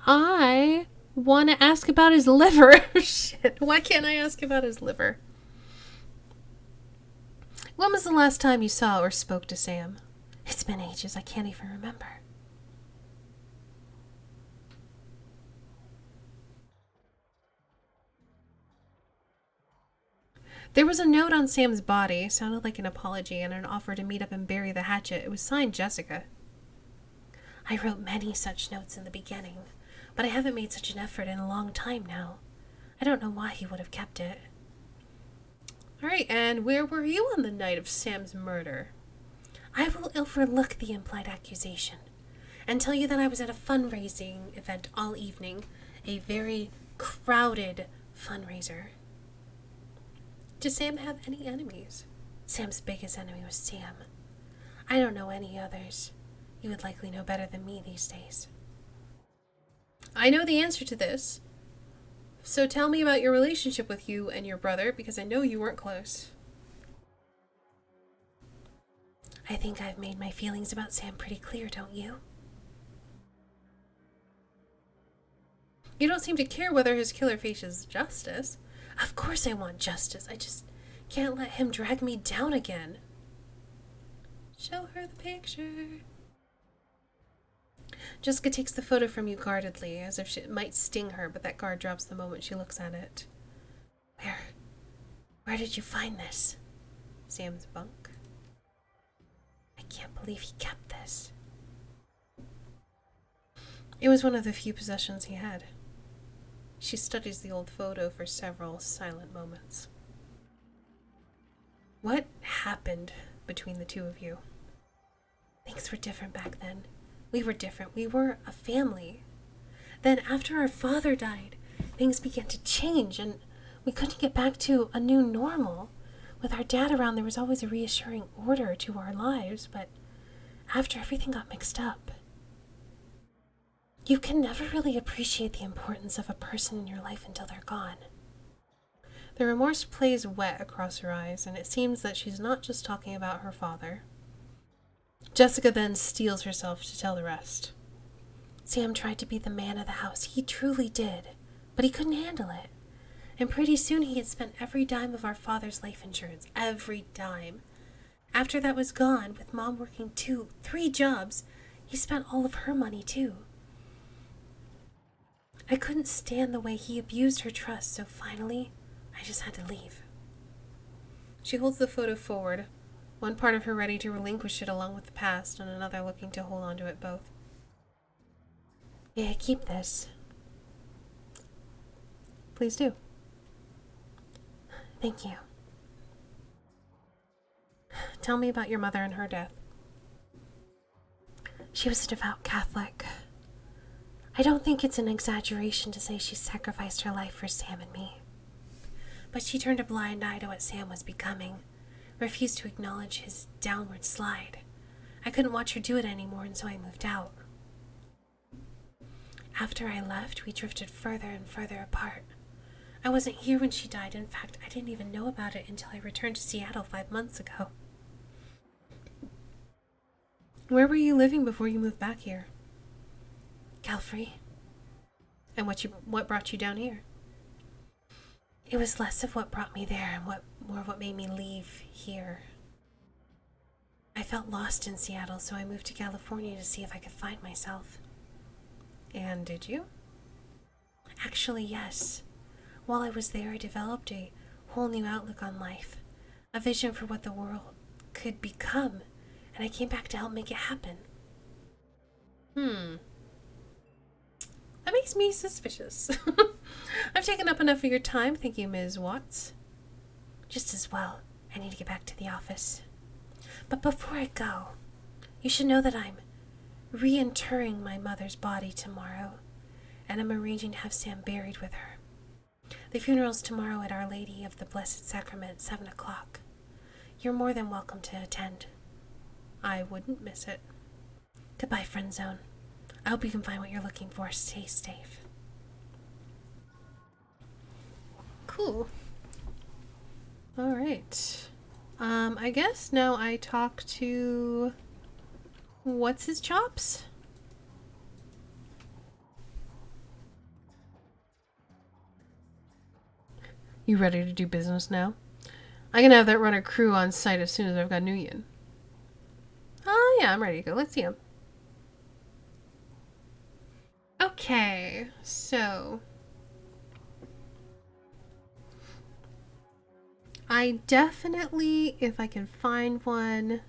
I want to ask about his liver. Shit, why can't I ask about his liver? When was the last time you saw or spoke to Sam? It's been ages, I can't even remember. There was a note on Sam's body, sounded like an apology and an offer to meet up and bury the hatchet. It was signed Jessica. I wrote many such notes in the beginning, but I haven't made such an effort in a long time now. I don't know why he would have kept it. Alright, and where were you on the night of Sam's murder? I will overlook the implied accusation and tell you that I was at a fundraising event all evening, a very crowded fundraiser. Does Sam have any enemies? Sam's biggest enemy was Sam. I don't know any others. You would likely know better than me these days. I know the answer to this. So tell me about your relationship with you and your brother, because I know you weren't close. I think I've made my feelings about Sam pretty clear, don't you? You don't seem to care whether his killer faces justice. Of course I want justice. I just can't let him drag me down again. Show her the picture. Jessica takes the photo from you guardedly, as if it might sting her, but that guard drops the moment she looks at it. Where did you find this? Sam's bunk. I can't believe he kept this. It was one of the few possessions he had. She studies the old photo for several silent moments. What happened between the two of you? Things were different back then. We were different. We were a family. Then after our father died, things began to change and we couldn't get back to a new normal. With our dad around, there was always a reassuring order to our lives, but after everything got mixed up. You can never really appreciate the importance of a person in your life until they're gone. The remorse plays wet across her eyes, and it seems that she's not just talking about her father. Jessica then steels herself to tell the rest. Sam tried to be the man of the house. He truly did. But he couldn't handle it. And pretty soon he had spent every dime of our father's life insurance. Every dime. After that was gone, with Mom working 2, 3 jobs, he spent all of her money too. I couldn't stand the way he abused her trust, so finally, I just had to leave. She holds the photo forward, one part of her ready to relinquish it along with the past, and another looking to hold on to it both. Yeah, keep this. Please do. Thank you. Tell me about your mother and her death. She was a devout Catholic. I don't think it's an exaggeration to say she sacrificed her life for Sam and me. But she turned a blind eye to what Sam was becoming, refused to acknowledge his downward slide. I couldn't watch her do it anymore, and so I moved out. After I left, we drifted further and further apart. I wasn't here when she died. In fact, I didn't even know about it until I returned to Seattle 5 months ago. Where were you living before you moved back here? Calfrey. And what brought you down here? It was less of what brought me there and more of what made me leave here. I felt lost in Seattle, so I moved to California to see if I could find myself. And did you? Actually, yes. While I was there, I developed a whole new outlook on life, a vision for what the world could become, and I came back to help make it happen. That makes me suspicious. I've taken up enough of your time, thank you, Ms. Watts. Just as well. I need to get back to the office. But before I go, you should know that I'm reinterring my mother's body tomorrow, and I'm arranging to have Sam buried with her. The funeral's tomorrow at Our Lady of the Blessed Sacrament at 7 o'clock. You're more than welcome to attend. I wouldn't miss it. Goodbye, FriendZone. I hope you can find what you're looking for. Stay safe. Cool. Alright. I guess now I talk to... What's his chops? You ready to do business now? I can have that runner crew on site as soon as I've got Nguyen. Oh yeah, I'm ready to go. Let's see him. Okay, so... I definitely, if I can find one,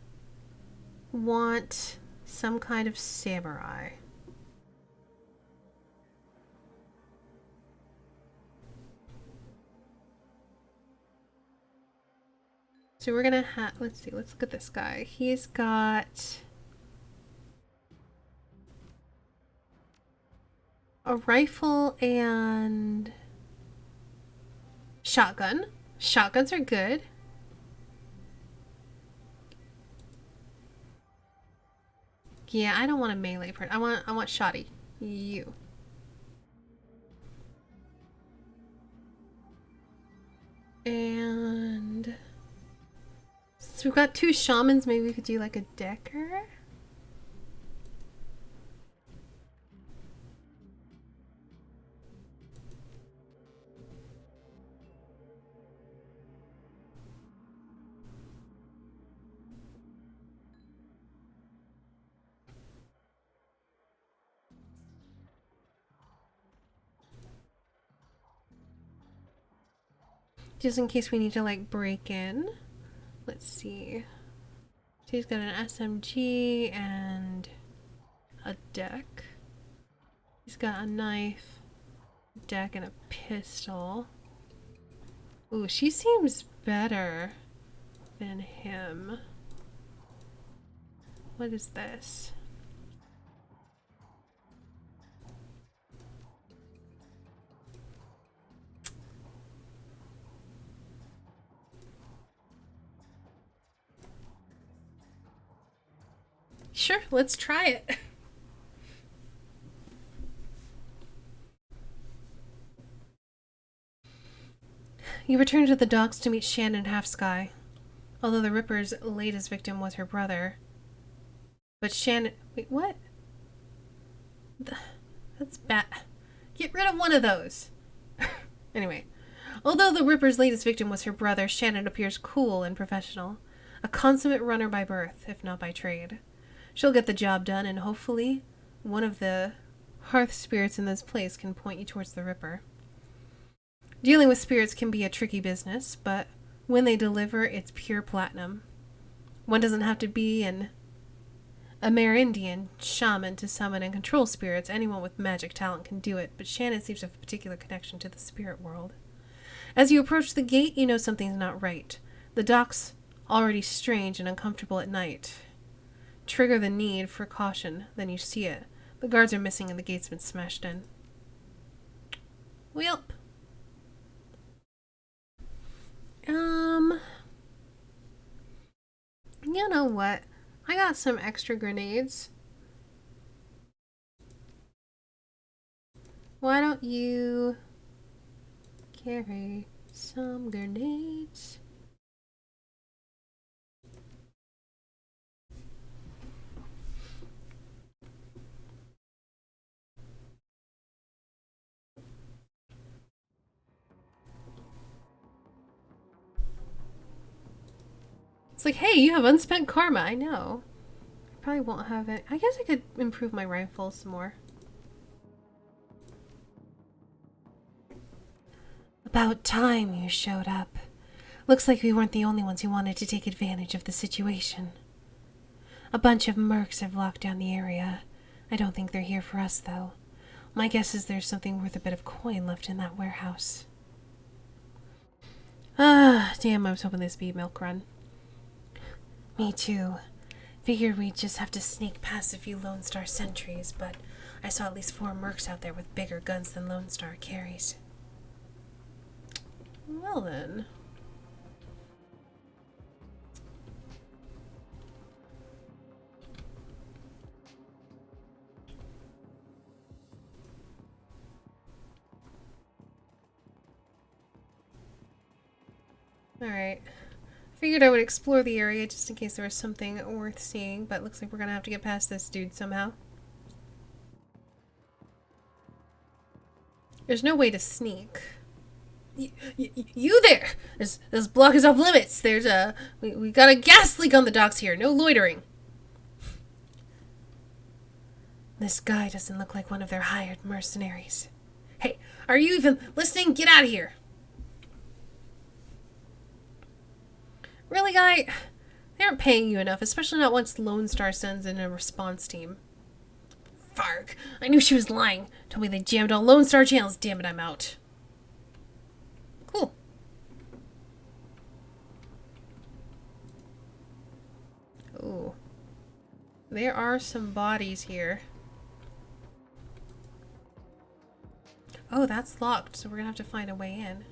want some kind of samurai. So we're gonna have, let's see, let's look at this guy. He's got a rifle and shotgun. Shotguns are good. Yeah, I don't want a melee person. I want shoddy. You. And so we've got 2 shamans. Maybe we could do like a decker. Just in case we need to like break in. Let's see. He's got an SMG and a deck. He's got a knife, deck, and a pistol. Ooh, she seems better than him. What is this? Sure, let's try it. You returned to the docks to meet Shannon Halfsky. Although the Ripper's latest victim was her brother. But Shannon... Wait, what? That's bad. Get rid of one of those. Anyway. Although the Ripper's latest victim was her brother, Shannon appears cool and professional. A consummate runner by birth, if not by trade. She'll get the job done, and hopefully one of the hearth spirits in this place can point you towards the Ripper. Dealing with spirits can be a tricky business, but when they deliver, it's pure platinum. One doesn't have to be an Amerindian shaman to summon and control spirits. Anyone with magic talent can do it, but Shannon seems to have a particular connection to the spirit world. As you approach the gate, you know something's not right. The dock's already strange and uncomfortable at night. Trigger the need for caution, then you see it. The guards are missing and the gate's been smashed in. Welp. You know what? I got some extra grenades. Why don't you carry some grenades? It's like, hey, you have unspent karma. I know. I probably won't have it. I guess I could improve my rifle some more. About time you showed up. Looks like we weren't the only ones who wanted to take advantage of the situation. A bunch of mercs have locked down the area. I don't think they're here for us, though. My guess is there's something worth a bit of coin left in that warehouse. Ah, damn, I was hoping this would be a milk run. Me too. Figured we'd just have to sneak past a few Lone Star sentries, but I saw at least 4 mercs out there with bigger guns than Lone Star carries. Well then. Alright. Figured I would explore the area just in case there was something worth seeing, but it looks like we're gonna have to get past this dude somehow. There's no way to sneak. You there! This block is off limits. There's a... We got a gas leak on the docks here. No loitering. This guy doesn't look like one of their hired mercenaries. Hey, are you even listening? Get out of here! Really, guy? They aren't paying you enough, especially not once Lone Star sends in a response team. Farg. I knew she was lying. Told me they jammed all Lone Star channels. Damn it, I'm out. Cool. Ooh. There are some bodies here. Oh, that's locked, so we're gonna have to find a way in.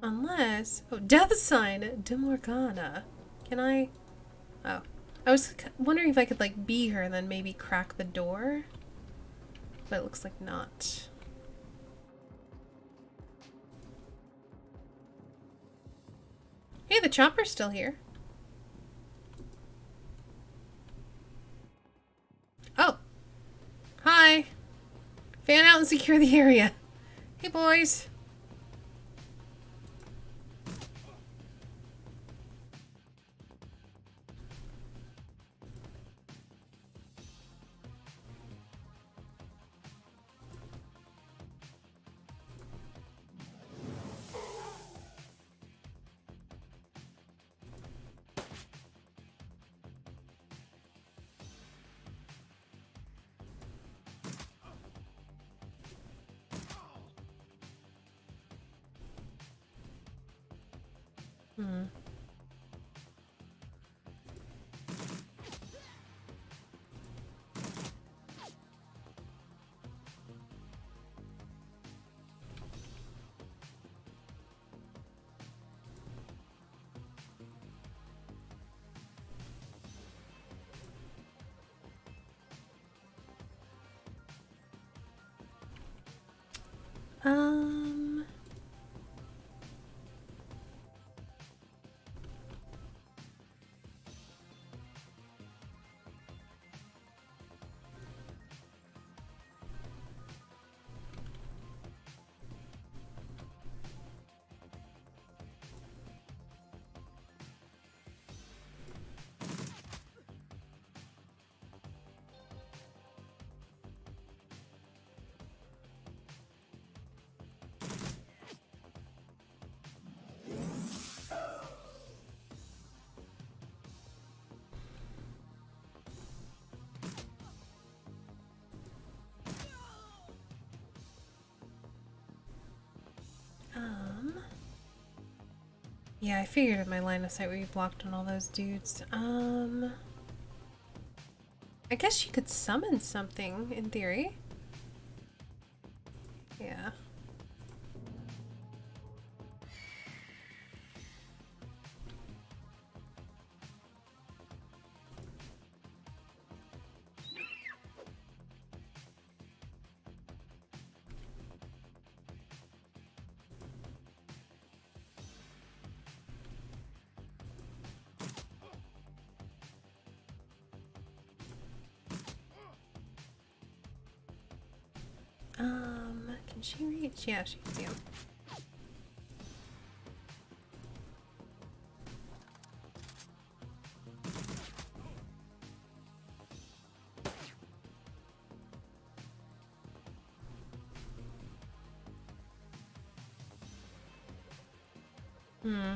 Unless... Oh, Death Sign de Morgana. Can I... Oh. I was wondering if I could, like, be her and then maybe crack the door. But it looks like not. Hey, the chopper's still here. Oh. Hi. Fan out and secure the area. Hey, boys. Yeah, I figured with my line of sight we blocked on all those dudes. I guess you could summon something, in theory. Yeah. Can she reach? Yeah, she can. Hmm.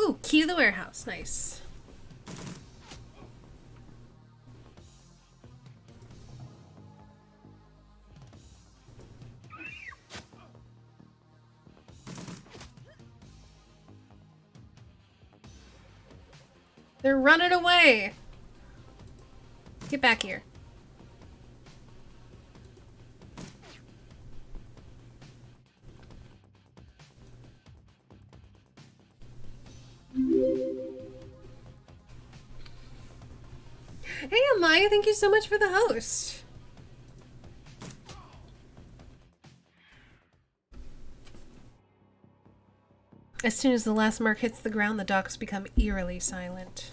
Ooh, key to the warehouse. Nice. They're running away. Get back here. Hey, Amaya, thank you so much for the host. As soon as the last mark hits the ground, the docks become eerily silent.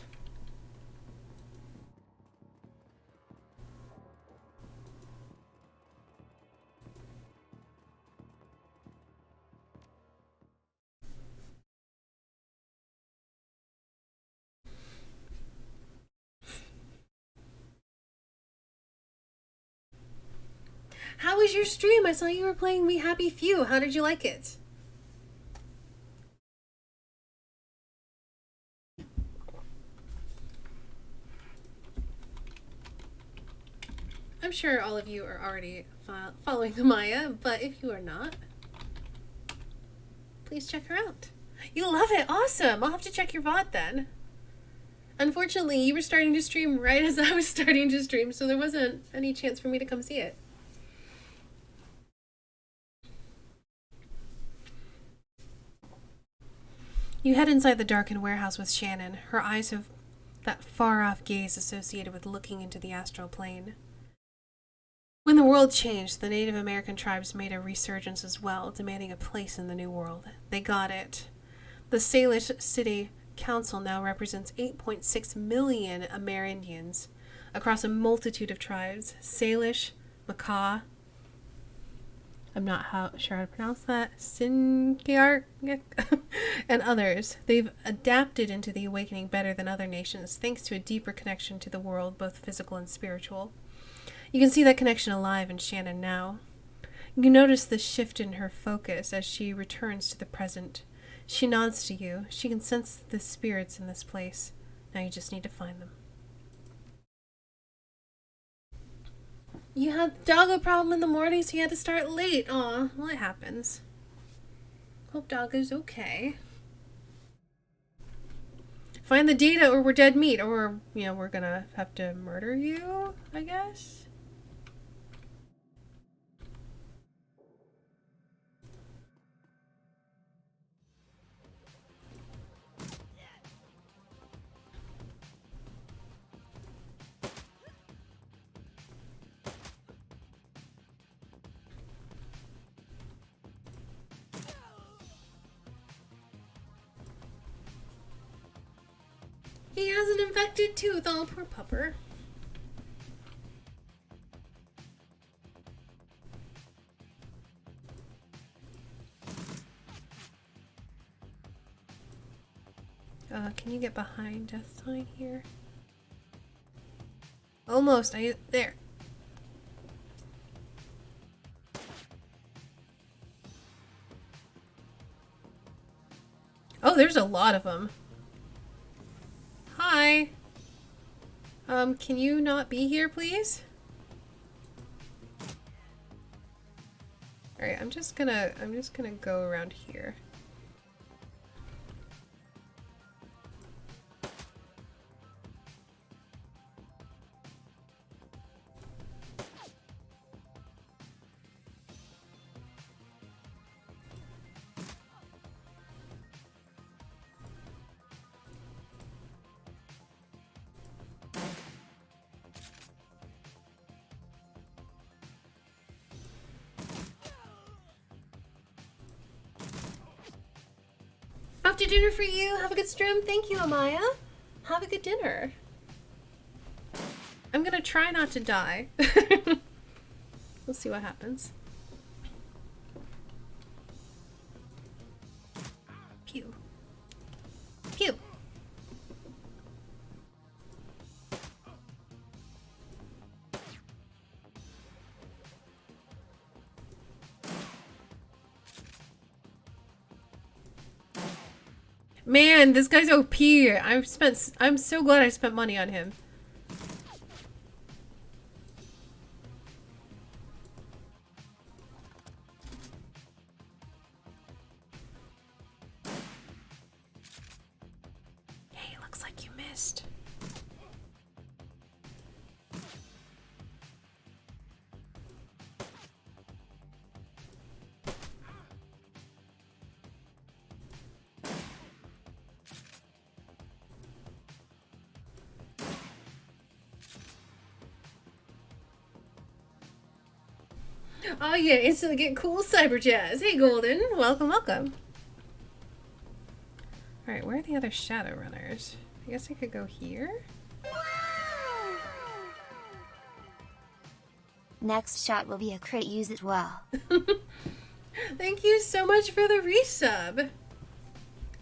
How was your stream? I saw you were playing We Happy Few. How did you like it? I'm sure all of you are already following Amaya, but if you are not, please check her out. You love it. Awesome. I'll have to check your VOD then. Unfortunately, you were starting to stream right as I was starting to stream, so there wasn't any chance for me to come see it. You head inside the darkened warehouse with Shannon. Her eyes have that far-off gaze associated with looking into the astral plane. When the world changed, the Native American tribes made a resurgence as well, demanding a place in the new world. They got it. The Salish City Council now represents 8.6 million Amerindians across a multitude of tribes. Salish, Makah, I'm not sure how to pronounce that, Sinkiark, and others. They've adapted into the awakening better than other nations, thanks to a deeper connection to the world, both physical and spiritual. You can see that connection alive in Shannon now. You notice the shift in her focus as she returns to the present. She nods to you. She can sense the spirits in this place. Now you just need to find them. You had the doggo problem in the morning, so you had to start late. Aw, well, it happens. Hope doggo's okay. Find the data or we're dead meat, or, we're gonna have to murder you, I guess? He has an infected tooth. Oh, poor pupper. Can you get behind Death Sign here? Almost. There. Oh, there's a lot of them. Hi. Can you not be here, please? Alright, I'm just gonna go around here. Off to dinner for you. Have a good stream. Thank you, Amaya. Have a good dinner. I'm gonna try not to die. We'll see what happens. Pew. Pew. Man, this guy's OP. I'm so glad I spent money on him. Hey, looks like you missed. Oh yeah, instantly get cool cyber jazz. Hey Golden, welcome, welcome. Alright, where are the other Shadowrunners? I guess I could go here? Next shot will be a crit use as well. Thank you so much for the resub.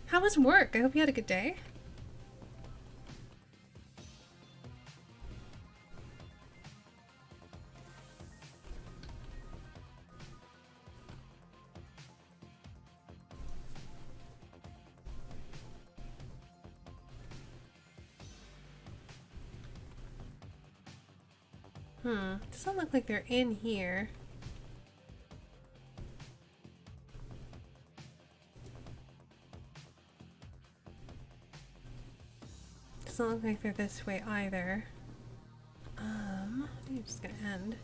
How was work? I hope you had a good day. Doesn't look like they're in here. Doesn't look like they're this way either. I think I'm just gonna end.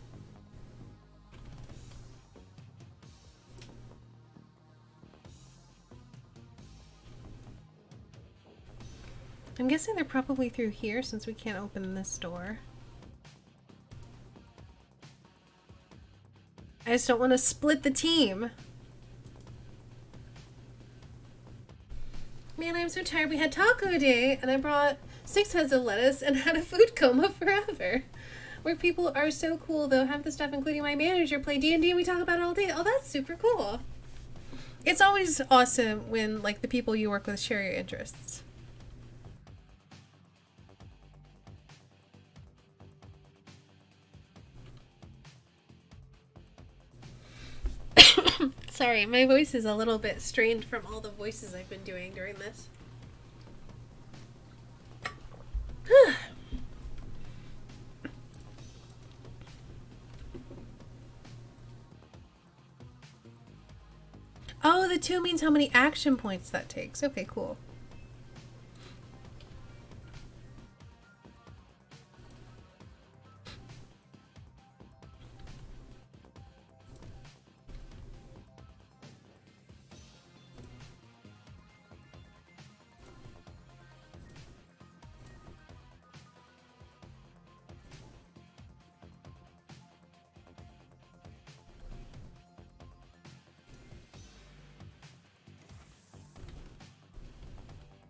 I'm guessing they're probably through here since we can't open this door. I just don't want to split the team. Man, I'm so tired. We had taco day and I brought 6 heads of lettuce and had a food coma forever. Where people are so cool, they'll have the stuff, including my manager, play D&D and we talk about it all day. Oh, that's super cool. It's always awesome when, like, the people you work with share your interests. Sorry, my voice is a little bit strained from all the voices I've been doing during this. Oh, the 2 means how many action points that takes. Okay, cool.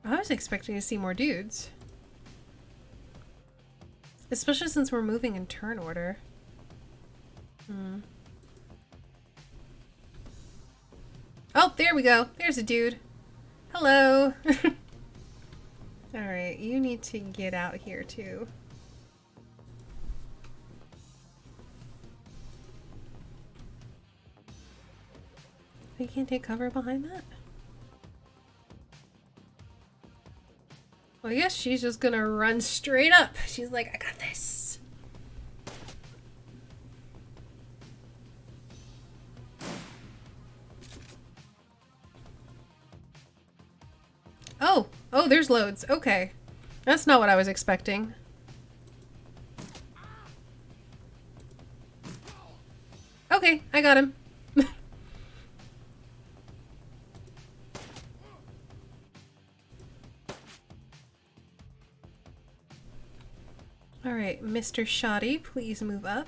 I was expecting to see more dudes. Especially since we're moving in turn order. Oh, there we go. There's a dude. Hello. Alright, you need to get out here too. We can't take cover behind that? Well, I guess she's just gonna run straight up. She's like, I got this. Oh, there's loads. Okay. That's not what I was expecting. Okay, I got him. Alright, Mr. Shoddy, please move up.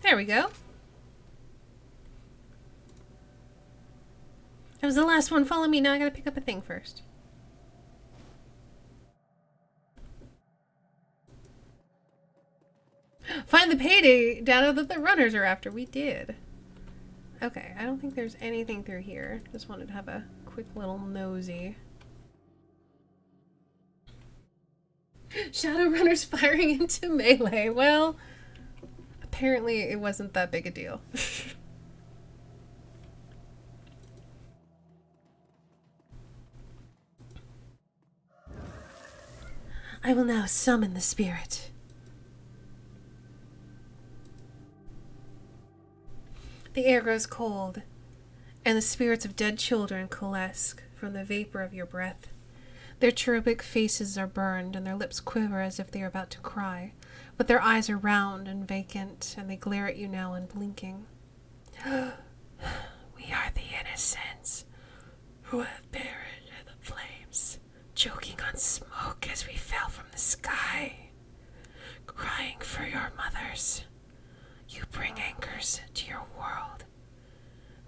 There we go. That was the last one. Follow me. Now I gotta pick up a thing first. Find the payday data that the runners are after. We did. Okay, I don't think there's anything through here. Just wanted to have a quick little nosy. Shadowrunners firing into melee. Well, apparently it wasn't that big a deal. I will now summon the spirit. The air grows cold, and the spirits of dead children coalesce from the vapor of your breath. Their cherubic faces are burned, and their lips quiver as if they are about to cry, but their eyes are round and vacant, and they glare at you now unblinking. We are the innocents who have perished in the flames, choking on smoke as we fell from the sky, crying for your mothers. You bring anchors to your world,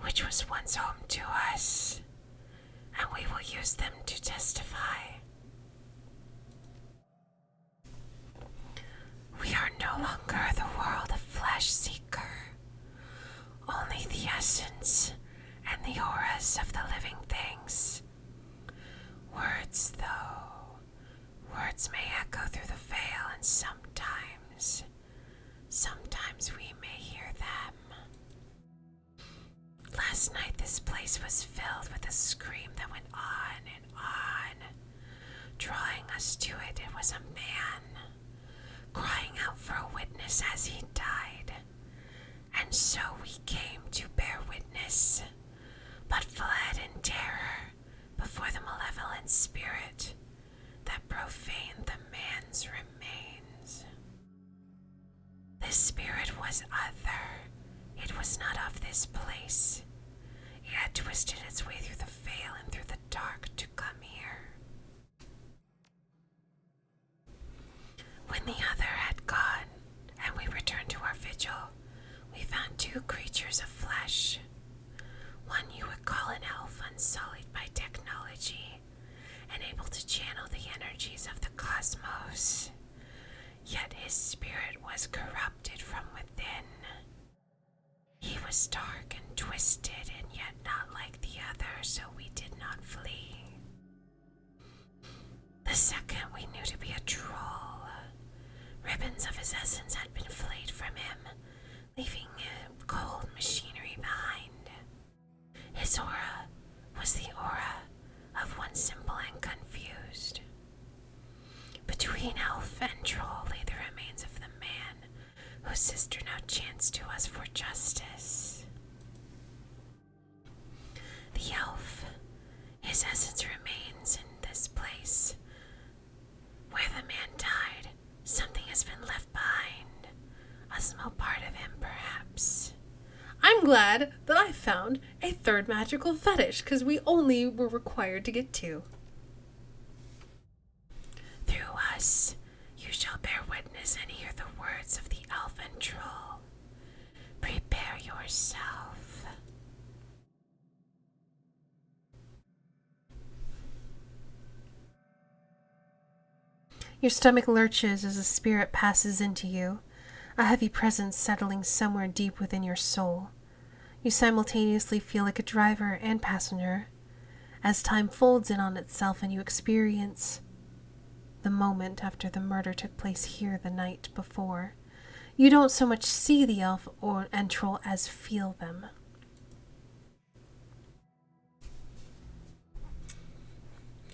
which was once home to us, and we will use them to testify. We are no longer the world of Flesh Seeker, only the essence and the auras of the living things. Words, though, words may echo through the veil, and sometimes we may hear them. Last night this place was filled with a scream that went on and on. Drawing us to it, it was a man, crying out for a witness as he died. And so we came to bear witness, but fled in terror before the malevolent spirit that profaned the man's remains. This spirit was other. It was not of this place. It had twisted its way through the veil and through the dark to come here. When the other had gone, and we returned to our vigil, we found two creatures of flesh. One you would call an elf unsullied by technology, and able to channel the energies of the cosmos. Yet his spirit was corrupted from within. He was dark and twisted, and yet not like the other, so we did not flee. The second we knew to be a troll. Ribbons of his essence had been flayed from him, leaving cold machinery behind. His aura was the aura of one simple and confused. Between elf and troll lay the remains of the man whose sister now chants to us for justice. The elf, his essence remains in this place. Where the man died, something has been left behind. A small part of him, perhaps. I'm glad that I found a third magical fetish, because we only were required to get two. Through us, you shall bear witness and hear the words of the elf and troll. Prepare yourself. Your stomach lurches as a spirit passes into you, a heavy presence settling somewhere deep within your soul. You simultaneously feel like a driver and passenger, as time folds in on itself and you experience the moment after the murder took place here the night before. You don't so much see the elf and troll as feel them.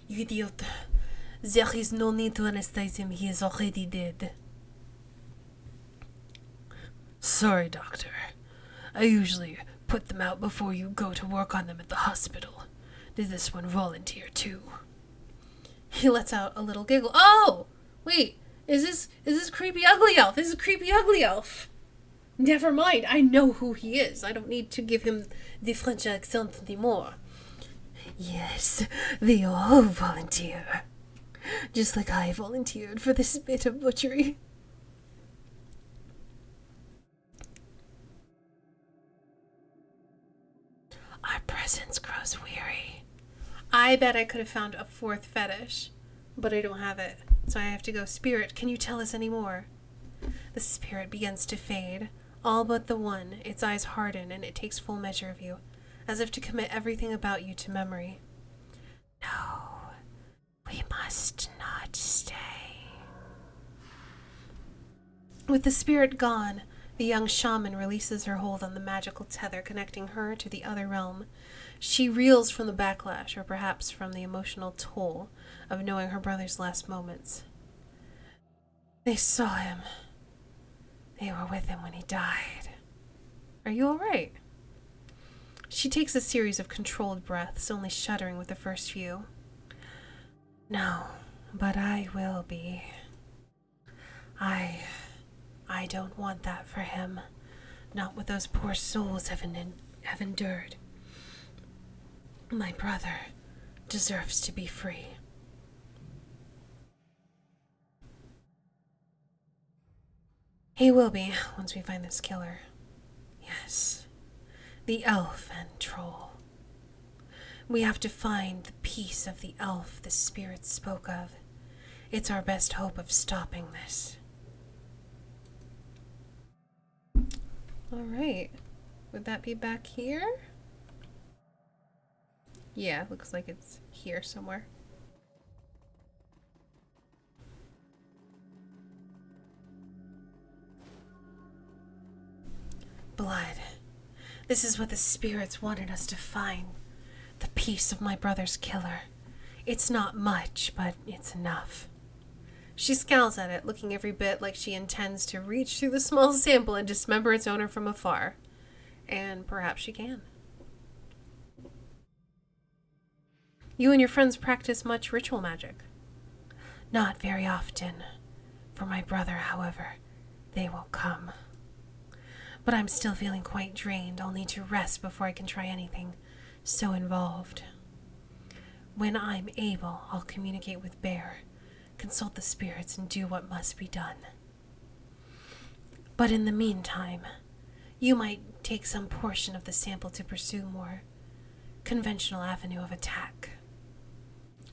You idiot. There is no need to anesthetize him. He is already dead. Sorry, Doctor. I usually put them out before you go to work on them at the hospital. Did this one volunteer too? He lets out a little giggle. Oh! Wait, is this creepy ugly elf? This is creepy ugly elf. Never mind, I know who he is. I don't need to give him the French accent anymore. Yes, they all volunteer. Just like I volunteered for this bit of butchery. Our presence grows weary. I bet I could have found a fourth fetish, but I don't have it. So I have to go, Spirit, can you tell us any more? The spirit begins to fade, all but the one. Its eyes harden and it takes full measure of you, as if to commit everything about you to memory. No. We must not stay. With the spirit gone, the young shaman releases her hold on the magical tether connecting her to the other realm. She reels from the backlash, or perhaps from the emotional toll of knowing her brother's last moments. They saw him. They were with him when he died. Are you all right? She takes a series of controlled breaths, only shuddering with the first few. No, but I will be. I don't want that for him. Not what those poor souls have endured. My brother deserves to be free. He will be, once we find this killer. Yes, the elf and troll. We have to find the piece of the elf the spirit spoke of. It's our best hope of stopping this. Alright. Would that be back here? Yeah, looks like it's here somewhere. Blood. This is what the spirits wanted us to find. The piece of my brother's killer. It's not much, but it's enough. She scowls at it, looking every bit like she intends to reach through the small sample and dismember its owner from afar. And perhaps she can. You and your friends practice much ritual magic? Not very often. For my brother, however, they will come. But I'm still feeling quite drained. I'll need to rest before I can try anything so involved. When I'm able, I'll communicate with Bear, consult the spirits, and do what must be done. But in the meantime, you might take some portion of the sample to pursue more conventional avenue of attack.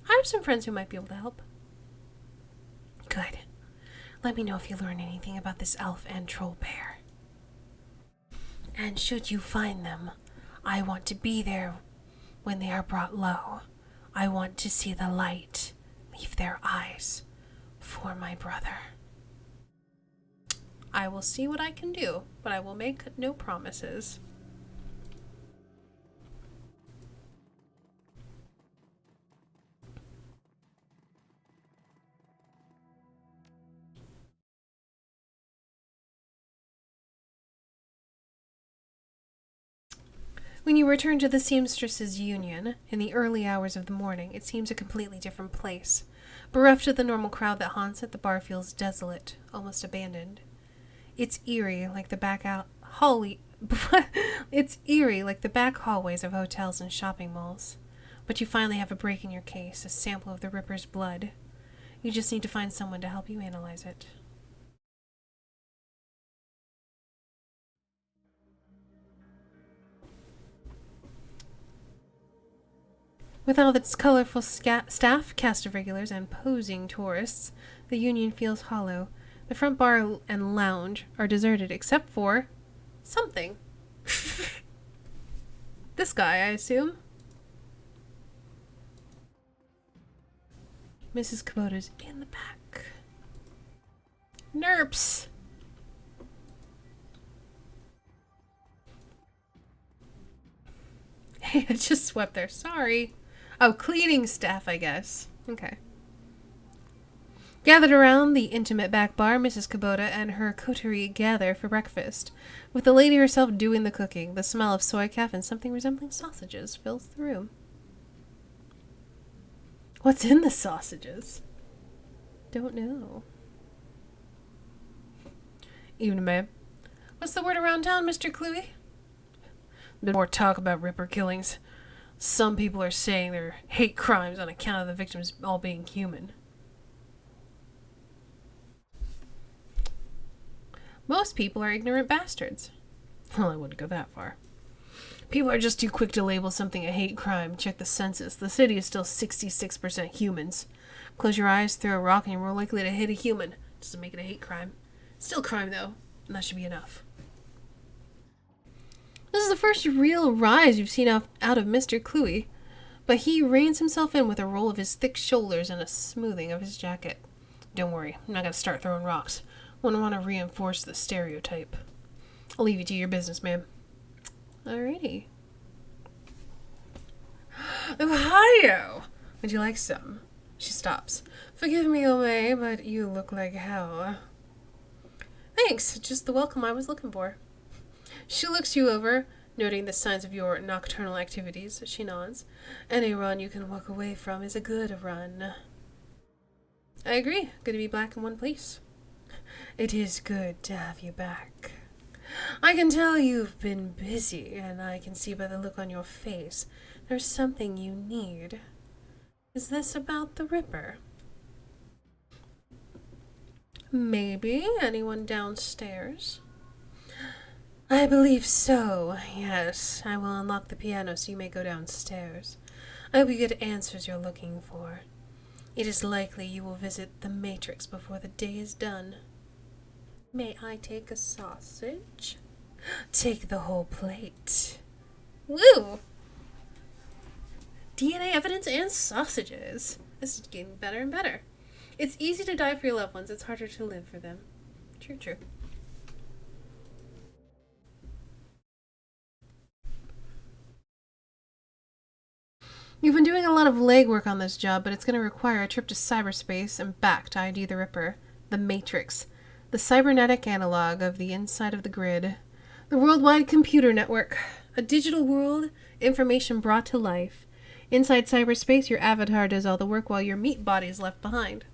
I have some friends who might be able to help. Good. Let me know if you learn anything about this elf and troll bear. And should you find them, I want to be there when they are brought low. I want to see the light leave their eyes for my brother. I will see what I can do, but I will make no promises. When you return to the seamstresses' union in the early hours of the morning, it seems a completely different place. Bereft of the normal crowd that haunts it, the bar feels desolate, almost abandoned. It's eerie, like the It's eerie, like the back hallways of hotels and shopping malls. But you finally have a break in your case, a sample of the Ripper's blood. You just need to find someone to help you analyze it. With all its colorful staff, cast of regulars, and posing tourists, the Union feels hollow. The front bar and lounge are deserted except for something. This guy, I assume. Mrs. Kubota's in the back. Nerps! Hey, I just swept there. Sorry. Oh, cleaning staff, I guess. Okay. Gathered around the intimate back bar, Mrs. Kubota and her coterie gather for breakfast. With the lady herself doing the cooking, the smell of soy calf and something resembling sausages fills the room. What's in the sausages? Don't know. Evening, ma'am. What's the word around town, Mr. Cluey? Been more talk about Ripper killings. Some people are saying they're hate crimes on account of the victims all being human. Most people are ignorant bastards. Well, I wouldn't go that far. People are just too quick to label something a hate crime. Check the census. The city is still 66% humans. Close your eyes, throw a rock, and you're more likely to hit a human. Doesn't make it a hate crime. Still crime, though, and that should be enough. This is the first real rise you've seen out of Mr. Cluey, but he reins himself in with a roll of his thick shoulders and a smoothing of his jacket. Don't worry, I'm not going to start throwing rocks. Wouldn't want to reinforce the stereotype. I'll leave you to your business, ma'am. Alrighty. Ohio! Would you like some? She stops. Forgive me, Omei, but you look like hell. Thanks, just the welcome I was looking for. She looks you over, noting the signs of your nocturnal activities. She nods. Any run you can walk away from is a good run. I agree. Good to be back in one place. It is good to have you back. I can tell you've been busy, and I can see by the look on your face there's something you need. Is this about the Ripper? Maybe anyone downstairs? I believe so, yes. I will unlock the piano so you may go downstairs. I hope you get answers you're looking for. It is likely you will visit the Matrix before the day is done. May I take a sausage? Take the whole plate. Woo! DNA evidence and sausages. This is getting better and better. It's easy to die for your loved ones. It's harder to live for them. True, true. You've been doing a lot of legwork on this job, but it's going to require a trip to cyberspace and back to ID the Ripper, the Matrix, the cybernetic analog of the inside of the grid, the worldwide computer network, a digital world, information brought to life. Inside cyberspace, your avatar does all the work while your meat body is left behind.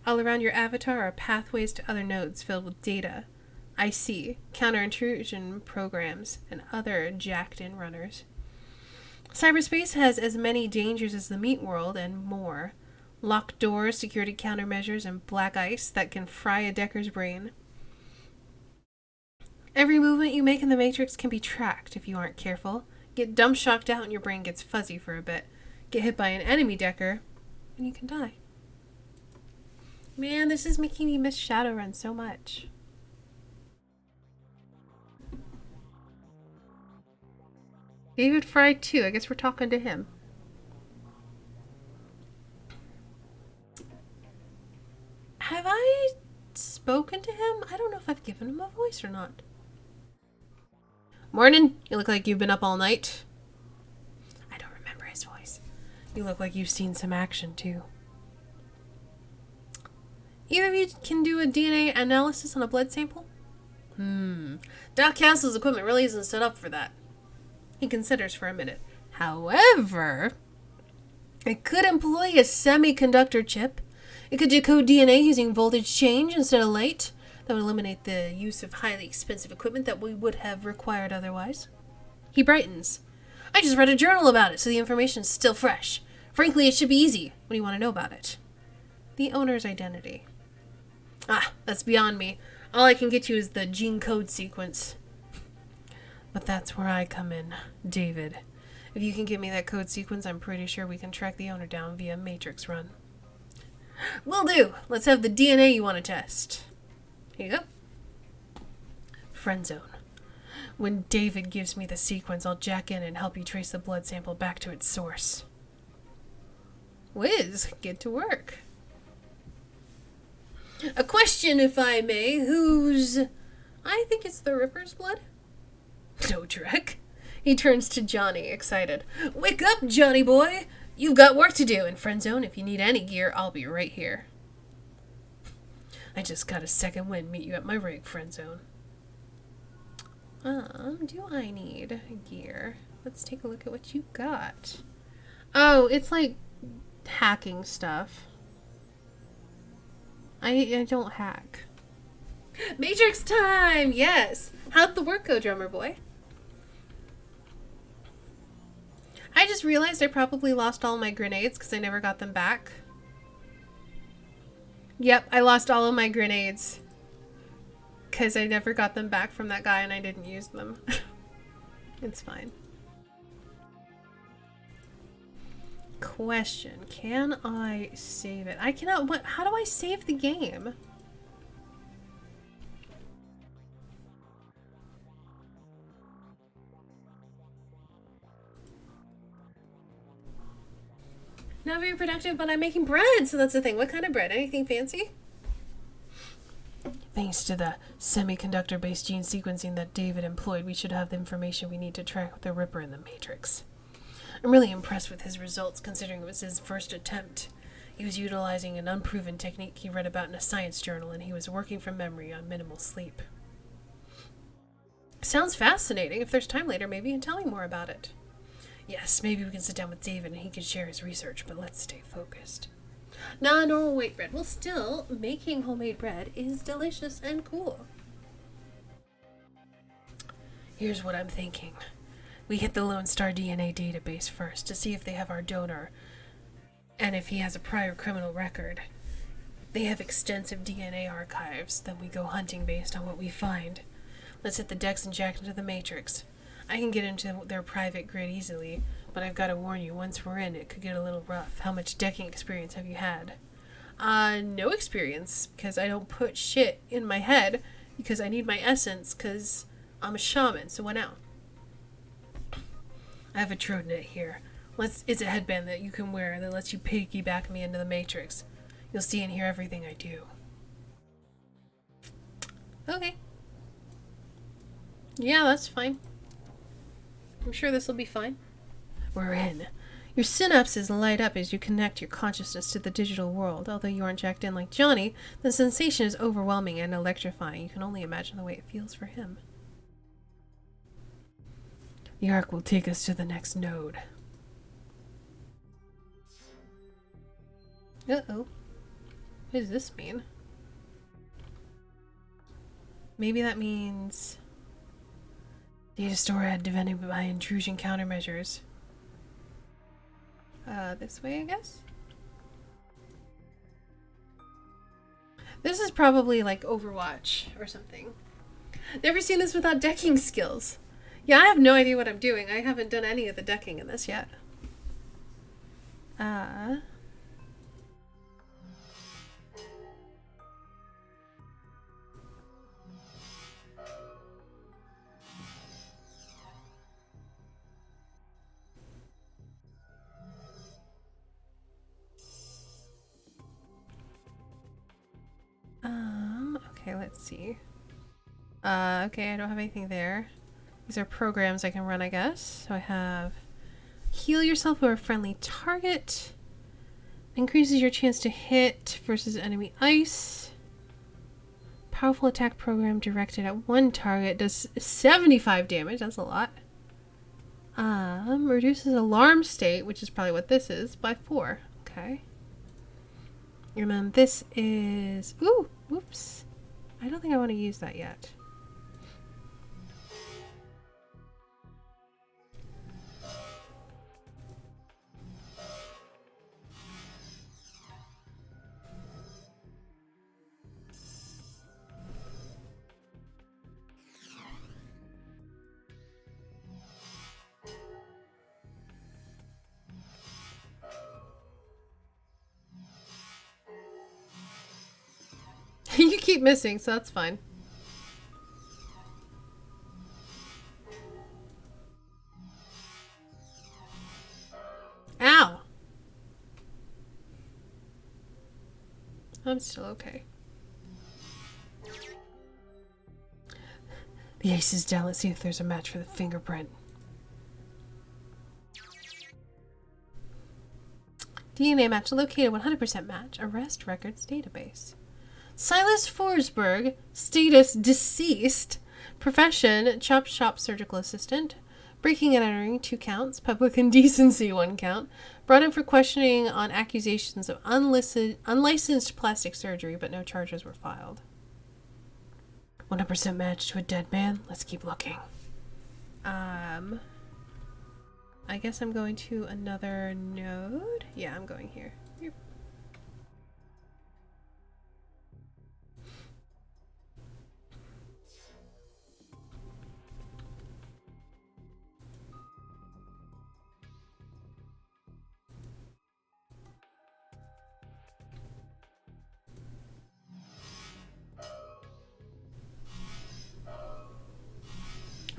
All around your avatar are pathways to other nodes filled with data, IC, counter-intrusion programs, and other jacked-in runners. Cyberspace has as many dangers as the meat world and more. Locked doors, security countermeasures, and black ice that can fry a Decker's brain. Every movement you make in the Matrix can be tracked if you aren't careful. Get dumb shocked out and your brain gets fuzzy for a bit. Get hit by an enemy Decker, and you can die. Man, this is making me miss Shadowrun so much. David Fry 2. I guess we're talking to him. Have I spoken to him? I don't know if I've given him a voice or not. Morning. You look like you've been up all night. I don't remember his voice. You look like you've seen some action, too. Either of you can do a DNA analysis on a blood sample? Doc Castle's equipment really isn't set up for that. He considers for a minute. However, it could employ a semiconductor chip. It could decode DNA using voltage change instead of light. That would eliminate the use of highly expensive equipment that we would have required otherwise. He brightens. I just read a journal about it, so the information's still fresh. Frankly, it should be easy. What do you want to know about it? The owner's identity. Ah, that's beyond me. All I can get you is the gene code sequence. But that's where I come in, David. If you can give me that code sequence, I'm pretty sure we can track the owner down via Matrix run. Will do. Let's have the DNA you want to test. Here you go. FriendZone. When David gives me the sequence, I'll jack in and help you trace the blood sample back to its source. Whiz, get to work. A question, if I may. I think it's the Ripper's blood? No, Drek. He turns to Johnny, excited. Wake up, Johnny boy! You've got work to do, and FriendZone, if you need any gear, I'll be right here. I just got a second wind. Meet you at my rig, FriendZone. Do I need gear? Let's take a look at what you got. Oh, it's like hacking stuff. I don't hack. Matrix time! Yes! How'd the work go, drummer boy? I just realized I probably lost all my grenades because I never got them back. Yep, I lost all of my grenades because I never got them back from that guy and I didn't use them. It's fine. Question. Can I save it? I cannot. What? How do I save the game? Not very productive, but I'm making bread, so that's the thing. What kind of bread? Anything fancy? Thanks to the semiconductor-based gene sequencing that David employed, we should have the information we need to track the Ripper in the Matrix. I'm really impressed with his results, considering it was his first attempt. He was utilizing an unproven technique he read about in a science journal, and he was working from memory on minimal sleep. Sounds fascinating. If there's time later, maybe you can tell me more about it. Yes, maybe we can sit down with David and he can share his research, but let's stay focused. Non-normal wheat bread. Well, still, making homemade bread is delicious and cool. Here's what I'm thinking. We hit the Lone Star DNA database first to see if they have our donor and if he has a prior criminal record. They have extensive DNA archives. Then we go hunting based on what we find. Let's hit the decks and jack into the Matrix. I can get into their private grid easily, but I've got to warn you, once we're in, it could get a little rough. How much decking experience have you had? No experience, because I don't put shit in my head, because I need my essence, because I'm a shaman, so what now? I have a Trodenet here. It's a headband that you can wear that lets you piggyback me into the Matrix. You'll see and hear everything I do. Okay. Yeah, that's fine. I'm sure this will be fine. We're in. Your synapses light up as you connect your consciousness to the digital world. Although you aren't jacked in like Johnny, the sensation is overwhelming and electrifying. You can only imagine the way it feels for him. The arc will take us to the next node. Uh-oh. What does this mean? Maybe that means data store had defended by intrusion countermeasures. This way, I guess? This is probably like Overwatch or something. Never seen this without decking skills. Yeah, I have no idea what I'm doing. I haven't done any of the decking in this yet. Okay, let's see. Okay, I don't have anything there. These are programs I can run, I guess. So I have heal yourself or a friendly target. Increases your chance to hit versus enemy ice. Powerful attack program directed at one target does 75 damage. That's a lot. Reduces alarm state, which is probably what this is, by 4. Okay. And then this is... Ooh, whoops. I don't think I want to use that yet. You keep missing, so that's fine. Ow! I'm still okay. The ace is down. Let's see if there's a match for the fingerprint. DNA match located. 100% match. Arrest records database. Silas Forsberg, status deceased, profession chop shop surgical assistant, breaking and entering 2 counts, public indecency 1 count, brought in for questioning on accusations of unlicensed plastic surgery, but no charges were filed. 100% match to a dead man. Let's keep looking. I guess I'm going to another node. Yeah, I'm going here. Here.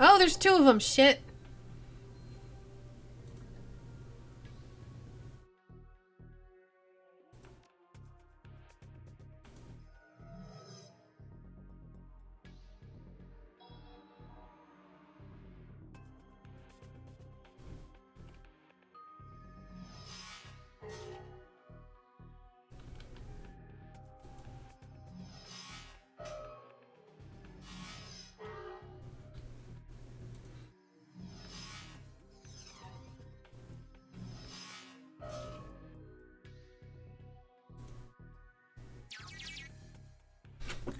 Oh, there's 2 of them. Shit.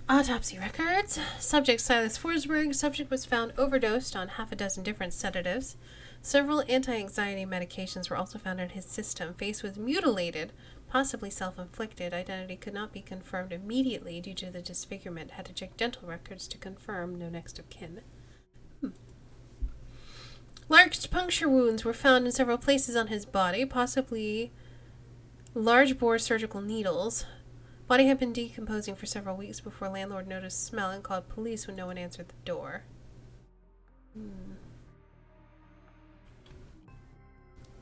Autopsy records. Subject Silas Forsberg. Subject was found overdosed on half a dozen different sedatives. Several anti-anxiety medications were also found in his system. Face was mutilated, possibly self-inflicted. Identity could not be confirmed immediately due to the disfigurement. Had to check dental records to confirm no next of kin. Large puncture wounds were found in several places on his body, possibly large bore surgical needles. Body had been decomposing for several weeks before landlord noticed smell and called police when no one answered the door.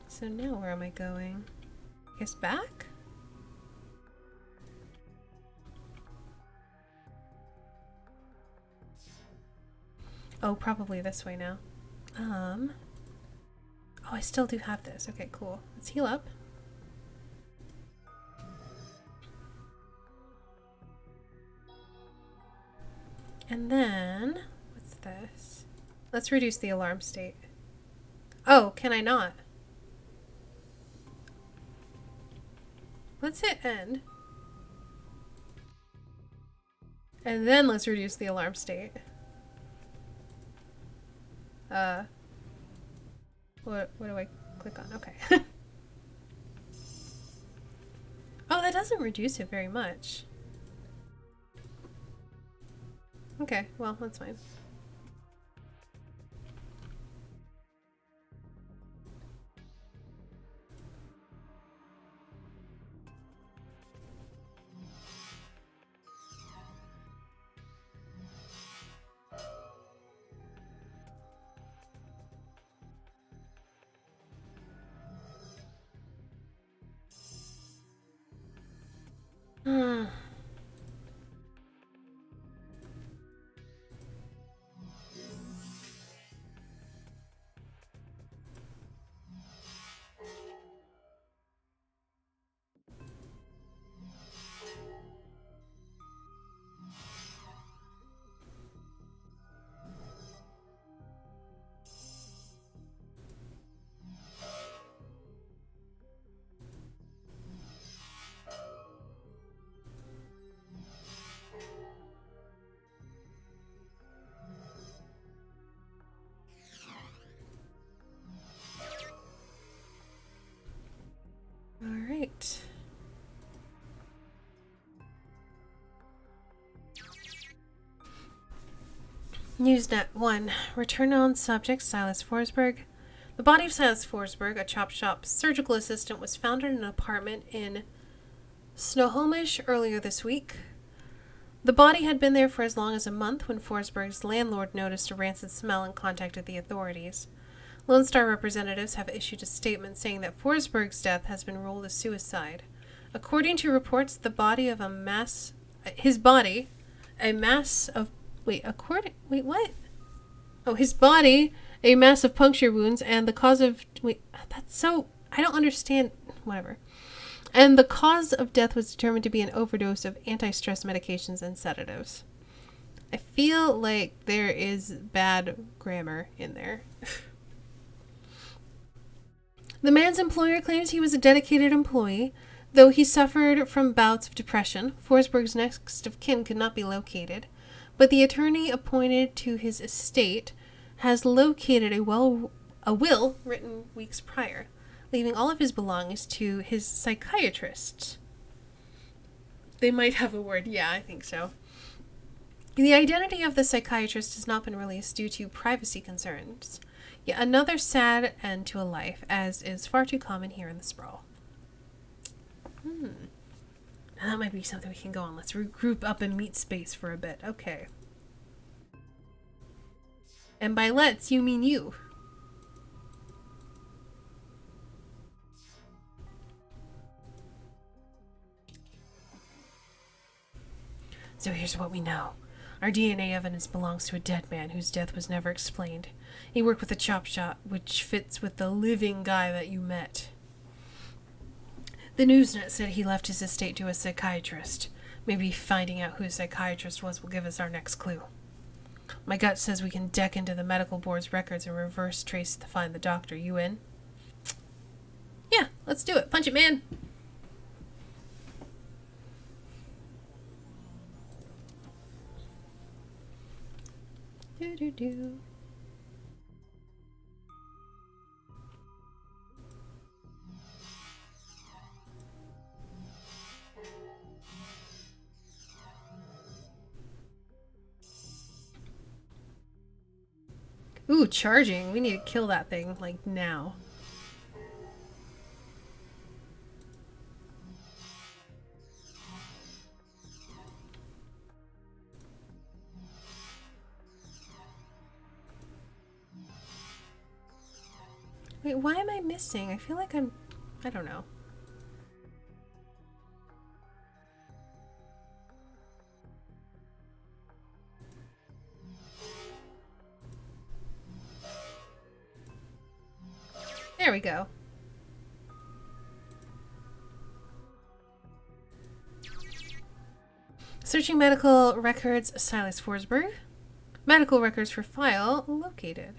So now where am I going? I guess back? Oh, probably this way now. Oh, I still do have this. Okay, cool. Let's heal up. And then, what's this? Let's reduce the alarm state. Oh, can I not? Let's hit end. And then let's reduce the alarm state. What do I click on? Okay. Oh, that doesn't reduce it very much. Okay, well, that's fine. right. Newsnet 1. Return on subject Silas Forsberg. The body of Silas Forsberg, a chop shop surgical assistant, was found in an apartment in Snohomish earlier this week. The body had been there for as long as a month when Forsberg's landlord noticed a rancid smell and contacted the authorities. Lone Star representatives have issued a statement saying that Forsberg's death has been ruled a suicide. According to reports, his body, a mass of puncture wounds, and the cause of, I don't understand, whatever. And the cause of death was determined to be an overdose of anti-stress medications and sedatives. I feel like there is bad grammar in there. The man's employer claims he was a dedicated employee. Though he suffered from bouts of depression, Forsberg's next of kin could not be located. But the attorney appointed to his estate has located a will written weeks prior, leaving all of his belongings to his psychiatrist. They might have a word. Yeah, I think so. The identity of the psychiatrist has not been released due to privacy concerns. Yet another sad end to a life, as is far too common here in the Sprawl. Now that might be something we can go on. Let's regroup up in meat space for a bit. Okay. And by let's, you mean you. So here's what we know. Our DNA evidence belongs to a dead man whose death was never explained. He worked with a chop shop, which fits with the living guy that you met. The Newsnet said he left his estate to a psychiatrist. Maybe finding out who the psychiatrist was will give us our next clue. My gut says we can deck into the medical board's records and reverse trace to find the doctor. You in? Yeah, let's do it. Punch it, man! Do-do-do. Ooh, charging. We need to kill that thing, like, now. Wait, why am I missing? I feel like I don't know. There we go. Searching medical records, Silas Forsberg. Medical records for file located.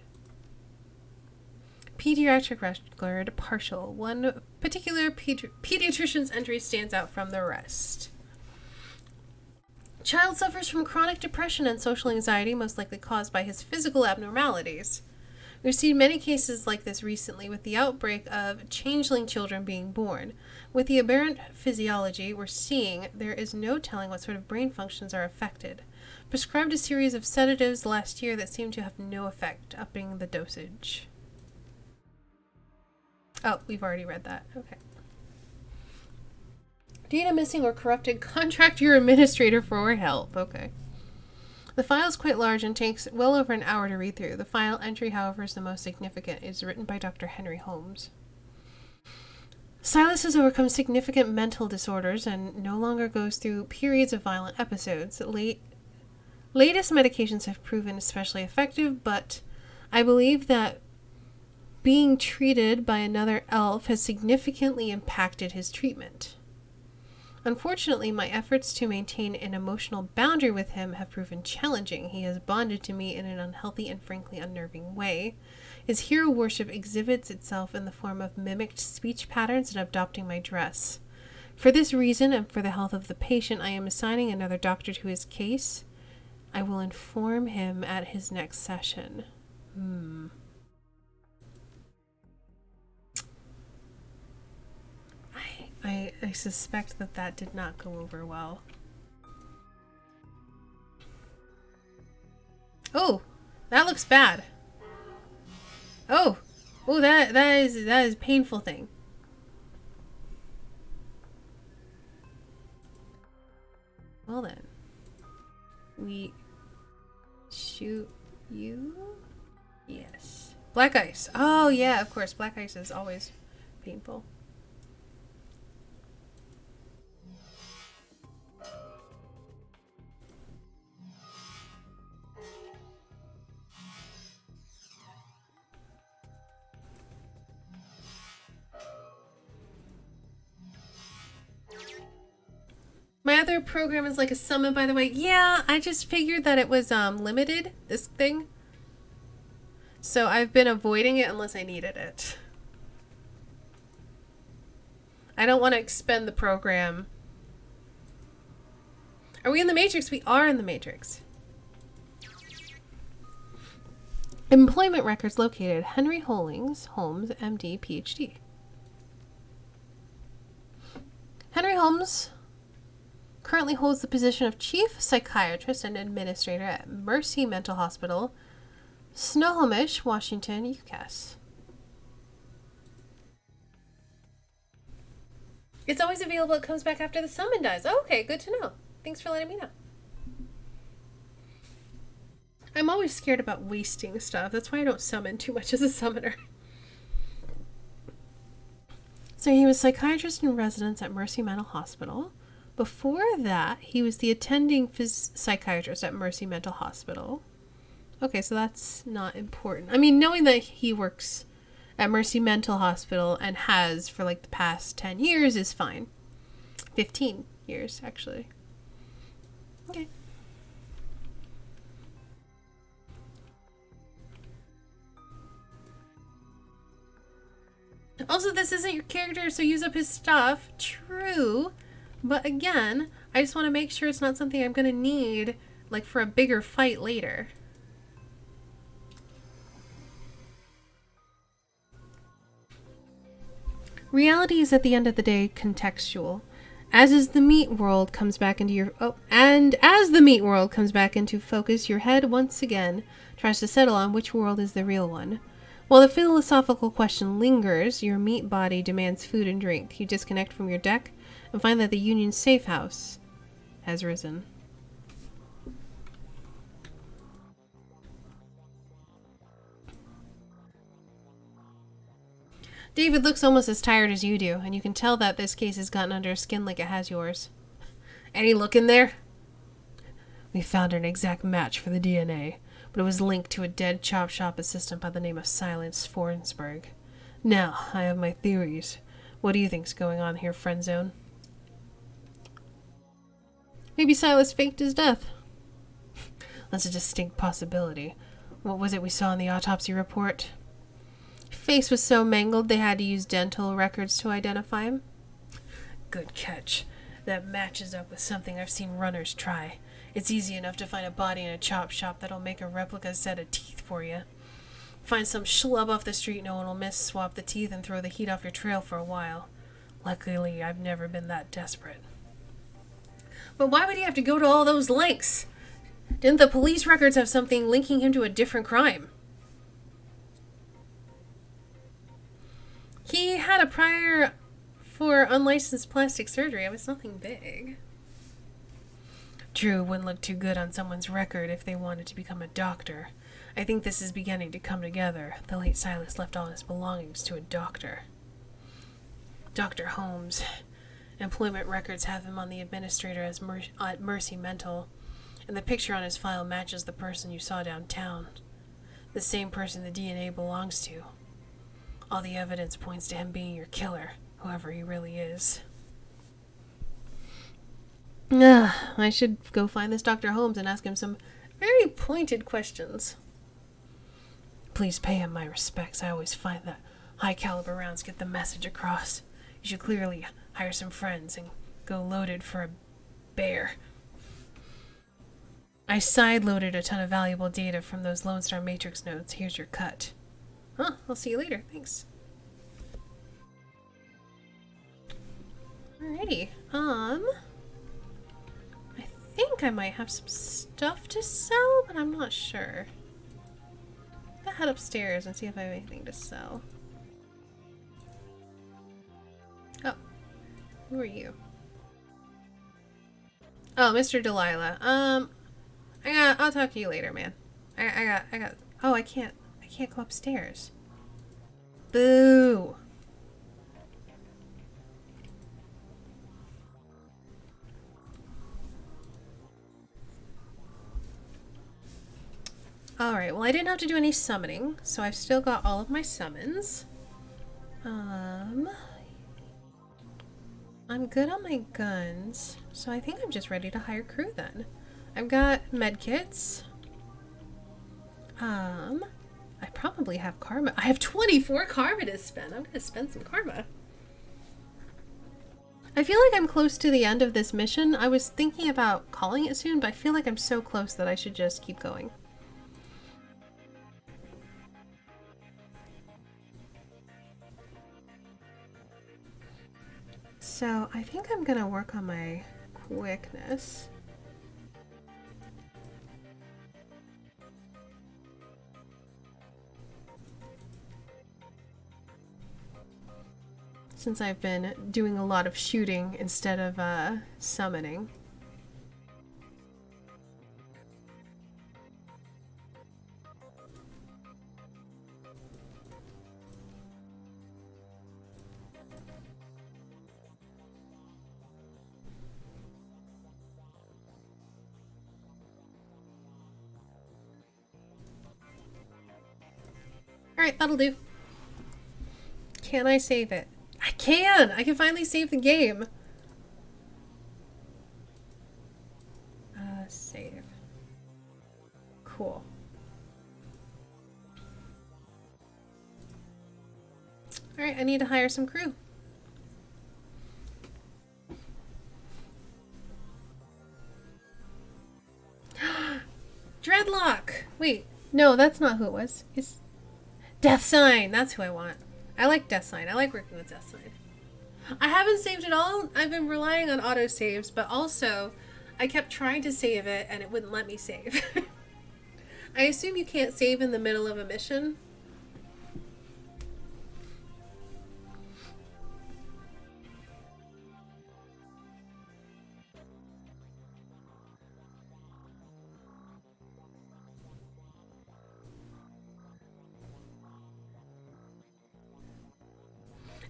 Pediatric record partial. One particular pediatrician's entry stands out from the rest. Child suffers from chronic depression and social anxiety, most likely caused by his physical abnormalities. We've seen many cases like this recently with the outbreak of changeling children being born. With the aberrant physiology we're seeing, there is no telling what sort of brain functions are affected. Prescribed a series of sedatives last year that seemed to have no effect, upping the dosage. Oh, we've already read that. Okay. Data missing or corrupted, contact your administrator for help. Okay. The file is quite large and takes well over an hour to read through. The file entry, however, is the most significant. It is written by Dr. Henry Holmes. Silas has overcome significant mental disorders and no longer goes through periods of violent episodes. Latest medications have proven especially effective, but I believe that being treated by another elf has significantly impacted his treatment. Unfortunately, my efforts to maintain an emotional boundary with him have proven challenging. He has bonded to me in an unhealthy and frankly unnerving way. His hero worship exhibits itself in the form of mimicked speech patterns and adopting my dress. For this reason, and for the health of the patient, I am assigning another doctor to his case. I will inform him at his next session. I suspect that that did not go over well. Oh, that looks bad. Oh, that is a painful thing. Well then, we shoot you. Yes, black ice. Oh yeah, of course, black ice is always painful. My other program is like a summon, by the way. Yeah, I just figured that it was limited, this thing. So I've been avoiding it unless I needed it. I don't want to expend the program. Are we in the Matrix? We are in the Matrix. Employment records located. Henry Holmes, MD, PhD. Henry Holmes currently holds the position of Chief Psychiatrist and Administrator at Mercy Mental Hospital, Snohomish, Washington, UCAS. It's always available. It comes back after the summon dies. Oh, okay, good to know. Thanks for letting me know. I'm always scared about wasting stuff. That's why I don't summon too much as a summoner. So he was psychiatrist in residence at Mercy Mental Hospital. Before that, he was the attending psychiatrist at Mercy Mental Hospital. Okay, so that's not important. I mean, knowing that he works at Mercy Mental Hospital and has for like the past 10 years is fine. 15 years, actually. Okay. Also, this isn't your character, so use up his stuff. True. But again, I just want to make sure it's not something I'm going to need, like, for a bigger fight later. Reality is, at the end of the day, contextual. As the meat world comes back into focus, your head once again tries to settle on which world is the real one. While the philosophical question lingers, your meat body demands food and drink. You disconnect from your deck and find that the Union's safe house has risen. David looks almost as tired as you do, and you can tell that this case has gotten under his skin like it has yours. Any look in there? We found an exact match for the DNA, but it was linked to a dead chop shop assistant by the name of Silas Forsberg. Now, I have my theories. What do you think's going on here, FriendZone? Maybe Silas faked his death. That's a distinct possibility. What was it we saw in the autopsy report? Face was so mangled they had to use dental records to identify him. Good catch. That matches up with something I've seen runners try. It's easy enough to find a body in a chop shop that'll make a replica set of teeth for you. Find some schlub off the street no one will miss, swap the teeth, and throw the heat off your trail for a while. Luckily, I've never been that desperate. But why would he have to go to all those lengths? Didn't the police records have something linking him to a different crime? He had a prior for unlicensed plastic surgery. It was nothing big. True, it wouldn't look too good on someone's record if they wanted to become a doctor. I think this is beginning to come together. The late Silas left all his belongings to a doctor. Dr. Holmes. Employment records have him on the administrator at Mercy Mental, and the picture on his file matches the person you saw downtown. The same person the DNA belongs to. All the evidence points to him being your killer, whoever he really is. I should go find this Dr. Holmes and ask him some very pointed questions. Please pay him my respects. I always find that high-caliber rounds get the message across. You should clearly hire some friends and go loaded for a bear. I side-loaded a ton of valuable data from those Lone Star Matrix nodes. Here's your cut. I'll see you later. Thanks. Alrighty. I think I might have some stuff to sell, but I'm not sure. I'll head upstairs and see if I have anything to sell. Oh, who are you? Oh, Mr. Delilah. I'll talk to you later, man. I got. Oh, I can't go upstairs. Boo. Alright, well I didn't have to do any summoning, so I've still got all of my summons. I'm good on my guns, so I think I'm just ready to hire crew then. I've got medkits. I probably have karma. I have 24 karma to spend. I'm gonna spend some karma. I feel like I'm close to the end of this mission. I was thinking about calling it soon, but I feel like I'm so close that I should just keep going. So I think I'm gonna work on my quickness. Since I've been doing a lot of shooting instead of summoning. Alright, that'll do. Can I save it? I can! I can finally save the game! Save. Cool. Alright, I need to hire some crew. Dreadlock! Wait, no, that's not who it was. It's Death Sign! That's who I want. I like Death Sign. I like working with Death Sign. I haven't saved it all. I've been relying on autosaves, but also I kept trying to save it and it wouldn't let me save. I assume you can't save in the middle of a mission.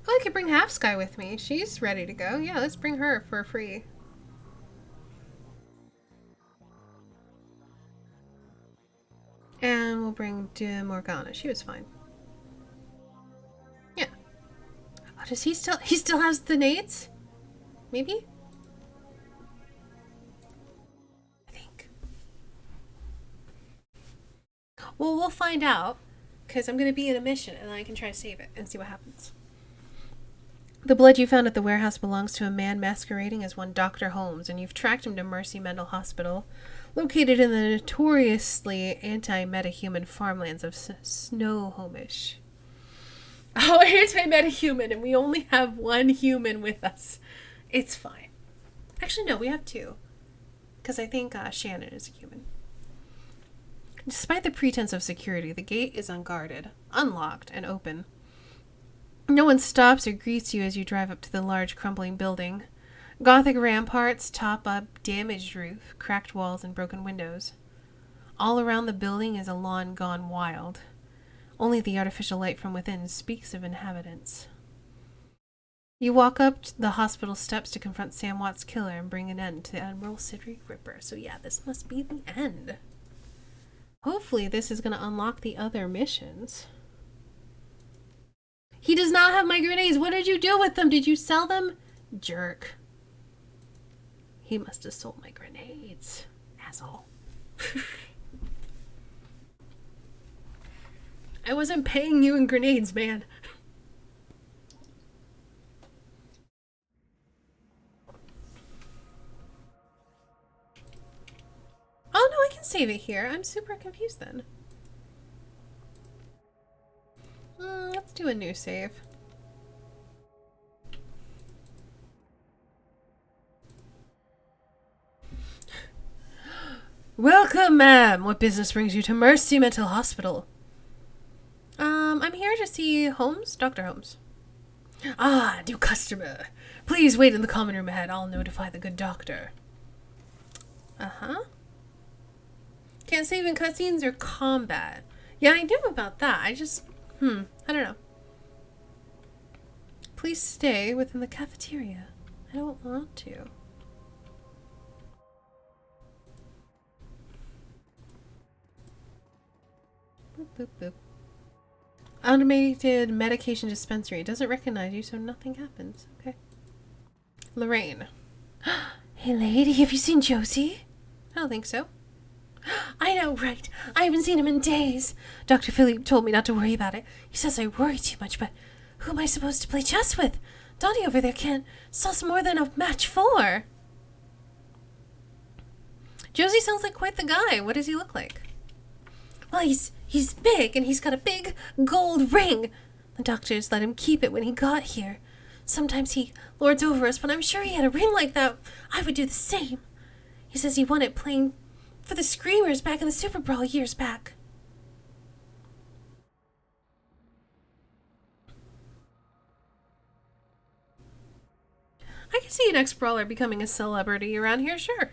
Oh, I could bring Half Sky with me. She's ready to go. Yeah, let's bring her for free. And we'll bring De Morgana. She was fine. Yeah. Oh, does he still... He still has the nades? Maybe? I think. Well, we'll find out. Because I'm going to be in a mission and then I can try to save it and see what happens. The blood you found at the warehouse belongs to a man masquerading as one Dr. Holmes, and you've tracked him to Mercy Mental Hospital, located in the notoriously anti-metahuman farmlands of Snohomish. Oh, anti-metahuman, and we only have one human with us. It's fine. Actually, no, we have two. Because I think Shannon is a human. Despite the pretense of security, the gate is unguarded, unlocked, and open. No one stops or greets you as you drive up to the large crumbling building. Gothic ramparts top up damaged roof, cracked walls, and broken windows. All around the building is a lawn gone wild. Only the artificial light from within speaks of inhabitants. You walk up the hospital steps to confront Sam Watt's killer and bring an end to Admiral Cedric Ripper. So yeah, this must be the end. Hopefully this is going to unlock the other missions. He does not have my grenades. What did you do with them? Did you sell them? Jerk. He must have sold my grenades. Asshole. I wasn't paying you in grenades, man. Oh no, I can save it here. I'm super confused then. Let's do a new save. Welcome, ma'am. What business brings you to Mercy Mental Hospital? I'm here to see Holmes, Dr. Holmes. Ah, new customer. Please wait in the common room ahead. I'll notify the good doctor. Uh-huh. Can't save in cutscenes or combat. Yeah, I knew about that. I don't know. Please stay within the cafeteria. I don't want to. Boop, boop, boop. Automated medication dispensary. It doesn't recognize you, so nothing happens. Okay. Lorraine. Hey, lady, have you seen Josie? I don't think so. I know, right? I haven't seen him in days. Dr. Philippe told me not to worry about it. He says I worry too much, but who am I supposed to play chess with? Donnie over there can't suss more than a match 4. Josie sounds like quite the guy. What does he look like? Well, he's big, and he's got a big gold ring. The doctors let him keep it when he got here. Sometimes he lords over us, but I'm sure he had a ring like that. I would do the same. He says he won it playing for the Screamers back in the Super Brawl years back. I can see an ex-brawler becoming a celebrity around here, sure.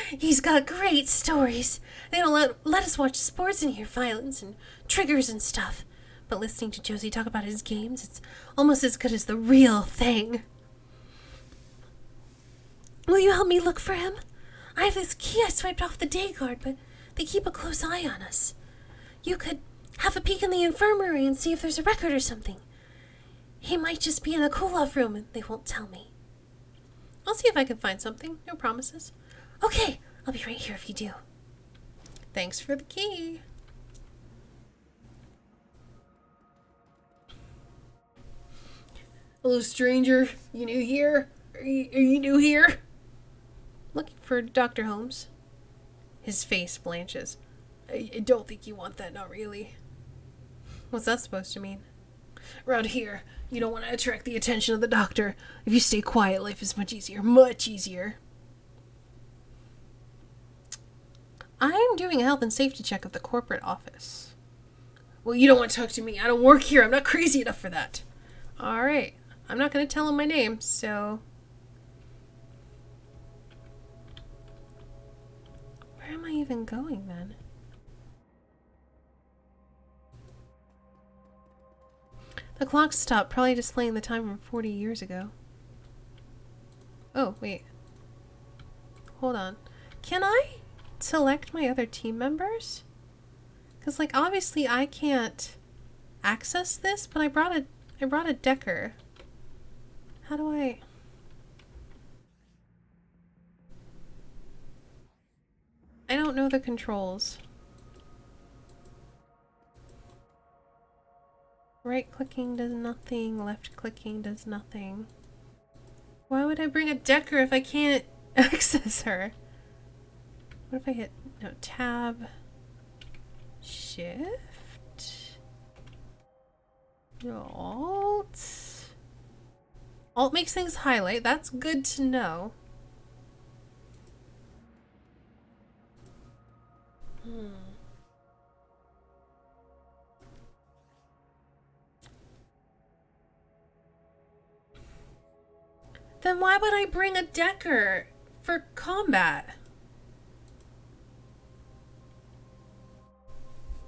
He's got great stories. They don't let us watch sports and hear violence and triggers and stuff. But listening to Josie talk about his games, it's almost as good as the real thing. Will you help me look for him? I have this key I swiped off the day guard, but they keep a close eye on us. You could have a peek in the infirmary and see if there's a record or something. He might just be in the cool-off room and they won't tell me. I'll see if I can find something. No promises. Okay, I'll be right here if you do. Thanks for the key. Hello, stranger. You new here? Are you new here? Looking for Dr. Holmes. His face blanches. I don't think you want that, not really. What's that supposed to mean? Around here, you don't want to attract the attention of the doctor. If you stay quiet, life is much easier. Much easier. I'm doing a health and safety check of the corporate office. Well, you don't want to talk to me. I don't work here. I'm not crazy enough for that. Alright. I'm not going to tell him my name, so... Where am I even going, then? The clock stopped, probably displaying the time from 40 years ago. Oh, wait. Hold on. Can I select my other team members? Because, like, obviously I can't access this, but I brought a Decker. How do I... I don't know the controls. Right clicking does nothing, left clicking does nothing. Why would I bring a Decker if I can't access her? What if I hit, no, tab, shift, alt. Alt makes things highlight, that's good to know. Then why would I bring a Decker for combat?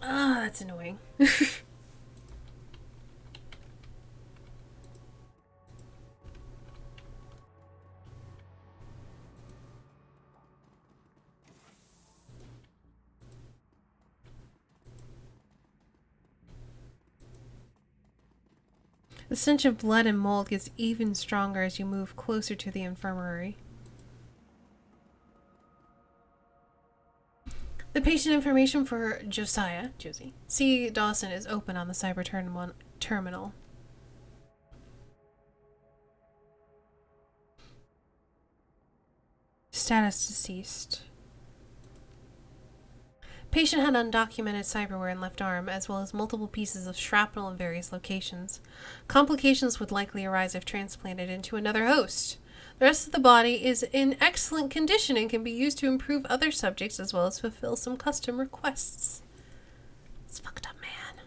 Ah, that's annoying. The stench of blood and mold gets even stronger as you move closer to the infirmary. The patient information for Josie C. Dawson is open on the cyber terminal. Status deceased. Patient had undocumented cyberware in left arm, as well as multiple pieces of shrapnel in various locations. Complications would likely arise if transplanted into another host. The rest of the body is in excellent condition and can be used to improve other subjects as well as fulfill some custom requests. It's fucked up, man.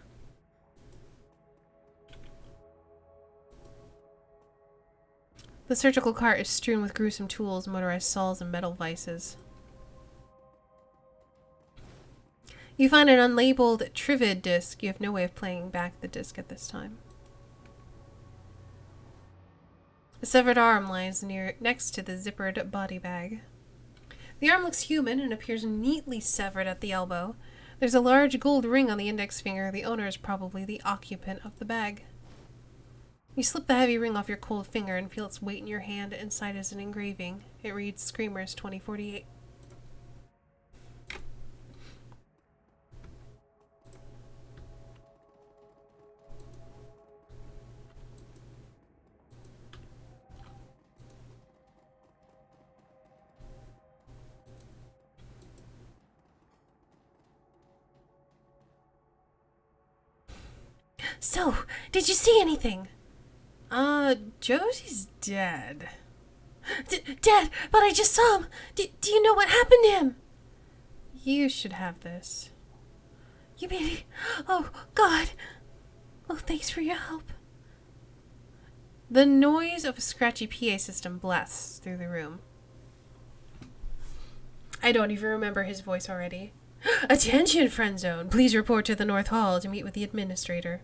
The surgical cart is strewn with gruesome tools, motorized saws, and metal vices. You find an unlabeled Trivid disc. You have no way of playing back the disc at this time. A severed arm lies next to the zippered body bag. The arm looks human and appears neatly severed at the elbow. There's a large gold ring on the index finger. The owner is probably the occupant of the bag. You slip the heavy ring off your cold finger and feel its weight in your hand. Inside is an engraving. It reads Screamers 2048. So, did you see anything? Josie's dead. Dead, but I just saw him. Do you know what happened to him? You should have this. You baby. Oh, God. Oh, thanks for your help. The noise of a scratchy PA system blasts through the room. I don't even remember his voice already. Attention, FriendZone. Please report to the North Hall to meet with the administrator.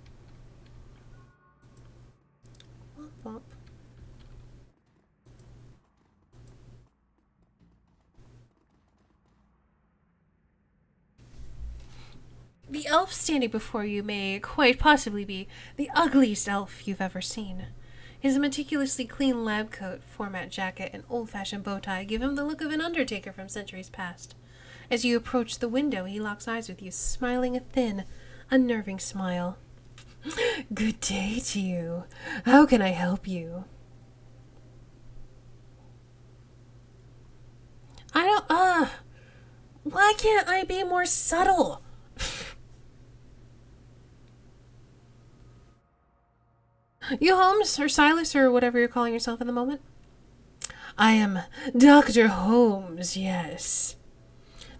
Womp womp. The elf standing before you may quite possibly be the ugliest elf you've ever seen. His meticulously clean lab coat, format jacket, and old-fashioned bow tie give him the look of an undertaker from centuries past. As you approach the window, he locks eyes with you, smiling a thin, unnerving smile. Good day to you. How can I help you? Why can't I be more subtle? You Holmes, or Silas, or whatever you're calling yourself in the moment? I am Dr. Holmes, yes.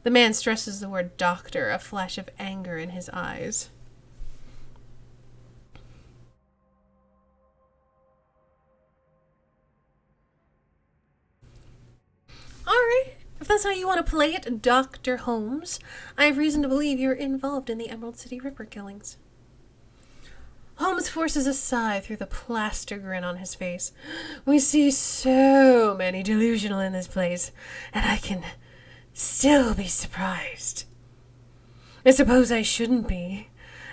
The man stresses the word doctor, a flash of anger in his eyes. Alright, if that's how you want to play it, Dr. Holmes, I have reason to believe you're involved in the Emerald City Ripper killings. Holmes forces a sigh through the plaster grin on his face. We see so many delusional in this place, and I can still be surprised. I suppose I shouldn't be.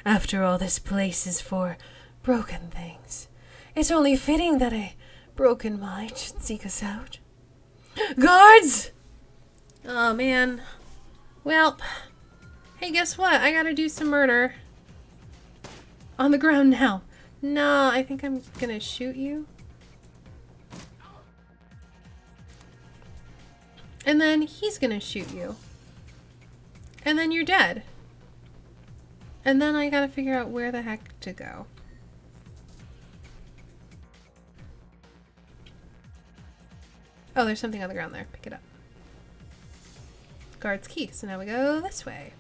After all, this place is for broken things. It's only fitting that a broken mind should seek us out. Guards! Oh, man. Well, hey, guess what? I gotta do some murder. On the ground now. No, I think I'm gonna shoot you. And then he's gonna shoot you. And then you're dead. And then I gotta figure out where the heck to go. Oh, there's something on the ground there. Pick it up. Guard's key. So now we go this way.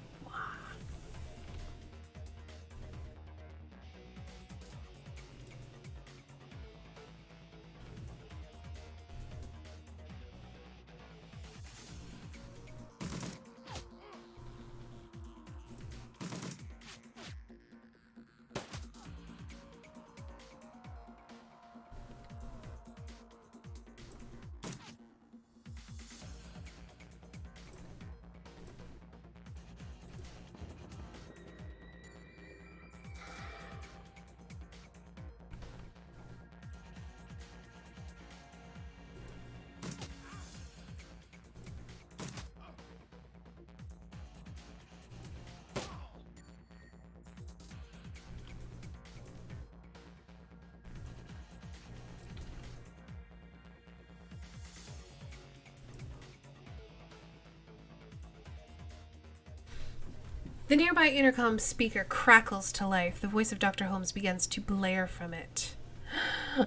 The nearby intercom speaker crackles to life. The voice of Dr. Holmes begins to blare from it.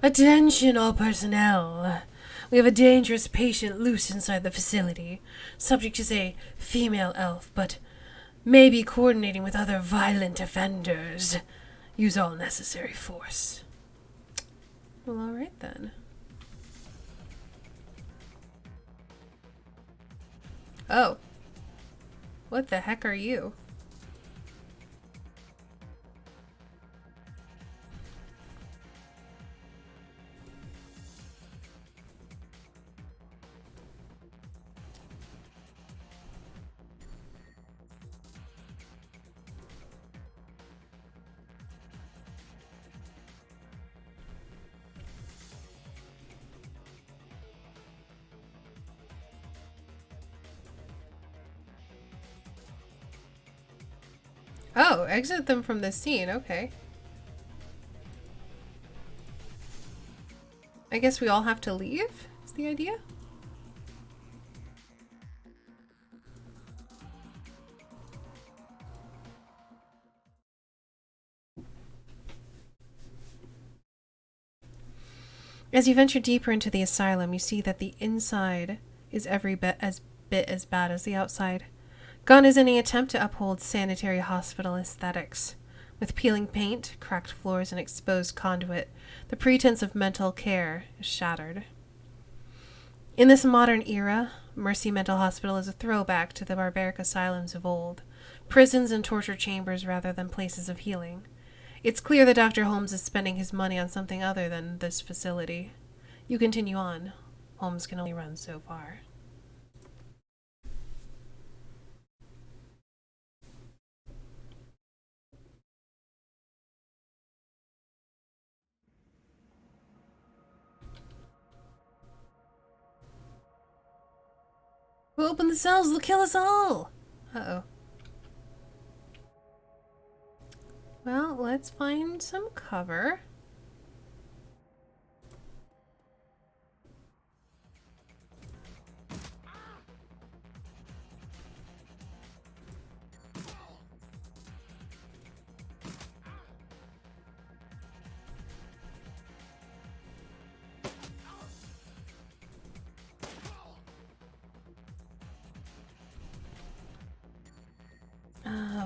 Attention all personnel. We have a dangerous patient loose inside the facility. Subject is a female elf, but may be coordinating with other violent offenders. Use all necessary force. Well, alright then. Oh. What the heck are you? Oh, exit them from the scene, okay. I guess we all have to leave, is the idea? As you venture deeper into the asylum, you see that the inside is every bit as bad as the outside. Gone is any attempt to uphold sanitary hospital aesthetics. With peeling paint, cracked floors, and exposed conduit, the pretense of mental care is shattered. In this modern era, Mercy Mental Hospital is a throwback to the barbaric asylums of old, prisons and torture chambers rather than places of healing. It's clear that Dr. Holmes is spending his money on something other than this facility. You continue on. Holmes can only run so far. We'll open the cells, they'll kill us all! Uh-oh. Well, let's find some cover.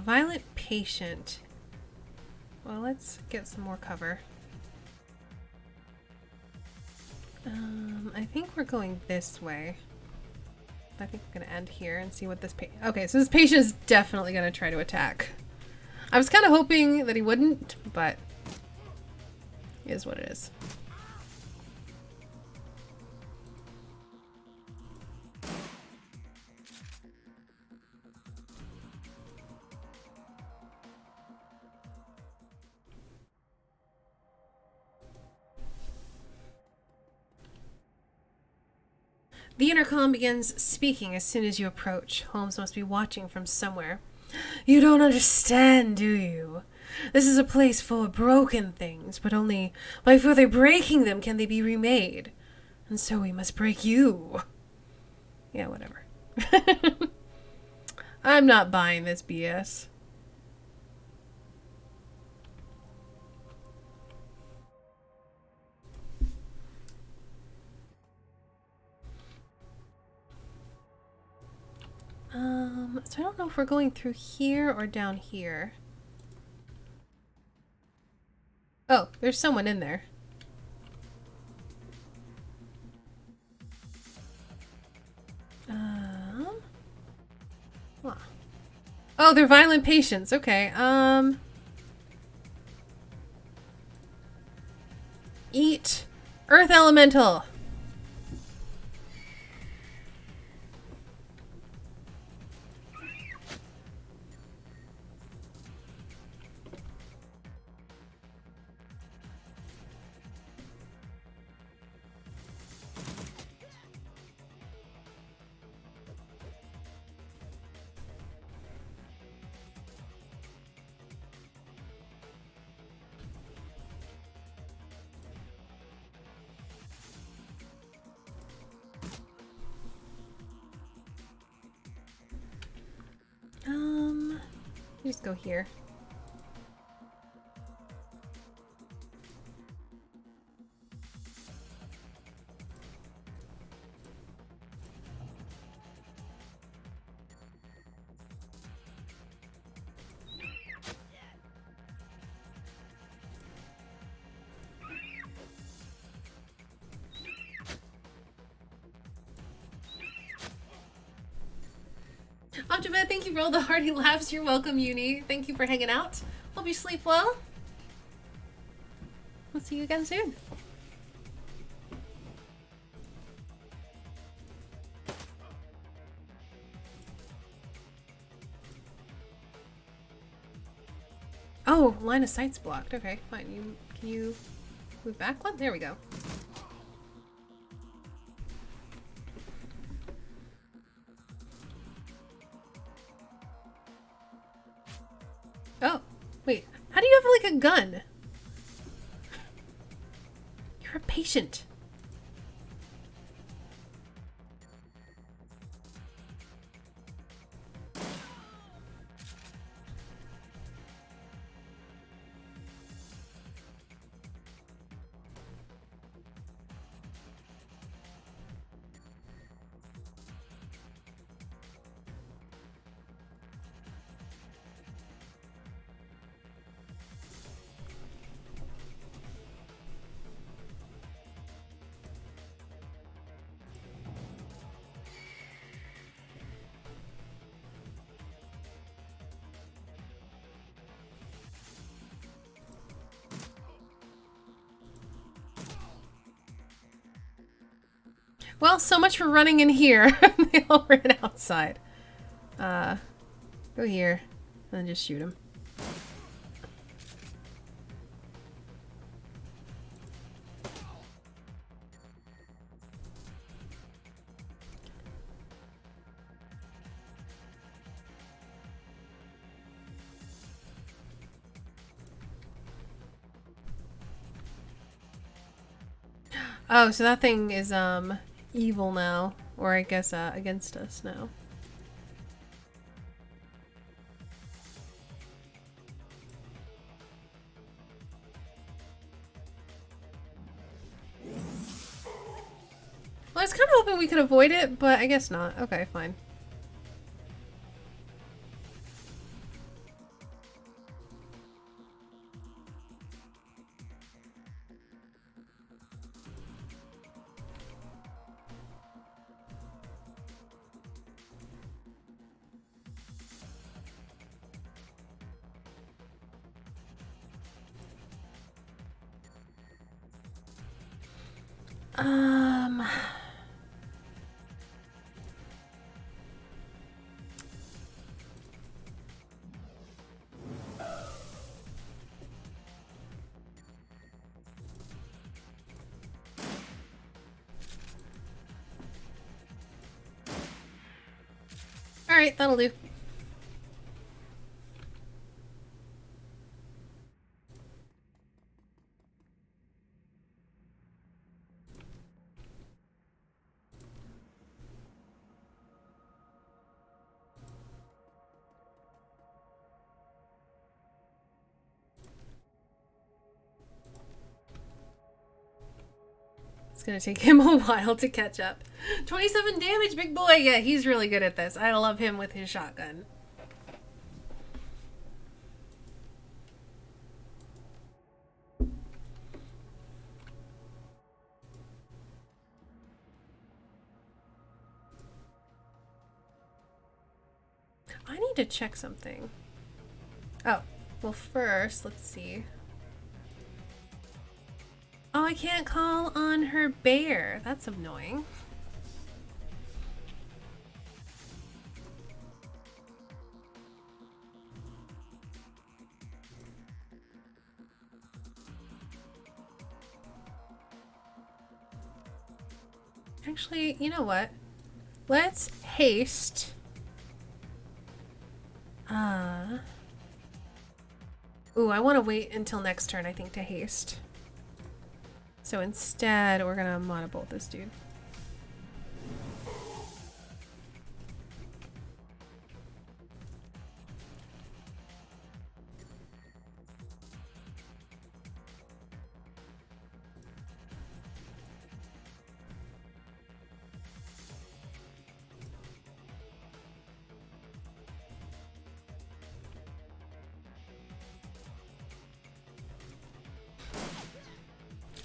Violent patient. Well, let's get some more cover. I think we're going this way. I think I'm gonna end here and see what this okay, so this patient is definitely gonna try to attack. I was kind of hoping that he wouldn't, but it is what it is. The intercom begins speaking as soon as you approach. Holmes must be watching from somewhere. You don't understand, do you? This is a place full of broken things, but only by further breaking them can they be remade. And so we must break you. Yeah, whatever. I'm not buying this BS. So I don't know if we're going through here or down here. Oh, there's someone in there. Huh. Oh, they're violent patients. Okay. Eat Earth Elemental. Just go here. bed. Thank you for all the hearty laughs. You're welcome, Uni. Thank you for hanging out. Hope you sleep well. We'll see you again soon. Oh, line of sight's blocked. Okay, fine. Can you move back one? There we go. Oh, wait. How do you have like a gun? You're a patient. Well, so much for running in here. They all ran outside. Go here. And then just shoot him. Oh, so that thing is, evil now. Or I guess, against us now. Well, I was kind of hoping we could avoid it, but I guess not. Okay, fine. Alright, that'll do. It's gonna take him a while to catch up. 27 damage, big boy! Yeah, he's really good at this. I love him with his shotgun. I need to check something. Oh, well first, let's see. Oh, I can't call on her bear. That's annoying. Actually, you know what? Let's haste. Ooh, I want to wait until next turn, I think, to haste. So instead, we're gonna monobolt this dude.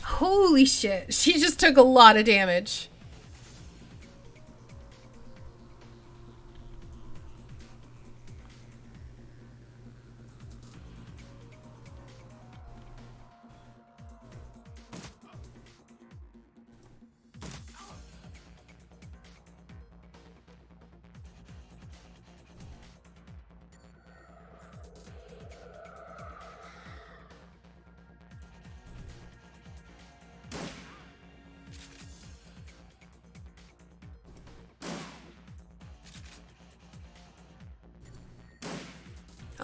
Holy shit, she just took a lot of damage.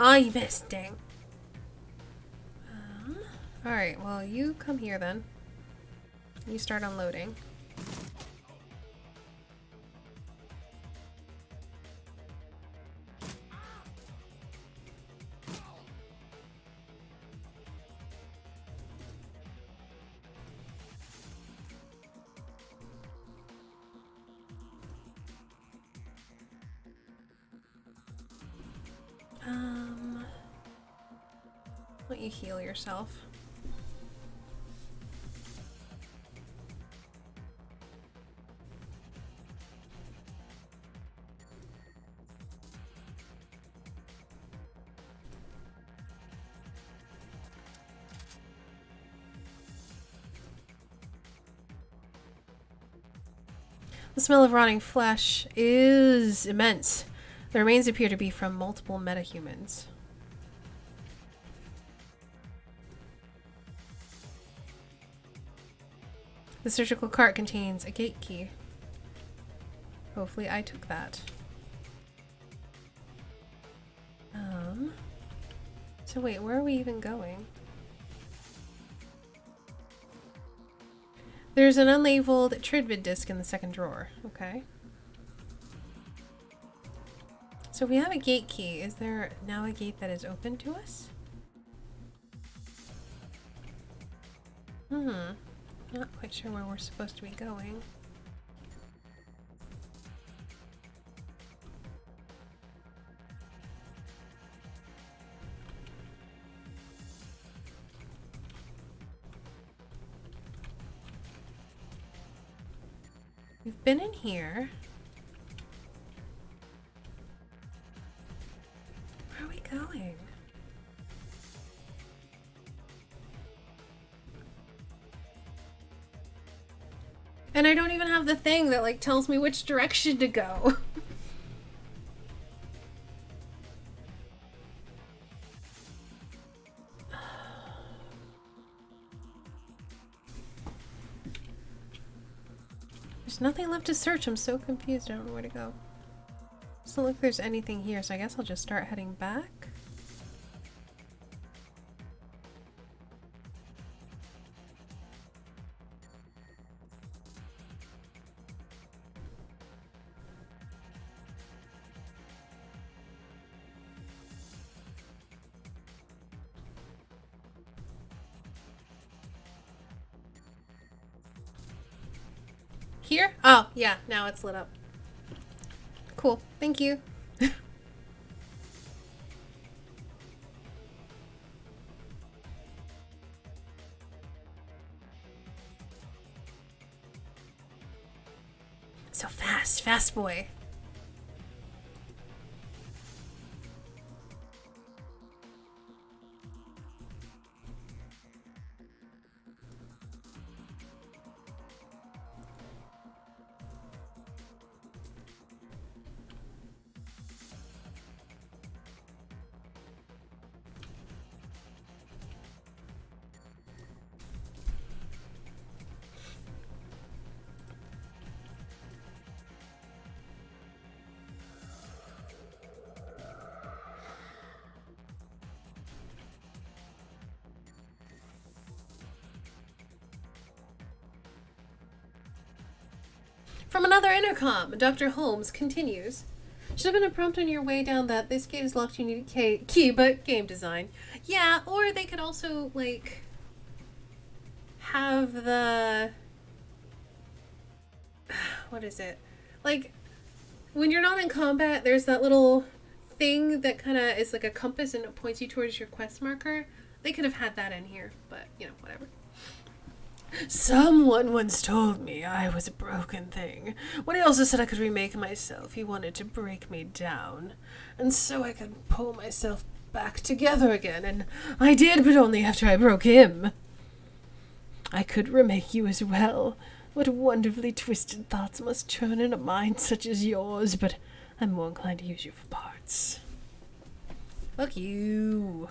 Ah, you missed, dang. Alright, well, you come here then. You start unloading. Let you heal yourself. The smell of rotting flesh is immense. The remains appear to be from multiple metahumans. The surgical cart contains a gate key. Hopefully I took that. So wait, where are we even going? There's an unlabeled Tridvid disc in the second drawer. Okay. So we have a gate key. Is there now a gate that is open to us? Not quite sure where we're supposed to be going. We've been in here. Where are we going? And I don't even have the thing that like tells me which direction to go. There's nothing left to search. I'm so confused. I don't know where to go. Doesn't look like there's anything here, so I guess I'll just start heading back. Here? Oh, yeah, now it's lit up. Cool, thank you. So fast, fast boy. From another intercom, Dr. Holmes continues. Should have been a prompt on your way down that this gate is locked, you need a key, but game design. Yeah, or they could also, like, have the... What is it? Like, when you're not in combat, there's that little thing that kind of is like a compass and it points you towards your quest marker. They could have had that in here, but, you know, whatever. Someone once told me I was a broken thing. When he also said I could remake myself, he wanted to break me down. And so I could pull myself back together again, and I did, but only after I broke him. I could remake you as well. What wonderfully twisted thoughts must churn in a mind such as yours, but I'm more inclined to use you for parts. Fuck you.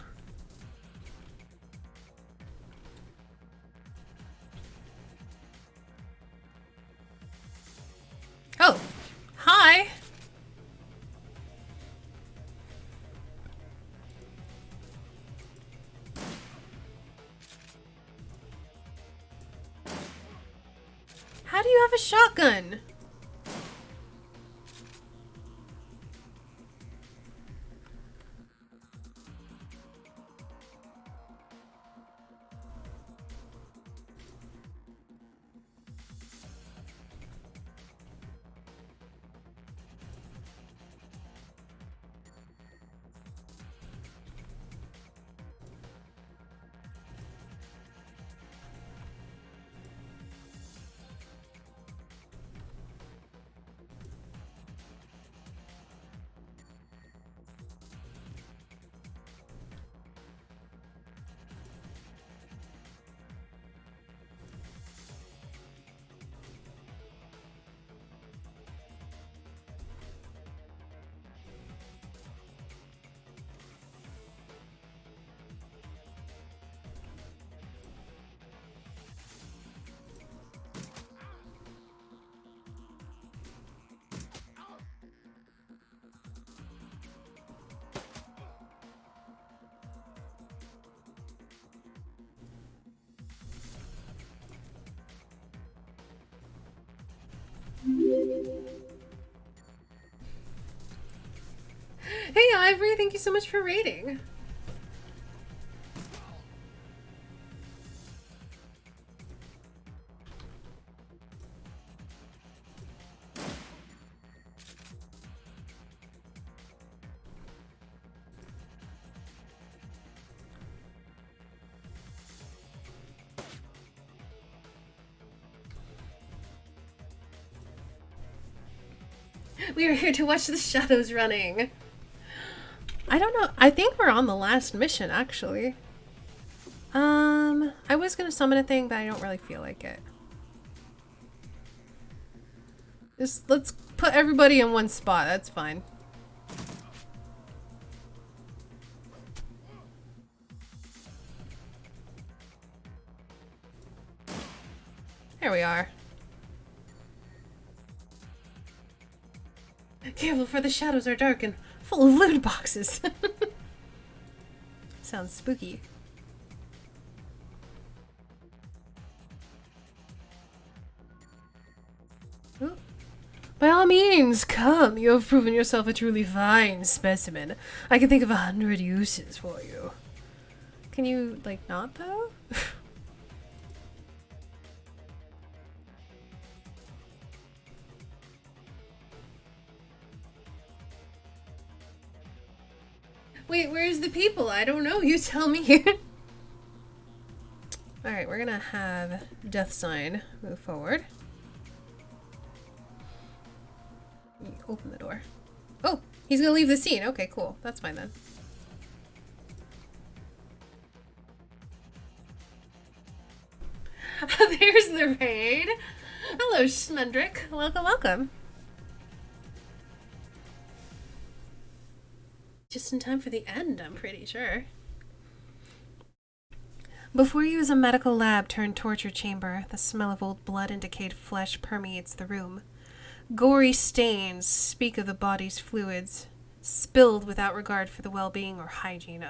Oh, hi. How do you have a shotgun? Hey Ivory, thank you so much for raiding. We are here to watch the shadows running. I don't know. I think we're on the last mission, actually. I was gonna summon a thing, but I don't really feel like it. Just let's put everybody in one spot. That's fine. There we are. Careful, for the shadows are dark and full of loot boxes. Sounds spooky. Ooh. By all means, come. You have proven yourself a truly fine specimen. I can think of 100 uses for you. Can you, like, not, though? Wait, where's the people? I don't know. You tell me. Alright, we're gonna have Death Sign move forward. Open the door. Oh, he's gonna leave the scene. Okay, cool. That's fine then. There's the raid. Hello, Schmendrick. Welcome, welcome. Just in time for the end, I'm pretty sure. Before you is a medical lab turned torture chamber. The smell of old blood and decayed flesh permeates the room. Gory stains speak of the body's fluids, spilled without regard for the well-being or hygiene.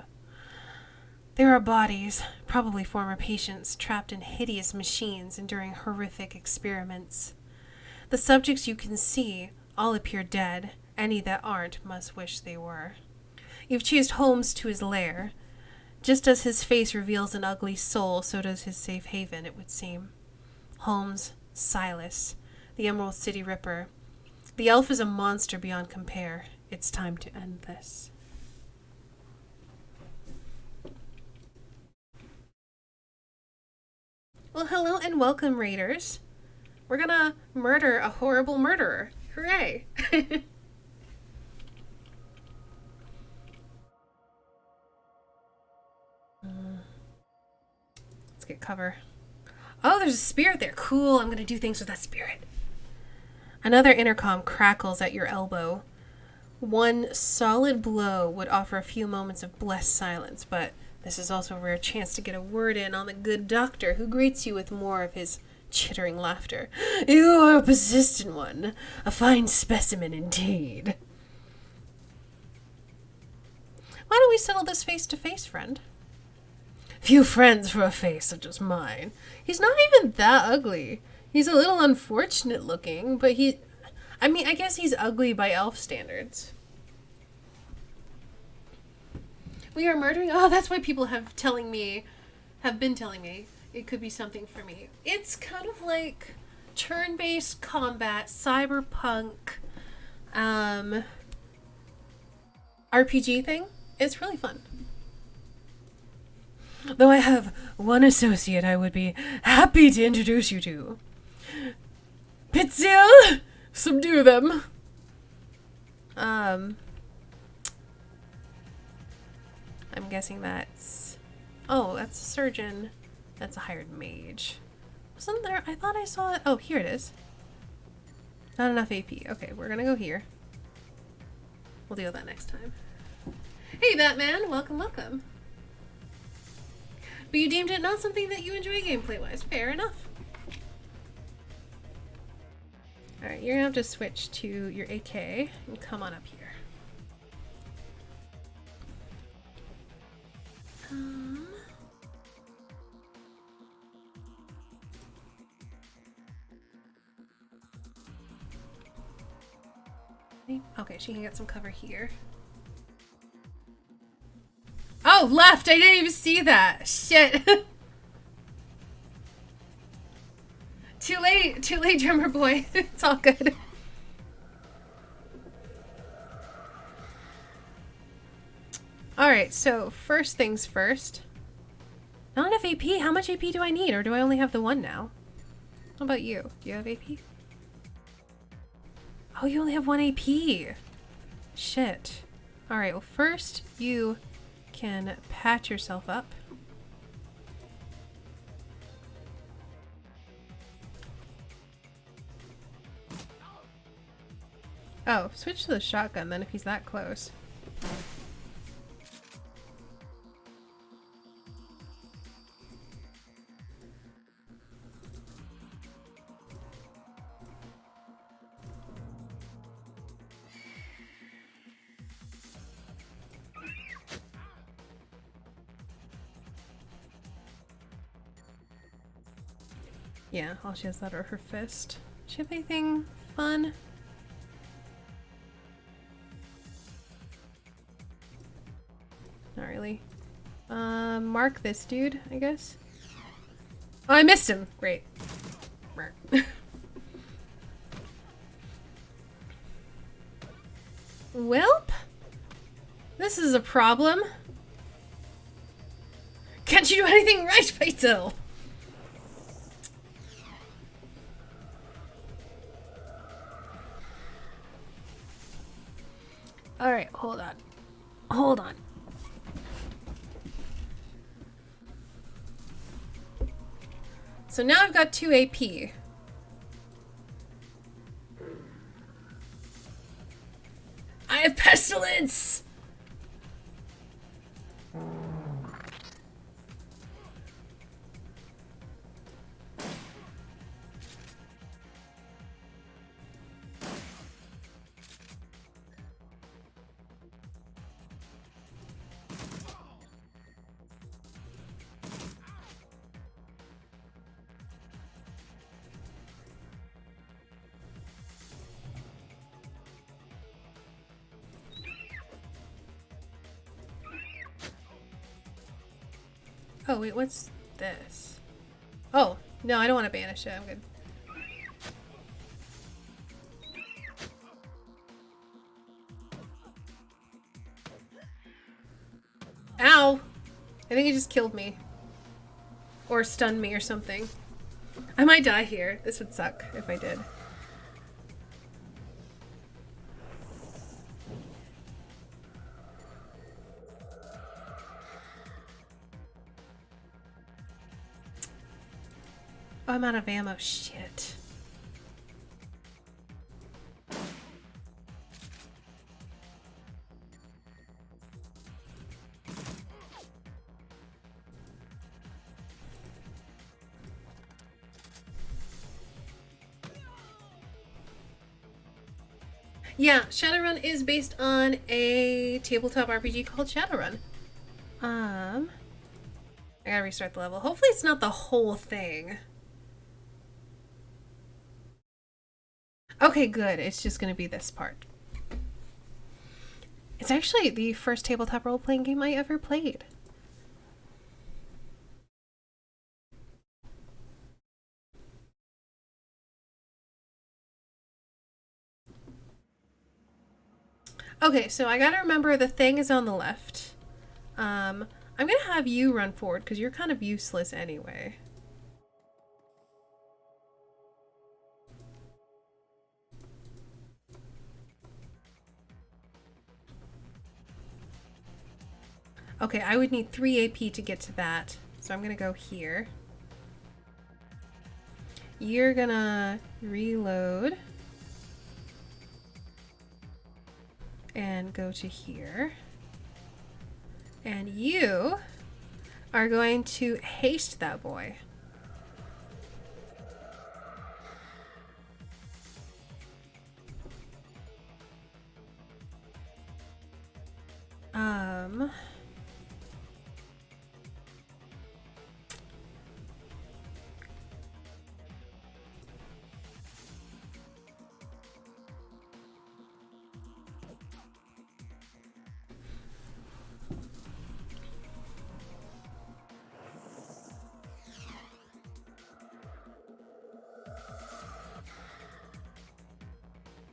There are bodies, probably former patients, trapped in hideous machines enduring horrific experiments. The subjects you can see all appear dead. Any that aren't must wish they were. You've chased Holmes to his lair. Just as his face reveals an ugly soul, so does his safe haven, it would seem. Holmes, Silas, the Emerald City Ripper. The elf is a monster beyond compare. It's time to end this. Well, hello and welcome, raiders. We're gonna murder a horrible murderer. Hooray! Let's get cover. Oh, there's a spirit there. Cool, I'm gonna do things with that spirit. Another intercom crackles at your elbow. One solid blow would offer a few moments of blessed silence, but this is also a rare chance to get a word in on the good doctor, who greets you with more of his chittering laughter. You are a persistent one. A fine specimen indeed. Why don't we settle this face to face, friend? Few friends for a face such as mine. He's not even that ugly. He's a little unfortunate looking, but I mean, I guess he's ugly by elf standards. We are murdering. Oh, that's why people have been telling me it could be something for me. It's kind of like turn-based combat, cyberpunk, RPG thing. It's really fun. Though I have one associate I would be happy to introduce you to. Pitzil! Subdue them. I'm guessing that's... Oh, that's a surgeon. That's a hired mage. Wasn't there... I thought I saw it... Oh, here it is. Not enough AP. Okay, we're gonna go here. We'll deal with that next time. Hey, Batman! Welcome, welcome. But you deemed it not something that you enjoy gameplay-wise. Fair enough. Alright, you're gonna have to switch to your AK and come on up here. Okay, she can get some cover here. Oh, left! I didn't even see that! Shit! Too late, drummer boy. It's all good. Alright, so first things first. Not enough AP? How much AP do I need? Or do I only have the one now? How about you? Do you have AP? Oh, you only have one AP. Shit. Alright, well first you can patch yourself up. Oh, switch to the shotgun then if he's that close. Yeah, all she has that are her fist. Does she have anything fun? Not really. Mark this dude, I guess. Oh, I missed him. Great. Welp. This is a problem. Can't you do anything right, Paito? Alright, hold on. Hold on. So now I've got 2 AP. I have pestilence! Oh, wait, what's this? Oh, no, I don't want to banish it. I'm good. Ow! I think he just killed me. Or stunned me or something. I might die here. This would suck if I did. Oh, I'm out of ammo. Shit. Yeah, Shadowrun is based on a tabletop RPG called Shadowrun. I gotta restart the level. Hopefully it's not the whole thing. Okay, good. It's just going to be this part. It's actually the first tabletop role-playing game I ever played. Okay, so I gotta remember the thing is on the left. I'm gonna have you run forward because you're kind of useless anyway. Okay, I would need 3 AP to get to that. So I'm gonna go here. You're gonna reload. And go to here. And you are going to haste that boy.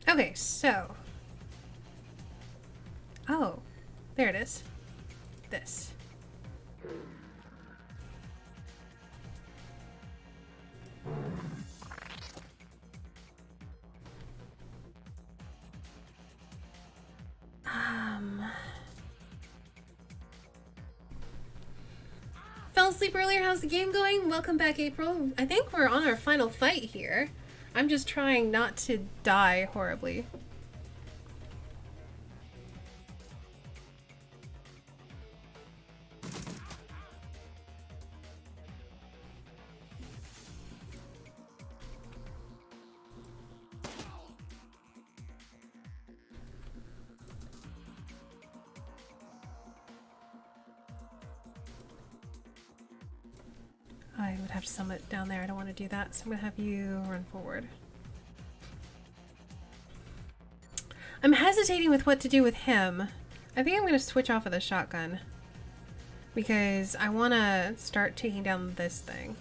Okay, so. Oh, there it is. This. Fell asleep earlier. How's the game going? Welcome back, April. I think we're on our final fight here. I'm just trying not to die horribly. I would have to summit down there. I don't want to do that, so I'm going to have you run forward. I'm hesitating with what to do with him. I think I'm going to switch off of the shotgun. Because I want to start taking down this thing.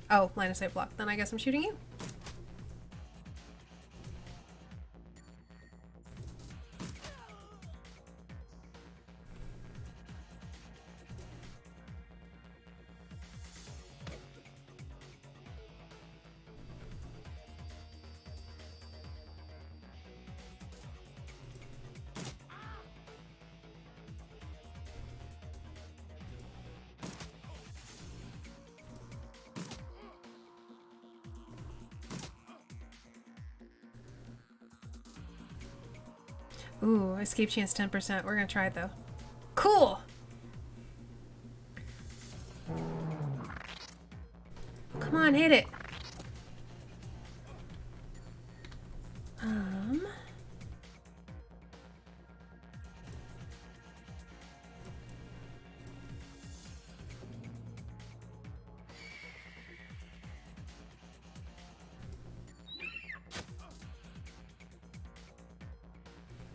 Oh, line of sight block. Then I guess I'm shooting you. Ooh, escape chance 10%. We're gonna try it though. Cool! Come on, hit it.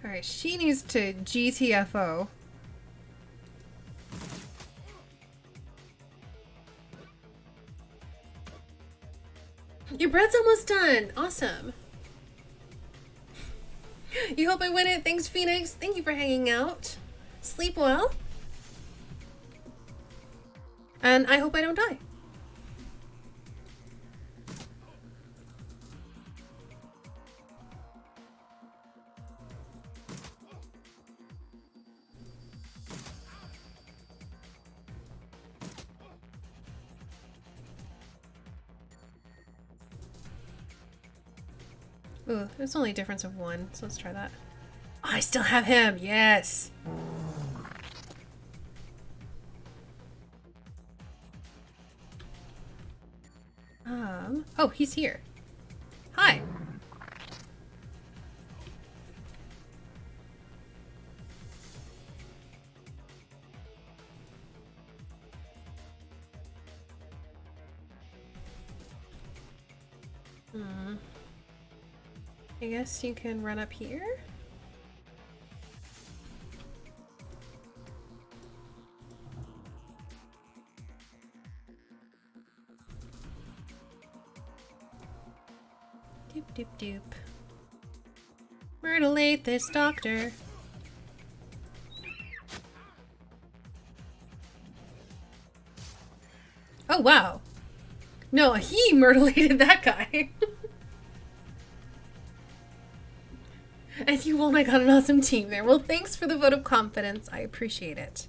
Alright, she needs to GTFO. Your bread's almost done! Awesome. You hope I win it. Thanks, Phoenix. Thank you for hanging out. Sleep well. And I hope I don't die. Ooh, there's only a difference of 1, so let's try that. Oh, I still have him! Yes! Oh, he's here. Hi! I guess you can run up here. Doop doop doop. Myrtlate this doctor. Oh wow. No, he myrtleated that guy. And you won, I got an awesome team there. Well, thanks for the vote of confidence. I appreciate it.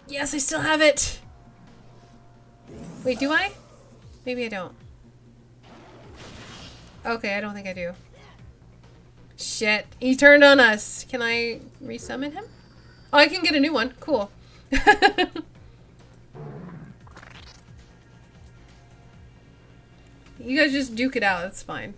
Yes, I still have it. Wait, do I? Maybe I don't. Okay, I don't think I do. Shit, he turned on us. Can I resummon him? Oh, I can get a new one. Cool. You guys just duke it out. That's fine.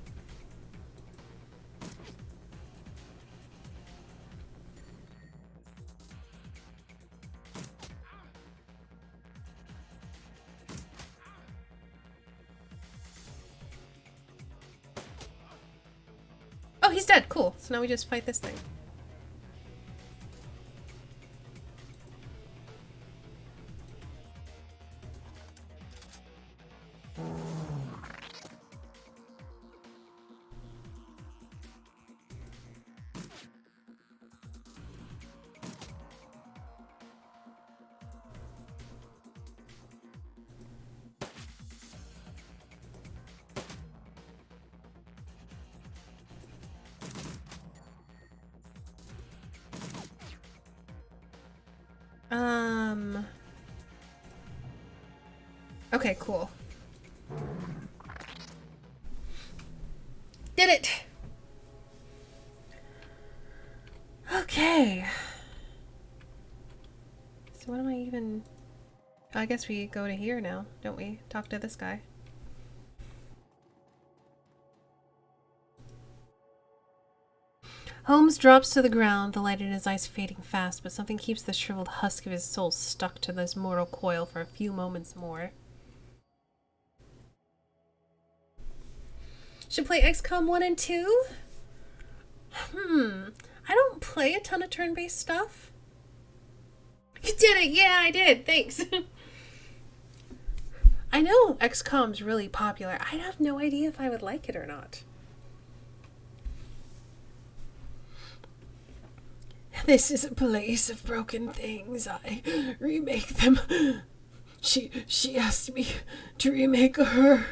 Oh, he's dead. Cool. So now we just fight this thing. Okay, cool. Did it! Okay. So what am I even... I guess we go to here now, don't we? Talk to this guy. Holmes drops to the ground, the light in his eyes fading fast, but something keeps the shriveled husk of his soul stuck to this mortal coil for a few moments more. Should play XCOM 1 and 2? I don't play a ton of turn-based stuff. You did it! Yeah, I did! Thanks! I know XCOM's really popular. I have no idea if I would like it or not. This is a place of broken things. I remake them. She asked me to remake her.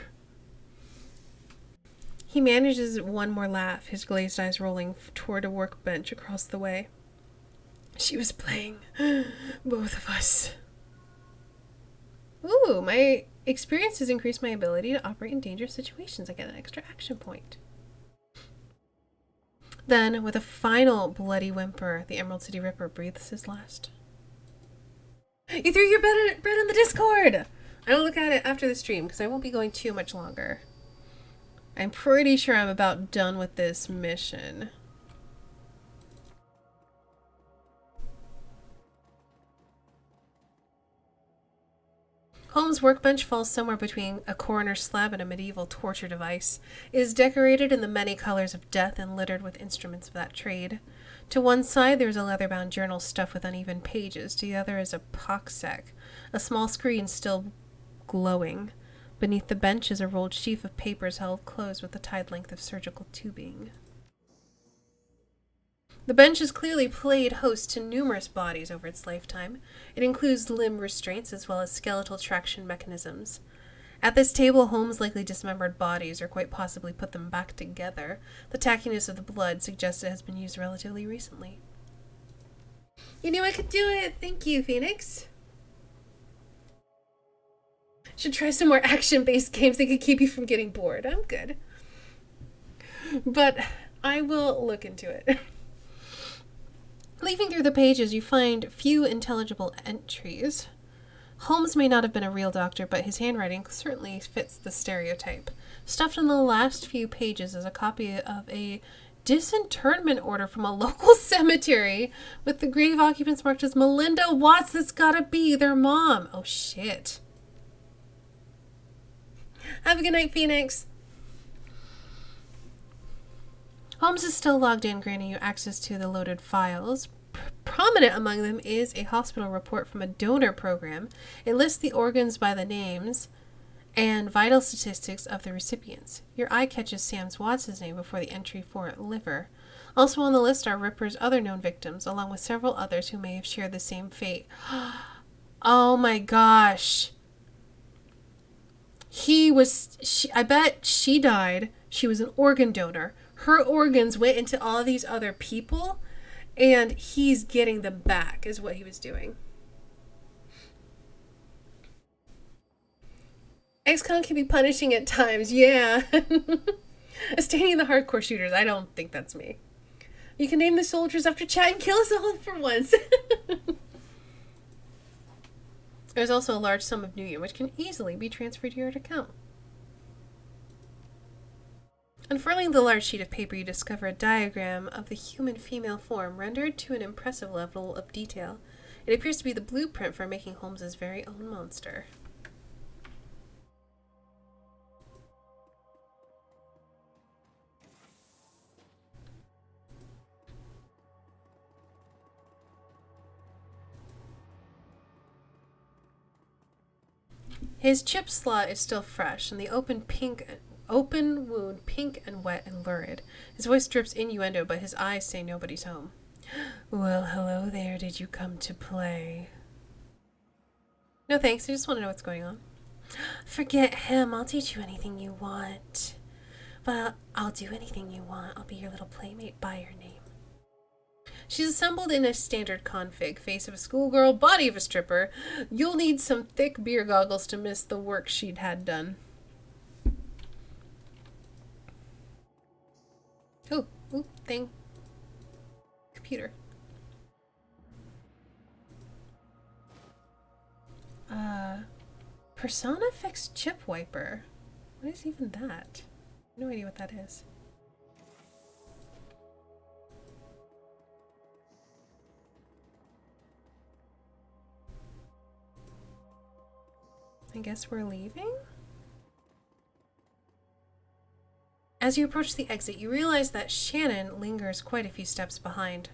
He manages one more laugh, his glazed eyes rolling toward a workbench across the way. She was playing both of us. Ooh, my experience has increased my ability to operate in dangerous situations. I get an extra action point. Then, with a final bloody whimper, the Emerald City Ripper breathes his last. You threw your bread in the Discord! I will look at it after the stream, because I won't be going too much longer. I'm pretty sure I'm about done with this mission. Holmes' workbench falls somewhere between a coroner's slab and a medieval torture device. It is decorated in the many colors of death and littered with instruments of that trade. To one side there is a leather-bound journal stuffed with uneven pages. To the other is a poxsack, a small screen still glowing. Beneath the bench is a rolled sheaf of papers held closed with a tied length of surgical tubing. The bench has clearly played host to numerous bodies over its lifetime. It includes limb restraints as well as skeletal traction mechanisms. At this table, Holmes likely dismembered bodies or quite possibly put them back together. The tackiness of the blood suggests it has been used relatively recently. You knew I could do it! Thank you, Phoenix! Should try some more action-based games that could keep you from getting bored. I'm good. But I will look into it. Leafing through the pages, you find few intelligible entries. Holmes may not have been a real doctor, but his handwriting certainly fits the stereotype. Stuffed in the last few pages is a copy of a disinterment order from a local cemetery with the grave occupants marked as Melinda Watts. That's gotta be their mom. Oh, shit. Have a good night, Phoenix. Holmes is still logged in, granting you access to the loaded files. Prominent among them is a hospital report from a donor program. It lists the organs by the names and vital statistics of the recipients. Your eye catches Sam Watts' name before the entry for liver. Also on the list are Ripper's other known victims, along with several others who may have shared the same fate. Oh my gosh. I bet she died. She was an organ donor. Her organs went into all these other people, and he's getting them back, is what he was doing. XCOM can be punishing at times, yeah. Staying the hardcore shooters, I don't think that's me. You can name the soldiers after chat and kill us all for once. There's also a large sum of New Yen, which can easily be transferred to your account. Unfurling the large sheet of paper, you discover a diagram of the human female form rendered to an impressive level of detail. It appears to be the blueprint for making Holmes's very own monster. His chip slot is still fresh, and the open wound pink and wet and lurid. His voice drips innuendo, but his eyes say nobody's home. Well, hello there. Did you come to play? No thanks. I just want to know what's going on. Forget him. I'll teach you anything you want. But I'll do anything you want. I'll be your little playmate by your name. She's assembled in a standard config. Face of a schoolgirl, body of a stripper. You'll need some thick beer goggles to miss the work she'd had done. Oh, thing. Computer. Persona fixed chip wiper. What is even that? No idea what that is. I guess we're leaving? As you approach the exit, you realize that Shannon lingers quite a few steps behind.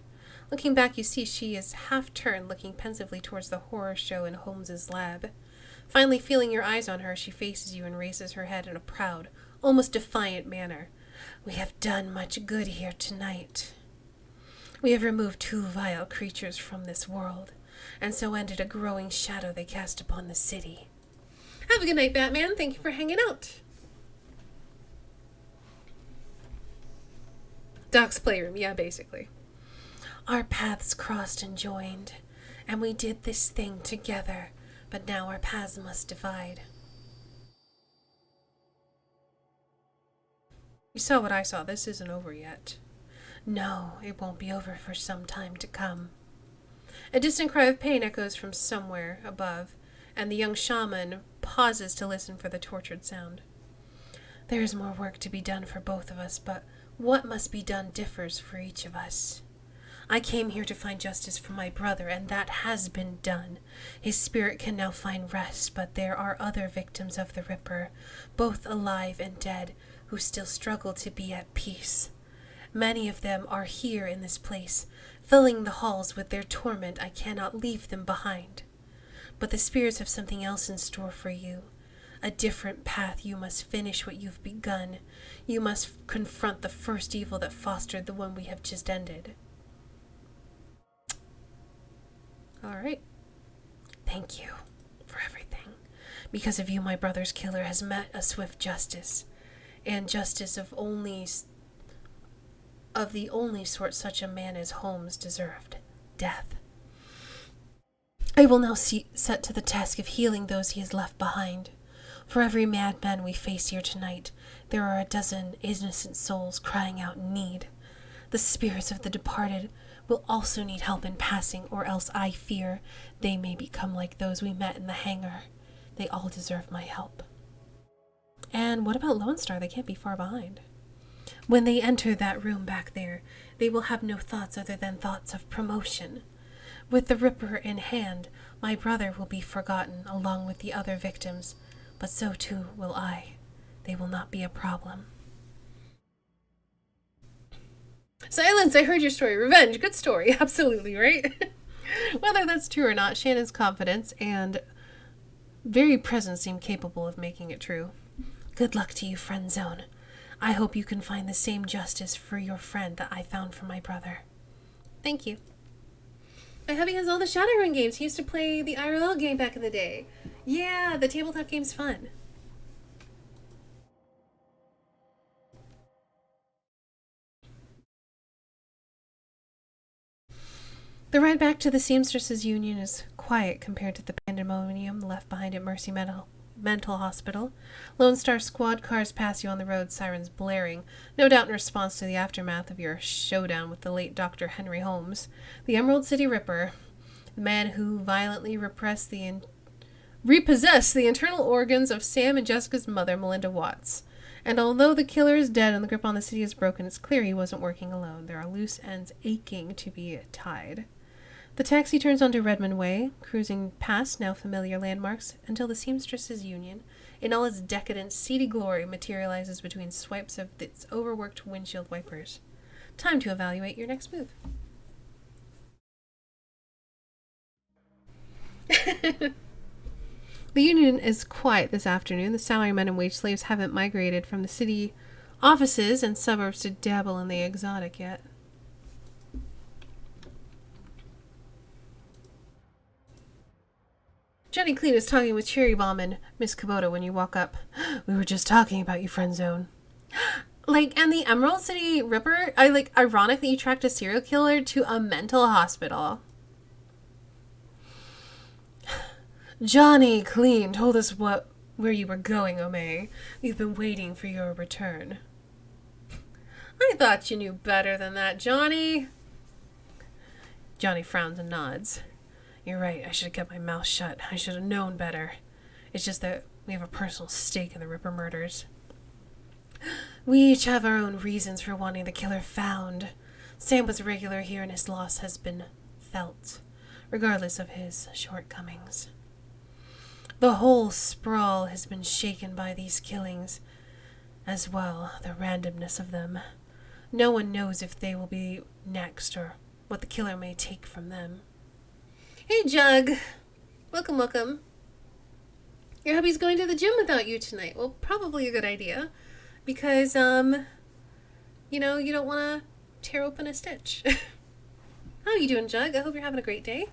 Looking back, you see she is half-turned, looking pensively towards the horror show in Holmes's lab. Finally, feeling your eyes on her, she faces you and raises her head in a proud, almost defiant manner. We have done much good here tonight. We have removed 2 vile creatures from this world, and so ended a growing shadow they cast upon the city. Have a good night, Batman. Thank you for hanging out. Doc's playroom, yeah, basically. Our paths crossed and joined, and we did this thing together, but now our paths must divide. You saw what I saw. This isn't over yet. No, it won't be over for some time to come. A distant cry of pain echoes from somewhere above, and the young shaman pauses to listen for the tortured sound. There is more work to be done for both of us, but what must be done differs for each of us. I came here to find justice for my brother, and that has been done. His spirit can now find rest, but there are other victims of the Ripper, both alive and dead, who still struggle to be at peace. Many of them are here in this place, filling the halls with their torment. I cannot leave them behind. But the spirits have something else in store for you. A different path. You must finish what you've begun. You must confront the first evil that fostered the one we have just ended. All right. Thank you for everything. Because of you, my brother's killer has met a swift justice, and justice of the only sort such a man as Holmes deserved: death. I will now set to the task of healing those he has left behind. For every madman we face here tonight, there are a dozen innocent souls crying out in need. The spirits of the departed will also need help in passing, or else I fear they may become like those we met in the hangar. They all deserve my help. And what about Lone Star? They can't be far behind. When they enter that room back there, they will have no thoughts other than thoughts of promotion. With the Ripper in hand, my brother will be forgotten along with the other victims, but so too will I. They will not be a problem. Silence, I heard your story. Revenge, good story. Absolutely, right? Whether that's true or not, Shannon's confidence and very presence seem capable of making it true. Good luck to you, FriendZone. I hope you can find the same justice for your friend that I found for my brother. Thank you. My hubby has all the Shadowrun games. He used to play the IRL game back in the day. Yeah, the tabletop game's fun. The ride back to the Seamstresses Union is quiet compared to the pandemonium left behind at Mercy Mental Hospital. Lone Star squad cars pass you on the road, sirens blaring, no doubt in response to the aftermath of your showdown with the late Dr. Henry Holmes, the Emerald City Ripper, the man who violently repossessed the internal organs of Sam and Jessica's mother, Melinda Watts. And although the killer is dead and the grip on the city is broken, it's clear he wasn't working alone. There are loose ends aching to be tied. The taxi turns onto Redmond Way, cruising past now familiar landmarks until the Seamstresses Union, in all its decadent, seedy glory, materializes between swipes of its overworked windshield wipers. Time to evaluate your next move. The Union is quiet this afternoon. The salarymen and wage slaves haven't migrated from the city offices and suburbs to dabble in the exotic yet. Johnny Clean is talking with Cherry Bomb and Miss Kubota when you walk up. We were just talking about you, FriendZone. And the Emerald City Ripper, ironic that you tracked a serial killer to a mental hospital. Johnny Clean told us where you were going, Omei. We've been waiting for your return. I thought you knew better than that, Johnny. Johnny frowns and nods. You're right, I should have kept my mouth shut. I should have known better. It's just that we have a personal stake in the Ripper murders. We each have our own reasons for wanting the killer found. Sam was regular here and his loss has been felt, regardless of his shortcomings. The whole sprawl has been shaken by these killings, as well, the randomness of them. No one knows if they will be next or what the killer may take from them. Hey, Jug. Welcome, welcome. Your hubby's going to the gym without you tonight. Well, probably a good idea. Because, you don't want to tear open a stitch. How are you doing, Jug? I hope you're having a great day.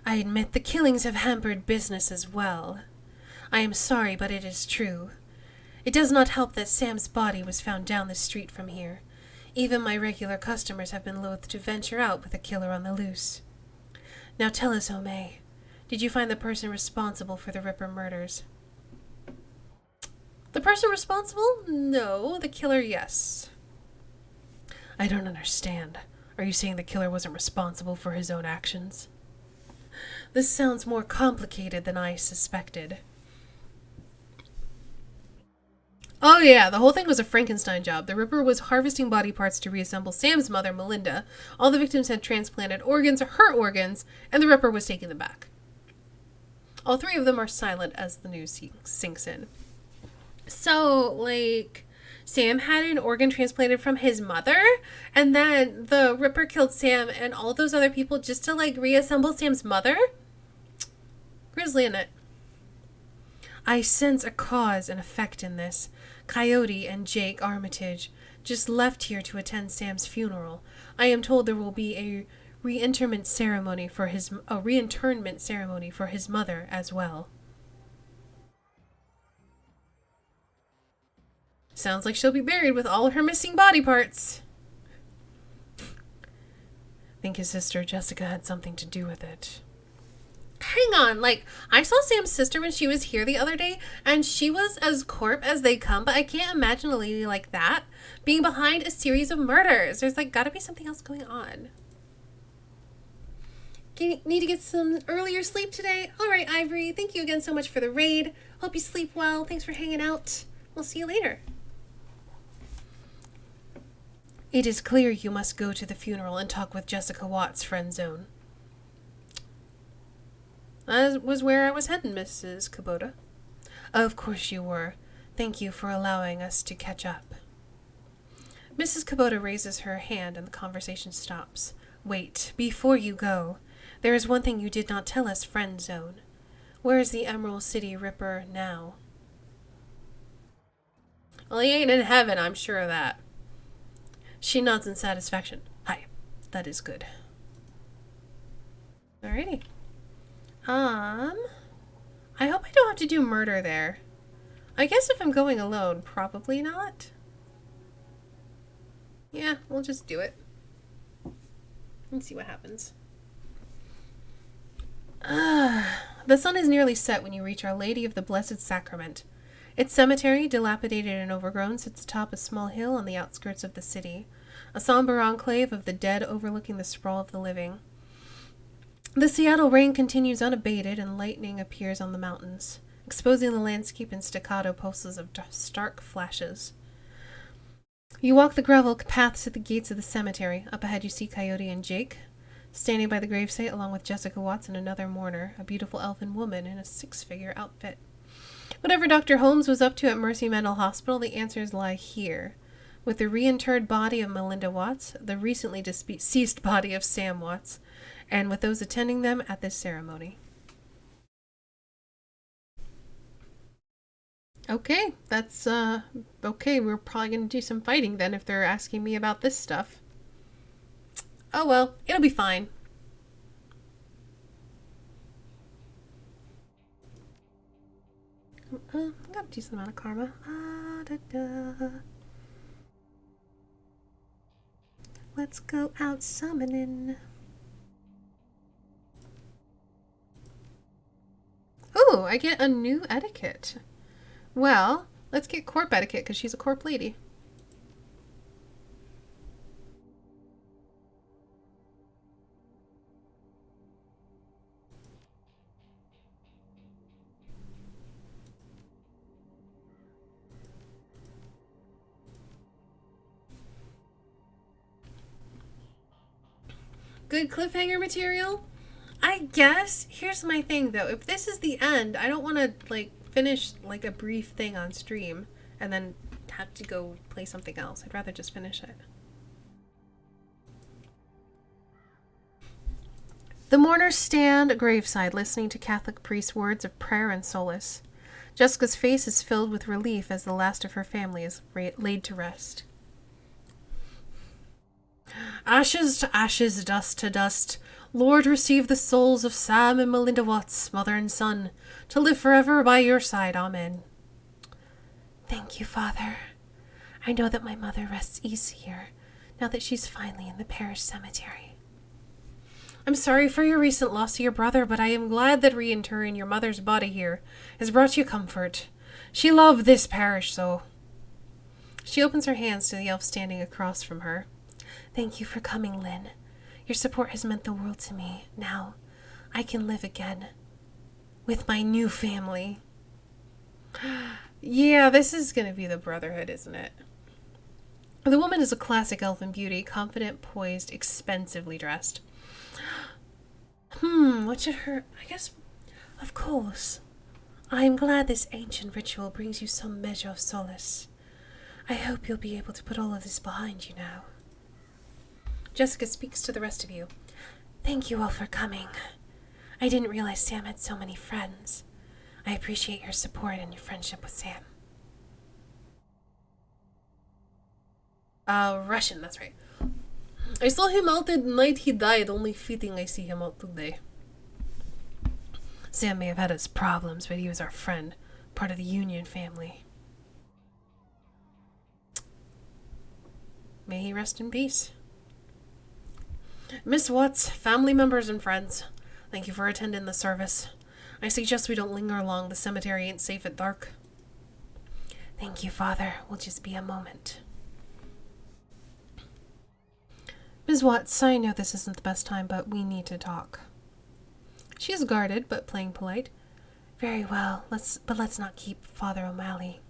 I admit the killings have hampered business as well. I am sorry, but it is true. It does not help that Sam's body was found down the street from here. Even my regular customers have been loath to venture out with a killer on the loose. Now tell us, Omei, did you find the person responsible for the Ripper murders? The person responsible? No. The killer, yes. I don't understand. Are you saying the killer wasn't responsible for his own actions? This sounds more complicated than I suspected. Oh yeah, the whole thing was a Frankenstein job. The Ripper was harvesting body parts to reassemble Sam's mother, Melinda. All the victims had transplanted organs or her organs, and the Ripper was taking them back. All three of them are silent as the news sinks in. So, Sam had an organ transplanted from his mother, and then the Ripper killed Sam and all those other people just to, reassemble Sam's mother? Grisly, isn't it? I sense a cause and effect in this. Coyote and Jake Armitage just left here to attend Sam's funeral. I am told there will be a reinterment ceremony for his mother as well. Sounds like she'll be buried with all her missing body parts. Think his sister Jessica had something to do with it. Hang on, like, I saw Sam's sister when she was here the other day, and she was as corp as they come, but I can't imagine a lady like that being behind a series of murders. There's, like, gotta be something else going on. Need to get some earlier sleep today? Alright, Ivory, thank you again so much for the raid. Hope you sleep well. Thanks for hanging out. We'll see you later. It is clear you must go to the funeral and talk with Jessica Watts, FriendZone. That was where I was heading, Mrs. Kubota. Of course you were. Thank you for allowing us to catch up. Mrs. Kubota raises her hand and the conversation stops. Wait, before you go, there is one thing you did not tell us, FriendZone. Where is the Emerald City Ripper now? Well, he ain't in heaven, I'm sure of that. She nods in satisfaction. Hi, that is good. Alrighty. I hope I don't have to do murder there. I guess if I'm going alone, probably not. Yeah, we'll just do it. And see what happens. The sun is nearly set when you reach Our Lady of the Blessed Sacrament. Its cemetery, dilapidated and overgrown, sits atop a small hill on the outskirts of the city, a somber enclave of the dead overlooking the sprawl of the living. The Seattle rain continues unabated, and lightning appears on the mountains, exposing the landscape in staccato pulses of stark flashes. You walk the gravel paths to the gates of the cemetery. Up ahead you see Coyote and Jake, standing by the gravesite along with Jessica Watts and another mourner, a beautiful elfin woman in a 6-figure outfit. Whatever Dr. Holmes was up to at Mercy Mental Hospital, the answers lie here, with the reinterred body of Melinda Watts, the recently deceased body of Sam Watts, and with those attending them at this ceremony. Okay, that's, okay, we're probably gonna do some fighting then if they're asking me about this stuff. Oh well, it'll be fine. I got a decent amount of karma. Let's go out summoning. Oh, I get a new etiquette. Well, let's get corp etiquette because she's a corp lady. Good cliffhanger material? I guess. Here's my thing, though. If this is the end, I don't want to, like, finish, like, a brief thing on stream and then have to go play something else. I'd rather just finish it. The mourners stand graveside, listening to Catholic priests' words of prayer and solace. Jessica's face is filled with relief as the last of her family is laid to rest. Ashes to ashes, dust to dust. Lord, receive the souls of Sam and Melinda Watts, mother and son, to live forever by your side. Amen. Thank you, Father. I know that my mother rests easy here, now that she's finally in the parish cemetery. I'm sorry for your recent loss of your brother, but I am glad that reinterring your mother's body here has brought you comfort. She loved this parish so. She opens her hands to the elf standing across from her. Thank you for coming, Lynn. Your support has meant the world to me. Now, I can live again. With my new family. Yeah, this is going to be the Brotherhood, isn't it? The woman is a classic elfin beauty, confident, poised, expensively dressed. What should her... I guess... Of course. I am glad this ancient ritual brings you some measure of solace. I hope you'll be able to put all of this behind you now. Jessica speaks to the rest of you. Thank you all for coming. I didn't realize Sam had so many friends. I appreciate your support and your friendship with Sam. Russian, that's right. I saw him out the night he died, only fitting I see him out today. Sam may have had his problems, but he was our friend, part of the Union family. May he rest in peace. Miss Watts, family members and friends, Thank you for attending the service. I suggest we don't linger long. The cemetery ain't safe at dark. Thank you, Father. We'll just be a moment. Ms. Watts, I know this isn't the best time, but we need to talk. She is guarded, but playing polite. Very well, let's not keep Father O'Malley.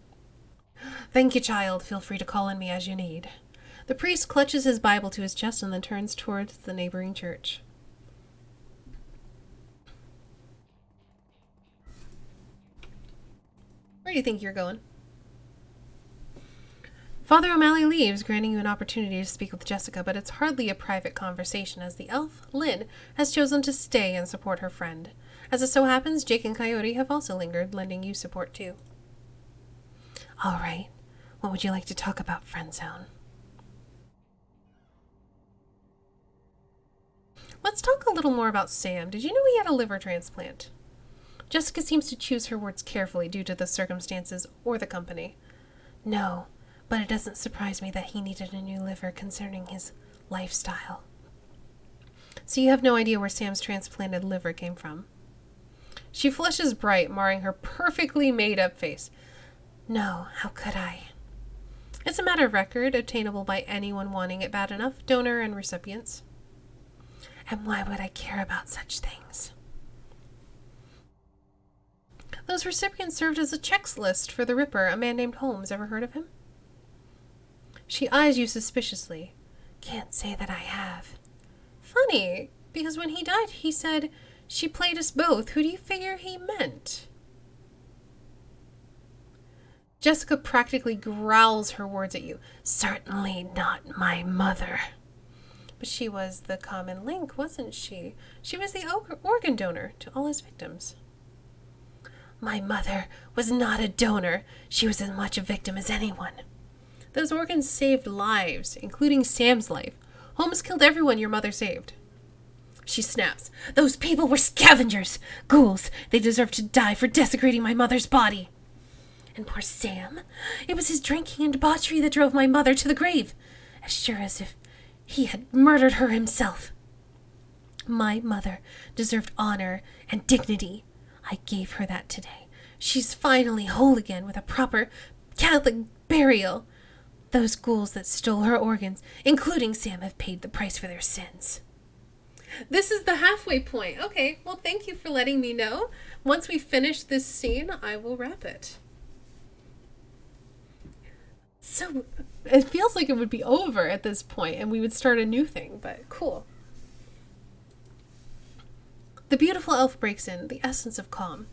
Thank you, child. Feel free to call on me as you need. The priest clutches his Bible to his chest and then turns towards the neighboring church. Where do you think you're going? Father O'Malley leaves, granting you an opportunity to speak with Jessica, but it's hardly a private conversation as the elf, Lynn, has chosen to stay and support her friend. As it so happens, Jake and Coyote have also lingered, lending you support too. All right, what would you like to talk about, FriendZone? Let's talk a little more about Sam. Did you know he had a liver transplant? Jessica seems to choose her words carefully due to the circumstances or the company. No, but it doesn't surprise me that he needed a new liver concerning his lifestyle. So you have no idea where Sam's transplanted liver came from? She flushes bright, marring her perfectly made-up face. No, how could I? It's a matter of record, obtainable by anyone wanting it bad enough, donor and recipients. And why would I care about such things? Those recipients served as a checks list for the Ripper, a man named Holmes. Ever heard of him? She eyes you suspiciously. Can't say that I have. Funny, because when he died, he said, she played us both. Who do you figure he meant? Jessica practically growls her words at you. Certainly not my mother. But she was the common link, wasn't she? She was the organ donor to all his victims. My mother was not a donor. She was as much a victim as anyone. Those organs saved lives, including Sam's life. Holmes killed everyone your mother saved. She snaps. Those people were scavengers, ghouls. They deserved to die for desecrating my mother's body. And poor Sam, it was his drinking and debauchery that drove my mother to the grave, as sure as if he had murdered her himself. My mother deserved honor and dignity. I gave her that today. She's finally whole again with a proper Catholic burial. Those ghouls that stole her organs, including Sam, have paid the price for their sins. This is the halfway point. Okay, well, thank you for letting me know. Once we finish this scene, I will wrap it. So, it feels like it would be over at this point, and we would start a new thing, but cool. The beautiful elf breaks in, the essence of calm.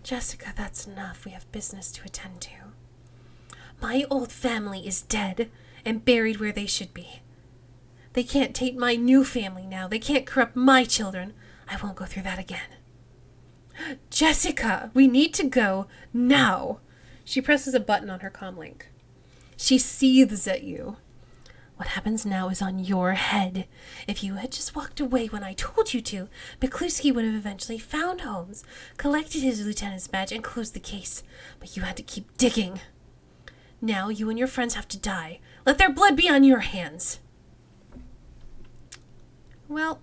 Jessica, that's enough. We have business to attend to. My old family is dead and buried where they should be. They can't take my new family now. They can't corrupt my children. I won't go through that again. Jessica, we need to go now. She presses a button on her comlink. She seethes at you. What happens now is on your head. If you had just walked away when I told you to, Mikluski would have eventually found Holmes, collected his lieutenant's badge, and closed the case. But you had to keep digging. Now you and your friends have to die. Let their blood be on your hands. Welp.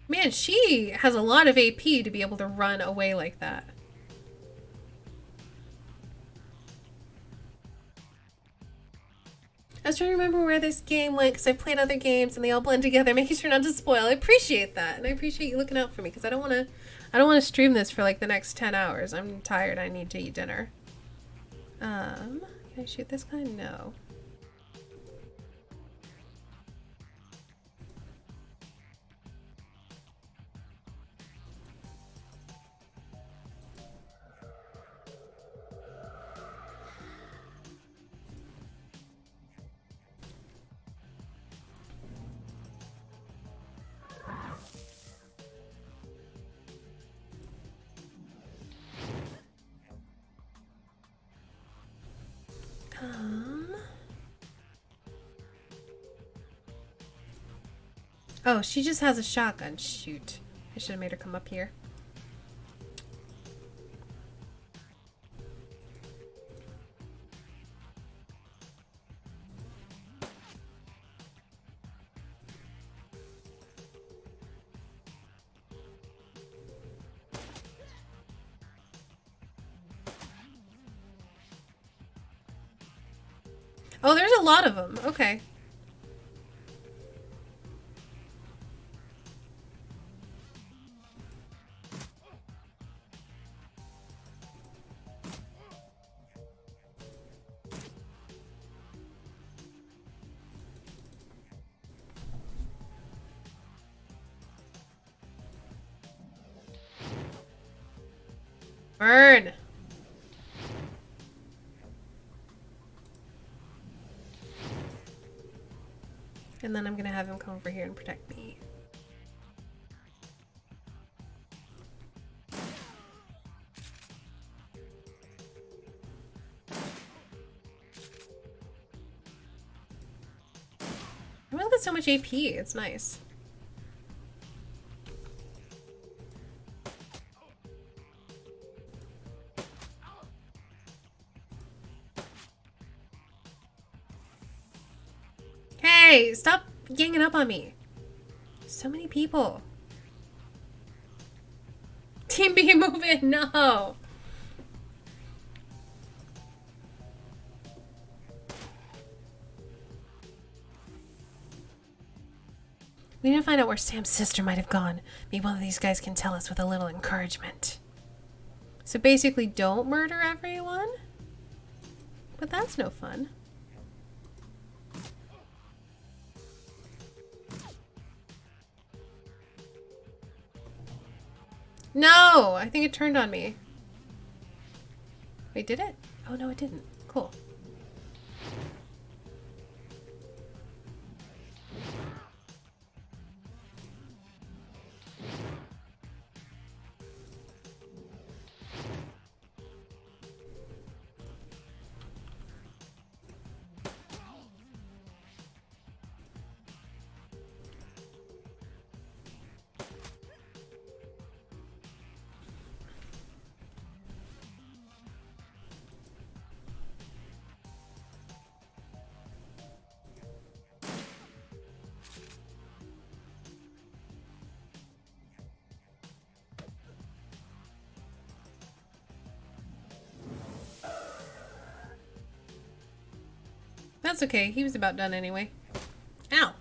Man, she has a lot of AP to be able to run away like that. I was trying to remember where this game went because I've played other games and they all blend together, making sure not to spoil. I appreciate that, and I appreciate you looking out for me because I don't want to stream this for like the next 10 hours. I'm tired. I need to eat dinner. Can I shoot this guy? No. Oh, she just has a shotgun. Shoot. I should have made her come up here. Oh, there's a lot of them. Okay. Burn! And then I'm gonna have him come over here and protect me. I really got so much AP, it's nice. Hey, stop ganging up on me. So many people. Team B, move in, no. We need to find out where Sam's sister might have gone. Maybe one of these guys can tell us with a little encouragement. So basically, don't murder everyone? But that's no fun. No! I think it turned on me. Wait, did it? Oh, no, it didn't. Cool. That's okay. He was about done anyway. Ow.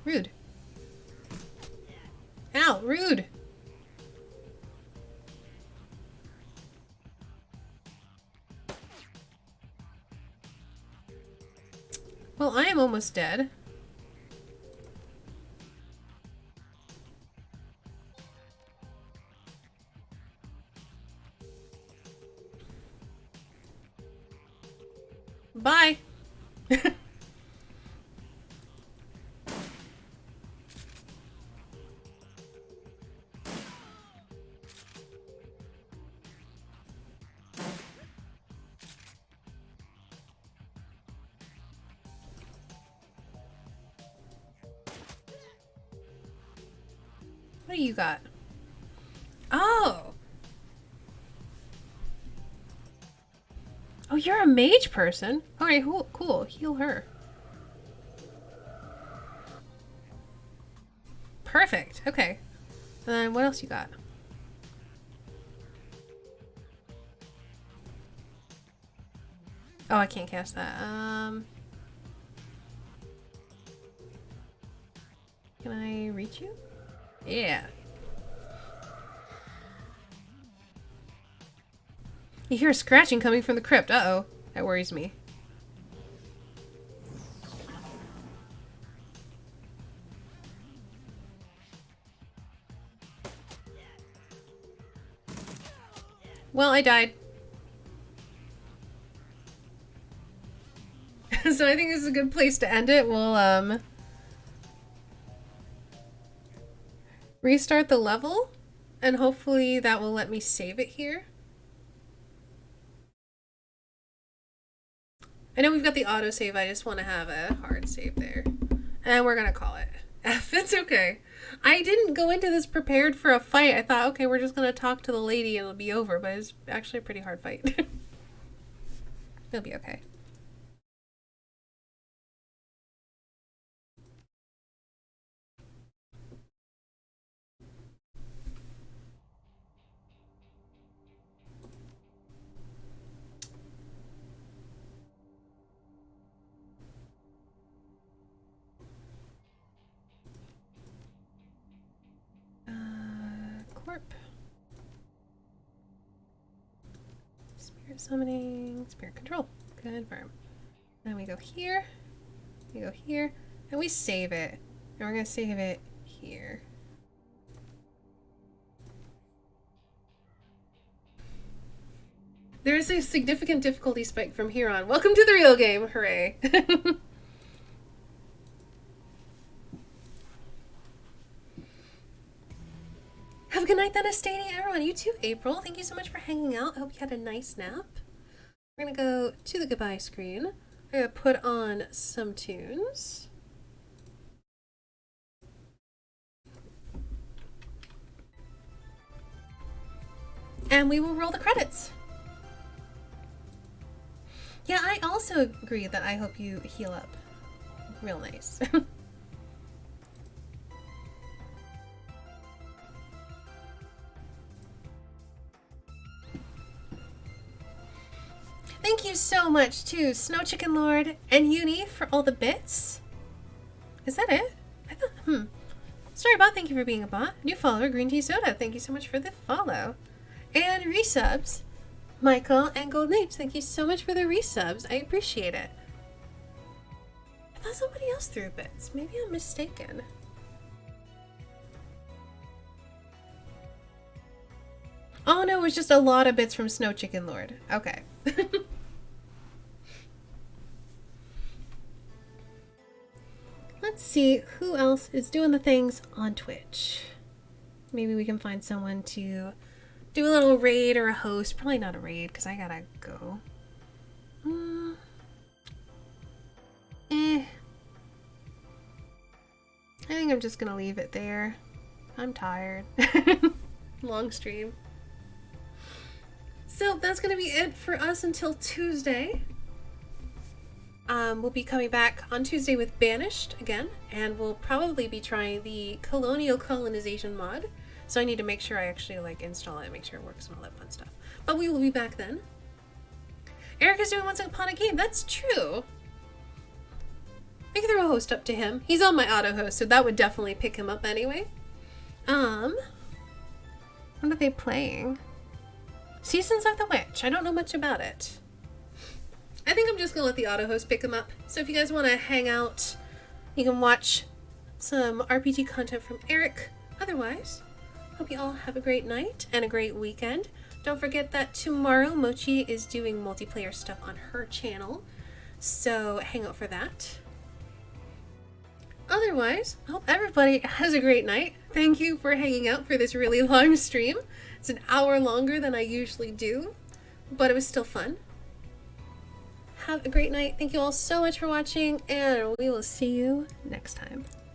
Rude. Ow, rude. Well, I am almost dead. Bye. What do you got? Oh! Oh, you're a mage person? Alright, cool. Heal her. Perfect. Okay. And then what else you got? Oh, I can't cast that. Can I reach you? Yeah. You hear a scratching coming from the crypt. Uh-oh. That worries me. Well, I died. So I think this is a good place to end it. We'll, restart the level, and hopefully that will let me save it here. I know we've got the autosave, I just want to have a hard save there. And we're gonna call it F. It's okay. I didn't go into this prepared for a fight. I thought, okay, we're just gonna talk to the lady and it'll be over, but it's actually a pretty hard fight. It'll be okay. warp. Spirit summoning, spirit control. Confirm. Then we go here, we go here, and we save it. And we're gonna save it here. There is a significant difficulty spike from here on. Welcome to the real game, hooray. Have a good night then, Estating everyone. You too, April. Thank you so much for hanging out. I hope you had a nice nap. We're gonna go to the goodbye screen. I'm gonna put on some tunes. And we will roll the credits. Yeah, I also agree that I hope you heal up. Real nice. Thank you so much to Snow Chicken Lord and Uni for all the bits. Is that it? I thought, Sorry bot, thank you for being a bot. New follower, Green Tea Soda, thank you so much for the follow. And resubs, Michael and Golden Age, thank you so much for the resubs. I appreciate it. I thought somebody else threw bits. Maybe I'm mistaken. Oh no, it was just a lot of bits from Snow Chicken Lord. Okay. Let's see who else is doing the things on Twitch. Maybe we can find someone to do a little raid or a host. Probably not a raid because I gotta go. I think I'm just gonna leave it there. I'm tired. Long stream. So that's gonna be it for us until Tuesday. We'll be coming back on Tuesday with Banished again, and we'll probably be trying the Colonial Colonization mod. So I need to make sure I actually install it and make sure it works and all that fun stuff. But we will be back then. Eric is doing Once Upon a Game. That's true. I can throw a host up to him. He's on my auto host, so that would definitely pick him up anyway. What are they playing? Seasons of the Witch. I don't know much about it. I think I'm just gonna let the auto host pick him up. So if you guys want to hang out, you can watch some RPG content from Eric. Otherwise, hope you all have a great night and a great weekend. Don't forget that tomorrow Mochi is doing multiplayer stuff on her channel, so hang out for that. Otherwise, I hope everybody has a great night. Thank you for hanging out for this really long stream. It's an hour longer than I usually do, but it was still fun. Have a great night. Thank you all so much for watching, and we will see you next time.